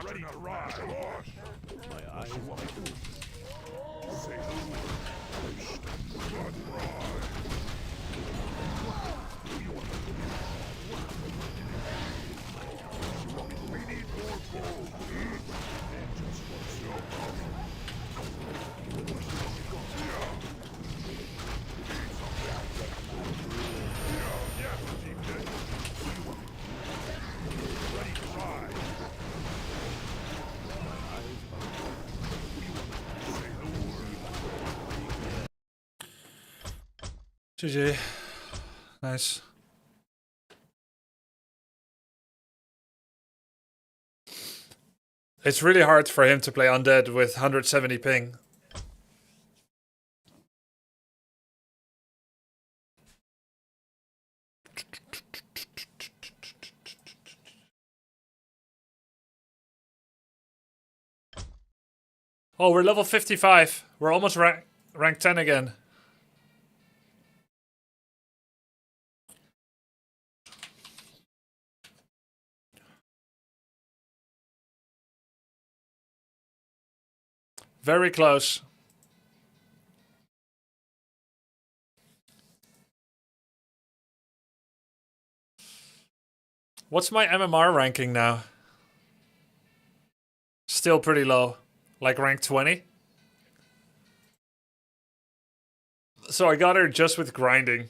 Ready to ride. My eyes want me to say the word. Not ride. Who you want to do? We need more gold. And just what's your problem? Yeah, TK. Who you want? Ready to ride. GG. Nice. It's really hard for him to play undead with 170 ping. Oh, we're level 55. We're almost rank 10 again. Very close. What's my MMR ranking now? Still pretty low. Like rank 20. So I got her just with grinding.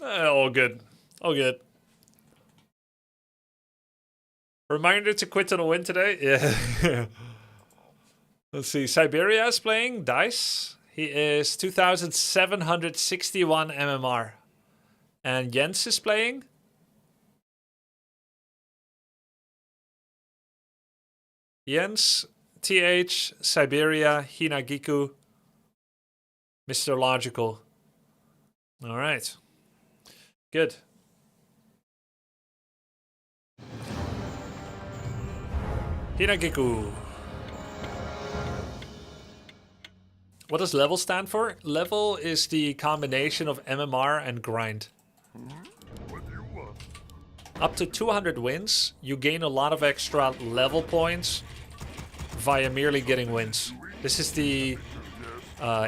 All good. All good. Reminder to quit on a win today? Yeah. Let's see. Siberia is playing Dice. He is 2,761 MMR. And Jens is playing. Jens, TH, Siberia, Hinagiku, Mr. Logical. All right. Good. Hinagiku. What does level stand for? Level is the combination of MMR and grind. Up to 200 wins, you gain a lot of extra level points via merely getting wins. This is the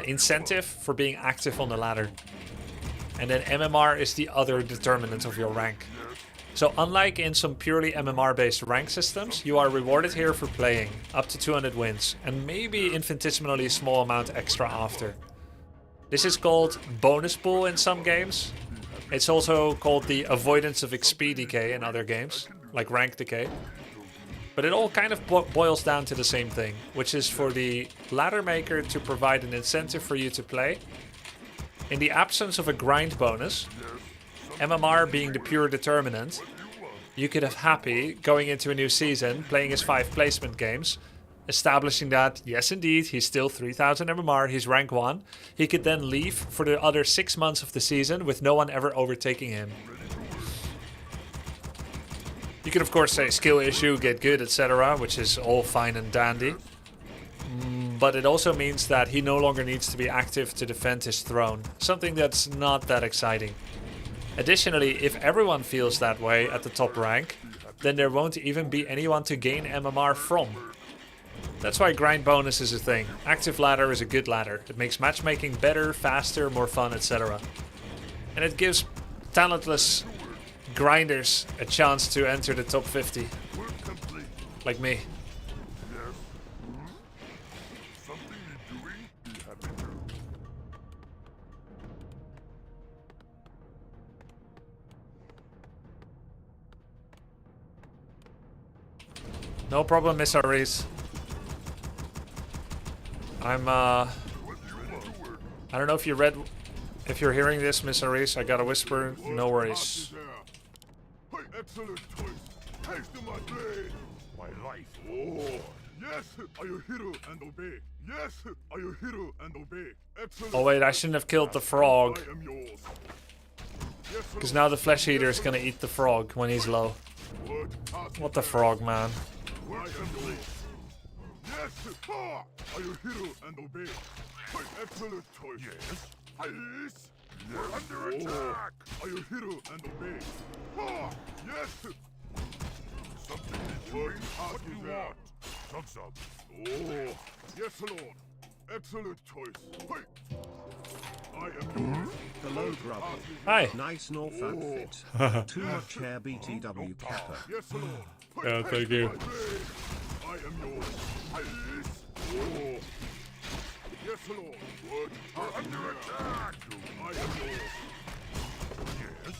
incentive for being active on the ladder. And then MMR is the other determinant of your rank. So unlike in some purely MMR-based rank systems, you are rewarded here for playing up to 200 wins, and maybe infinitesimally small amount extra after. This is called bonus pool in some games. It's also called the avoidance of XP decay in other games, like rank decay. But it all kind of boils down to the same thing, which is for the ladder maker to provide an incentive for you to play. In the absence of a grind bonus, MMR being the pure determinant, you could have Happy going into a new season, playing his 5 placement games, establishing that, yes indeed, he's still 3000 MMR, he's rank 1. He could then leave for the other 6 months of the season with no one ever overtaking him. You could of course say skill issue, get good, etc., which is all fine and dandy. But it also means that he no longer needs to be active to defend his throne, something that's not that exciting. Additionally, if everyone feels that way at the top rank, then there won't even be anyone to gain MMR from. That's why grind bonus is a thing. Active ladder is a good ladder. It makes matchmaking better, faster, more fun, etc. And it gives talentless grinders a chance to enter the top 50. Like me. No problem, Miss Aris. I don't know if you read... If you're hearing this, Miss Aris, I gotta whisper, no worries. Excellent choice. Taste my blade. My life. Oh, yes. Are you hero and obey? Yes. Are you hero and obey? Excellent. Oh wait, I shouldn't have killed the frog. I am yours. Because now the flesh eater is gonna eat the frog when he's low. What the frog, man? I am yours. Yes. Ha! Are you hero and obey? Excellent choice. Yes. Yes. We're under attack. Are you hero and obey? Ah, yes. Something is doing. What do you want? Sub. Oh, yes, Lord. Excellent choice. Wait. I am yours. Hello, Grubby. Hi. Nice North outfit. Too much hair, BTW Kappa. Yes, Lord. Yeah, thank you. I am yours. Yes. Oh. Yes, Lord. What? We're under attack. I am yours. Yes.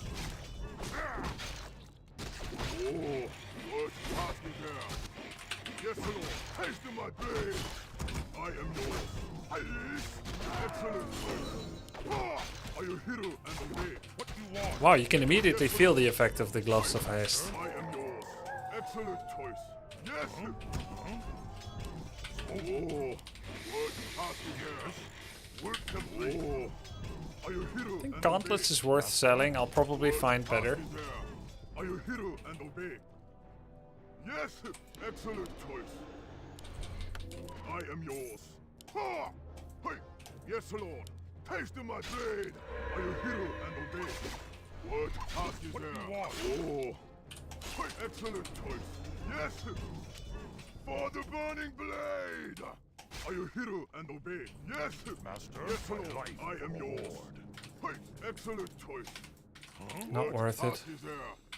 Oh, what? Pass me down. Yes, Lord. Haste to my blade. I am yours. Yes. Excellent. Ah, are you hero and obey? What do you want? Wow, you can immediately feel the effect of the gloves of haste. I am yours. Excellent choice. Yes. Oh. I think gauntlets is worth selling. I'll probably find better. Are you hero and obey? Yes, excellent choice. I am yours. Ha! Hey, yes, Lord. Taste my blade. Are you hero and obey? What task is there? Oh, hey, excellent choice. Yes, for the burning blade. Are you hero and obey? Yes, Master. Yes, Lord. I am yours. Hey, excellent choice. Not worth it.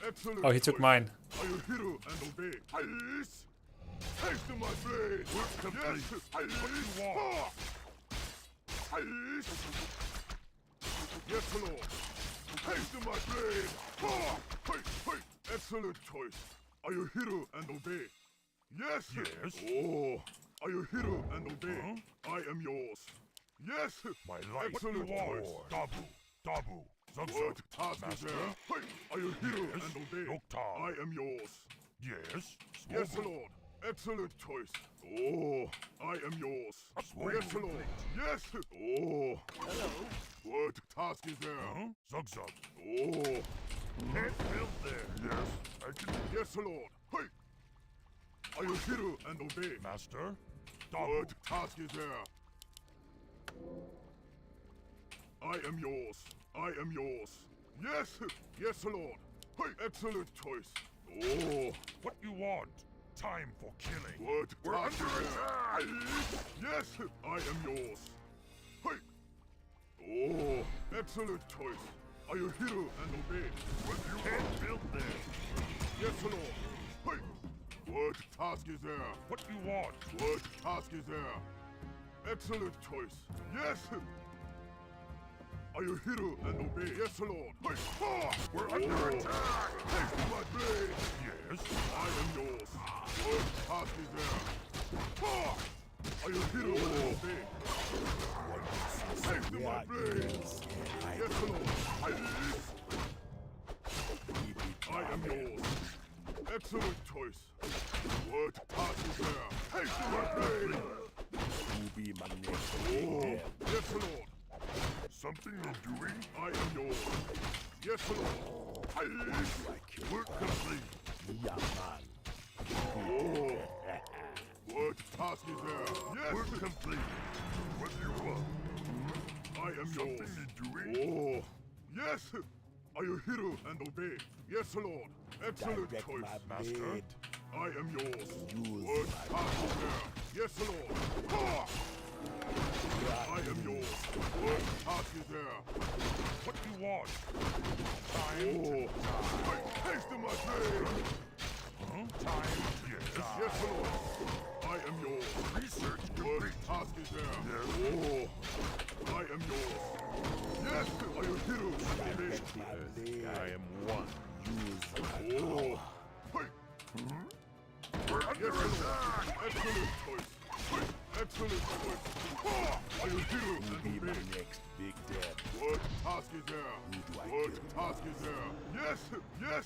Excellent Oh, he took mine. Are you hero and obey? Yes. Taste my blade. Yes. What do you want? Yes. Yes, Lord. Taste my blade. Hey. Excellent choice. Are you hero and obey? Yes. Yes. Oh. Are you hero and obey? I am yours. Yes. My life. Excellent choice. Dabu. What task is there? Hey. Are you hero and obey? I am yours. Yes. Yes, Lord. Excellent choice. Oh, I am yours. Yes, Lord. Yes. Oh. Hello. What task is there? Zug. Oh. Can't build there. Yes. I can. Yes, Lord. Hey. Are you hero and obey? Master? What task is there? I am yours. I am yours. Yes, yes, Lord. Hey, excellent choice. Oh, what you want? Time for killing. What? We're under attack. Yes, I am yours. Hey. Oh, excellent choice. Are you hero and obey? What you can't build there. Yes, Lord. Hey. What task is there? What you want? What task is there? Excellent choice. Yes. Are you hero and obey? Yes, Lord. Hey. Ah. We're under attack. Take my blade. Yes. I am yours. What task is there? Ah. Are you hero and obey? Take my blade. Yes, Lord. I am yours. Excellent choice. What task is there? Take my blade. You be my next. Oh, yes, Lord. Something you're doing? I am yours. Yes, Lord. Work complete. Yeah, man. Oh. What task is there? Yes. Work complete. What do you want? I am yours. Something you're doing? Oh. Yes. Are you hero and obey? Yes, Lord. Excellent choice, Master. I am yours. What task is there? Yes, Lord. Ah! I am yours. What task is there? What do you want? Time to die. Taste my blade. Huh? Time to die. Yes, Lord. I am yours. Research complete. What task is there? Yes. Oh. I am yours. Yes, are you heroes? I am one. Oh. Hey. We're under attack. Excellent choice. Excellent choice. Ah, are you heroes? Will be my next big death. What task is there? What task is there? Yes, yes.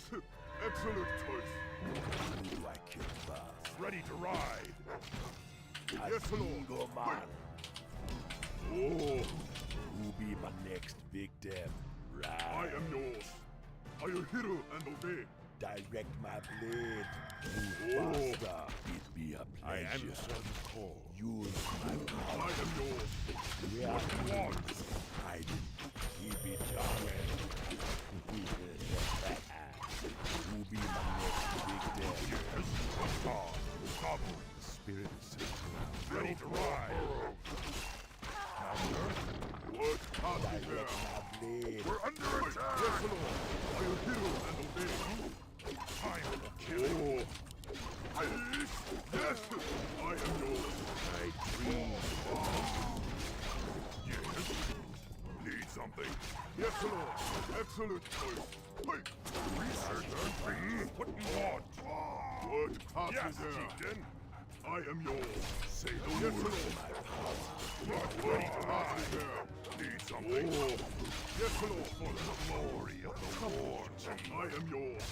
Excellent choice. Who do I kill first? Ready to ride. Yes, Lord. Man. Oh. Who be my next big death? Right. I am yours. Are you hero and obey? Direct my blade. Move faster. It be a pleasure. I answer the call. Use my power. I am yours. Yeah. What you want? Hiding. Keep it down. Who be my next big death? Yes. Come. The spirit is set around. Ready to ride. What task is there? We're under attack! Yes, Lord! Are you hero and obey? Time for killing! Oh. Yes! I am yours! I dream! Yes? Need something? Yes, Lord! Excellent choice! Wait! Research complete! What do you want? What task is there? Chieftain. I am yours! Say the word! Yes, Lord! Not ready to ride! Need something? Oh. Yes, Lord! For the glory of the war! I am yours!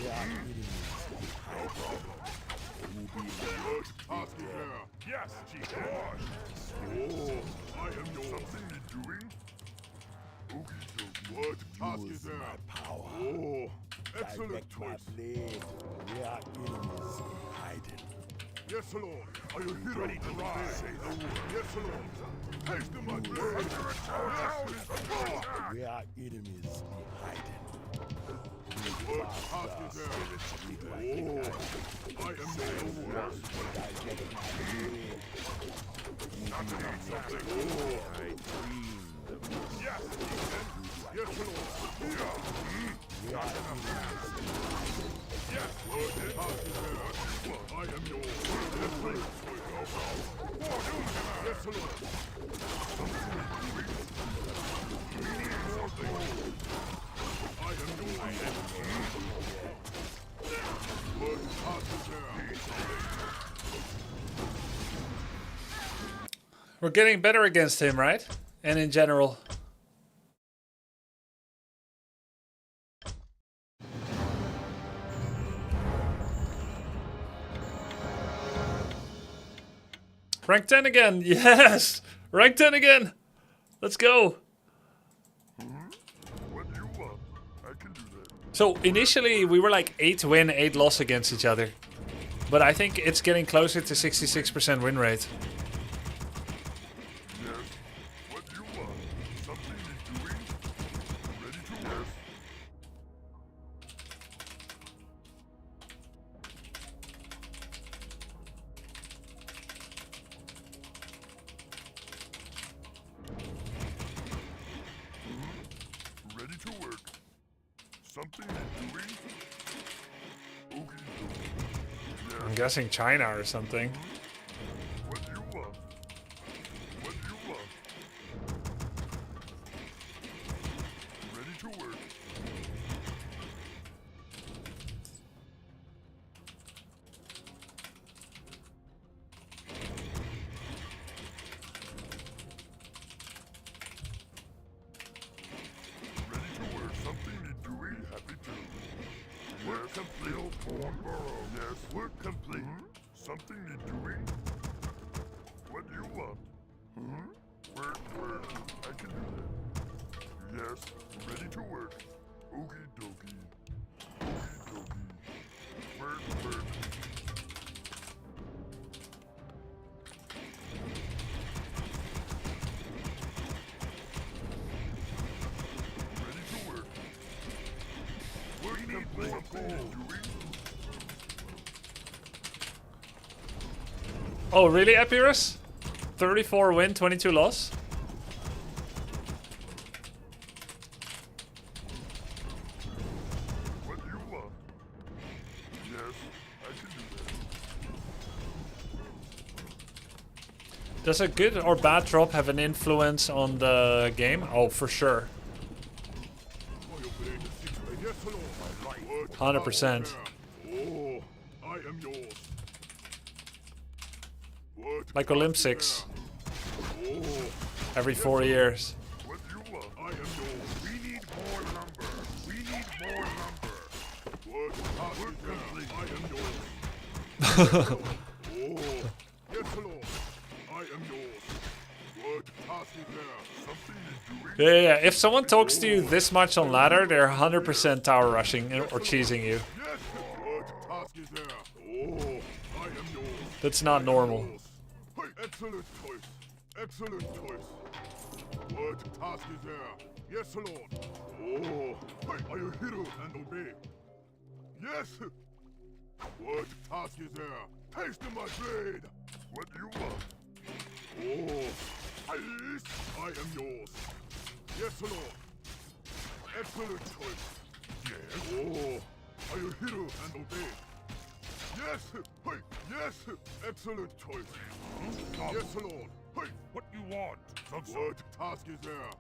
Yeah, no problem. What task is there? Yes, Chief! Oh, I am yours! Something you're doing? What task is there? My power. Oh, excellent choice! Yeah, enemies hiding. Yes, Lord. Are you hero? Ready to ride? Say the word. Yes, Lord. Taste of my blade. Under attack. We are enemies hiding. What task is there? Oh, I am yours. Something. Oh, I dream. Yes, yes, Lord. Not enough. Yes, Lord. Task is there. I am yours. Yes, Lord. Yes, Lord. I am yours. What task is there? We're getting better against him, right? And in general. Rank 10 again! Yes! Rank 10 again! Let's go! What do you want? I can do that. So initially we were like 8 win, 8 loss against each other. But I think it's getting closer to 66% win rate. Yes. What you want? Something you're doing? Ready to work? Ready to work. Something you're doing? Okay. I'm guessing China or something. What you want? What you want? Ready to work. Ready to work. Something you're doing? Happy to. Work complete. Cornborough. Yes, work complete. Something you're doing? What do you want? Work. I can do that. Yes, ready to work. Okie dokie. Okie dokie. Work. Ready to work. Work complete. Something you're doing? Oh, really, Epirus? 34 win, 22 loss? What do you want? Yes, I can do that. Does a good or bad drop have an influence on the game? Oh, for sure. 100%. Oh, I am yours. Like Olympics. Oh, Every 4 years. what do you want? I am yours. We need more lumber. We need more lumber. What? Work complete. I am yours. Oh, yes, Lord. I am yours. What task is there? Something you're doing? Yeah. If someone talks to you this much on ladder, they're 100% tower rushing or cheesing you. Yes. What task is there? Oh, I am yours. That's not normal. Hey, excellent choice. Excellent choice. What task is there? Yes, Lord. Oh, hey, are you hero and obey? Yes. What task is there? Taste my blade. What do you want? Oh, yes, I am yours. Yes, Lord. Excellent choice. Yes. Oh, are you hero and obey? Yes, hey, yes, excellent choice. Yes, Lord. Hey, what you want? What task is there?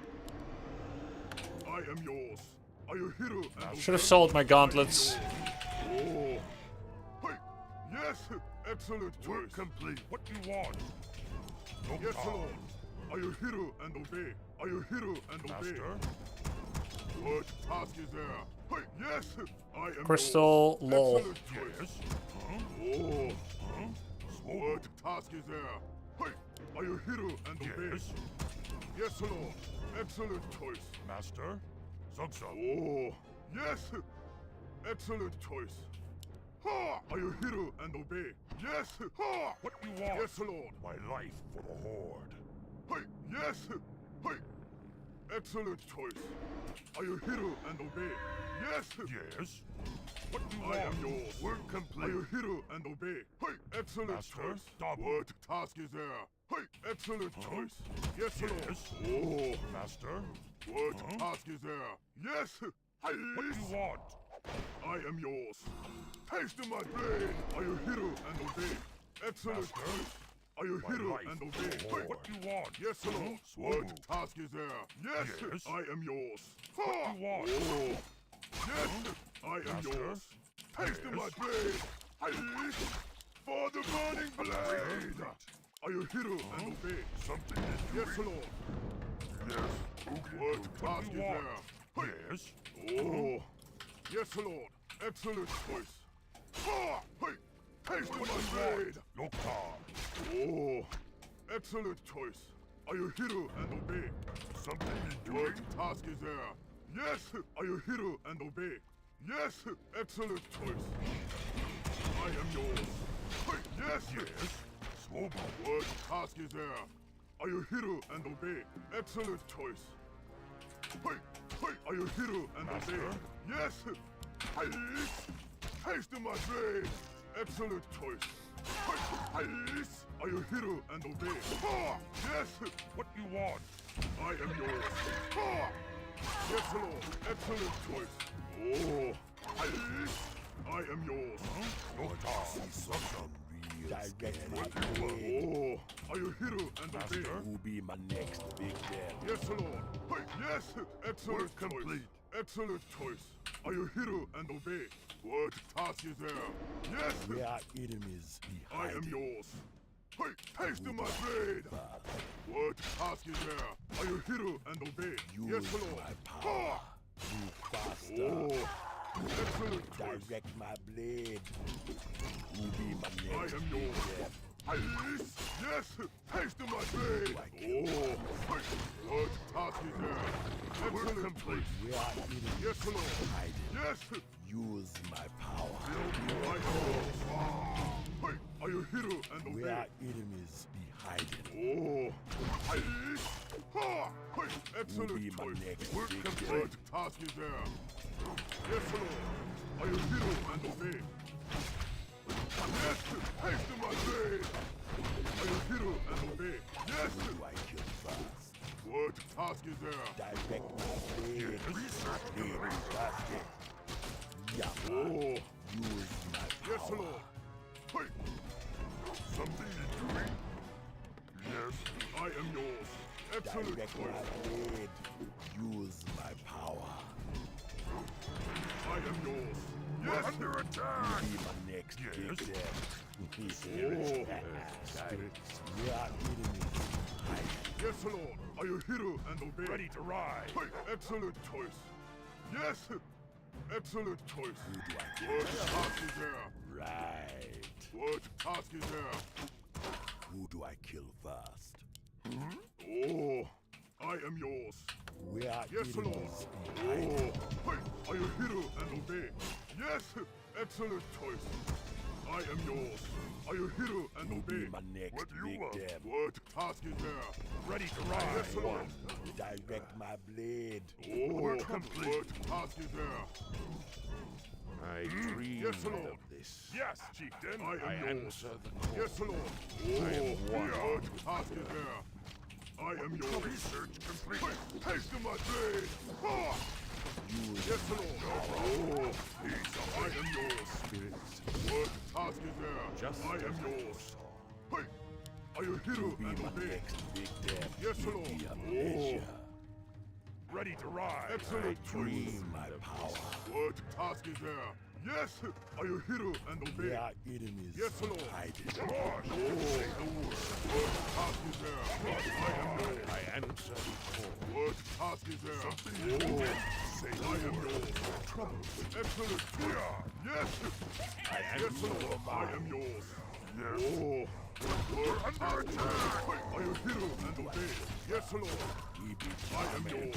I am yours. Are you hero and Should have sold my gauntlets. Oh, hey, yes, excellent choice. Work complete. What you want? Yes, Lord. Are you hero and obey? Are you hero and obey? What task is there? Hey, yes, I am Crystal yours. lol. Excellent choice. Oh, what task is there? Hey, are you hero and obey? Yes, Lord. Excellent choice. Master? Oh, yes. Excellent choice. Ha! Are you hero and obey? Yes. Ha! What you want? Yes, Lord. My life for the Horde. Hey, yes. Hey. Excellent choice. Are you hero and obey? Yes. Yes. What you want? I am yours. Work complete. Are you hero and obey? Hey, excellent choice. What task is there? Hey, excellent choice. Yes, Lord. Oh, Master. What task is there? Yes. Hey, what do you want? I am yours. Taste my blade. Are you hero and obey? Excellent choice. Are you hero and obey? Hey, what do you want? Yes, Lord. What task is there? Yes, I am yours. What do you want? Oh, yes, I am yours. Taste my blade. Hey, for the burning blade. Are you hero and obey? Something is doing. Yes, Lord. Yes. What task is there? Hey. Yes. Oh. Yes, Lord. Excellent choice. Ha! Hey. Taste my blade. Look hard. Oh. Excellent choice. Are you hero and obey? Something is doing. What task is there? Yes. Are you hero and obey? Yes. Excellent choice. I am yours. Hey, yes, yes. Smoke. What task is there? Are you hero and obey? Excellent choice. Hey, hey, are you hero and obey? Yes. Hey, haste my blade. Excellent choice. Hey, hey, are you hero and obey? Ah, yes. What you want? I am yours. Ah, yes, Lord. Excellent choice. Oh, hey, I am yours. No task. Direct my Oh, are you hero and obey? Who be my next big damn? Yes, Lord. Hey, yes. Excellent choice. Excellent choice. Are you hero and obey? What task is there? Yes. We are enemies I behind. am yours. Hey, haste my blade. What task is there? Are you hero and obey? Use Yes, Lord. my power. Move faster. Oh, excellent choice. Direct my blade. Who be my I next am big yours. damn? Yes, yes, haste my blade. Oh, hey, what task is there? Excellent choice. We are enemies Yes, Lord. behind. Yes, Use my power. I am yours. Hey, are you hero and We obey? are enemies behind. Oh, hey, ha, hey, excellent be my choice. next Work big complete. What task is there? Yes, Lord. Are you hero and obey? Yes, haste my blade. Are you hero and obey? Yes. Who do I kill first? What task is there? Direct my blade. Blade busted. Yeah. Oh, Use my power. yes, Lord. Hey, something doing? Yes, I am yours. Excellent Direct choice. my blade. Use my power. I am yours. Yes, under attack. Be my next big death. Oh, We are enemies behind. yes, Lord. Are you hero and obey? Ready to ride. Hey, excellent choice. Yes, excellent choice. Who do I kill? What task is there? Right. What task is there? Who do I kill first? Oh, I am yours. We are Yes, Lord. enemies Oh, behind. hey, are you hero and obey? Yes, excellent choice. I am yours. Are you hero and Who obey? be my next What do you big want? damn? What task is there? Ready to ride. Yes, Lord. Direct my blade. Oh, what task is there? I dream Yes, Lord. of this. Yes, chieftain. I am yours. Answer the call. Yes, Lord. Oh, what task is there? I am yours. Research complete. Haste my blade. Ha! Yes, Lord. Oh, I am yours. Spirits. What task is there? Just I am yours. Hey, are you hero Be and my obey? next big damn. Yes, It'll Lord. be a Oh. pleasure. Ready to ride. I Excellent choice. dream my power. What task is there? Yes, are you hero and We obey? are enemies Yes, Lord. behind. Gosh, say the word. What task is there? I am yours. I answer the call. What task is there? Oh, say I am yours. Trouble. Excellent. Yes. Yes, Lord. I am yours. Yes. Oh. What task is there? Are you hero and obey? Yes, Lord. We be I am yours.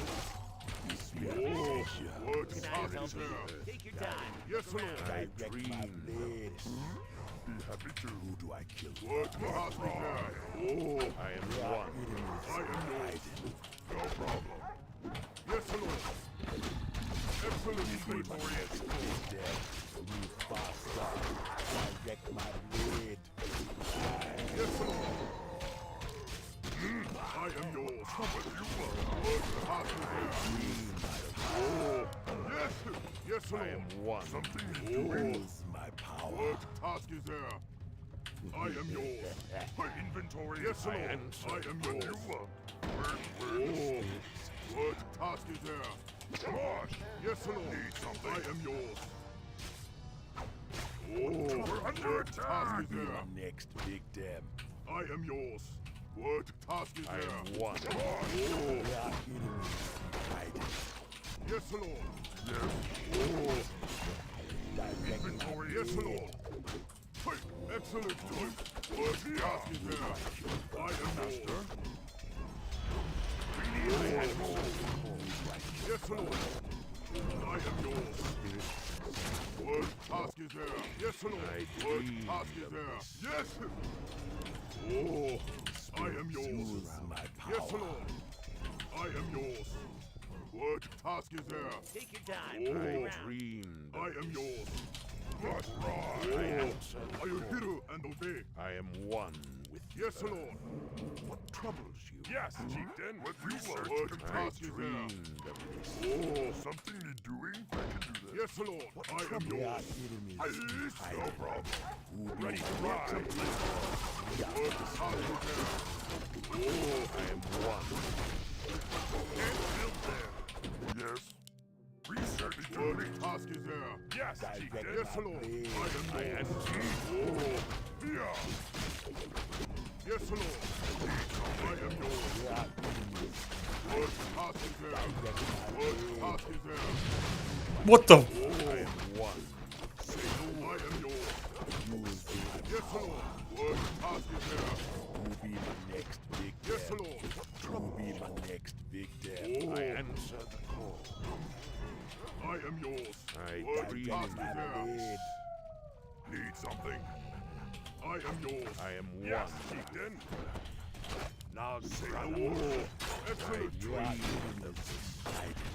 Oh, What Can I task help is you? there? Take your time. Yes, Lord. I direct my blade. Be happy to. Who do I kill? What task is there? Oh, I am one. Enemies I am yours. behind. No problem. Yes, Lord. Excellent Be my choice. next big death. Move faster. Direct my blade. Yes, Lord. I am yours. What you want? What task is there? Oh, yes. Yes, Lord. I am one. Something Use my power. What task is there? I am yours. My inventory. Yes, Lord. I am yours. Oh, what task is there? Gosh. Yes, Lord. I am yours. Oh, we're under attack. Be my next big damn. I am yours. What task is I there? am one. Oh, We are enemies behind. yes, Lord. Yes. Oh, Direct inventory. Yes, Lord. Hey, excellent choice. What task is there? I am yours. Yes, Lord. I I am yours. What task is there? Yes, Lord. What task is there? Yes. Oh, I am yours. Yes, Lord. I am yours. What task is there? Take your time. Oh, dreamed. I am yours. What right? I answer. Are you hero and obey? I am one with you. Yes, Lord. What troubles you? Yes, chieftain. What research? What task is there? Oh, something need doing? I can do that. Yes, Lord. I am yours. No problem. Ready to ride. What task is there? Oh, I am one. Can't build there. Yes. Research what task is there? Yes, chieftain. Yes, Lord. I am yours. Oh, yeah. Yes, Lord. I am yours. What task is there? What task is there? What the? Oh, I am one. Say no, I am yours. Yes, Lord. What task is there? Who be my next big Yes, death? Lord. Who be my next big death? Oh. I answer the call. I am yours. I what breathe task in is my there? bed. Need something? I am yours. I am yes, one. chieftain. Now say Oh, no more. excellent I choice. dream of society.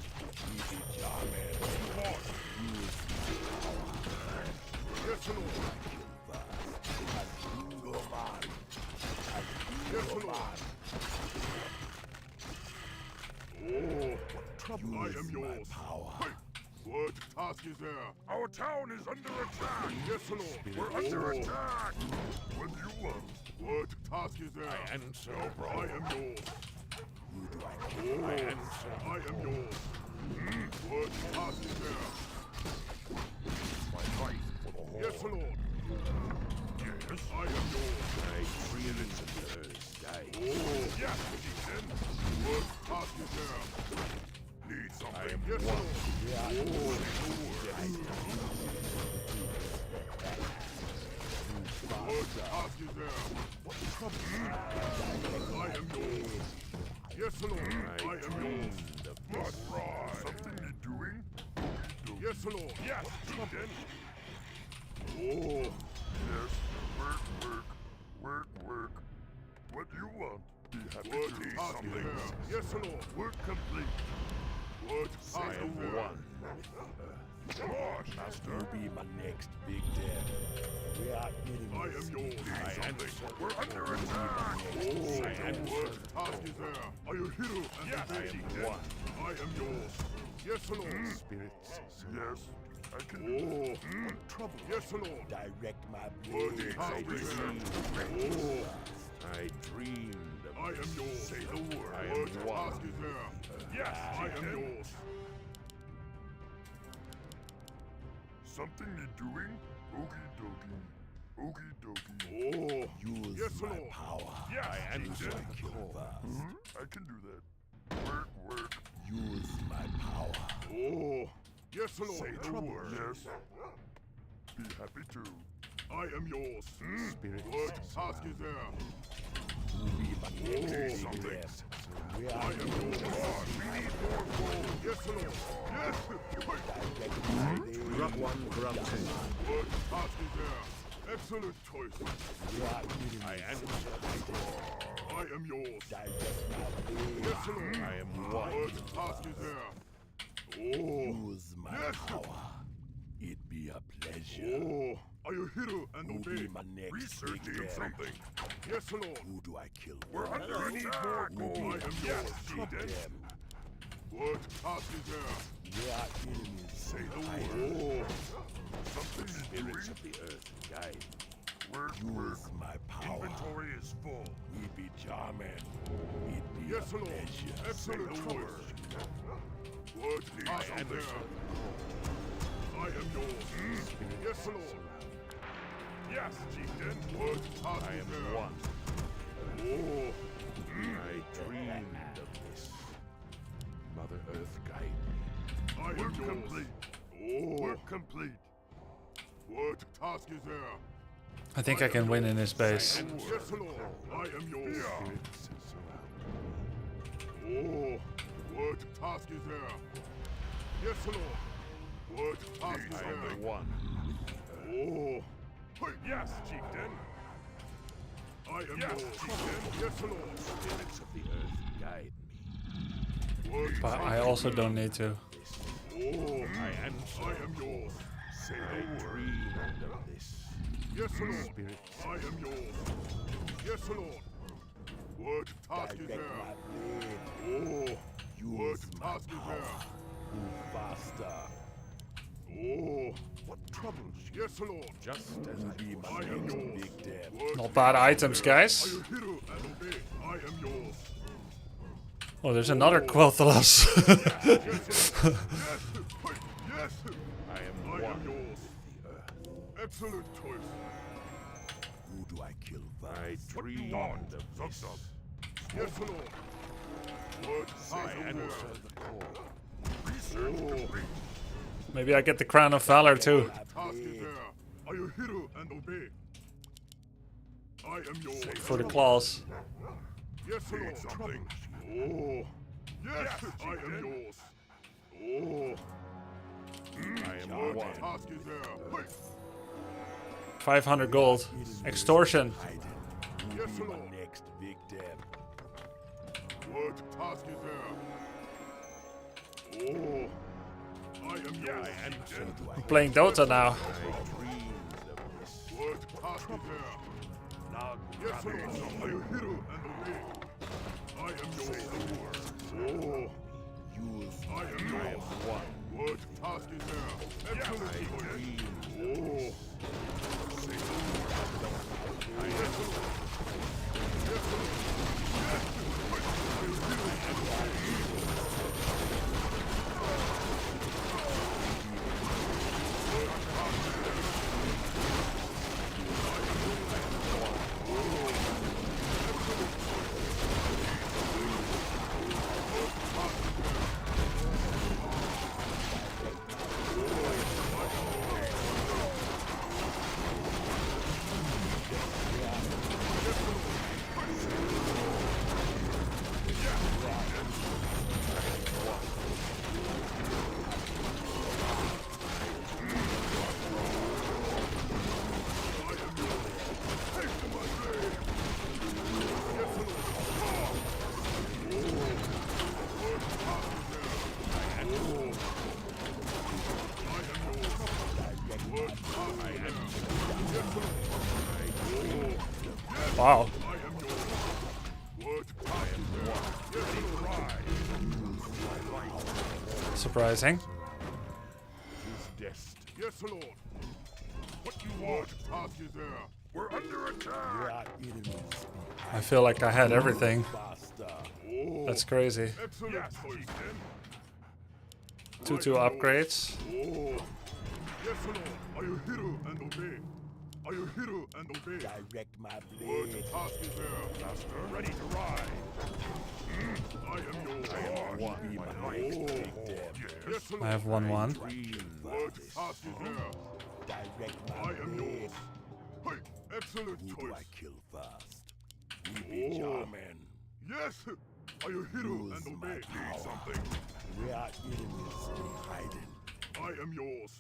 We be charming. What? Yes, Lord. Yes, Lord. Oh, what trouble? I am yours. Hey, what task is there? Our town is under attack. Yes, Lord. We're under attack. What do you want? What task is there? I answer. No problem. I am yours. Who do I kill? Oh, I answer. I am yours. What task is there? My life for the whole. Yes, Lord. Yes, I am yours. My dreams and hers die. Oh, yes, chieftain. What task is there? Need something? I am yes, one. Lord. Oh, what task is there? What trouble? I am yours. Yes, Lord. I am yours. What right? Something need doing? Yes, Lord. Yes, chieftain. Oh, yes. Work. What do you want? Be happy to do something. Yes, Lord. Work complete. What I am one. Come on, Master. You be my next big death. We are getting I am yours. I answer. We're under attack. Oh, I am what task is there? Are you hero? Yes, I am one. I am yours. Yes, Lord. Spirits. Yes. I can. Oh, what trouble? Yes, Lord. Direct my What blade. task is there? Oh, I dreamed of I am yours. Say the word. I am what one. task is there? Yes, I am yours. Something need doing? Okie dokie. Okie dokie. Oh, Use yes, my Lord. power. Yes, I answer chieftain. the call. I can do that. Work. Use my power. Oh, yes, Lord. Say the word. Yes. Be happy to. I am yours. Spirit What task is there? You be my next big something. death. We I are am yours. We need more gold. Yes, Lord. Yes. direct my blade. Grub 1, Grub 2. What task is there? Excellent choice. We are getting I answer. I am yours. direct my blade. Yes, Lord. I am one. What task is there? Oh. Use my Yes. power. It be a pleasure. Oh. Are you hero and Who obey? be my next Research big did death? something. Yes, Lord. Who do I kill? We're under attack. Who be I my am next yours, big chieftain. death? What task is there? We are enemies. Say the word. Oh. Something is Spirits doing. of the earth guide. Work. Use my power. Inventory is full. We be charming. It be Yes, a Lord. pleasure. Excellent Say the choice. word. What task is there? I am yours. Yes, Lord. Yes, chieftain. What task I is am there? one. Oh. I dreamed of this. Mother Earth guide me. I am yours. Complete. Oh. Work complete. What task is there? I think I can win in this base. Yes, Lord. I am yours. Spirits surround me. Oh. What task is there? Yes, Lord. What task is there? I am the one. Oh. Yes, chieftain. I am yours, chieftain. Yes, Lord. Spirits of the earth guide me. But I also don't need to. Oh, I am yours. Say I dreamed of this. Yes, Lord. Spirit. I am yours. Yes, Lord. What task is there? Oh, what task is there? Move faster. Oh, what troubles you? Yes, Lord. Just as I am yours. Not bad items, guys. I am yours. Oh, there's another Quel'Thalas. Yes. I am yours. Excellent choice. Who do I kill first? I dreamed of this. Yes, Lord. What I answer the call. Research complete. Maybe I get the Crown of Valor too. Task is there. Are you hero and obey? I am yours. For the claws. Yes, Lord. Something. Oh. Yes, I am yours. Oh. I am yours. What task is there? 500 gold. Extortion. Yes, Lord. Next victim. What task is there? Oh. I am yours. I'm playing Dota now. What task is there? Yes, Lord. Are you hero and obey? I am yours. Oh. I am yours. What task is there? Excellent choice. Oh. Wow. Surprising. Yes, Lord. What you want? Task is there. We're under attack. I feel like I had everything. That's crazy. Excellent. 2-2 upgrades. Oh. Yes, Lord. Are you hero and obey? Are you hero and obey? Direct my blade. What task is there? Master, ready to ride. I am yours. I am one. Yes, Lord. I have 1-1. What task is there? Direct my I am yours. Hey, excellent choice. Who do I kill first? We be Jarman. Yes. Are you hero and obey? Need something? We are enemies. Stay hiding. I am yours.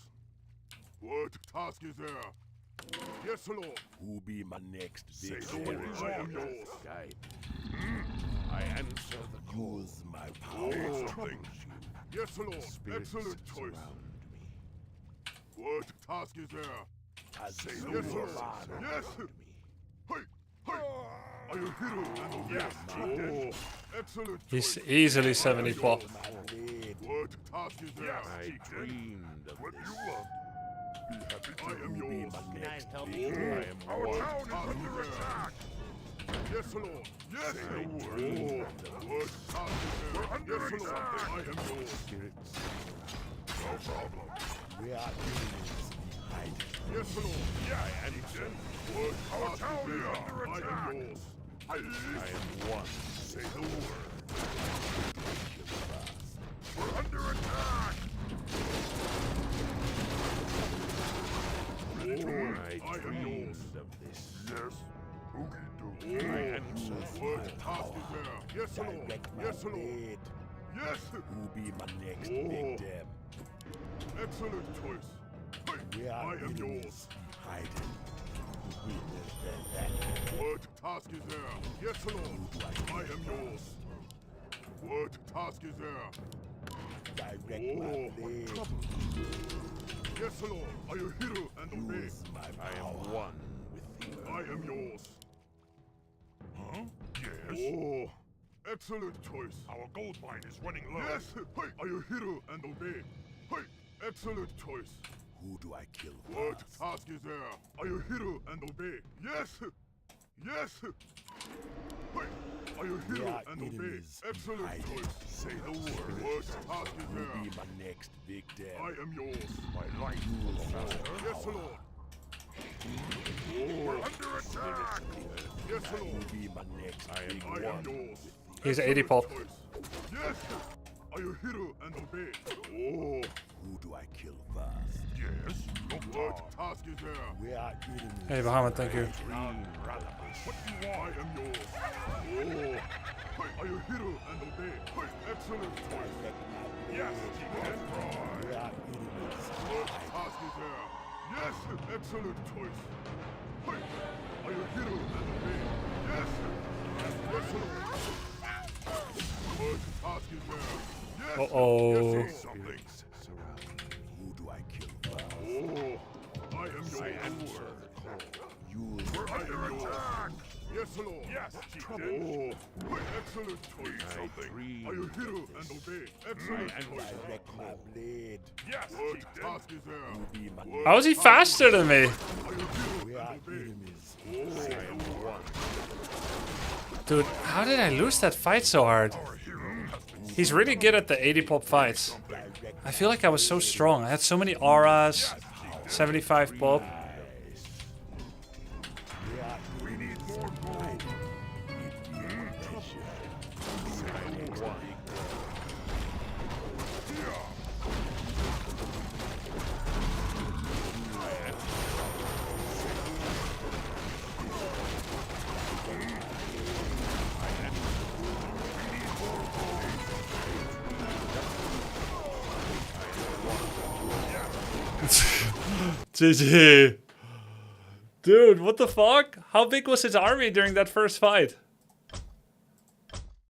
What task is there? Yes, Lord. Who be my next victim? I am yours. I answer the call. Use my power. Yes, Lord. Excellent choice. What task is there? Yes, Lord. Yes. Hey, hey. Are you hero and obey? Yes. Excellent. He's easily 70 pop. What task is there? I dreamed of what you want. I am yours. Can I help I you? am our town is under attack. Yes, Lord. Yes, Lord. What task is there? We're under attack. I am yours. No problem. We are enemies. Yes, Lord. Yeah, I understand. What task is there? I am yours. I am one. Say the word. We're under attack. I dreamed of this. Yes. Oogie. I answer. What task is there? Yes, Lord. Yes, Lord. Yes. Who be my next victim? Excellent choice. Hey, I am yours. Hiding. What task is there? Yes, Lord. I am yours. What task is there? Direct Oh, my what blade. trouble? Yes, Lord. I am hero and obey. Use my I power. am one with you. I am yours. Huh? Yes. Oh, excellent choice. Our gold mine is running low. Yes. Hey, I am hero and obey. Hey, excellent choice. Who do I kill What first? task is there? Are you hero and obey? Yes! Yes! Hey! Are you We hero are and obey? enemies. Excellent Hide. choice. Say the word. What task is Will there? be my next victim. I am yours. My life Yes, Lord. We're under attack! Yes, Will Lord. be my next I big am one. yours. He's Excellent 80 pop. choice. Yes! Are you hero and obey? Oh! Who do I kill first? Yes? What task is there? We are enemies. Hey, Bahamut, thank you. What do you want? I am yours. Oh! Hey, are you hero and obey? Hey, excellent choice. Yes, that's right. We are enemies. What task is there? Yes, excellent choice. Hey, are you hero and obey? Yes, yes, Lord. What task is there? Yes, Uh-oh. yes, something. Who do I kill first? Oh, I am yours. I am Use We're under attack! Yes, Lord! Yes, Chieftain! Oh, excellent choice! Something! Are you hero and obey? Excellent choice! direct my blade. Yes, what task is there? Will be my How is he faster than me? Are you hero We and are obey? enemies. I am one. Dude, how did I lose that fight so hard? He's really good at the 80 pop fights. I feel like I was so strong. I had so many auras. 75 pop. We need more gold! GG. Dude, what the fuck? How big was his army during that first fight?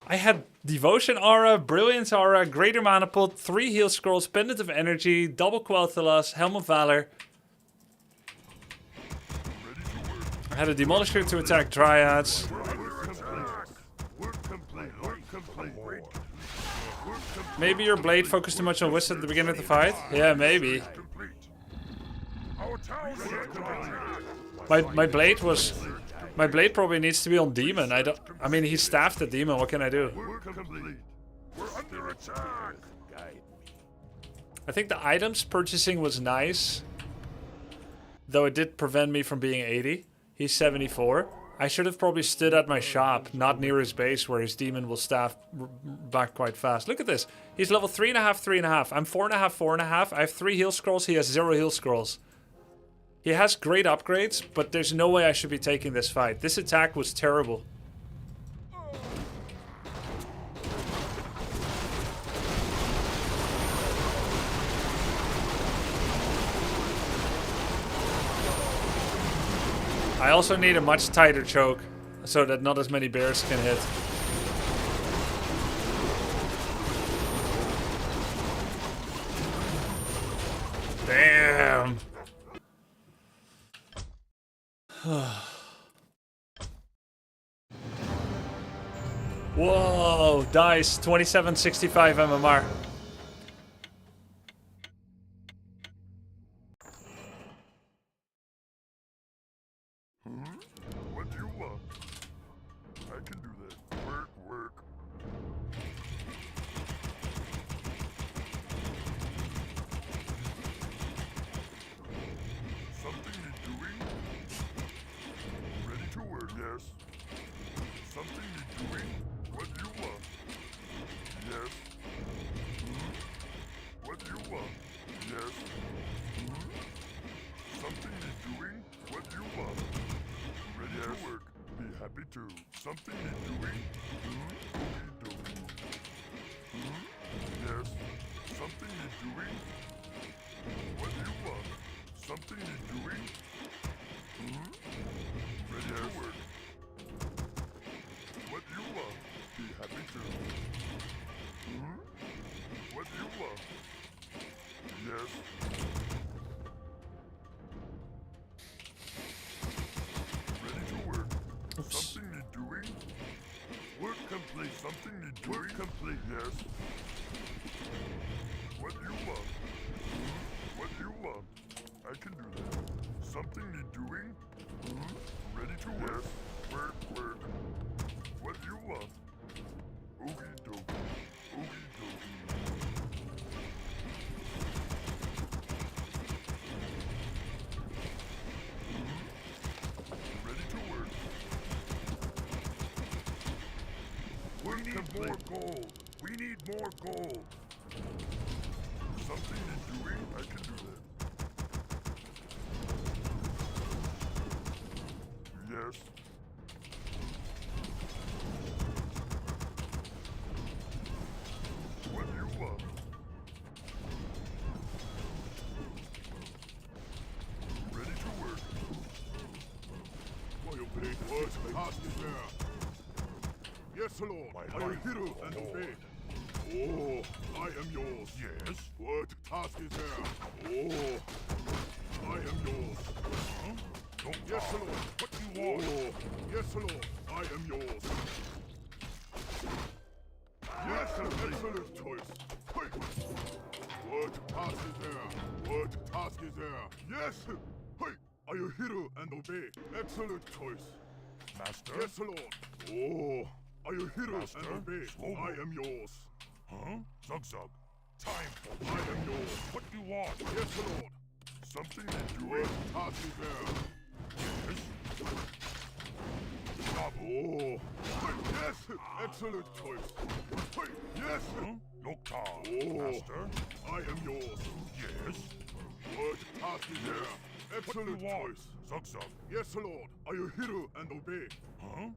I had Devotion Aura, Brilliance Aura, Greater Mana Pot, 3 Heal Scrolls, Pendant of Energy, Double Quel'Thalas, Helm of Valor. I had a Demolisher to attack Dryads. Maybe your blade focused too much on Wizard at the beginning of the fight? Yeah, maybe. My blade was... My blade probably needs to be on Demon. I mean, he staffed the Demon. What can I do? We're under attack! I think the items purchasing was nice. Though it did prevent me from being 80. He's 74. I should have probably stood at my shop, not near his base, where his demon will staff back quite fast. Look at this. He's level 3.5, 3.5. I'm 4.5, 4.5. I have 3 heal scrolls. He has 0 heal scrolls. He has great upgrades, but there's no way I should be taking this fight. This attack was terrible. I also need a much tighter choke, so that not as many bears can hit. Damn! Whoa! Dice, 2765 MMR. What do you want? I can do that. Work, work. Something need doing? Ready to work, yes. Something need doing? What do you want? Yes. What do you want? Yes. Something need doing? What do you want? Ready to work. Be happy to. Something need doing? Okey-dokey. Yes. Something need doing? What do you want? Something you're doing? Ready to work. What do you want? Be happy to. What do you want? Yes. Ready to work. Something you're doing? Work complete. Something you're doing? Work complete. Yes. What do you want? What do you want? I can do that. Something you're doing? Ready to work. Work, work. What do you want? Oogie dokie. Oogie dokie. Ready to work. We need more gold. We need more gold. Something you're doing? I can do that. Yes. What do you want? Ready to work. Why operate what task is there? Yes, Lord. I will hear and obey. Oh, I am yours. Yes. What task is there? Oh, I am yours. Huh? Yes, Lord. What do you want? Oh, yes, Lord. I am yours. Yes, excellent choice. Hey. What task is there? What task is there? Yes. Hey. Are you hero and obey? Excellent choice. Master. Yes, Lord. Oh, are you hero and obey? I am yours. Huh? Zug Zug. Time for I am yours. What do you want? Yes, Lord. Something to do with task is there. Yes. Stop. Oh. Yes. Excellent choice. Hey. Yes. Lokta. Oh. Master. I am yours. Yes. What task is there? Excellent choice. Zug Zug. Yes, Lord. Are you hero and obey? Huh?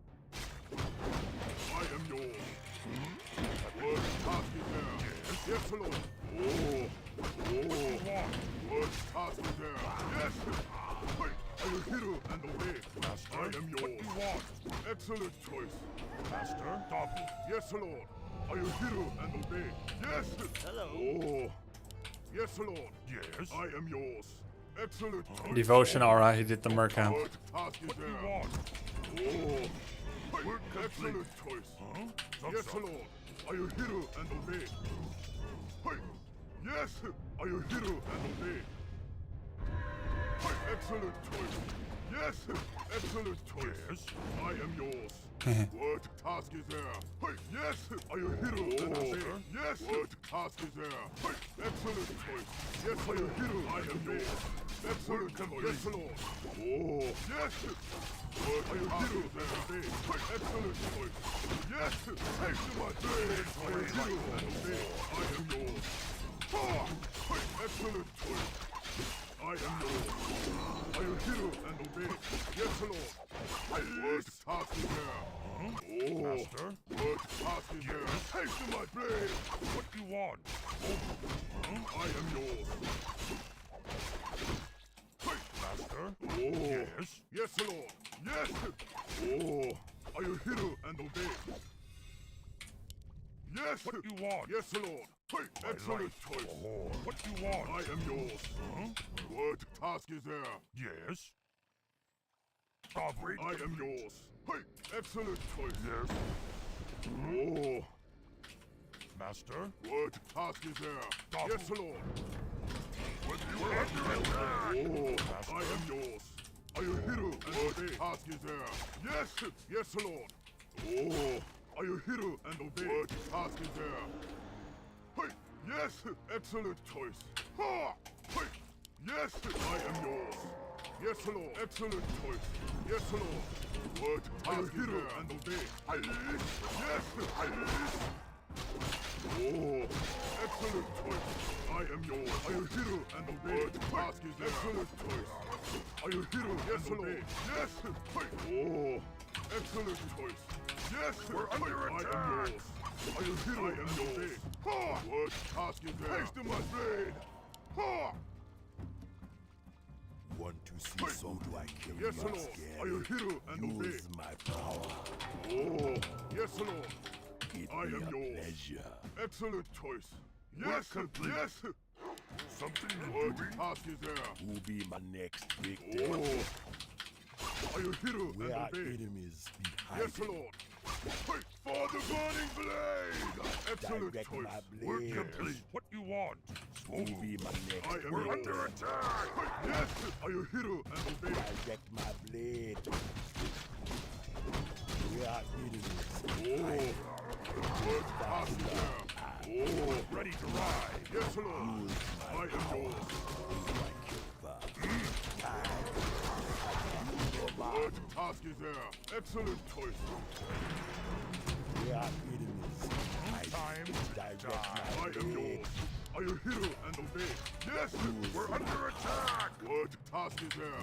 I am yours. What task is there? Yes. Yes, Lord. Oh. Oh. What task is there? Yes. Hey. Are you hero and obey? Master. I am yours. What do you want? Excellent choice. Master. Double. Yes, Lord. Are you hero and obey? Yes. Hello. Oh. Yes, Lord. Yes. I am yours. Excellent choice. Devotion aura, he did the merc camp. What task is there? Oh. Hey. Excellent choice. Huh? Yes, Lord. Are you hero and obey? Hey. Yes. Are you hero and obey? Hey. Excellent choice. Yes. Excellent choice. Yes. I am yours. What task is there? Hey. Yes. Are you hero and obey? Yes. What task is there? Hey. Excellent choice. Yes. Are you hero? I am yours. Excellent choice. Yes, Lord. Oh. Yes. What are you hero and obey? Hey. Excellent choice. Yes. Take to my blade. Are you hero and obey? I am yours. Ah. Hey. Excellent choice. I am yours. Are you hero and obey? Yes, Lord. What task is there? Huh? Oh. Master? What task is there? Take to my blade. What do you want? Oh. Huh? I am yours. Hey, Master? Oh. Yes? Yes, Lord. Yes! Oh. Are you hero and obey? Yes! What do you want? Yes, Lord. Hey, excellent choice. What do you want? I am yours. Huh? What task is there? Yes. Sovereign. I am yours. Hey, excellent choice. Yes. Oh. Master? What task is there? Yes, Lord. What do you want? Oh, Master. I am yours. Are you hero and obey? Task is there. Yes. Yes, Lord. Oh. Are you hero and obey? What task is there? Hey. Yes. Excellent choice. Ha. Hey. Yes. I am yours. Yes, Lord. Excellent choice. Yes, Lord. What task is there? And obey. Yes. Oh. Excellent choice. I am yours. Are you hero and obey? What task is there? Excellent choice. Are you hero? Yes, Lord. Yes. Oh. Excellent choice. Yes. We're under attack. I am yours. Are you hero? I am yours. Ha! What task is there? Haste to my blade. Ha! Who do I kill? Yes, Lord. Are you hero and obey? Use my power. Oh, yes, Lord. It I be am a yours. pleasure. Excellent choice. Yes, complete. yes. Something What task is there? Who be my next big Oh, are you hero Where and our obey? enemies be Yes, hiding. Lord. Wait for the burning blade. Excellent Direct choice. my Work blade. complete. What you want? Who be my next I am big under attack. Yes, are you hero and obey? Direct my blade. Where our enemies be Oh, hiding. what task is there? Oh, ready to ride. Yes, Lord. Use I my am power. yours. Who do I kill What task is there? Excellent choice. Where our enemies be hiding. Time Direct I my am blade. yours. Are you hero and obey? Yes, we're under attack. What task is there?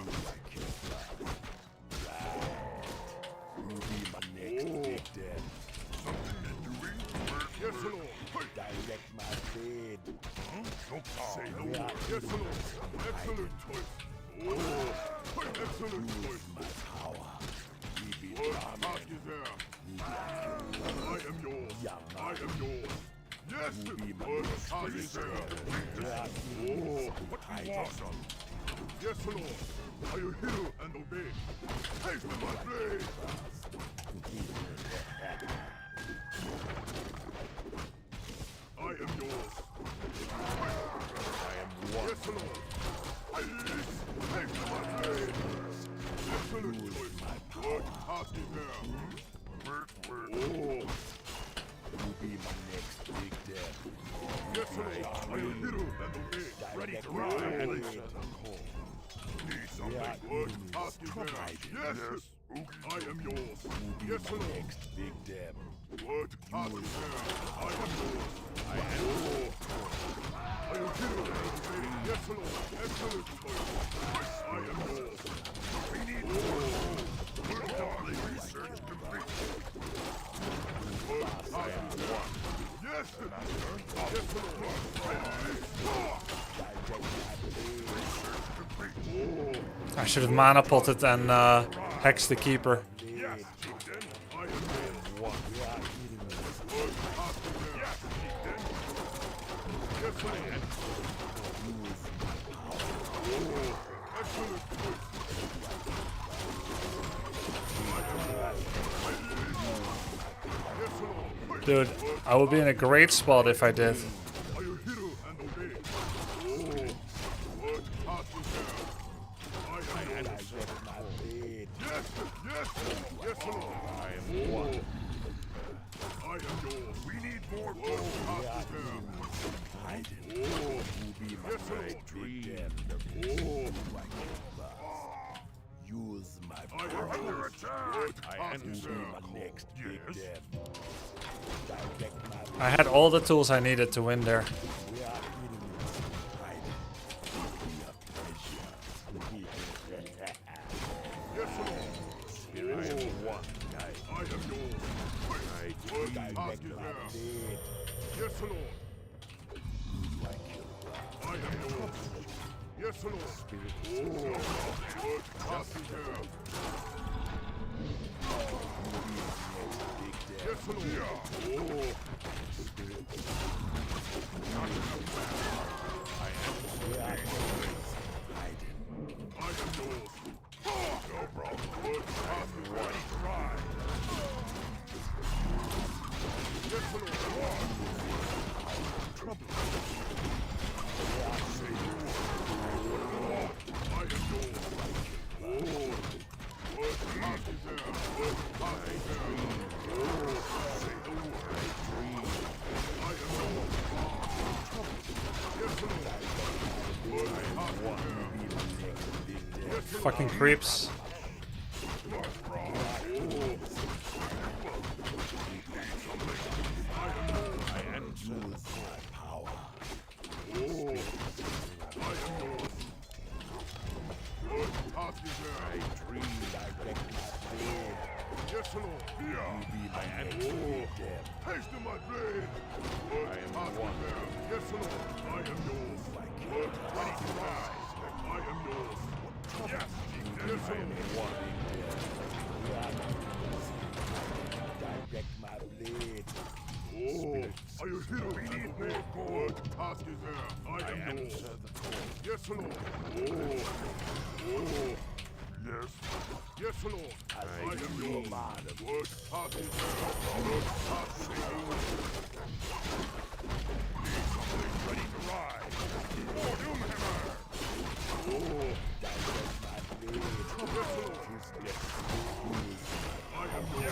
Who be my next big death? Something doing? Yes, Lord. Direct my blade. Don't say no Where word. our Yes, Lord. enemies be Excellent choice. Oh, excellent Use choice. my power. We be What armed. task is there? I am yours. Yeah, I am yours. Yes, Who be my what next task big is there? Where our Oh, enemies what be you hiding. want? Yes, Lord. Are you hero and obey? Haste with my blade. I am yours. I am one. Yes, Lord. Haste with my blade. Excellent choice. What task is there? Oh, Who be my next big death? yes, Lord. Are you hero and obey? Ready to Direct my ride. blade. Need something. Where our What enemies task is be there? hiding. Yes, I am yours. Who be Yes, my Lord. next big death? What task is there? I am yours. I am yours. Are you hero and obey? Yes, Lord. Excellent choice. I am yours. We need more. Research complete. What task is there? Yes, yes, Lord. I should have mana potted and hexed the keeper. Yes, Chieftain. I am yours. Where our enemies What task is there? Yes, Chieftain. Yes, Lord. use my power. Excellent choice. Yes, Lord. Dude, I would be in a great spot if I did. Are you hero and obey? Oh, what task is there? I am yours. Direct my blade. Yes, yes, yes, Lord. I am one. I am yours. We need more. What task is there? Hiding. Oh, Who be my yes, next Lord. big death? Oh, Use my I am power. under attack. What task Who is be there? my next big Yes. death? Direct my I had all the tools I needed to win there. Where our enemies hiding. Be a pleasure. Yes, Lord. I am one. I am yours. What task Direct is my there? blade. Yes, Lord. I am yours. Yes, Lord. Oh, what task is there? Yes, Lord. Oh, Where our enemies hiding. I am yours. No problem. What task is there? Right. Yes, Lord. Trouble. Say you. What do you want? I am yours. Oh, what task is there? What task is there? Oh, say the word. I am yours. Yes, Lord. What task is there? Yes, Lord. Fucking creeps. Use my power. Task is there? Direct my blade. Yes, Lord. Who be my next big death? Haste to my blade. What task is there? Yes, Lord. I am yours. What ready to rise? I am yours. Yes, answer the call. Yes, Lord. Yes. Yes, Lord. I am your man. Word party. Word party. Need something ready to ride. For Doomhammer. Yes, Lord. I am your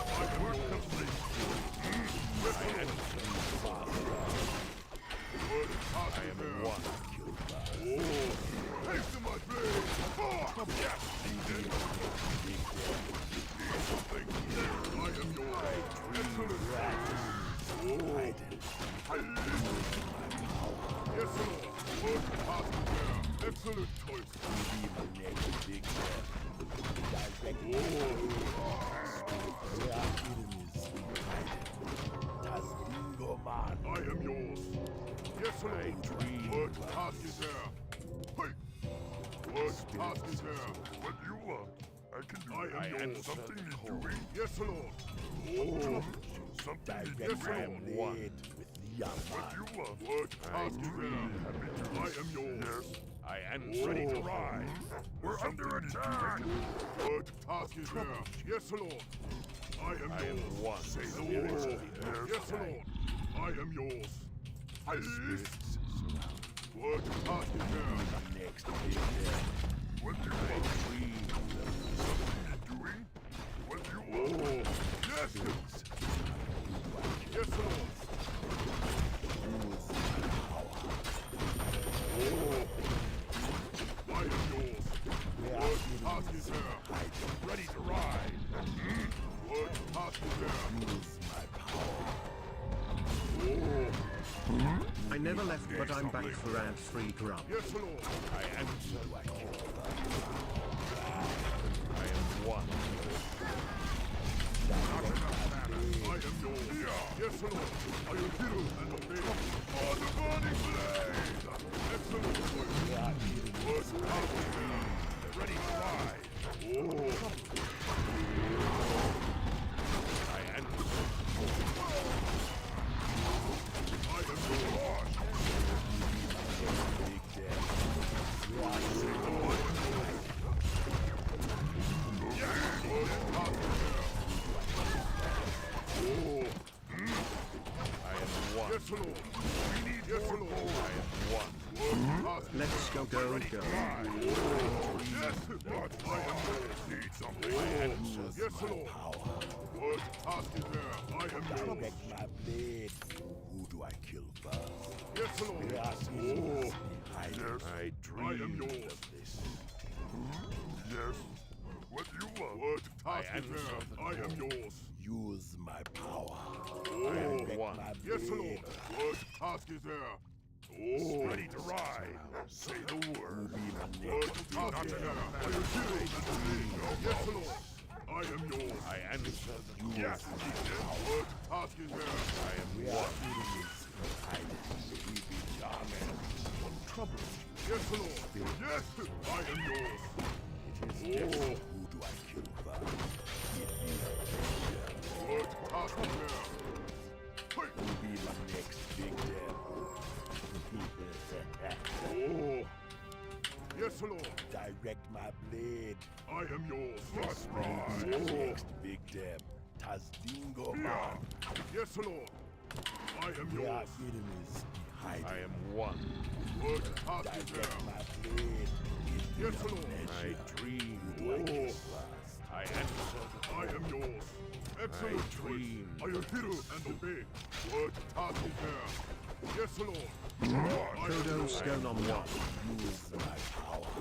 I am work complete. Yes, Lord. Word party. I am one. Haste my blade! Yes! Need something. I am your excellent. Yes, Lord. Word party there. Excellent choice. I am yours. Yes, Lord. Word party there. Hey! Word party there. What you want? I can do it. I am yours. Something need doing? Yes, Lord. Something need yes, Lord. What you want? Word party there. I am yours. Yes. I am ready to ride. We're under attack. Word party there. Yes, Lord. I am yours. One. Say the word. Yes, Lord. I am yours. Word party there. Next what you want? Something you doing? What you want? Yes! Yes, Lord. I am yours. Word party there. Ready to ride. Word party there. Use my power. I never left, but I'm back for round 3 Grub. Yes, Lord. I answer like you. I am one. Not enough mana. I am yours. Yes, Lord. I am hero and obey. On the burning blade. Excellent. Word party. Ready to ride. I answer. I am yours. Yes, Lord. We need yes, Lord. I am one. Let's go, go, go. Yes, but I am need something. I answer yes, Lord. Word party there. I am yours. My blade. Who do I kill first? Yes, Lord. Yes. I dream. I am yours. Yes. What you want? Word party there. I am yours. Use my power. I am one. Yes, Lord. Word party there. Ready to ride. Say the word. Word party there. I am yours. Yes, Lord. I am yours. I answer the call. Yes. Word party there. I am one. We be charming. What trouble? Yes, Lord. Yes. I am yours. It is yes. Who do I kill first? Word party there. Hey. Who be my next big devil? Yes, Lord. Direct my blade. I am yours. Must ride. Next big dem. Tazdingo man. Yes, Lord. I am yours. Enemies behind. I am one. Word party there. My blade. Yes, Lord. I dream. I answer. I am yours. Excellent I dream. I am hero and obey. Word party there. Yes, Lord. Kodo Stone on one. Use my power.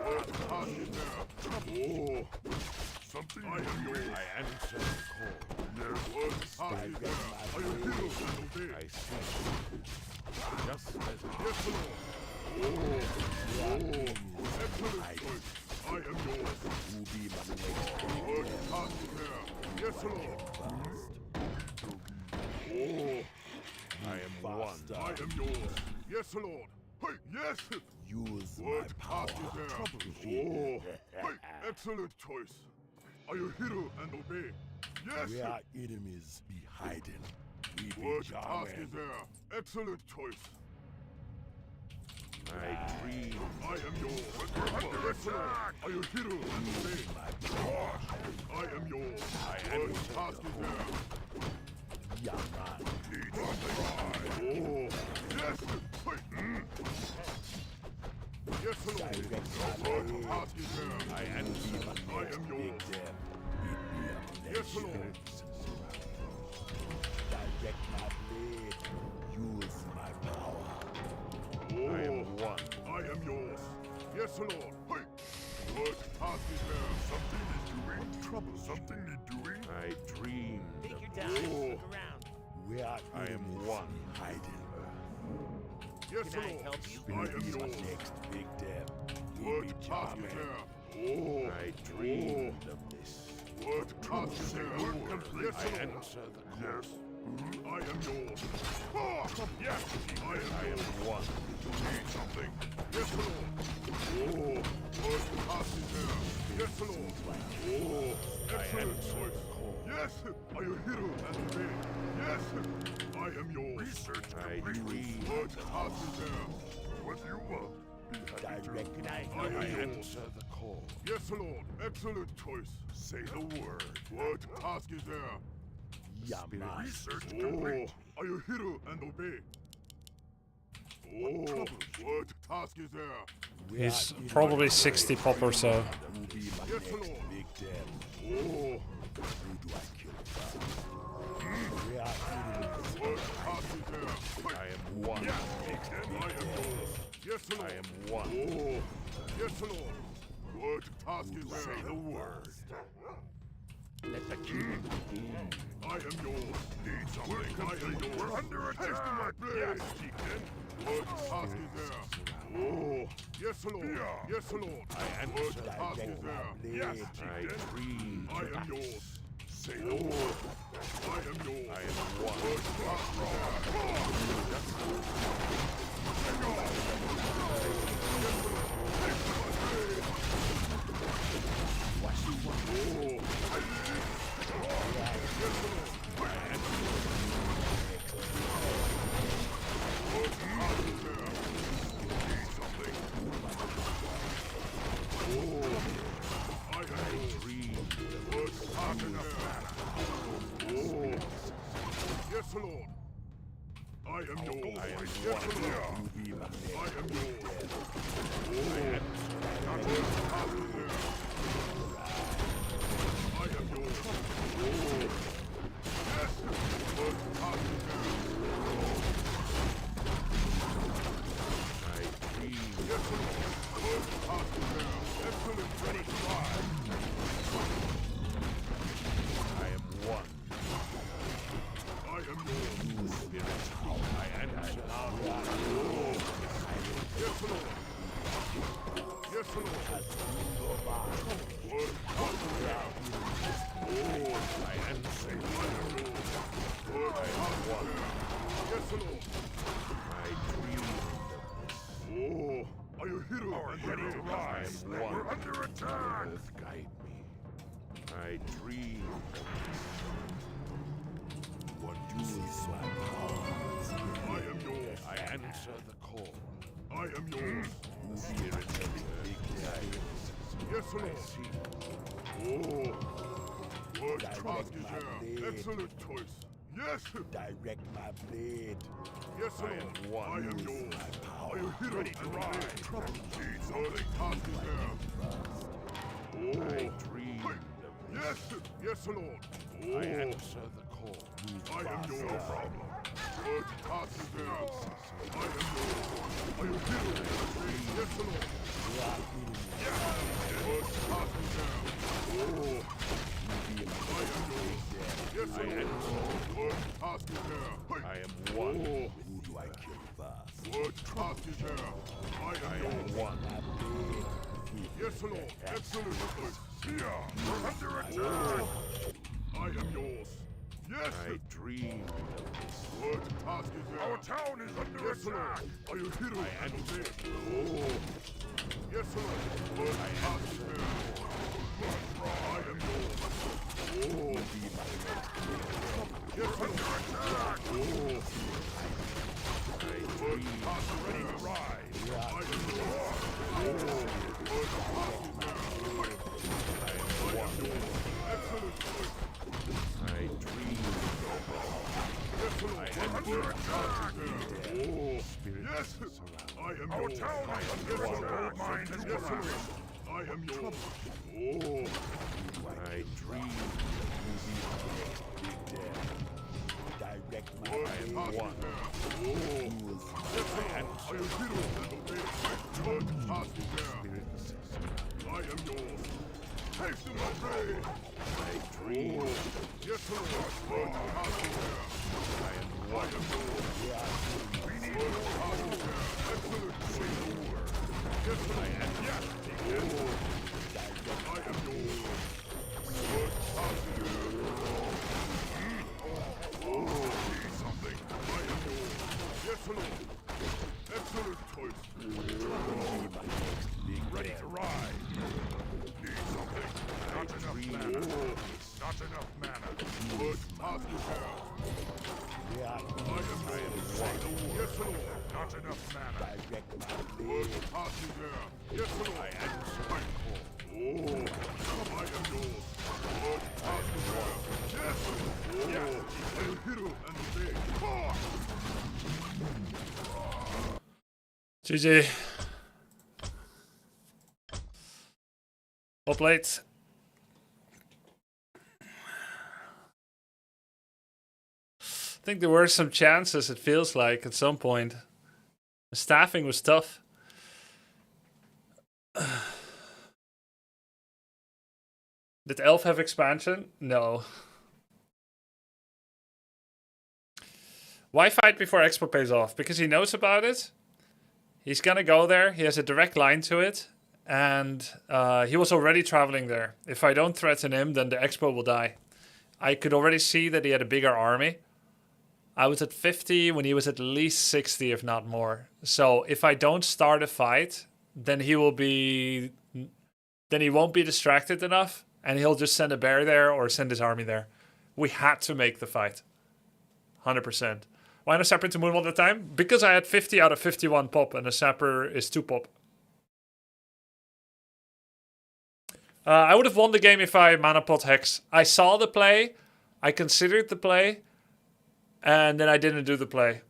Word party there. Something I am yours. I answer the call. There's word party there. I am hero and obey. I see. Just as yes, Lord. Excellent choice. I am yours. Who be my next word party there. Yes, Lord. I am one. I am yours. Yes, Lord. Hey, yes. Use word my power. There. Hey, excellent choice. Are you hero and obey? Yes. Where our enemies be hiding. We be word party there. Excellent choice. I am yours. We're under attack. Are you hero and obey? I am yours. What task is there? Yeah, man. Need something. Oh, yes. Wait. Yes, hello. What task is there? I am yours. Yes, hello. Direct my blade. Use my power. Oh, I am one. I am yours. Yes, Lord. Hey. What task is there? Something is doing. Trouble. Something need doing. I dream. Take your time. Look around. We are I am one. Hiding. Yes, Can I Lord. help you? I am yours. Next big death. What task is there? Oh, I dreamed of this. what task is there? Yes, I Lord. answer the call. I am yours. Oh, yes, I am yours. One. Need something. Yes, Lord. Oh, what task is there? Yes, Lord. Oh, excellent choice. Yes, are you hero and obey? Yes, I am yours. Research complete. What task is there? What do you want? Direct. Can I I help am you? yours. Answer the call. Yes, Lord. Excellent choice. Say the word. What task is there? Yeah, man. Research complete. Are you hero and obey? Oh, what task is there? He's probably 60 pop or so. Yes, Lord. Big death. Oh, Who do I kill first? We are what task is there? I am one. I am yours. Yes, Lord. I am one. Oh, yes, Lord. What task is there? Say the word. Let the king. I am yours. Need something. I am yours. We're under attack. Yes, chieftain. What task is there? Oh, yes, Lord. Yes, Lord. I answer What task is there? Yes, I chieftain. dream. I am yours. Say the word. I am yours. I am one. What task is there? Yes, Lord. I am yours. I am yes, Lord. I am yours. Oh, I am yours. Oh, yes. What task is there? I dream. Yes, Lord. What task is there? Excellent. Ready to ride. I am one. I am yours. I answer. Yes, Lord. Yes, Lord. What task is there? Oh, I answer. what task is there? Yes, Lord. I dream. Oh, are you hero and ready to I rise? am one. We're under attack. Earth guide me. I dream. What do is my powers? I am yours. I answer the call. I am yours. Spirit of the big guidance. Yes, I Lord. see. Oh, what task is there? Excellent choice. Yes, Direct my blade. yes, I Lord. am one. I am yours. Are you hero Ready to and ride. obey? Trouble. Need something. Task is there. I Oh, dreamed wait. of this. Yes, yes, Lord. I Oh, answer the call. I am yours. No problem. What task is there? I am yours. Are you hero and obey? Yes, Lord. Yes. What task is there? Oh, I am yours. Yes, I Lord. answer. What task is there? Hey. I am one. Oh, Who do I kill first? what task is there? I I am yours. am one. Yes, Lord. Excellent choice. Here, we're under attack. I am yours. Yes. I dreamed of this. What task is there? Our town is under attack. Are you hero and obey? Oh. Yes, Lord. What task is there? I am yours. Oh. Yes, Lord. Under attack. Oh. What task is there? I am yours. Oh. I am our yours. Town I am yours. Mine is yours. I am yours. Oh, I dream direct my one. I am hero and obey. Good party there. I am yours. Hasten obey. I dream. Yes, Lord. Good party there. I am yours. We need your party there. Excellent. Yes, Lord. I am yes. I am yours. Good party there. Oh, need something. I am yours. Yes, Lord. Excellent choice. Ready to ride. Need something. Not enough mana. Not enough mana. Good party there. I am yours. Yes, Lord. Not enough mana. Good party there. Yes, Lord. I am spiteful. Oh, I am yours. Good party there. Yes, Lord. Yes. I am hero and obey. GG. Up late. I think there were some chances, it feels like, at some point. The staffing was tough. Did Elf have expansion? No. Why fight before Expo pays off? Because he knows about it. He's gonna go there. He has a direct line to it. And he was already traveling there. If I don't threaten him, then the Expo will die. I could already see that he had a bigger army. I was at 50 when he was at least 60, if not more. So if I don't start a fight, then he will be... Then he won't be distracted enough. And he'll just send a bear there or send his army there. We had to make the fight. 100%. Why not sapper to moon all the time? Because I had 50 out of 51 pop. And a sapper is 2 pop. I would have won the game if I mana pot Hex. I saw the play. I considered the play. And then I didn't do the play.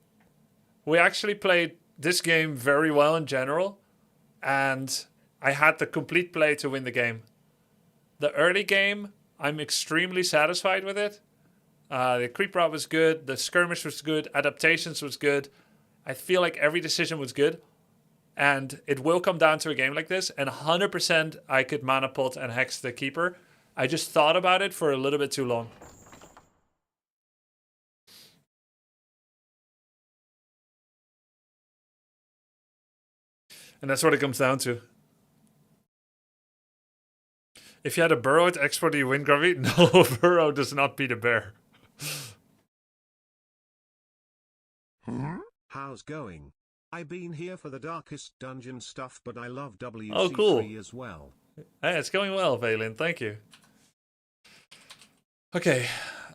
We actually played this game very well in general. And I had the complete play to win the game. The early game, I'm extremely satisfied with it. The creep route was good. The skirmish was good. Adaptations was good. I feel like every decision was good. And it will come down to a game like this. And 100% I could mana pot and hex the keeper. I just thought about it for a little bit too long. And that's what it comes down to. If you had a burrow at Expo, do you win, Grubby? No, burrow does not beat a bear. How's going? I've been here for the darkest dungeon stuff, but I love WC3 Oh, cool. as well. Hey, it's going well, Valen. Thank you. Okay,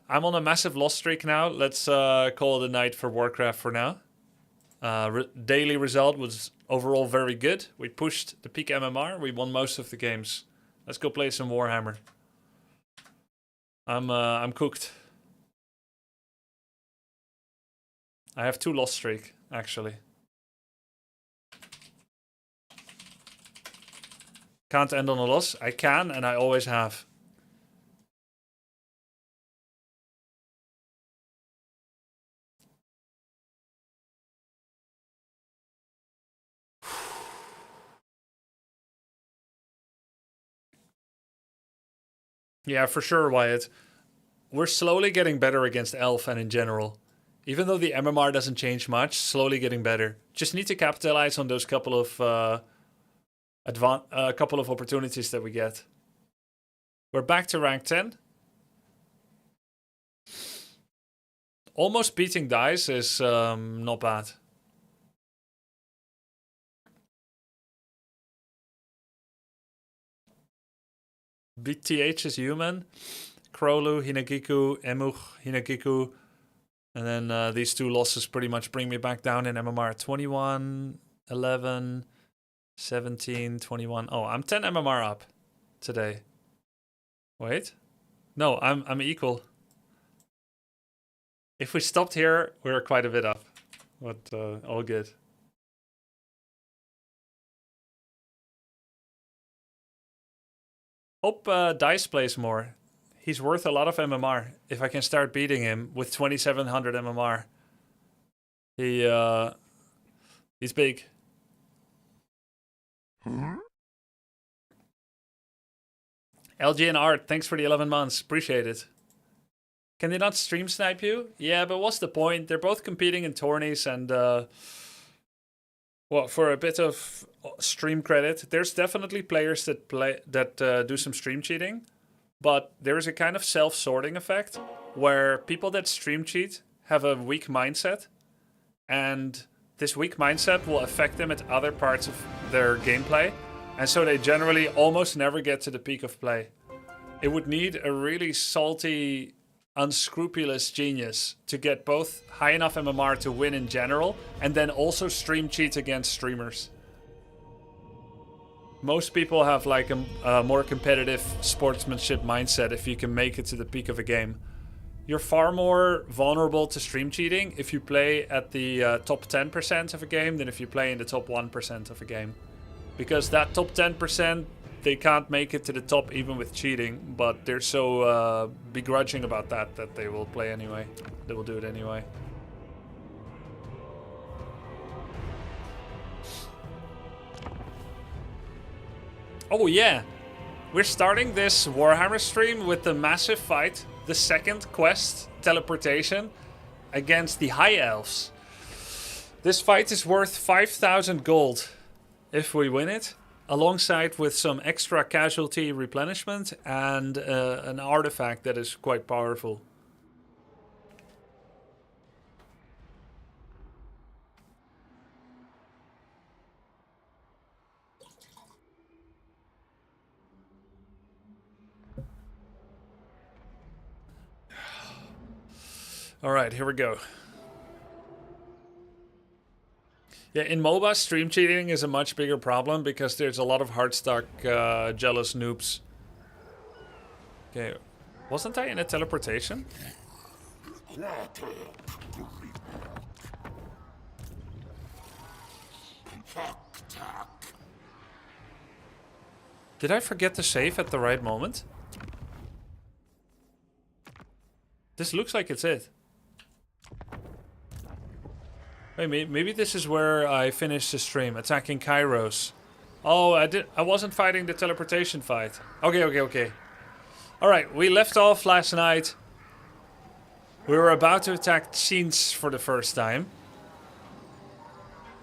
I'm on a massive loss streak now. Let's call it a night for Warcraft for now. Daily result was overall very good. We pushed the peak MMR. We won most of the games. Let's go play some Warhammer. I'm cooked. I have 2 loss streak, actually. Can't end on a loss. I can, and I always have. Yeah, for sure, Wyatt. We're slowly getting better against Elf and in general. Even though the MMR doesn't change much, slowly getting better. Just need to capitalize on those couple of opportunities that we get. We're back to rank 10. Almost beating dice is not bad. BTH is human. Krolu, Hinagiku, Emuch, Hinagiku. And then these 2 losses pretty much bring me back down in MMR. 21, 11, 17, 21. Oh, I'm 10 MMR up today. Wait. No, I'm equal. If we stopped here, we're quite a bit up. But all good. Hope Dice plays more. He's worth a lot of MMR. If I can start beating him with 2700 MMR. He's big. LG and Art, thanks for the 11 months. Appreciate it. Can they not stream snipe you? Yeah, but what's the point? They're both competing in tourneys and... well, for a bit of stream credit, there's definitely players that do some stream cheating. But there is a kind of self-sorting effect where people that stream cheat have a weak mindset. And this weak mindset will affect them at other parts of their gameplay. And so they generally almost never get to the peak of play. It would need a really salty, unscrupulous genius to get both high enough MMR to win in general, and then also stream cheat against streamers. Most people have like a more competitive sportsmanship mindset if you can make it to the peak of a game. You're far more vulnerable to stream cheating if you play at the top 10% of a game than if you play in the top 1% of a game. Because that top 10%, they can't make it to the top even with cheating, but they're so begrudging about that they will play anyway. They will do it anyway. Oh yeah, we're starting this Warhammer stream with the massive fight, the second quest, teleportation, against the High Elves. This fight is worth 5,000 gold if we win it, alongside with some extra casualty replenishment and an artifact that is quite powerful. All right, here we go. Yeah, in MOBA, stream cheating is a much bigger problem because there's a lot of hardstock jealous noobs. Okay, wasn't I in a teleportation? Did I forget to save at the right moment? This looks like it's it. Wait, maybe this is where I finished the stream, attacking Kairos. Oh, I wasn't fighting the teleportation fight. Okay. Alright, we left off last night. We were about to attack Tshins for the first time.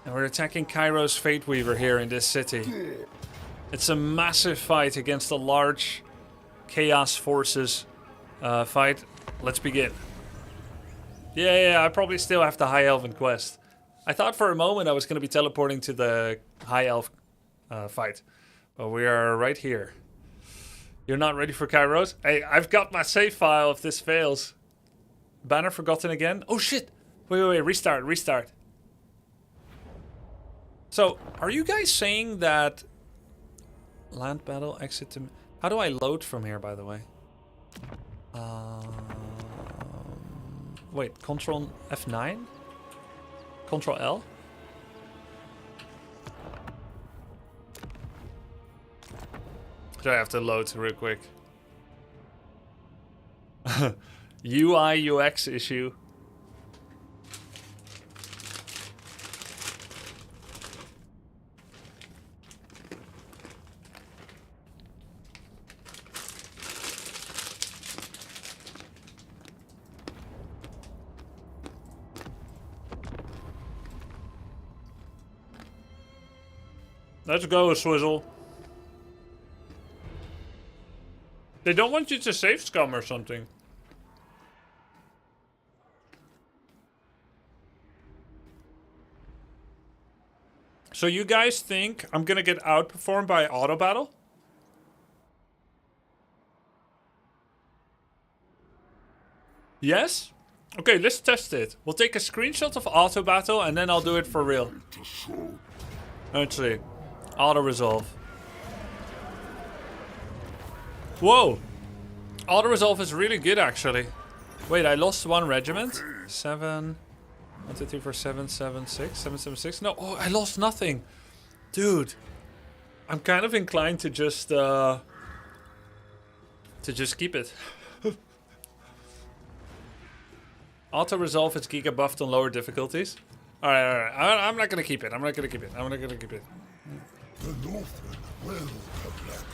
And we're attacking Kairos Fate Weaver here in this city. It's a massive fight against a large Chaos Forces fight. Let's begin. Yeah, I probably still have the High Elven quest. I thought for a moment I was going to be teleporting to the High Elf fight. But we are right here. You're not ready for Kairos? Hey, I've got my save file if this fails. Banner forgotten again? Oh shit! Wait, restart. So, are you guys saying that... Land battle, exit to... How do I load from here, by the way? Wait, Control F9? Control L? Do I have to load real quick? UI UX issue. Let's go, Swizzle. They don't want you to save scum or something. So you guys think I'm gonna get outperformed by auto battle? Yes? Okay, let's test it. We'll take a screenshot of auto battle and then I'll do it for real. Let's see. Auto resolve. Whoa! Auto resolve is really good actually. Wait, I lost one regiment. 7. 1, 2, 3, 4, 7, 7, 6. 7, 7, 6. No, oh, I lost nothing. Dude. I'm kind of inclined to just to just keep it. Auto resolve is Giga buffed on lower difficulties. Alright. I'm not gonna keep it. I'm not gonna keep it. The Northmen will collect.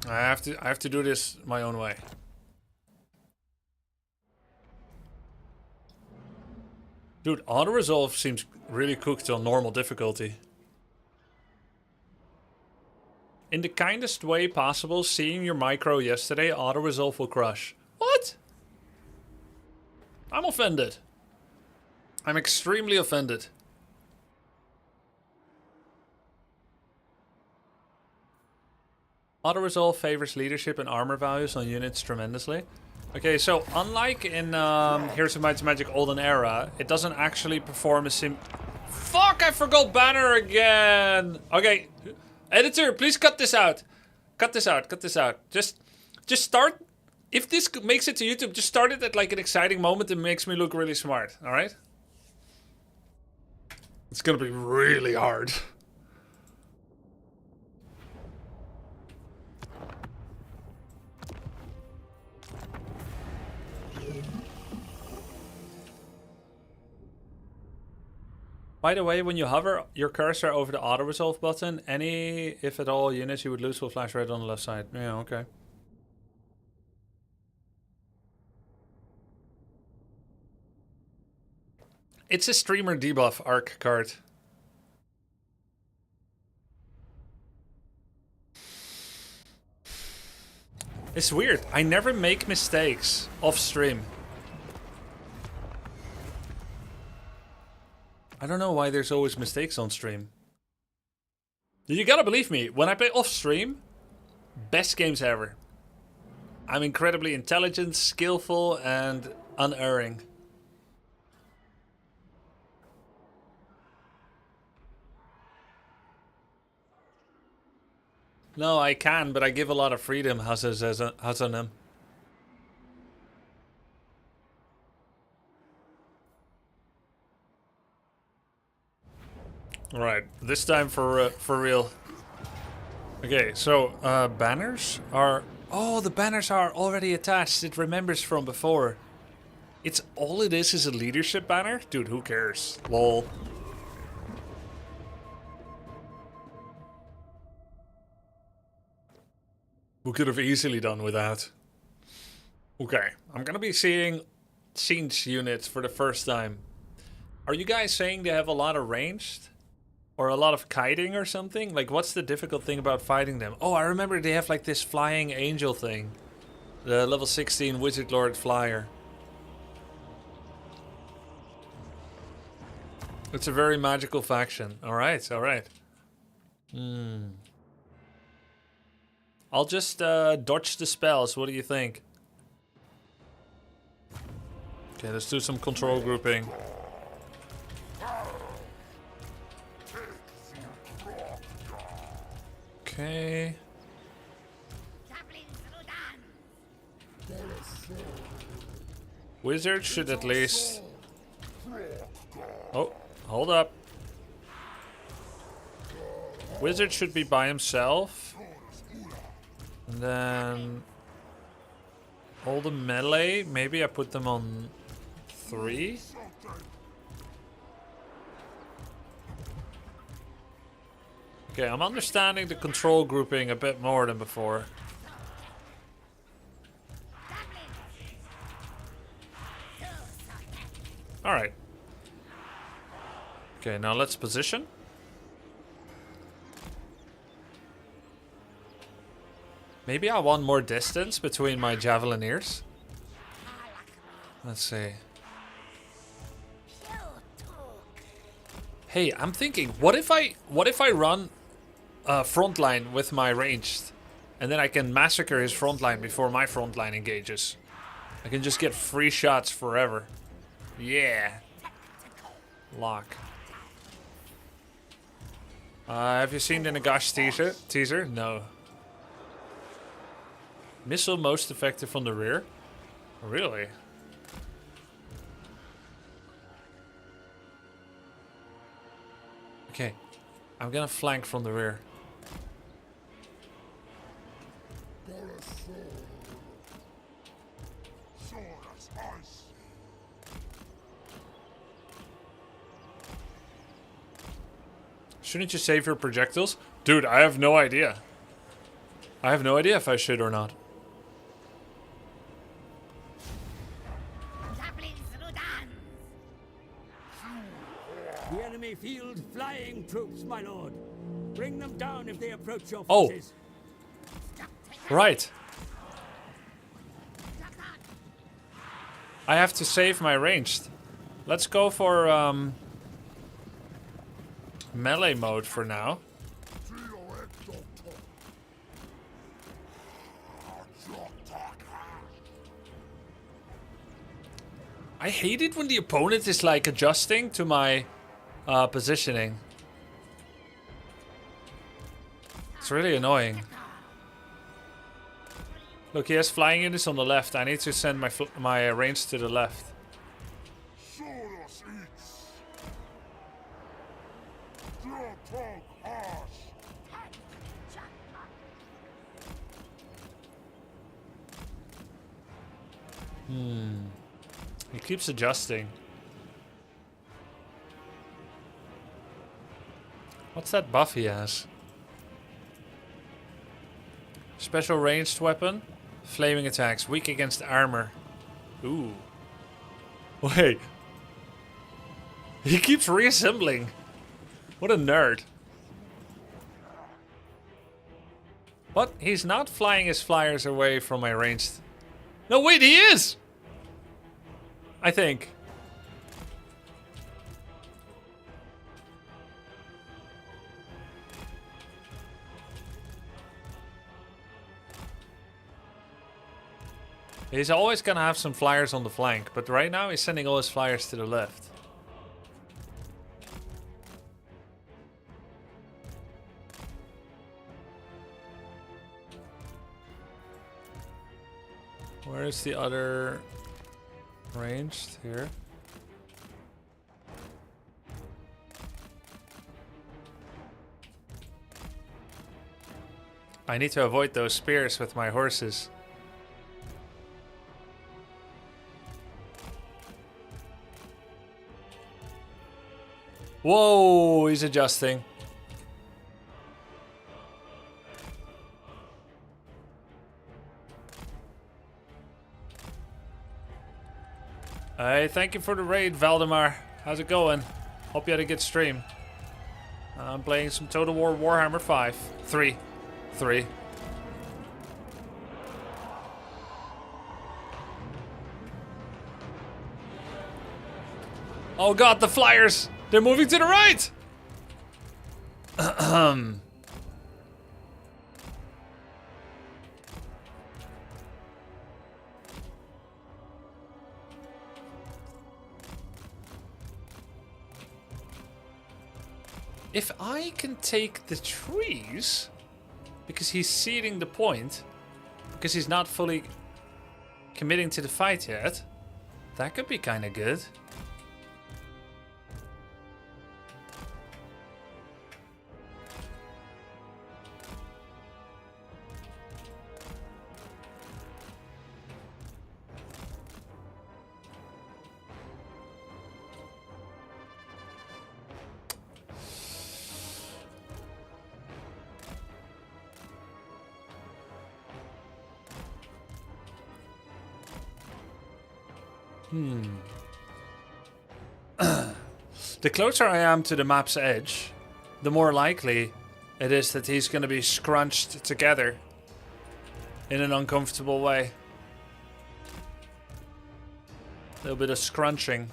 I have to do this my own way. Dude, auto resolve seems really cooked on normal difficulty. In the kindest way possible, seeing your micro yesterday, auto resolve will crush. What? I'm offended. I'm extremely offended. Auto resolve favors leadership and armor values on units tremendously. Okay, so unlike in Heroes of Might and Magic Olden Era, it doesn't actually perform a Fuck, I forgot banner again! Okay, editor, please cut this out. Cut this out. Just start... If this makes it to YouTube, just start it at like an exciting moment that makes me look really smart, alright? It's gonna be really hard. By the way, when you hover your cursor over the auto resolve button, any, if at all, units you would lose will flash red on the left side. Yeah, okay. It's a streamer debuff arc card. It's weird. I never make mistakes off stream. I don't know why there's always mistakes on stream. You gotta believe me, when I play off stream, best games ever. I'm incredibly intelligent, skillful, and unerring. No, I can, but I give a lot of freedom. How's on them? All right, this time for real. Okay, so banners are. Oh, the banners are already attached. It remembers from before. It's all it is a leadership banner, dude. Who cares? Lol. We could have easily done without. Okay, I'm gonna be seeing scenes units for the first time. Are you guys saying they have a lot of ranged? Or a lot of kiting or something? Like, what's the difficult thing about fighting them? Oh, I remember they have like this flying angel thing. The level 16 Wizard Lord Flyer. It's a very magical faction. Alright, alright. I'll just dodge the spells. What do you think? Okay, let's do some control grouping. Okay. Wizard should at least... Oh, hold up. Wizard should be by himself. And then... all the melee, maybe I put them on 3? Okay, I'm understanding the control grouping a bit more than before. Alright. Okay, now let's position. Maybe I want more distance between my javelineers. Let's see. Hey, I'm thinking, what if I run frontline with my ranged, and then I can massacre his frontline before my frontline engages. I can just get free shots forever. Yeah. Lock. Have you seen the Nagash teaser? No. Missile most effective from the rear? Really? Okay. I'm gonna flank from the rear. Sword as ice. Shouldn't you save your projectiles? Dude, I have no idea. I have no idea if I should or not. The enemy field flying troops, my lord. Bring them down if they approach your Oh. forces. Right. I have to save my ranged. Let's go for melee mode for now. I hate it when the opponent is like adjusting to my positioning. It's really annoying. Look, he has flying units on the left. I need to send my range to the left. Soros eats. Your tongue harsh. He keeps adjusting. What's that buff he has? Special ranged weapon. Flaming attacks. Weak against armor. Ooh. Wait. He keeps reassembling. What a nerd. What? He's not flying his flyers away from my ranged. No, wait, he is! I think. He's always gonna have some flyers on the flank, but right now he's sending all his flyers to the left. Where is the other ranged? Here. I need to avoid those spears with my horses. Whoa, he's adjusting. Hey, thank you for the raid, Valdemar. How's it going? Hope you had a good stream. I'm playing some Total War Warhammer 5. 3. Oh god, the flyers! They're moving to the right! If I can take the trees, because he's ceding the point, because he's not fully committing to the fight yet, that could be kind of good. The closer I am to the map's edge, the more likely it is that he's going to be scrunched together in an uncomfortable way. A little bit of scrunching.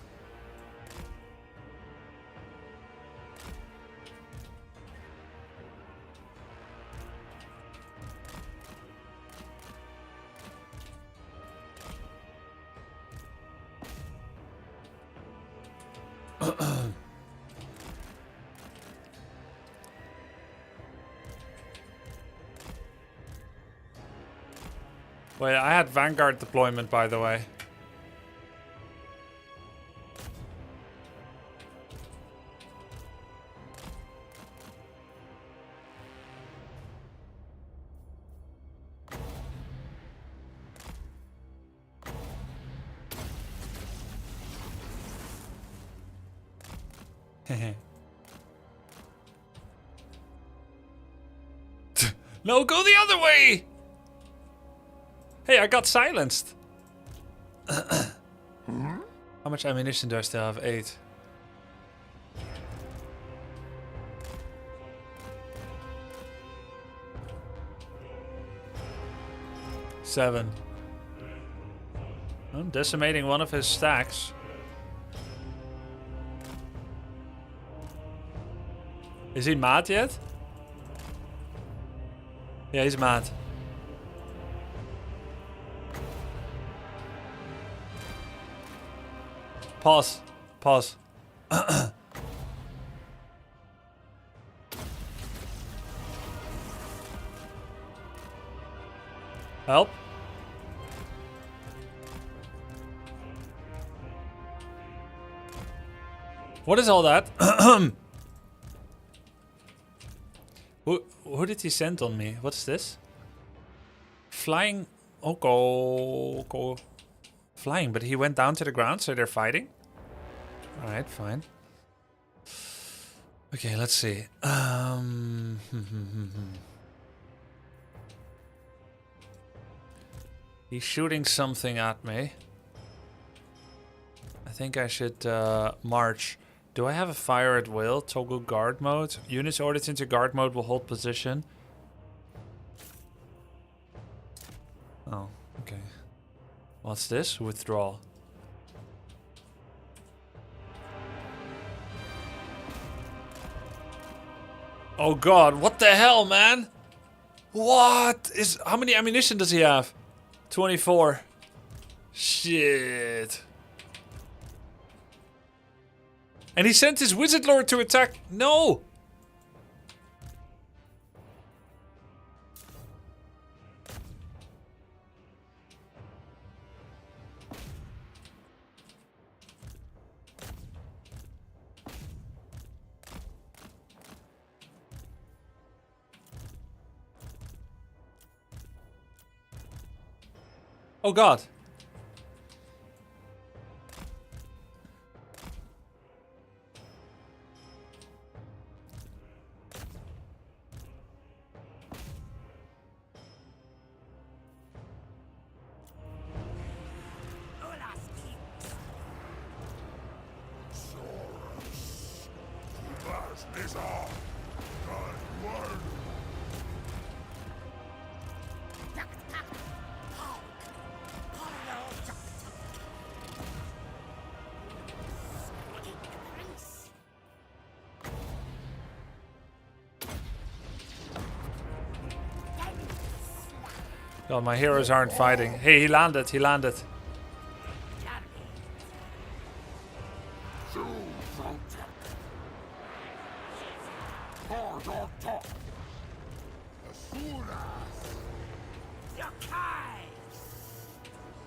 Wait, I had Vanguard deployment, by the way. No, go the other way! Hey, I got silenced. How much ammunition do I still have? 8. Seven. I'm decimating one of his stacks. Is he mad yet? Yeah, he's mad. Pause. Pause. Help. What is all that? Who did he send on me? What's this? Flying. Oh, go. Flying, but he went down to the ground, so they're fighting? Alright, fine. Okay, let's see. He's shooting something at me. I think I should march. Do I have a fire at will? Toggle guard mode. Units ordered into guard mode will hold position. Oh, okay. What's this? Withdrawal. Oh god, what the hell, man? What is... How many ammunition does he have? 24. Shit. And he sent his wizard lord to attack. No! Oh god. God, my heroes aren't fighting. Hey, he landed, he landed.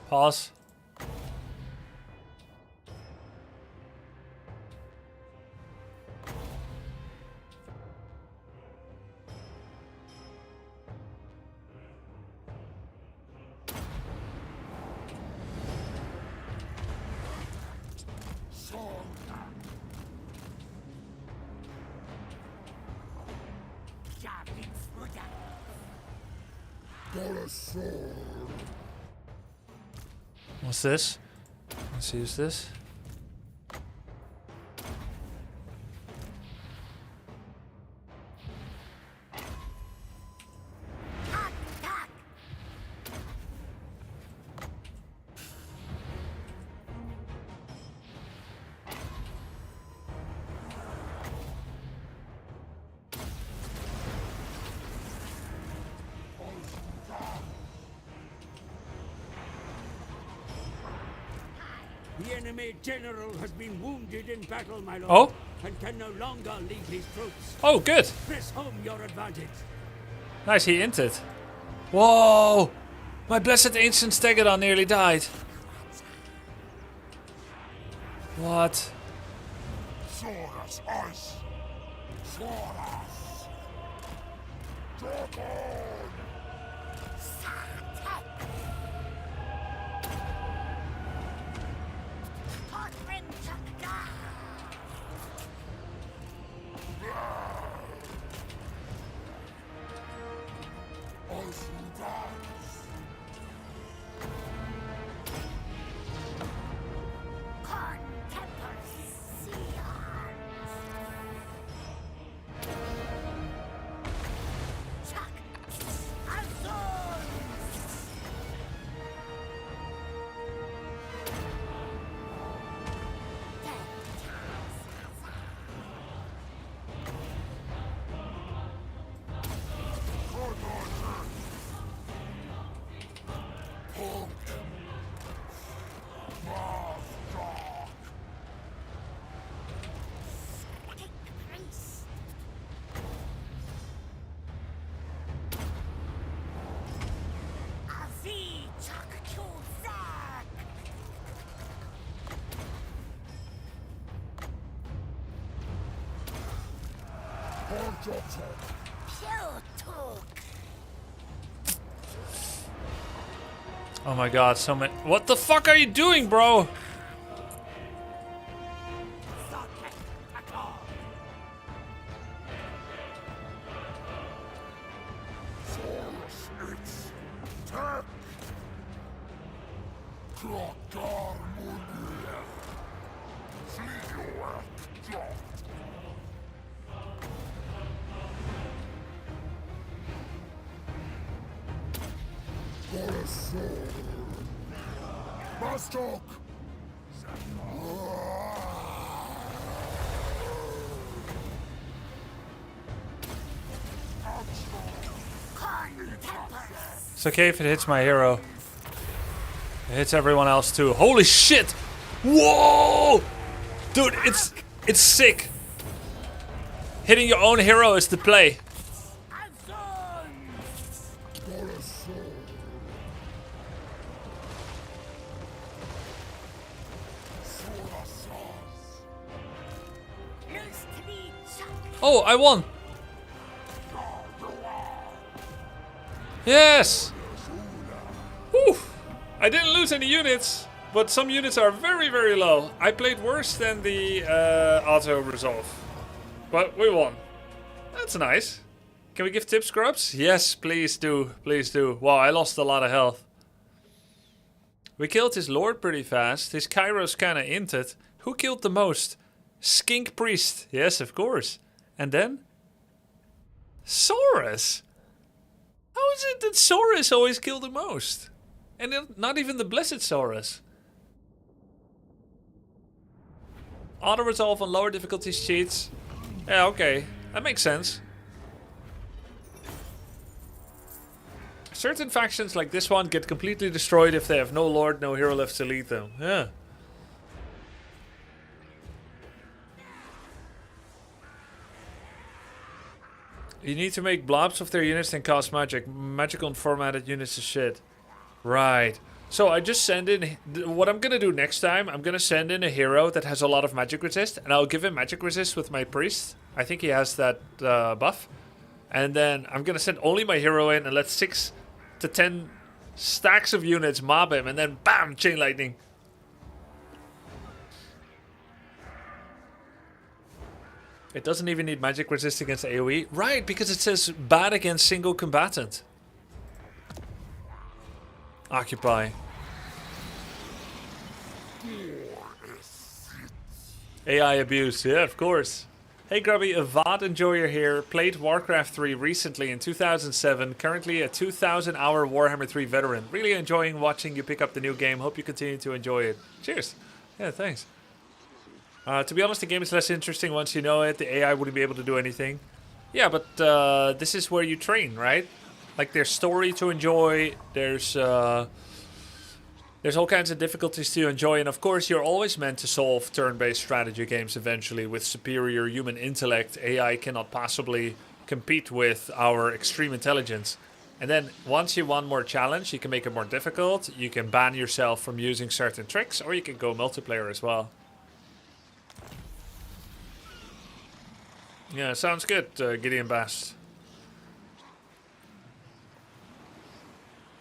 Pause. What's this? Let's use this. The enemy general has been wounded in battle, my lord. Oh? And can no longer lead his troops. Oh, good. Press home your advantage. Nice, he inted. Whoa! My blessed ancient Stegodon nearly died. What? Soras ice. Soras. Dragon. Oh my god, so many. What the fuck are you doing, bro? It's okay if it hits my hero. It hits everyone else too. Holy shit! Whoa! Dude, it's sick. Hitting your own hero is the play. Oh, I won! Yes! Whew. I didn't lose any units, but some units are very, very low. I played worse than the auto resolve, but we won. That's nice. Can we give tips, Grubs? Yes, please do. Please do. Wow, I lost a lot of health. We killed his lord pretty fast. His Kairos kinda inted. Who killed the most? Skink Priest. Yes, of course. And then? Saurus. How is it that Saurus always kill the most? And then not even the Blessed Saurus. Auto-resolve on lower difficulties cheats. Yeah, okay. That makes sense. Certain factions like this one get completely destroyed if they have no lord, no hero left to lead them. Yeah. You need to make blobs of their units and cast magic. Magic on formatted units is shit. Right. So I just send in... What I'm gonna do next time, I'm gonna send in a hero that has a lot of magic resist. And I'll give him magic resist with my priest. I think he has that buff. And then I'm gonna send only my hero in and let 6 to 10 stacks of units mob him. And then bam! Chain lightning. It doesn't even need magic resist against AoE. Right, because it says bad against single combatant. Occupy. AI abuse, yeah, of course. Hey Grubby, a VOD enjoyer here. Played Warcraft 3 recently in 2007. Currently a 2,000 hour Warhammer 3 veteran. Really enjoying watching you pick up the new game. Hope you continue to enjoy it. Cheers. Yeah, thanks. To be honest, the game is less interesting once you know it. The AI wouldn't be able to do anything. Yeah, but this is where you train, right? Like, there's story to enjoy. There's all kinds of difficulties to enjoy. And of course, you're always meant to solve turn-based strategy games eventually. With superior human intellect, AI cannot possibly compete with our extreme intelligence. And then once you want more challenge, you can make it more difficult. You can ban yourself from using certain tricks, or you can go multiplayer as well. Yeah, sounds good, Gideon Bast.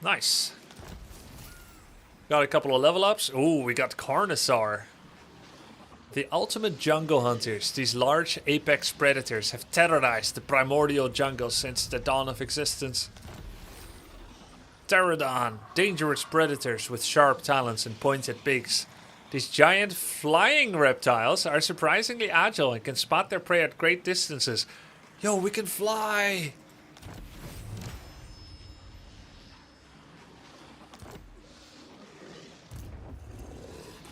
Nice. Got a couple of level ups. Ooh, we got Carnosaur. The ultimate jungle hunters. These large apex predators have terrorized the primordial jungle since the dawn of existence. Pterodon. Dangerous predators with sharp talons and pointed beaks. These giant flying reptiles are surprisingly agile and can spot their prey at great distances. Yo, we can fly!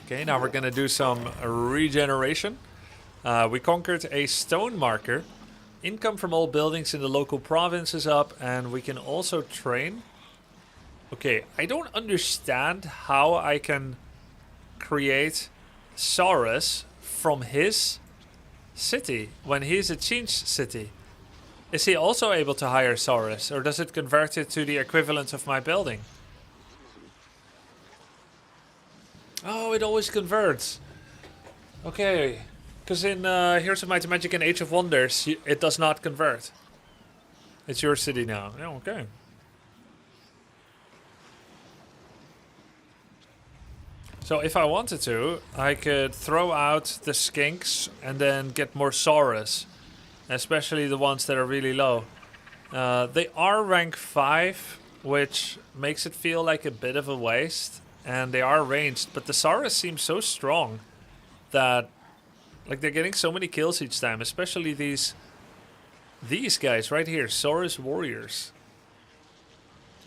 Okay, now we're gonna do some regeneration. We conquered a stone marker. Income from all buildings in the local province is up, and we can also train. Okay, I don't understand how I can create Saurus from his city when he's a change city. Is he also able to hire Saurus, or does it convert it to the equivalent of my building? Oh, it always converts. Okay. Because in Heroes of Might and Magic and Age of Wonders, it does not convert. It's your city now. Yeah, okay. So if I wanted to, I could throw out the skinks and then get more Saurus. Especially the ones that are really low. They are rank 5, which makes it feel like a bit of a waste. And they are ranged, but the Saurus seem so strong that like they're getting so many kills each time, especially these guys right here, Saurus Warriors.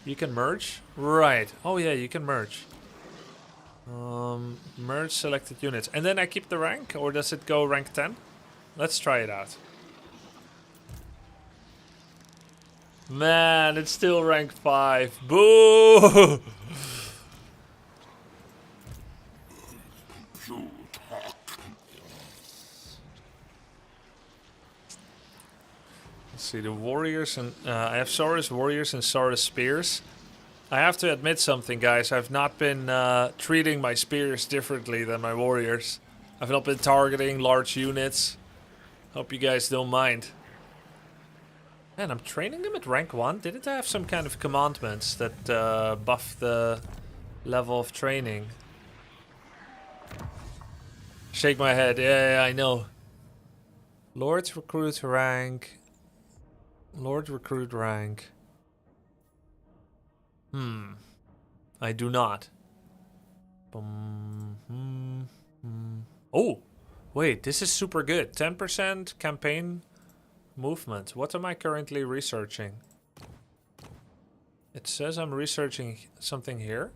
You can merge? Right. Oh yeah, you can merge. Merge selected units. And then I keep the rank, or does it go rank 10? Let's try it out. Man, it's still rank 5. Boo! Let's see, the warriors and I have Saurus Warriors and Saurus Spears. I have to admit something, guys. I've not been treating my spears differently than my warriors. I've not been targeting large units. Hope you guys don't mind. Man, I'm training them at rank 1. Didn't I have some kind of commandments that buff the level of training? Shake my head. Yeah, I know. Lord recruit rank. Lord recruit rank. I do not. Oh, wait, this is super good. 10% campaign movement. What am I currently researching? It says I'm researching something here.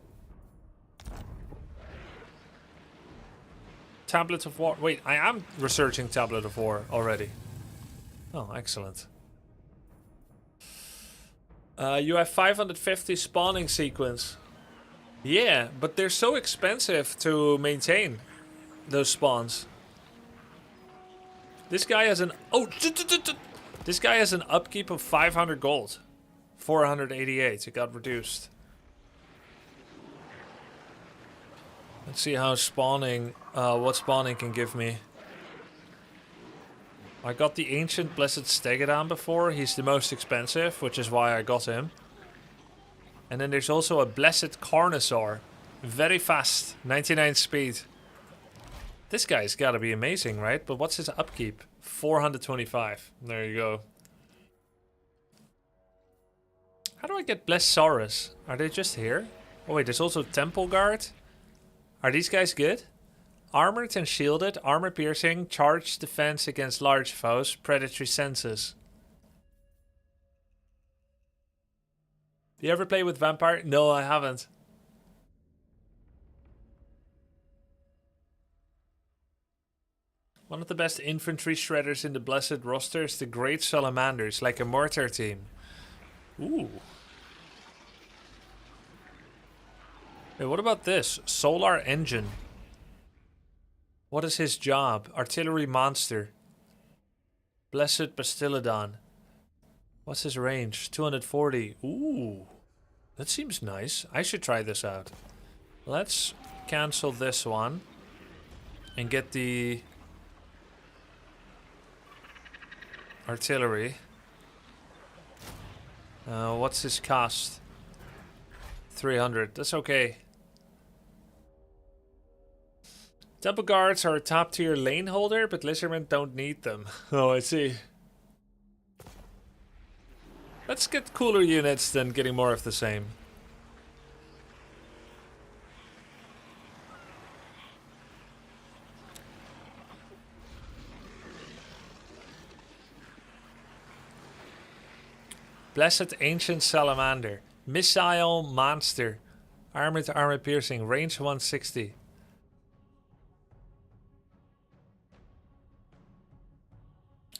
Tablet of War. Wait, I am researching Tablet of War already. Oh, excellent. You have 550 spawning sequence. Yeah, but they're so expensive to maintain those spawns. This guy has an this guy has an upkeep of 500 gold. 488. It got reduced. Let's see how spawning what spawning can give me. I got the Ancient Blessed Stegodon before. He's the most expensive, which is why I got him. And then there's also a Blessed Carnosaur. Very fast. 99 speed. This guy's gotta be amazing, right? But what's his upkeep? 425. There you go. How do I get Blessed Saurus? Are they just here? Oh wait, there's also Temple Guard. Are these guys good? Armored and shielded, armor piercing, charged defense against large foes, predatory senses. Do you ever play with Vampire? No, I haven't. One of the best infantry shredders in the Blessed roster is the Great Salamanders, like a mortar team. Ooh. Hey, what about this? Solar Engine. What is his job? Artillery monster. Blessed Bastillodon. What's his range? 240. Ooh. That seems nice. I should try this out. Let's cancel this one. And get the artillery. What's his cost? 300. That's okay. Temple Guards are a top tier lane holder, but Lizardmen don't need them. Oh, I see. Let's get cooler units than getting more of the same. Blessed Ancient Salamander. Missile Monster. Armored armor piercing. Range 160.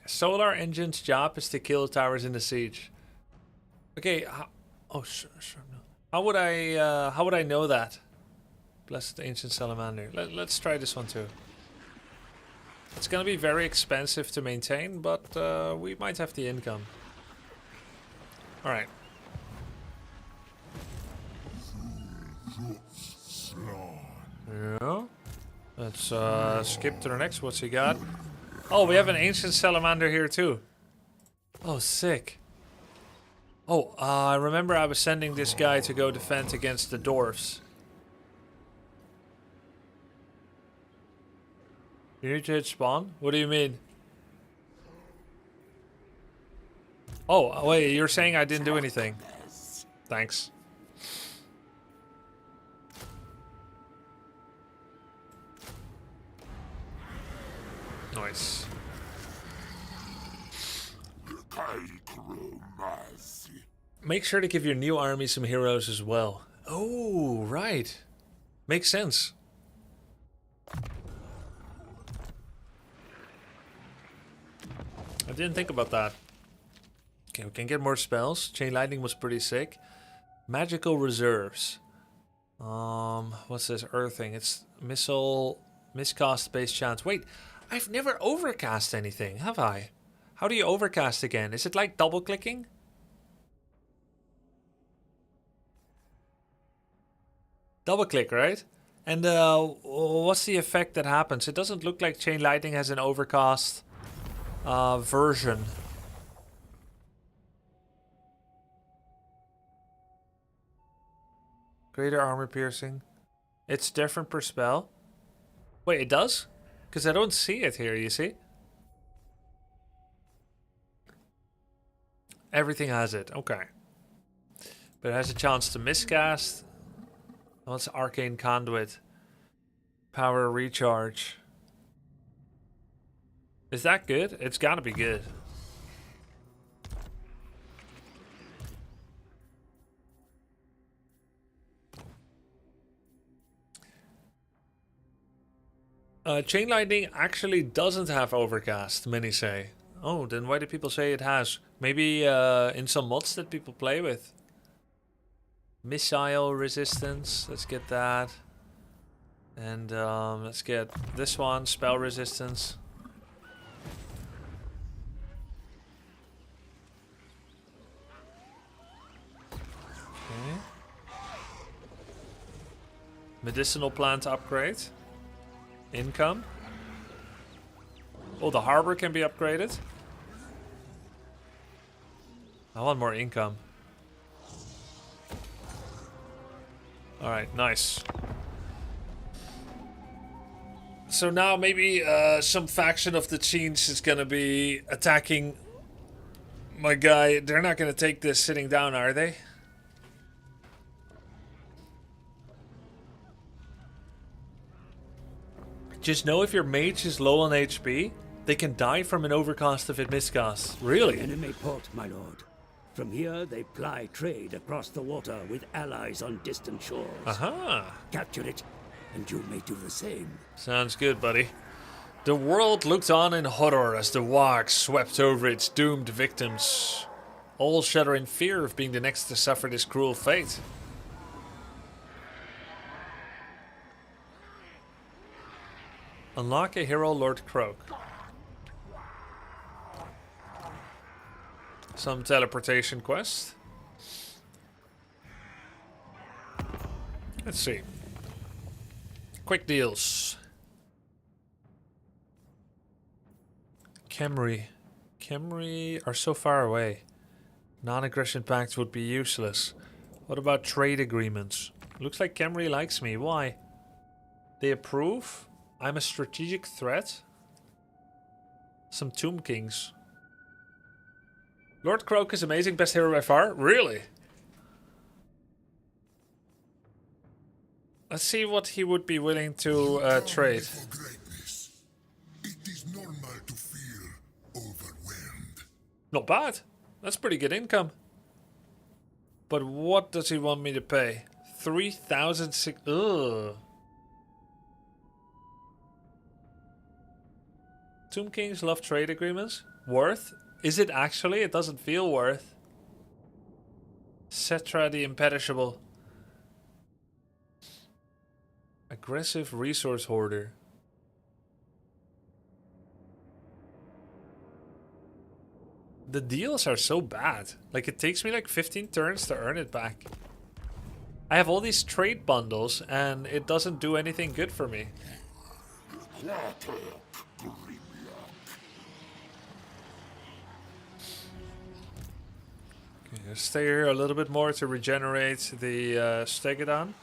Solar Engine's job is to kill towers in the siege. Okay, oh sure, no. How would I know that? Blessed Ancient Salamander. Let's try this one too. It's gonna be very expensive to maintain, but we might have the income. Alright. Yeah. Let's skip to the next. What's he got? Oh, we have an ancient salamander here too. Oh, sick. Oh, I remember I was sending this guy to go defend against the dwarfs. You need to hit spawn? What do you mean? Oh, wait, you're saying I didn't do anything. Thanks. Nice. Make sure to give your new army some heroes as well. Oh, right. Makes sense. I didn't think about that. Okay, we can get more spells. Chain Lightning was pretty sick. Magical reserves. What's this earthing? It's missile, miscast base chance. Wait, I've never overcast anything, have I? How do you overcast again? Is it like double clicking? Double click, right? And what's the effect that happens? It doesn't look like Chain Lightning has an overcast version. Greater armor piercing. It's different per spell. Wait, it does? Because I don't see it here, you see? Everything has it, okay. But it has a chance to miscast. What's Arcane Conduit? Power Recharge. Is that good? It's gotta be good. Chain Lightning actually doesn't have Overcast, many say. Oh, then why do people say it has? Maybe in some mods that people play with. Missile resistance, let's get that. And let's get this one, spell resistance. Okay. Medicinal plant upgrade. Income. Oh, the harbor can be upgraded. I want more income. Alright, nice. So now maybe some faction of the Cheens is gonna be attacking my guy. They're not gonna take this sitting down, are they? Just know if your mage is low on HP, they can die from an overcast if it miscasts. Really? Enemy port, my lord. From here, they ply trade across the water with allies on distant shores. Aha! Capture it, and you may do the same. Sounds good, buddy. The world looked on in horror as the Warg swept over its doomed victims, all shudder in fear of being the next to suffer this cruel fate. Unlock a hero, Lord Croak. Some teleportation quest. Let's see. Quick deals. Khemri. Khemri are so far away. Non-aggression pacts would be useless. What about trade agreements? Looks like Khemri likes me. Why? They approve? I'm a strategic threat? Some Tomb Kings. Lord Croak is amazing, best hero by far? Really? Let's see what he would be willing to trade. It is normal to feel overwhelmed. Not bad. That's pretty good income. But what does he want me to pay? 3,006. Ugh. Tomb Kings love trade agreements. Worth? Is it actually? It doesn't feel worth. Cetra the Imperishable. Aggressive resource hoarder. The deals are so bad. Like, it takes me like 15 turns to earn it back. I have all these trade bundles and it doesn't do anything good for me. Stay here a little bit more to regenerate the Stegodon.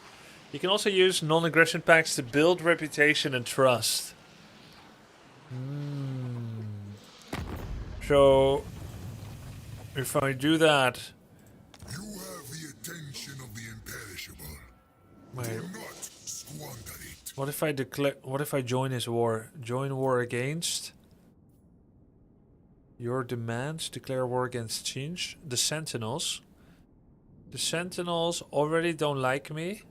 You can also use non-aggression packs to build reputation and trust. So, if I do that... You have the attention of the imperishable. Wait, Do not squander it. what if I declare... What if I join his war? Join war against... Your demands. Declare war against change. The Sentinels. The Sentinels already don't like me.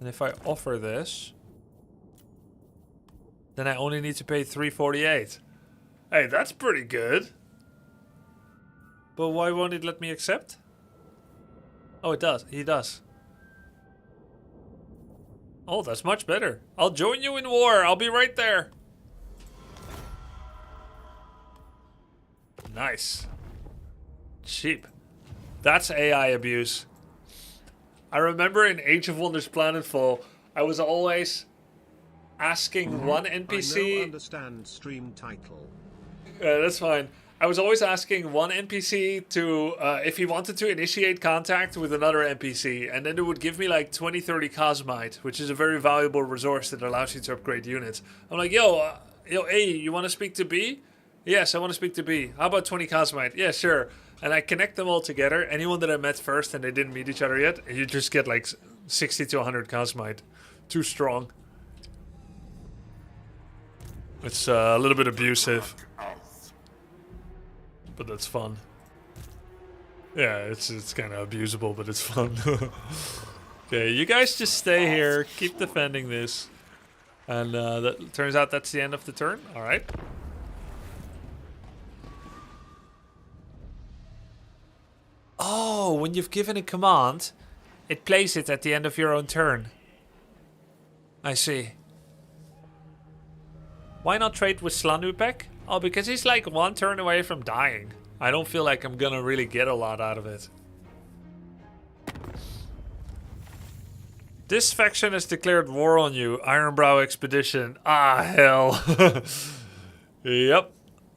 And if I offer this... Then I only need to pay 348. Hey, that's pretty good. But why won't it let me accept? Oh, it does. He does. Oh, that's much better. I'll join you in war. I'll be right there. Nice. Cheap. That's AI abuse. I remember in Age of Wonders Planetfall, I was always asking one NPC... I understand stream title. That's fine. I was always asking one NPC to, if he wanted to initiate contact with another NPC, and then it would give me like 20-30 Cosmite, which is a very valuable resource that allows you to upgrade units. I'm like, yo, A, you want to speak to B? Yes, I want to speak to B. How about 20 Cosmite? Yeah, sure. And I connect them all together. Anyone that I met first and they didn't meet each other yet, you just get like 60 to 100 Cosmite. Too strong. It's a little bit abusive. But that's fun. Yeah, it's kind of abusable, but it's fun. Okay, you guys just stay here. Keep defending this. And that turns out that's the end of the turn. Alright. Oh, when you've given a command, it plays it at the end of your own turn. I see. Why not trade with Slanupek? Oh, because he's like one turn away from dying. I don't feel like I'm gonna really get a lot out of it. This faction has declared war on you. Ironbrow Expedition. Ah, hell. Yep.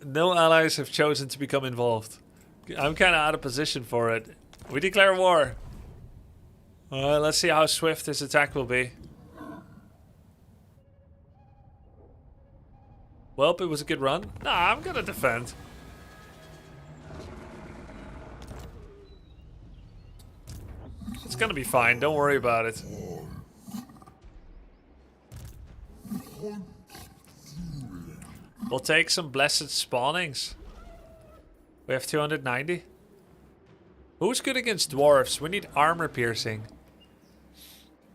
No allies have chosen to become involved. I'm kind of out of position for it. We declare war. Let's see how swift his attack will be. Well, it was a good run. Nah, I'm gonna defend. It's gonna be fine. Don't worry about it. We'll take some blessed spawnings. We have 290. Who's good against dwarves? We need armor piercing.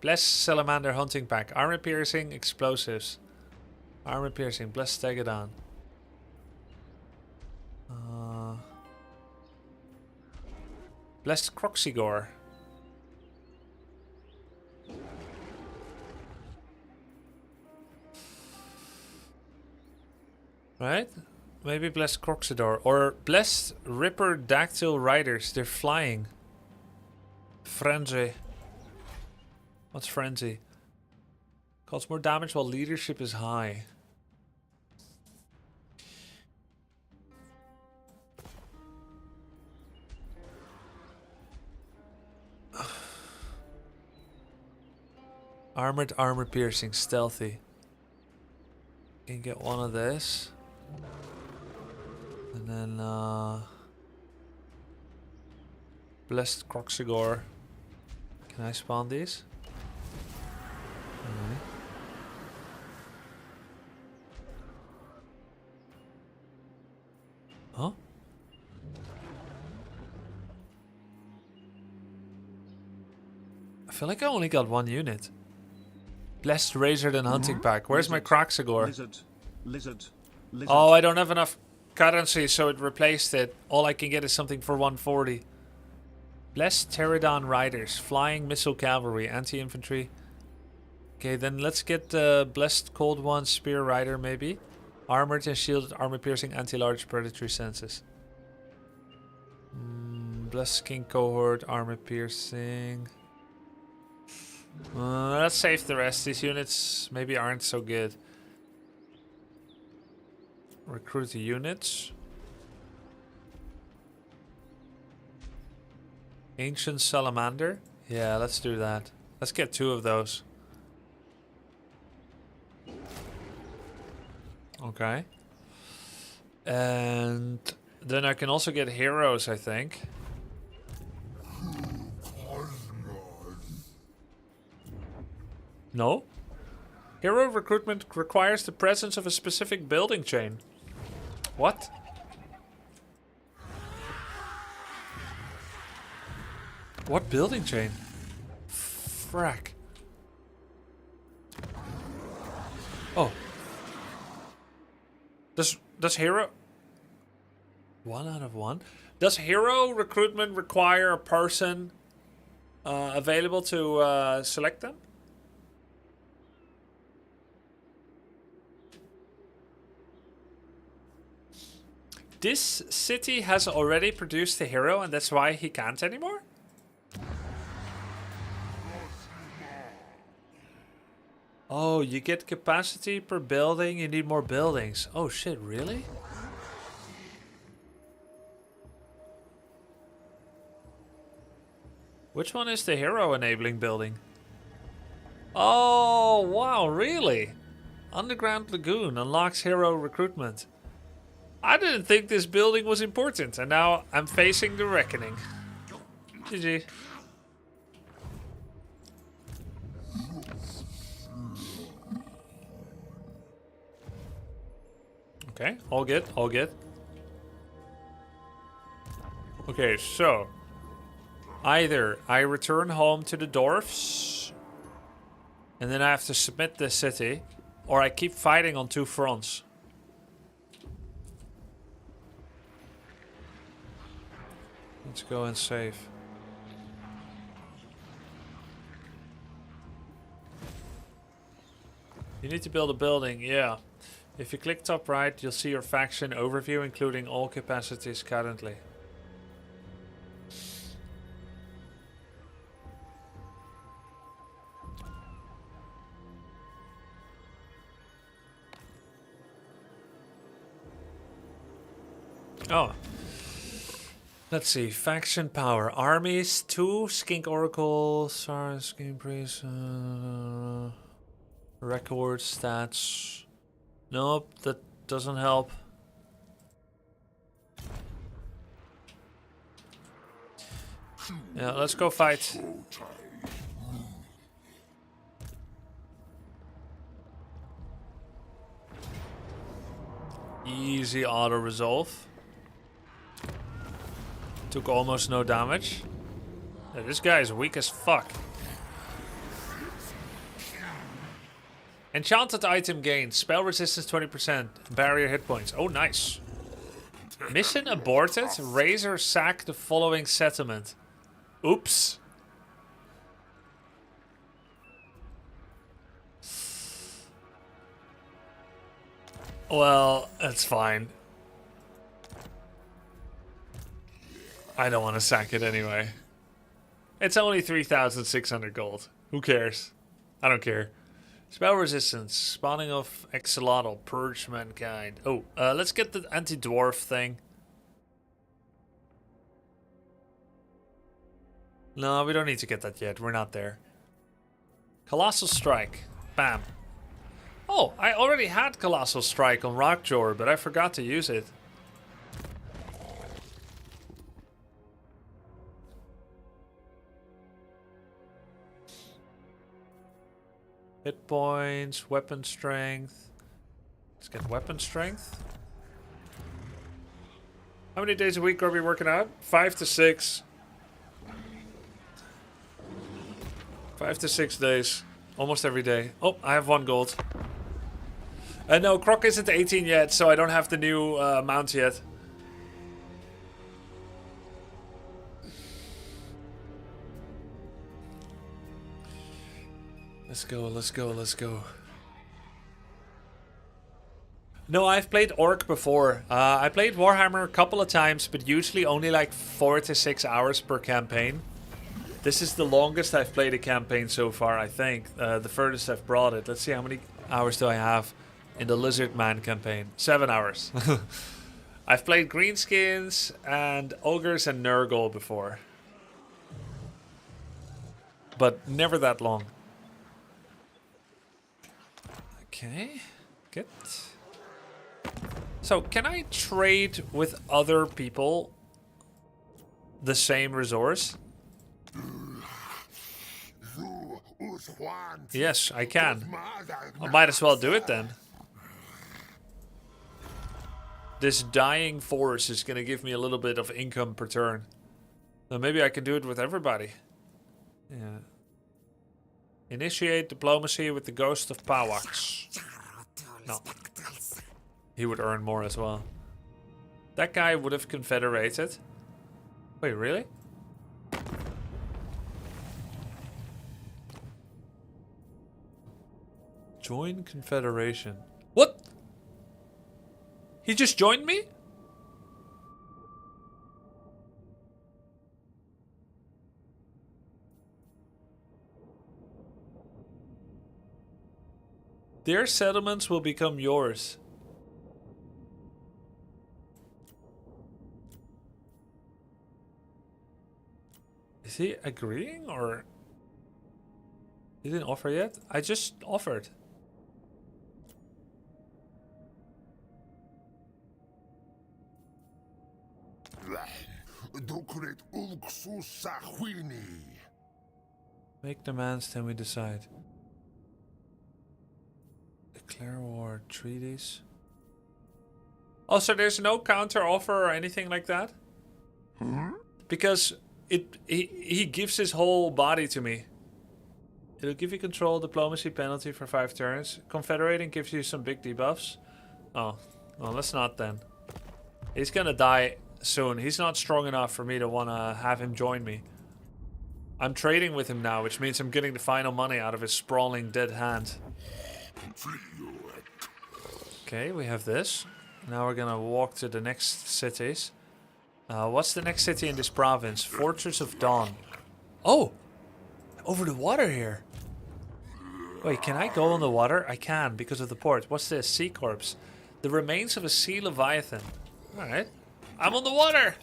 Blessed salamander hunting pack. Armor piercing, explosives. Armor piercing, blessed Stegodon. Blessed Croxigore. Right? Maybe blessed Croxidor. Or blessed Ripper Dactyl Riders. They're flying. Frenzy. What's Frenzy? Causes more damage while leadership is high. Armored armor piercing, stealthy. Can get one of this. And then blessed Croxigore. Can I spawn these? Alright. Huh? I feel like I only got one unit. Blessed Razor and Hunting Pack. Where's my Croxigore? Lizard. Oh, I don't have enough currency, so it replaced it. All I can get is something for 140. Blessed Pterodon Riders. Flying Missile Cavalry. Anti-infantry. Okay, then let's get the Blessed Cold One Spear Rider, maybe. Armored and shielded, armor piercing, anti-large predatory senses. Blessed King Cohort, armor piercing. Let's save the rest. These units maybe aren't so good. Recruit the units. Ancient salamander. Yeah, let's do that. Let's get 2 of those. Okay. And then I can also get heroes, I think. No? Hero recruitment requires the presence of a specific building chain. What? What building chain? Frack. Oh. Does hero... 1 out of 1? Does hero recruitment require a person available to select them? This city has already produced a hero and that's why he can't anymore? Oh, you get capacity per building, you need more buildings. Oh shit, really? Which one is the hero enabling building? Oh, wow, really? Underground Lagoon unlocks hero recruitment. I didn't think this building was important, and now I'm facing the reckoning. GG. Okay, all good, all good. Okay, so either I return home to the dwarfs and then I have to submit the city, or I keep fighting on 2 fronts. Let's go and save. You need to build a building, yeah. If you click top right, you'll see your faction overview, including all capacities currently. Oh. Let's see. Faction power. Armies, 2. Skink Oracle. Sar, Skink Priest. Record stats. Nope, that doesn't help. Yeah, let's go fight. Easy auto resolve. Took almost no damage. Yeah, this guy is weak as fuck. Enchanted item gained. Spell resistance 20%. Barrier hit points. Oh, nice. Mission aborted. Razor sack the following settlement. Oops. Well, that's fine. I don't want to sack it anyway. It's only 3,600 gold. Who cares? I don't care. Spell resistance. Spawning of Axolotl. Purge mankind. Oh, let's get the anti-dwarf thing. No, we don't need to get that yet. We're not there. Colossal Strike. Bam. Oh, I already had Colossal Strike on Rockjaw, but I forgot to use it. Hit points, weapon strength. Let's get weapon strength. How many days a week are we working out? 5 to 6. 5 to 6 days. Almost every day. Oh, I have 1 gold. No, Croc isn't 18 yet, so I don't have the new mount yet. Let's go, let's go, let's go. No, I've played Orc before. I played Warhammer a couple of times, but usually only like 4 to 6 hours per campaign. This is the longest I've played a campaign so far, I think. The furthest I've brought it. Let's see, how many hours do I have in the Lizard Man campaign? 7 hours. I've played Greenskins and Ogres and Nurgle before. but never that long. Okay, good. So, can I trade with other people the same resource? Yes, I can. I might as well do it then. This dying force is going to give me a little bit of income per turn. So maybe I can do it with everybody. Yeah. Initiate diplomacy with the ghost of Pawax. No. He would earn more as well. That guy would have confederated. Wait, really? Join confederation. What? He just joined me? Their settlements will become yours. Is he agreeing or? He didn't offer yet? I just offered. Make demands, then we decide. Declare war, treaties. Oh, so there's no counter offer or anything like that? Because he gives his whole body to me. It'll give you control, diplomacy penalty for 5 turns. Confederating gives you some big debuffs. Oh, well, let's not then. He's gonna die soon. He's not strong enough for me to want to have him join me. I'm trading with him now, which means I'm getting the final money out of his sprawling dead hand. Okay, we have this. Now we're gonna walk to the next cities. What's the next city in this province? Fortress of Dawn. Oh! Over the water here. Wait, can I go on the water? I can, because of the port. What's this? Sea corpse. The remains of a sea leviathan. Alright. I'm on the water!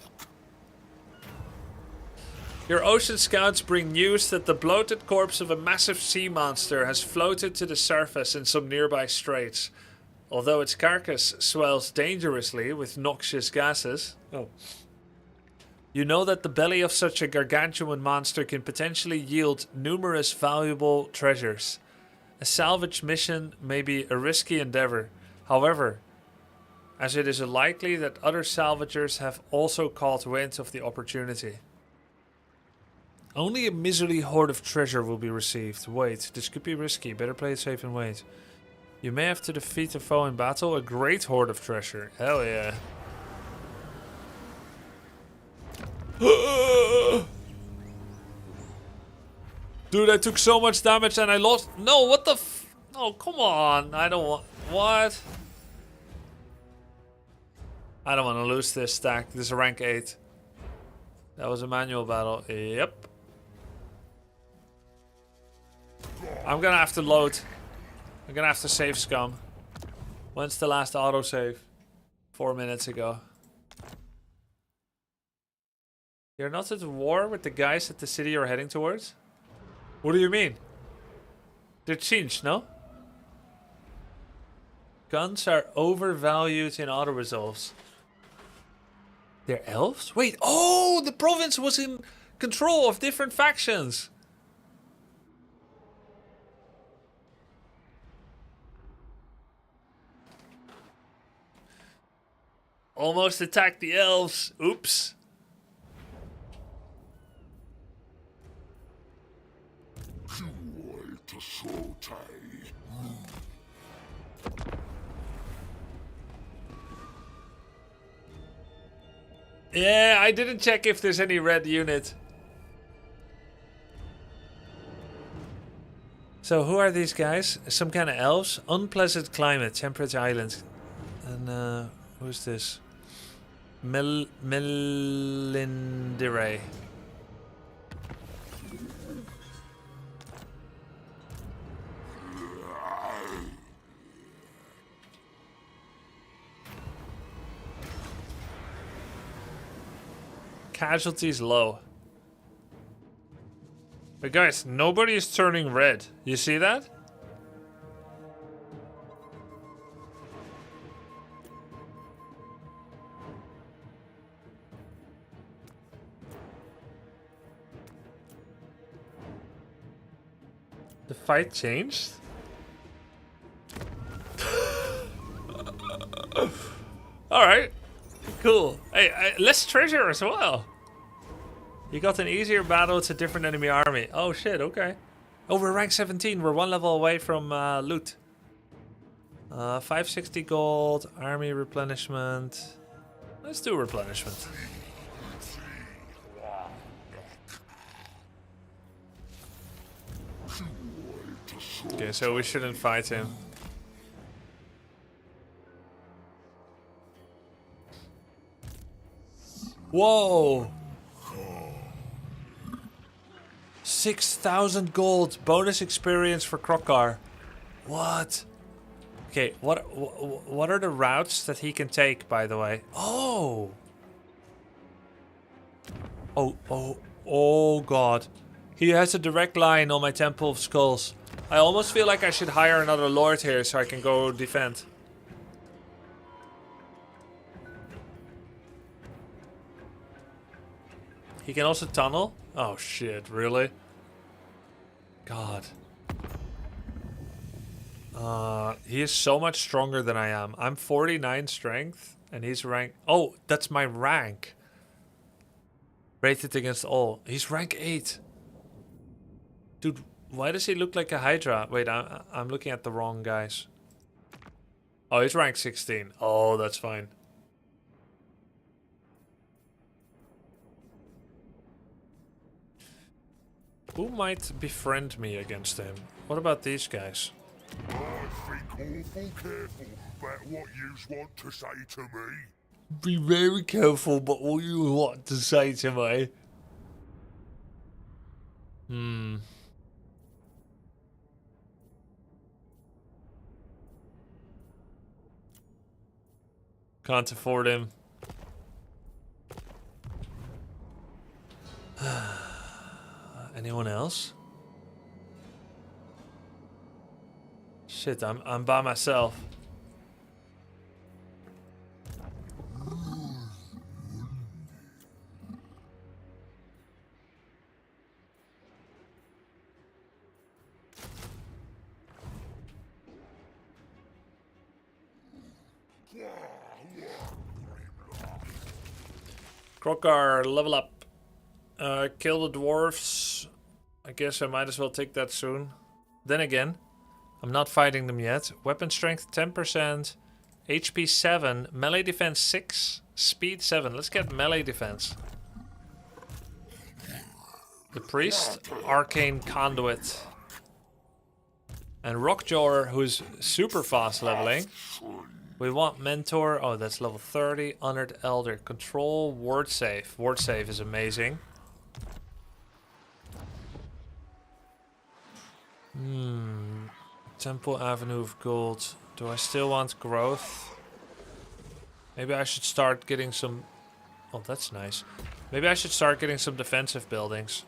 Your ocean scouts bring news that the bloated corpse of a massive sea monster has floated to the surface in some nearby straits. Although its carcass swells dangerously with noxious gases. Oh. You know that the belly of such a gargantuan monster can potentially yield numerous valuable treasures. A salvage mission may be a risky endeavor. However, as it is likely that other salvagers have also caught wind of the opportunity. Only a miserly hoard of treasure will be received. Wait, this could be risky. Better play it safe and wait. You may have to defeat a foe in battle. A great hoard of treasure. Hell yeah. Dude, I took so much damage and I lost. No, what the f... Oh, come on. I don't want... What? I don't want to lose this stack. This is a rank 8. That was a manual battle. Yep. I'm gonna have to load. I'm gonna have to save scum. When's the last autosave? 4 minutes ago. You're not at war with the guys at the city you're heading towards? What do you mean? They're changed, no? Guns are overvalued in auto-resolves. They're elves? Wait, oh! The province was in control of different factions! Almost attacked the elves. Oops. Yeah, I didn't check if there's any red unit. So who are these guys? Some kind of elves? Unpleasant climate, temperate islands. And who's this? Melindire. Casualties low. But guys, nobody is turning red. You see that? The fight changed? Alright. Cool. Hey, less treasure as well. You got an easier battle. It's a different enemy army. Oh shit, okay. Oh, we're rank 17. We're one level away from loot. 560 gold. Army replenishment. Let's do replenishment. Okay, so we shouldn't fight him. Whoa! 6,000 gold bonus experience for Krokar. What? Okay, what are the routes that he can take, by the way? Oh! Oh god. He has a direct line on my Temple of Skulls. I almost feel like I should hire another lord here so I can go defend. He can also tunnel? Oh shit, really? God. He is so much stronger than I am. I'm 49 strength and he's rank... Oh, that's my rank. Rated against all. He's rank 8. Dude, why does he look like a Hydra? Wait, I'm looking at the wrong guys. Oh, he's rank 16. Oh, that's fine. Who might befriend me against him? What about these guys? I think awful careful about what you want to say to me. Be very careful about what you want to say to me. Can't afford him. Anyone else? Shit, I'm by myself. Krokar, level up. Kill the dwarves. I guess I might as well take that soon. Then again, I'm not fighting them yet. Weapon strength 10%, HP 7, melee defense 6, speed 7. Let's get melee defense. The priest, arcane conduit. And Rockjaw, who's super fast leveling. We want mentor. Oh, that's level 30. Honored elder. Control, ward save. Ward save is amazing. Temple Avenue of Gold. Do I still want growth? Maybe I should start getting some... Oh, that's nice. Maybe I should start getting some defensive buildings.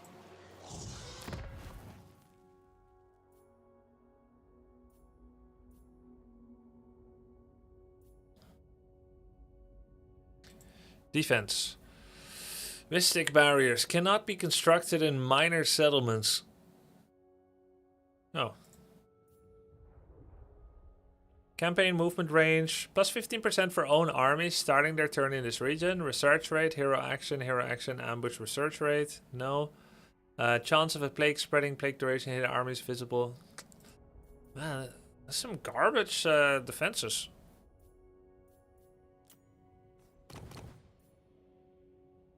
Defense. Mystic barriers cannot be constructed in minor settlements. Oh. Campaign movement range. Plus 15% for own armies starting their turn in this region. Research rate, hero action, ambush research rate. No. Chance of a plague spreading, plague duration, hidden armies visible. Man, that's some garbage defenses.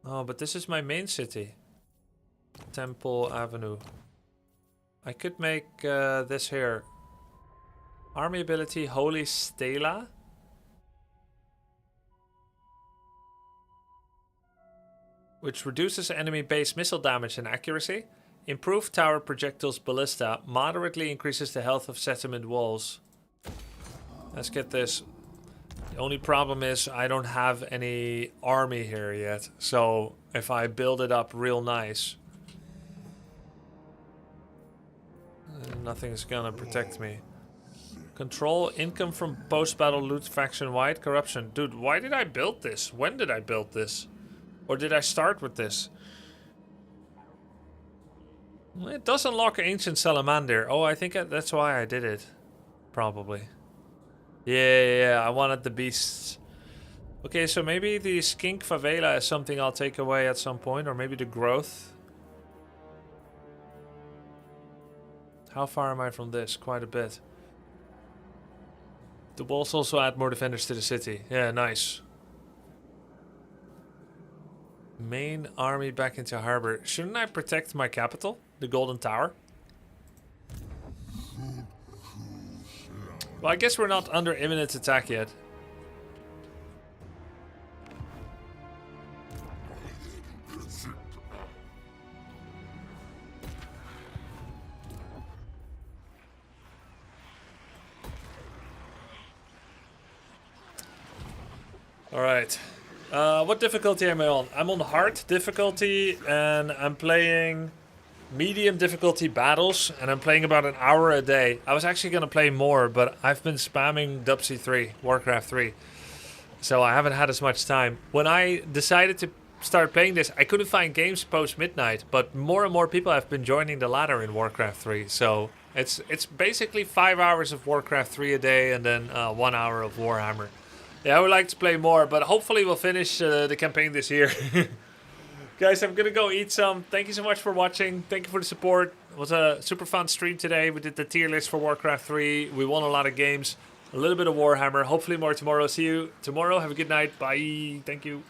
Oh, but this is my main city. Temple Avenue. I could make this here. Army ability, Holy Stela. Which reduces enemy base missile damage and accuracy. Improved tower projectiles ballista. Moderately increases the health of settlement walls. Let's get this. The only problem is I don't have any army here yet. So if I build it up real nice. Nothing is gonna protect me. Control income from post-battle loot faction-wide corruption. Dude, why did I build this? When did I build this? Or did I start with this? It does unlock Ancient Salamander. Oh, I think that's why I did it. Probably. Yeah, I wanted the beasts. Okay, so maybe the Skink Favela is something I'll take away at some point. Or maybe the growth. How far am I from this? Quite a bit. The walls also add more defenders to the city. Yeah, nice. Main army back into harbor. Shouldn't I protect my capital? The Golden Tower? Well, I guess we're not under imminent attack yet. Alright. What difficulty am I on? I'm on hard difficulty and I'm playing medium difficulty battles and I'm playing about an hour a day. I was actually going to play more, but I've been spamming WC3, Warcraft 3. So I haven't had as much time. When I decided to start playing this, I couldn't find games post midnight, but more and more people have been joining the ladder in Warcraft 3. So it's basically 5 hours of Warcraft 3 a day and then 1 hour of Warhammer. Yeah, I would like to play more, but hopefully we'll finish the campaign this year. Guys, I'm gonna go eat some. Thank you so much for watching. Thank you for the support. It was a super fun stream today. We did the tier list for Warcraft 3. We won a lot of games. A little bit of Warhammer. Hopefully more tomorrow. See you tomorrow. Have a good night. Bye. Thank you.